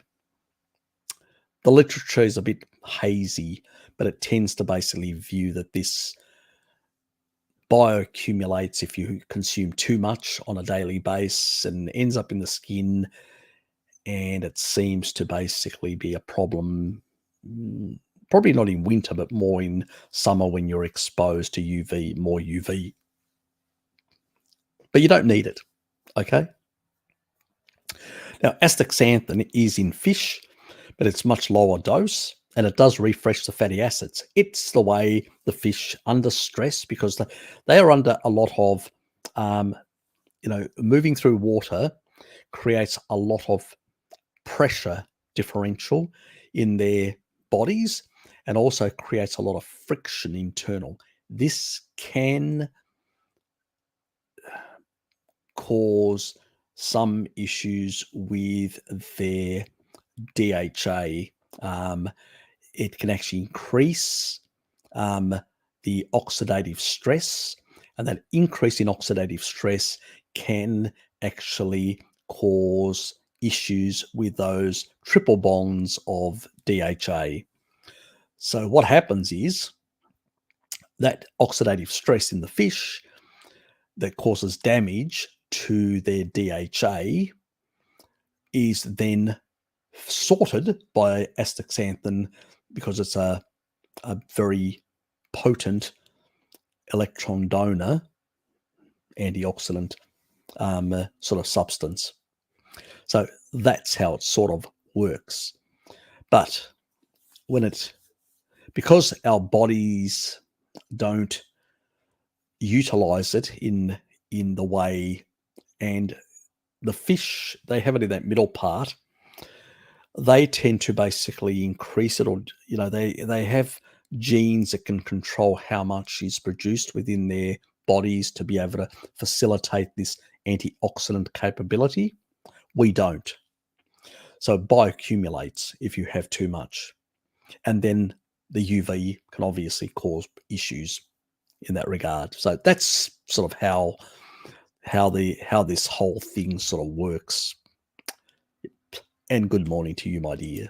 [SPEAKER 1] The literature is a bit hazy, but it tends to basically view that this bioaccumulates if you consume too much on a daily basis and ends up in the skin, and it seems to basically be a problem, probably not in winter, but more in summer when you're exposed to UV, more UV. But you don't need it, okay? Now, astaxanthin is in fish, but it's much lower dose, and it does refresh the fatty acids. It's the way the fish, under stress, because they are under a lot of, moving through water creates a lot of pressure differential in their bodies, and also creates a lot of friction internal. This can cause some issues with their DHA. It can actually increase the oxidative stress, and that increase in oxidative stress can actually cause issues with those triple bonds of DHA. So what happens is that oxidative stress in the fish that causes damage to their DHA is then sorted by astaxanthin, because it's a very potent electron donor antioxidant sort of substance. So that's how it sort of works. But because our bodies don't utilize it in the way, and the fish, they have it in that middle part, they tend to basically increase it, or they have genes that can control how much is produced within their bodies to be able to facilitate this antioxidant capability. We don't. So it bioaccumulates if you have too much. And then the UV can obviously cause issues in that regard. So that's sort of how this whole thing sort of works. And good morning to you, my dear.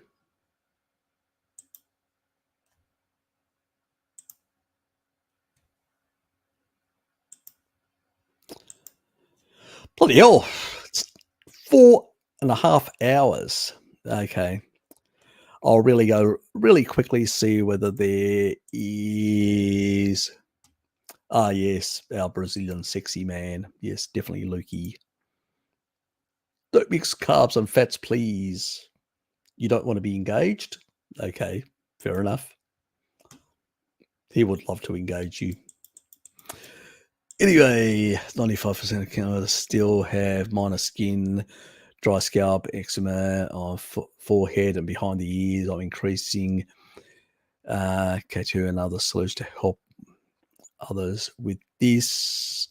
[SPEAKER 1] Bloody hell. It's 4.5 hours. Okay. I'll really go really quickly, see whether there is... yes, our Brazilian sexy man. Yes, definitely Lukey. Don't mix carbs and fats, please. You don't want to be engaged? Okay, fair enough. He would love to engage you. Anyway, 95% of Canada still have minor skin, dry scalp, eczema on forehead and behind the ears are increasing. K2 and other solutions to help others with this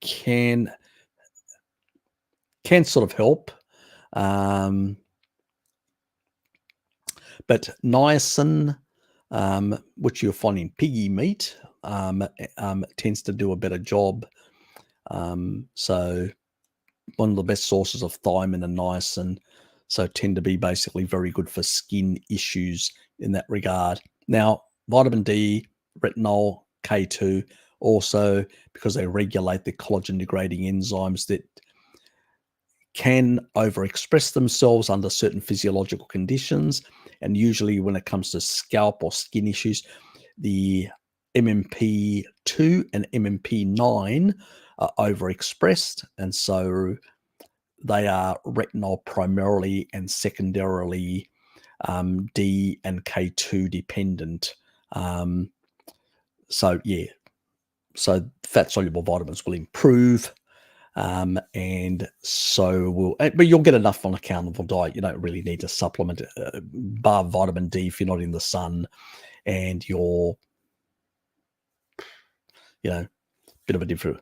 [SPEAKER 1] can sort of help. But niacin, which you'll find in piggy meat, tends to do a better job. So one of the best sources of thiamine and niacin, so tend to be basically very good for skin issues in that regard. Now, vitamin D, retinol, K2, also because they regulate the collagen degrading enzymes that can overexpress themselves under certain physiological conditions. And usually when it comes to scalp or skin issues, the MMP2 and MMP9 are overexpressed. And so they are retinol primarily and secondarily D and K2 dependent. So fat soluble vitamins will improve. And so but you'll get enough on a carnivore diet. You don't really need to supplement bar vitamin D if you're not in the sun and you're, bit of a different,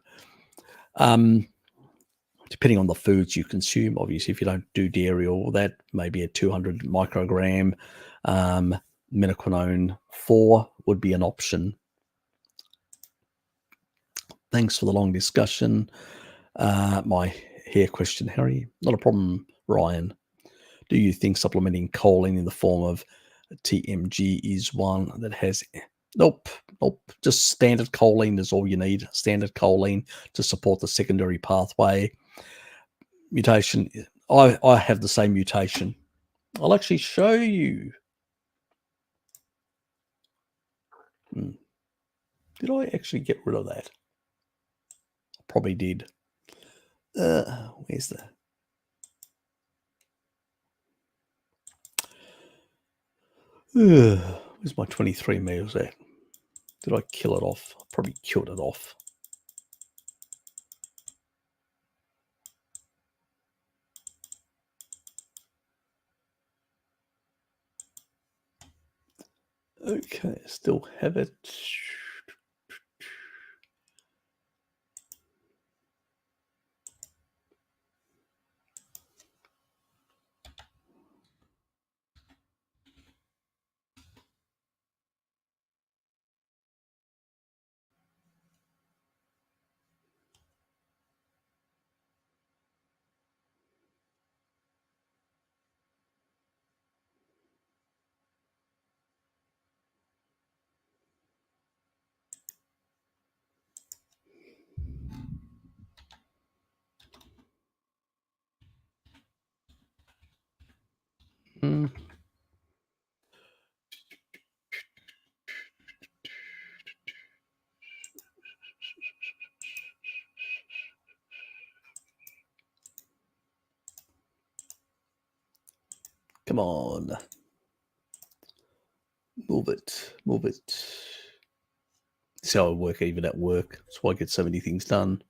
[SPEAKER 1] depending on the foods you consume. Obviously, if you don't do dairy or that, maybe a 200 microgram minoquinone 4 would be an option. Thanks for the long discussion. My hair question, Harry. Not a problem, Ryan. Do you think supplementing choline in the form of TMG is one that has... Nope. Just standard choline is all you need. Standard choline to support the secondary pathway. Mutation. I have the same mutation. I'll actually show you. Did I actually get rid of that? I probably did. Where's the... Where's my 23 meals at? Did I kill it off? I probably killed it off. Okay, still have it. Come on. Move it. See how I work even at work. That's why I get so many things done.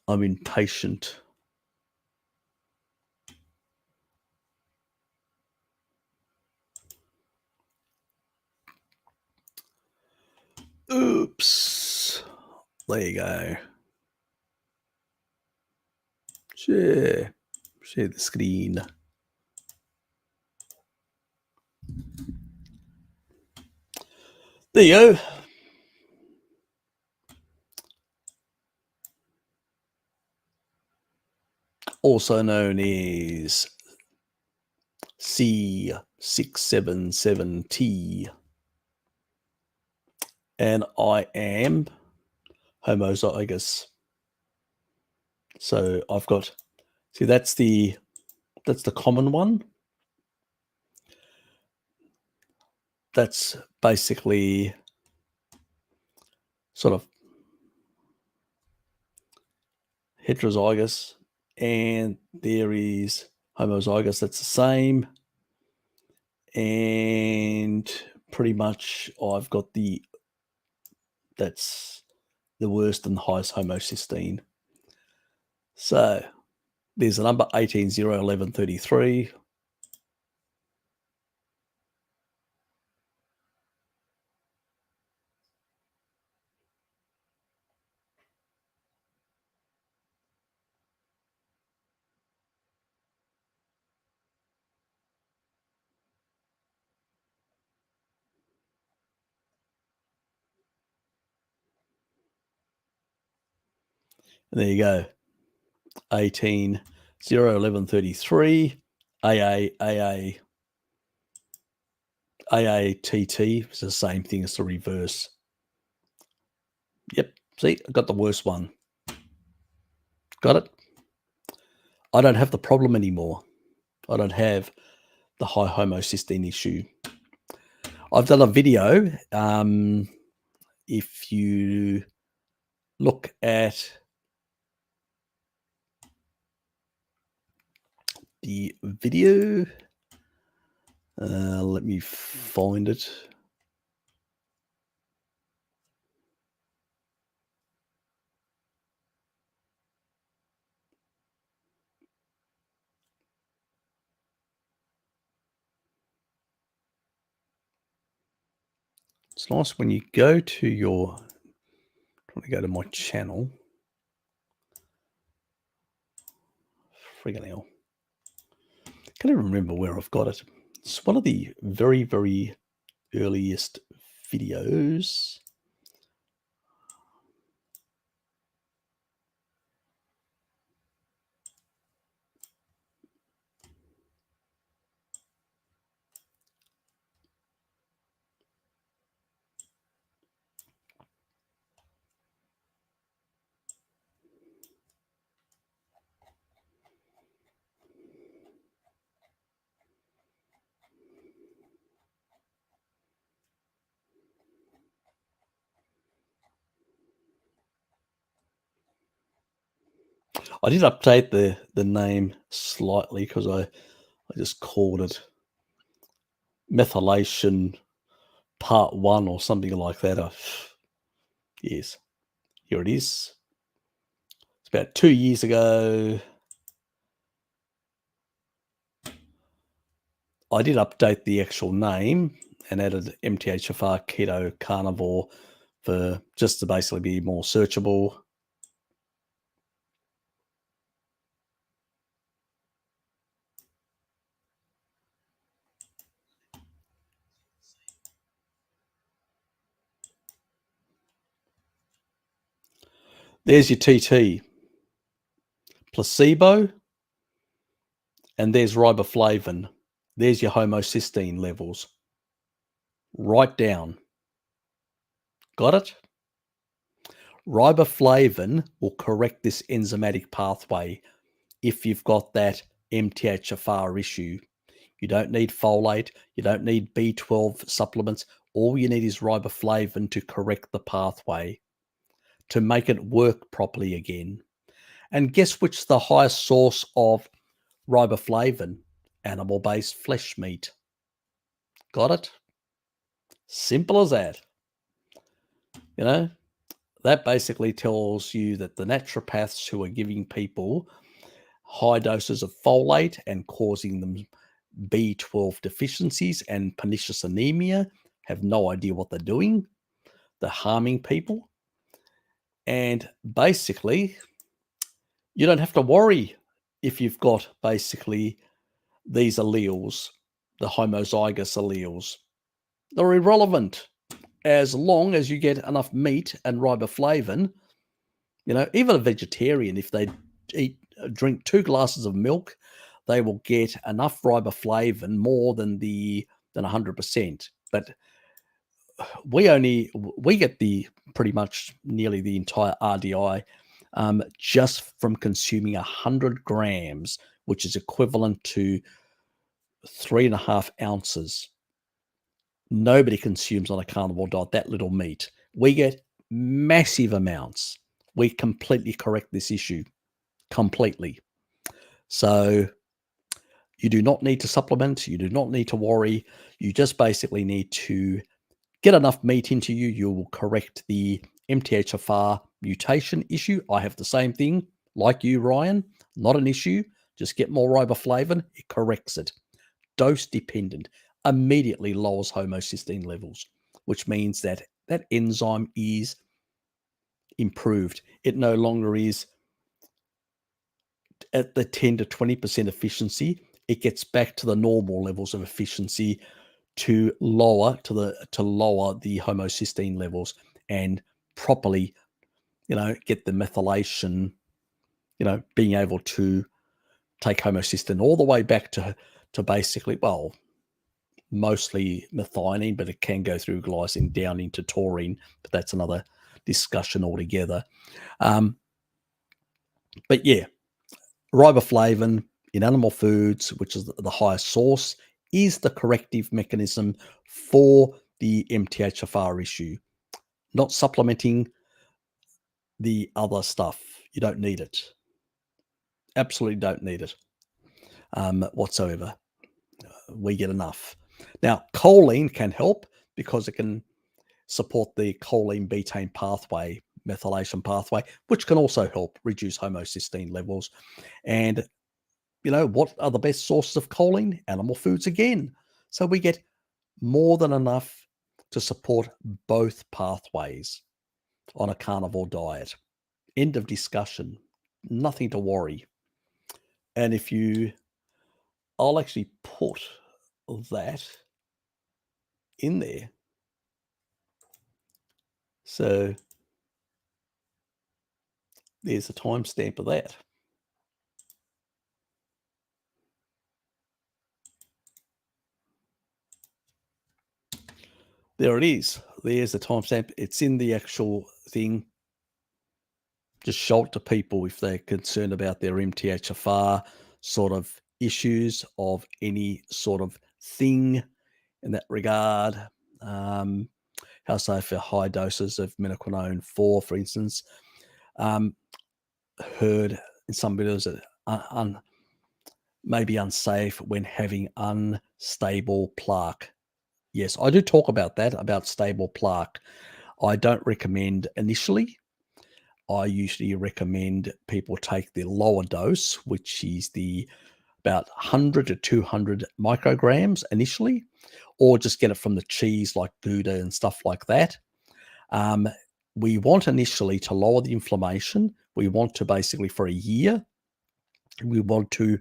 [SPEAKER 1] I'm impatient. Oops. There you go. Share the screen. There you go. Also known as C677T. And I am homozygous. So I've got, see, that's the common one. That's basically sort of heterozygous, and there is homozygous. That's the same. And pretty much I've got the that's the worst and highest homocysteine. So there's a number 18,011,33. And there you go. 18,011,33. AA. AATT is the same thing as the reverse. Yep. See, I got the worst one. Got it? I don't have the problem anymore. I don't have the high homocysteine issue. I've done a video. If you look at the video, let me find it. It's nice when you go to your, trying to go to my channel. Friggin' hell. Can't even remember where I've got it. It's one of the very, very earliest videos. I did update the name slightly because I just called it methylation part 1 or something like that. Yes, here it is. It's about 2 years ago. I did update the actual name and added MTHFR keto carnivore for just to basically be more searchable. There's your TT, placebo, and there's riboflavin. There's your homocysteine levels. Right down. Got it? Riboflavin will correct this enzymatic pathway if you've got that MTHFR issue. You don't need folate. You don't need B12 supplements. All you need is riboflavin to correct the pathway, to make it work properly again. And guess which is the highest source of riboflavin? Animal-based flesh meat. Got it? Simple as that. You know, that basically tells you that the naturopaths who are giving people high doses of folate and causing them B12 deficiencies and pernicious anemia have no idea what they're doing. They're harming people. And basically, you don't have to worry if you've got basically these alleles, the homozygous alleles. They're irrelevant as long as you get enough meat and riboflavin. You know, even a vegetarian, if they drink 2 glasses of milk, they will get enough riboflavin more than 100%. But we get the pretty much nearly the entire RDI just from consuming 100 grams, which is equivalent to 3.5 ounces. Nobody consumes on a carnivore diet that little meat. We get massive amounts. We completely correct this issue. Completely. So you do not need to supplement. You do not need to worry. You just basically need to Get enough meat into you, you will correct the MTHFR mutation issue. I have the same thing like you, Ryan. Not an issue. Just get more riboflavin. It corrects it. Dose dependent. Immediately lowers homocysteine levels, which means that that enzyme is improved. It no longer is at the 10 to 20% efficiency. It gets back to the normal levels of efficiency to lower the homocysteine levels and properly, get the methylation, being able to take homocysteine all the way back to basically, well, mostly methionine, but it can go through glycine down into taurine, but that's another discussion altogether. But yeah, riboflavin in animal foods, which is the highest source, is the corrective mechanism for the MTHFR issue. Not supplementing the other stuff. You don't need it. Absolutely don't need it whatsoever. We get enough. Now, choline can help because it can support the choline betaine pathway, methylation pathway, which can also help reduce homocysteine levels. And what are the best sources of choline? Animal foods again. So we get more than enough to support both pathways on a carnivore diet. End of discussion. Nothing to worry. And I'll actually put that in there. So there's a timestamp of that. There it is. There's the timestamp. It's in the actual thing. Just show it to people if they're concerned about their MTHFR sort of issues of any sort of thing in that regard. How so for high doses of minoquinone 4, for instance. Heard in some videos that maybe unsafe when having unstable plaque. Yes, I do talk about that, about stable plaque. I don't recommend initially. I usually recommend people take the lower dose, which is the about 100 to 200 micrograms initially, or just get it from the cheese like Gouda and stuff like that. We want initially to lower the inflammation. We want to basically for a year, we want to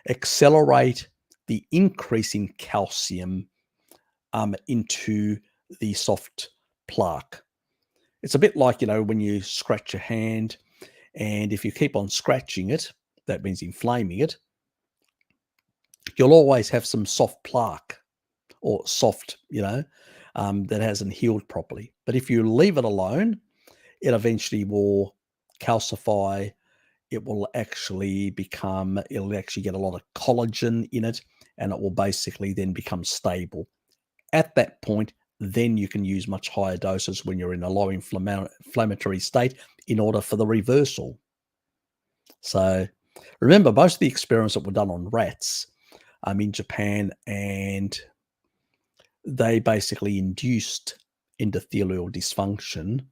[SPEAKER 1] accelerate the increase in calcium into the soft plaque. It's a bit like, when you scratch your hand, and if you keep on scratching it, that means inflaming it, you'll always have some soft plaque or soft, that hasn't healed properly. But if you leave it alone, it eventually will calcify. It'll actually get a lot of collagen in it, and it will basically then become stable. At that point, then you can use much higher doses when you're in a low inflammatory state in order for the reversal. So remember, most of the experiments that were done on rats in Japan, and they basically induced endothelial dysfunction,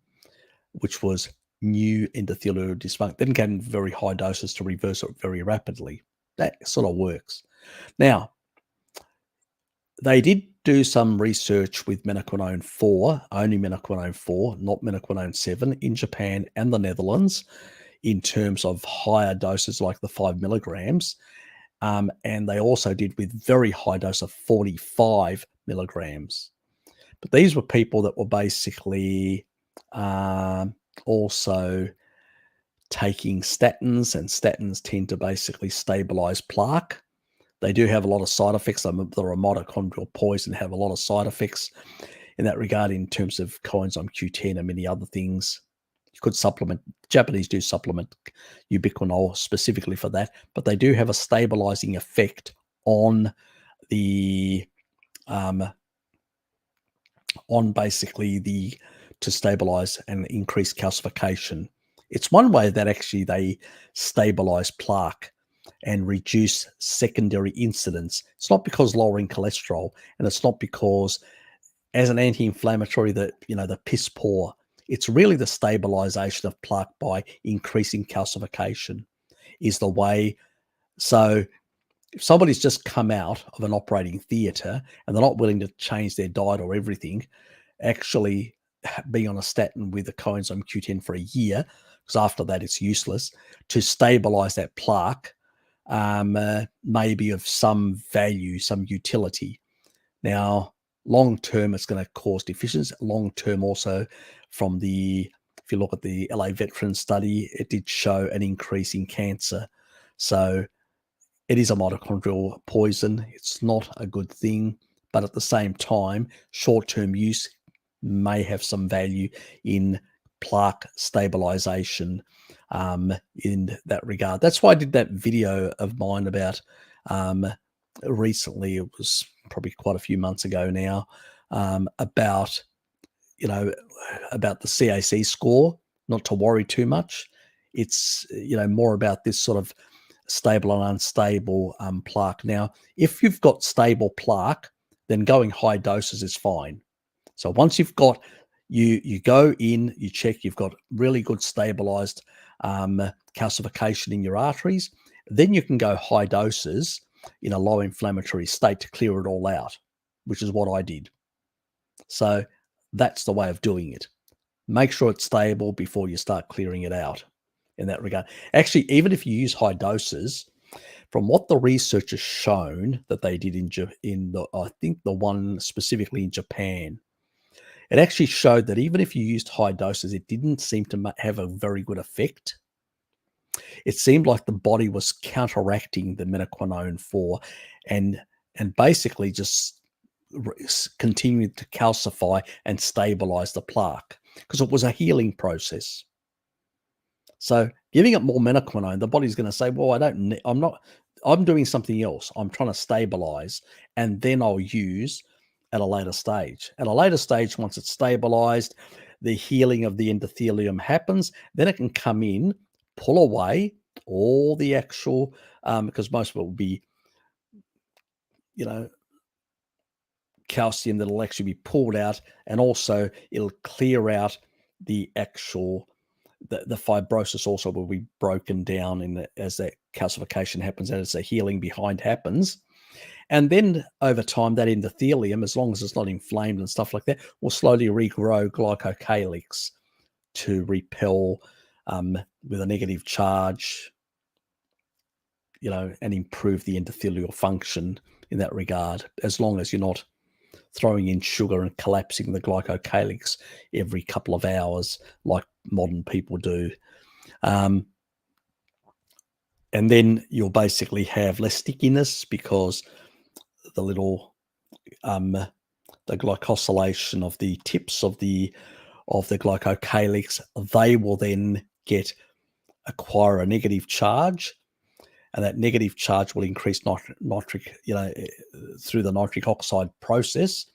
[SPEAKER 1] which was new endothelial dysfunction. Then came very high doses to reverse it very rapidly. That sort of works. Now, they did do some research with minoquinone 4, only minoquinone 4, not minoquinone 7, in Japan and the Netherlands in terms of higher doses like the 5 milligrams. And they also did with very high dose of 45 milligrams. But these were people that were basically also taking statins, and statins tend to basically stabilize plaque. They do have a lot of side effects. They're a mitochondrial poison, have a lot of side effects in that regard in terms of coenzyme Q10 and many other things. You could supplement. Japanese do supplement ubiquinol specifically for that, but they do have a stabilizing effect on the to stabilize and increase calcification. It's one way that actually they stabilize plaque and reduce secondary incidence. It's not because lowering cholesterol, and it's not because as an anti-inflammatory, the piss poor. It's really the stabilization of plaque by increasing calcification is the way. So if somebody's just come out of an operating theatre and they're not willing to change their diet or everything, actually being on a statin with a coenzyme Q10 for a year, because after that it's useless, to stabilize that plaque may be of some value, some utility. Now, long term, it's going to cause deficiency. Long term, also if you look at the LA veteran study, it did show an increase in cancer. So it is a mitochondrial poison. It's not a good thing, but at the same time, short-term use may have some value in plaque stabilization in that regard. That's why I did that video of mine about recently. It was probably quite a few months ago now, about the CAC score, not to worry too much. It's more about this sort of stable and unstable plaque. Now, if you've got stable plaque, then going high doses is fine. So once you've got, you go in, you check, you've got really good stabilized calcification in your arteries, then you can go high doses in a low inflammatory state to clear it all out, which is what I did. So that's the way of doing it. Make sure it's stable before you start clearing it out in that regard. Actually, even if you use high doses, from what the research has shown that they did I think the one specifically in Japan, it actually showed that even if you used high doses, it didn't seem to have a very good effect. It seemed like the body was counteracting the minoquinone 4 and basically just continued to calcify and stabilize the plaque because it was a healing process. So giving it more minoquinone, the body's going to say, well, I'm doing something else. I'm trying to stabilize, and then I'll use at a later stage. At a later stage, once it's stabilized, the healing of the endothelium happens, then it can come in, pull away all the actual, because most of it will be, calcium that'll actually be pulled out, and also it'll clear out the actual, the fibrosis also will be broken down as that calcification happens, and as the healing behind happens. And then over time, that endothelium, as long as it's not inflamed and stuff like that, will slowly regrow glycocalyx to repel with a negative charge, and improve the endothelial function in that regard, as long as you're not throwing in sugar and collapsing the glycocalyx every couple of hours like modern people do. And then you'll basically have less stickiness because the little the glycosylation of the tips of the glycocalyx, they will then acquire a negative charge, and that negative charge will increase nitric through the nitric oxide process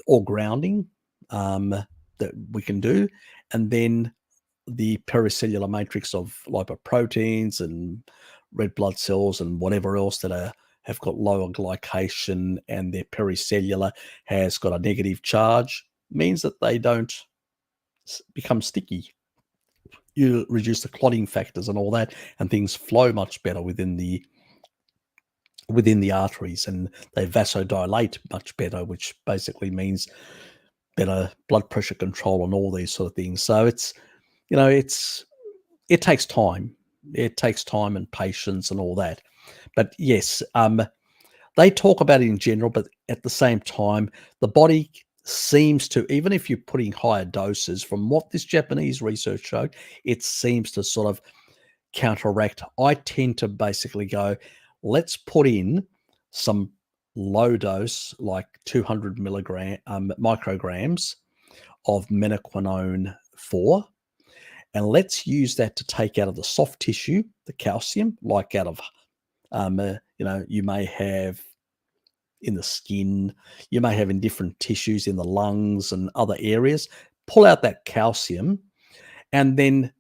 [SPEAKER 1] or grounding that we can do. And then the pericellular matrix of lipoproteins and red blood cells and whatever else that have got lower glycation, and their pericellular has got a negative charge, means that they don't become sticky. You reduce the clotting factors and all that, and things flow much better within the arteries, and they vasodilate much better, which basically means better blood pressure control and all these sort of things. So it takes time. It takes time and patience and all that. But yes, they talk about it in general, but at the same time, the body seems to, even if you're putting higher doses, from what this Japanese research showed, it seems to sort of counteract. I tend to basically go, let's put in some low dose, like 200 micrograms of minoquinone 4, and let's use that to take out of the soft tissue the calcium, like out of you may have in the skin, you may have in different tissues in the lungs and other areas. Pull out that calcium, and then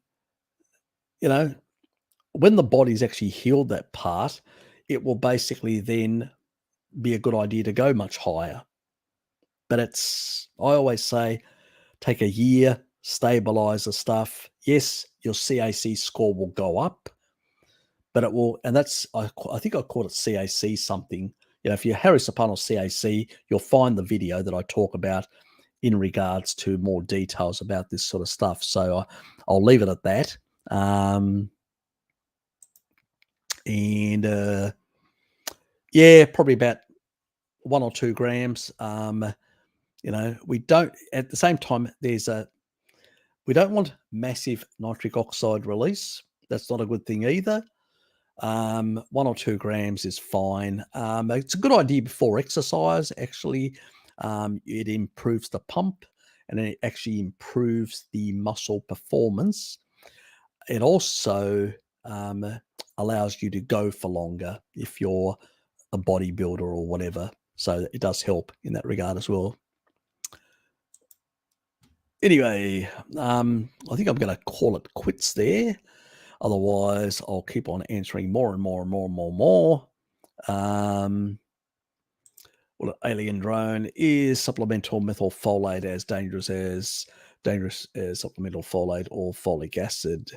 [SPEAKER 1] when the body's actually healed that part, it will basically then be a good idea to go much higher. But I always say, take a year, stabilize the stuff. Yes, your CAC score will go up, but it will, and that's, I think I called it CAC something. If you Harry Serpanos CAC, you'll find the video that I talk about in regards to more details about this sort of stuff. So I'll leave it at that. Yeah, probably about 1 or 2 grams. We don't, at the same time, we don't want massive nitric oxide release. That's not a good thing either. 1 or 2 grams is fine. It's a good idea before exercise. Actually, it improves the pump, and it actually improves the muscle performance. It also allows you to go for longer if you're a bodybuilder or whatever. So it does help in that regard as well. Anyway, I think I'm going to call it quits there. Otherwise, I'll keep on answering more and more and more and more and more. Well, alien drone is supplemental methylfolate as dangerous as supplemental folate or folic acid.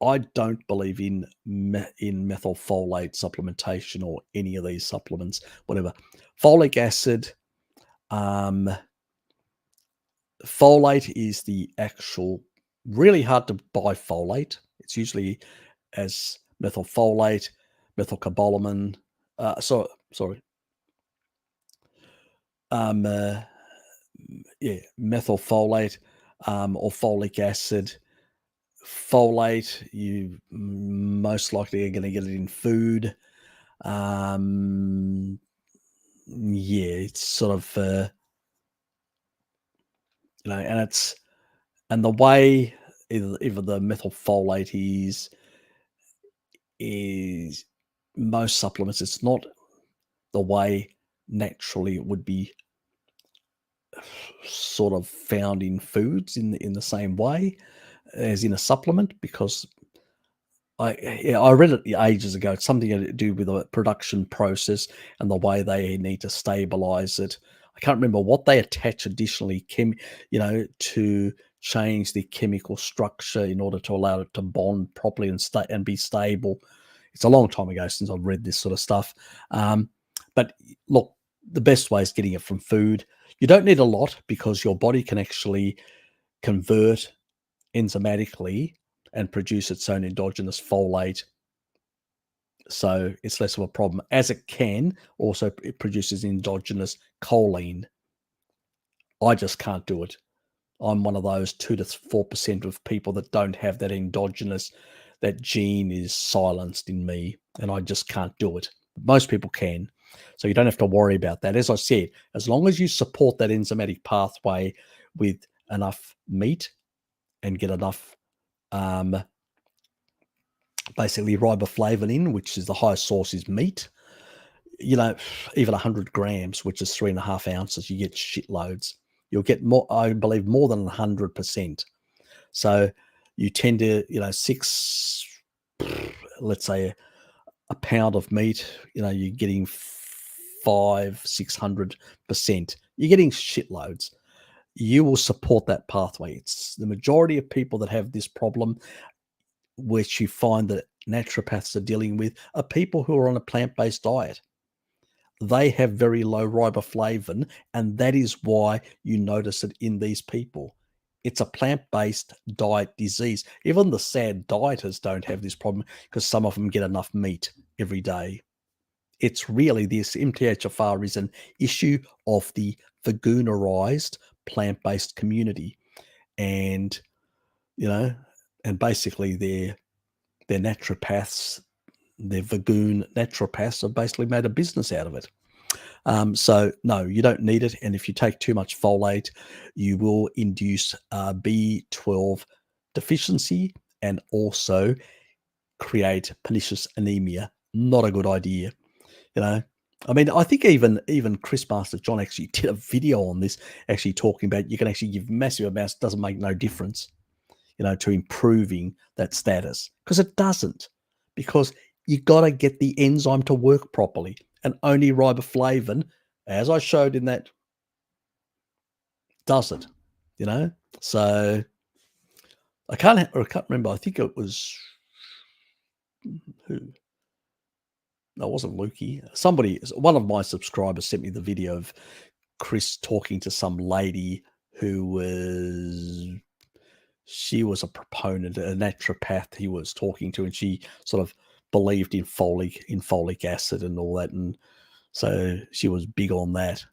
[SPEAKER 1] I don't believe in methylfolate supplementation or any of these supplements, whatever. Folic acid, folate is the actual, really hard to buy folate. It's usually as methylfolate, methylcobalamin, methylfolate or folic acid. Folate, you most likely are going to get it in food. It's sort of, and the way either the methylfolate is most supplements, it's not the way naturally it would be sort of found in foods in the same way as in a supplement, because I read it ages ago. It's something to do with the production process and the way they need to stabilize it. I can't remember what they attach additionally, to change the chemical structure in order to allow it to bond properly and be stable. It's a long time ago since I've read this sort of stuff. But look, the best way is getting it from food. You don't need a lot because your body can actually convert enzymatically and produce its own endogenous folate. So it's less of a problem, as it can also, it produces endogenous choline. I just can't do it. I'm one of those 2 to 4% of people that don't have that endogenous, that gene is silenced in me, and I just can't do it. Most people can. So you don't have to worry about that. As I said, as long as you support that enzymatic pathway with enough meat and get enough basically riboflavin in, which is the highest source is meat, even 100 grams, which is 3.5 ounces, you get shitloads. You'll get more, I believe, more than 100%. So you tend to, let's say a pound of meat, you're getting 500-600%. You're getting shitloads. You will support that pathway. It's the majority of people that have this problem, which you find that naturopaths are dealing with, are people who are on a plant-based diet. They have very low riboflavin, and that is why you notice it in these people. It's a plant-based diet disease. Even the sad dieters don't have this problem because some of them get enough meat every day. It's really, this MTHFR is an issue of the veganerized plant-based community. And, and basically they're naturopaths, they're vegan naturopaths have basically made a business out of it. So no, you don't need it. And if you take too much folate, you will induce B12 deficiency and also create pernicious anemia. Not a good idea. I think even Chris Master John actually did a video on this, actually talking about you can actually give massive amounts, doesn't make no difference, to improving that status, because it doesn't, because you got to get the enzyme to work properly, and only riboflavin as I showed in that, does it, you know? So I can't remember. I think it was who? No, it wasn't Lukey. Somebody, one of my subscribers sent me the video of Chris talking to some lady who she was a proponent, a naturopath he was talking to, and she sort of believed in folic acid and all that, and so she was big on that.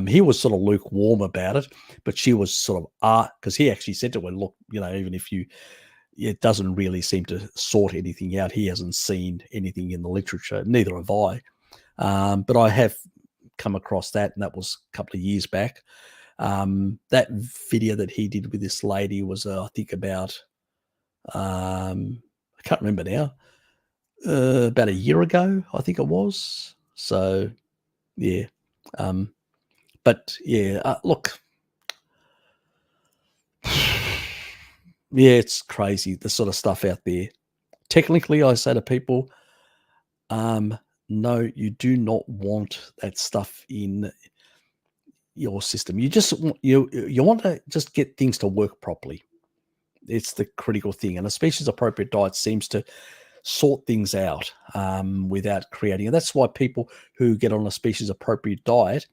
[SPEAKER 1] He was sort of lukewarm about it, but she was sort of because he actually said to her, "Look, even if it doesn't really seem to sort anything out. He hasn't seen anything in the literature. Neither have I. But I have come across that, and that was a couple of years back. That video that he did with this lady was, I think, about I can't remember now. About a year ago, I think it was. So, yeah. But yeah, look, yeah, it's crazy the sort of stuff out there. Technically, I say to people, no, you do not want that stuff in your system. You just you want to just get things to work properly. It's the critical thing, and a species appropriate diet seems to sort things out without creating. And that's why people who get on a species appropriate diet,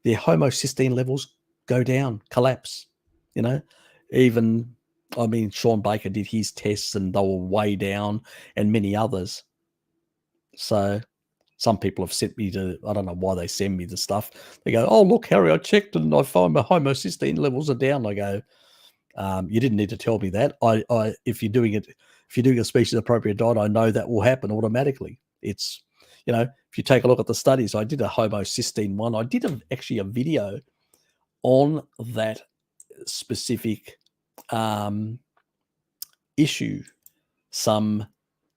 [SPEAKER 1] their homocysteine levels go down, collapse. You know, even I mean, Sean Baker did his tests, and they were way down, and many others. So some people have sent me to, I don't know why they send me the stuff. They go, "Oh, look, Harry, I checked and I find my homocysteine levels are down." I go, "You didn't need to tell me that. If you're doing a species appropriate diet, I know that will happen automatically." It's, if you take a look at the studies, I did a homocysteine one. I did actually a video on that specific issue some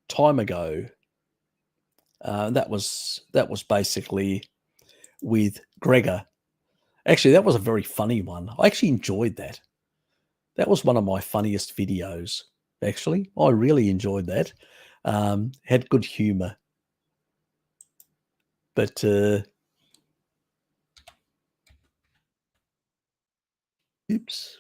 [SPEAKER 1] time ago. That was basically with Gregor. Actually, that was a very funny one. I actually enjoyed that. That was one of my funniest videos, actually. I really enjoyed that. Had good humor. But oops.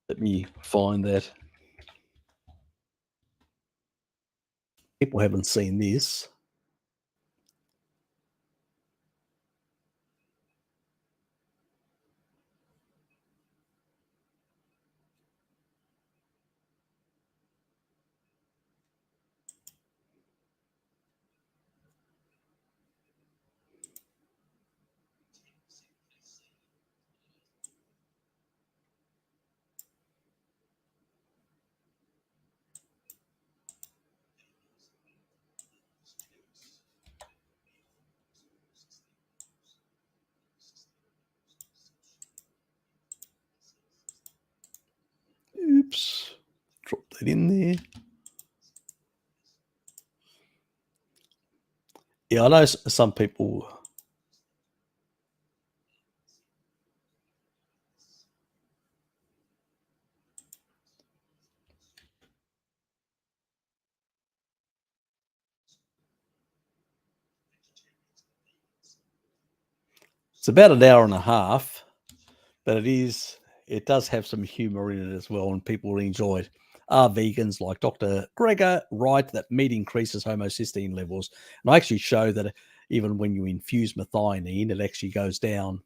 [SPEAKER 1] Let me find that. People haven't seen this. Oops. Drop that in there. Yeah, I know some people. It's about an hour and a half, but it does have some humor in it as well, and people will enjoy it. Are vegans like Dr. Gregor right that meat increases homocysteine levels? And I actually show that even when you infuse methionine, it actually goes down.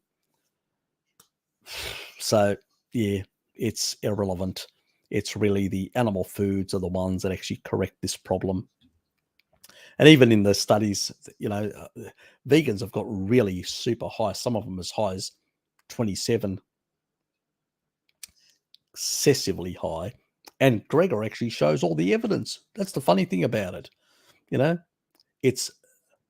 [SPEAKER 1] So, yeah, it's irrelevant. It's really the animal foods are the ones that actually correct this problem. And even in the studies, vegans have got really super high, some of them as high as 27, excessively high. And Gregor actually shows all the evidence. That's the funny thing about it. It's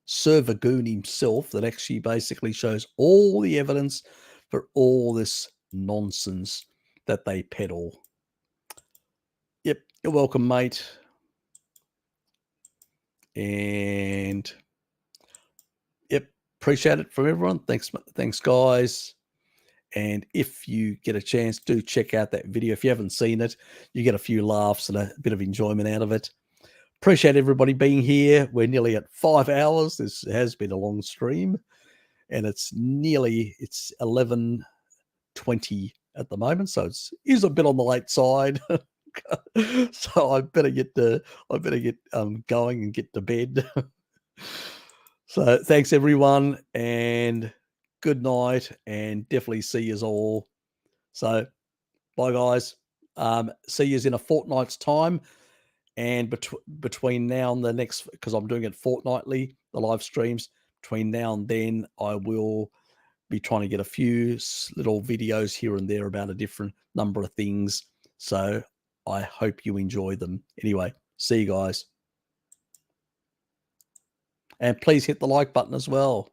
[SPEAKER 1] Sir Vagoon himself that actually basically shows all the evidence for all this nonsense that they peddle. Yep, you're welcome, mate. And yep, appreciate it from everyone. Thanks, guys. And if you get a chance, do check out that video. If you haven't seen it, you get a few laughs and a bit of enjoyment out of it. Appreciate everybody being here. We're nearly at 5 hours. This has been a long stream, and it's 11:20 at the moment, so it is a bit on the late side. So I better get going and get to bed. So thanks everyone, and good night, and definitely see yous all. So bye guys. See yous in a fortnight's time, and between now and the next, because I'm doing it fortnightly, the live streams. Between now and then, I will be trying to get a few little videos here and there about a different number of things. So I hope you enjoy them. Anyway, see you guys. And please hit the like button as well.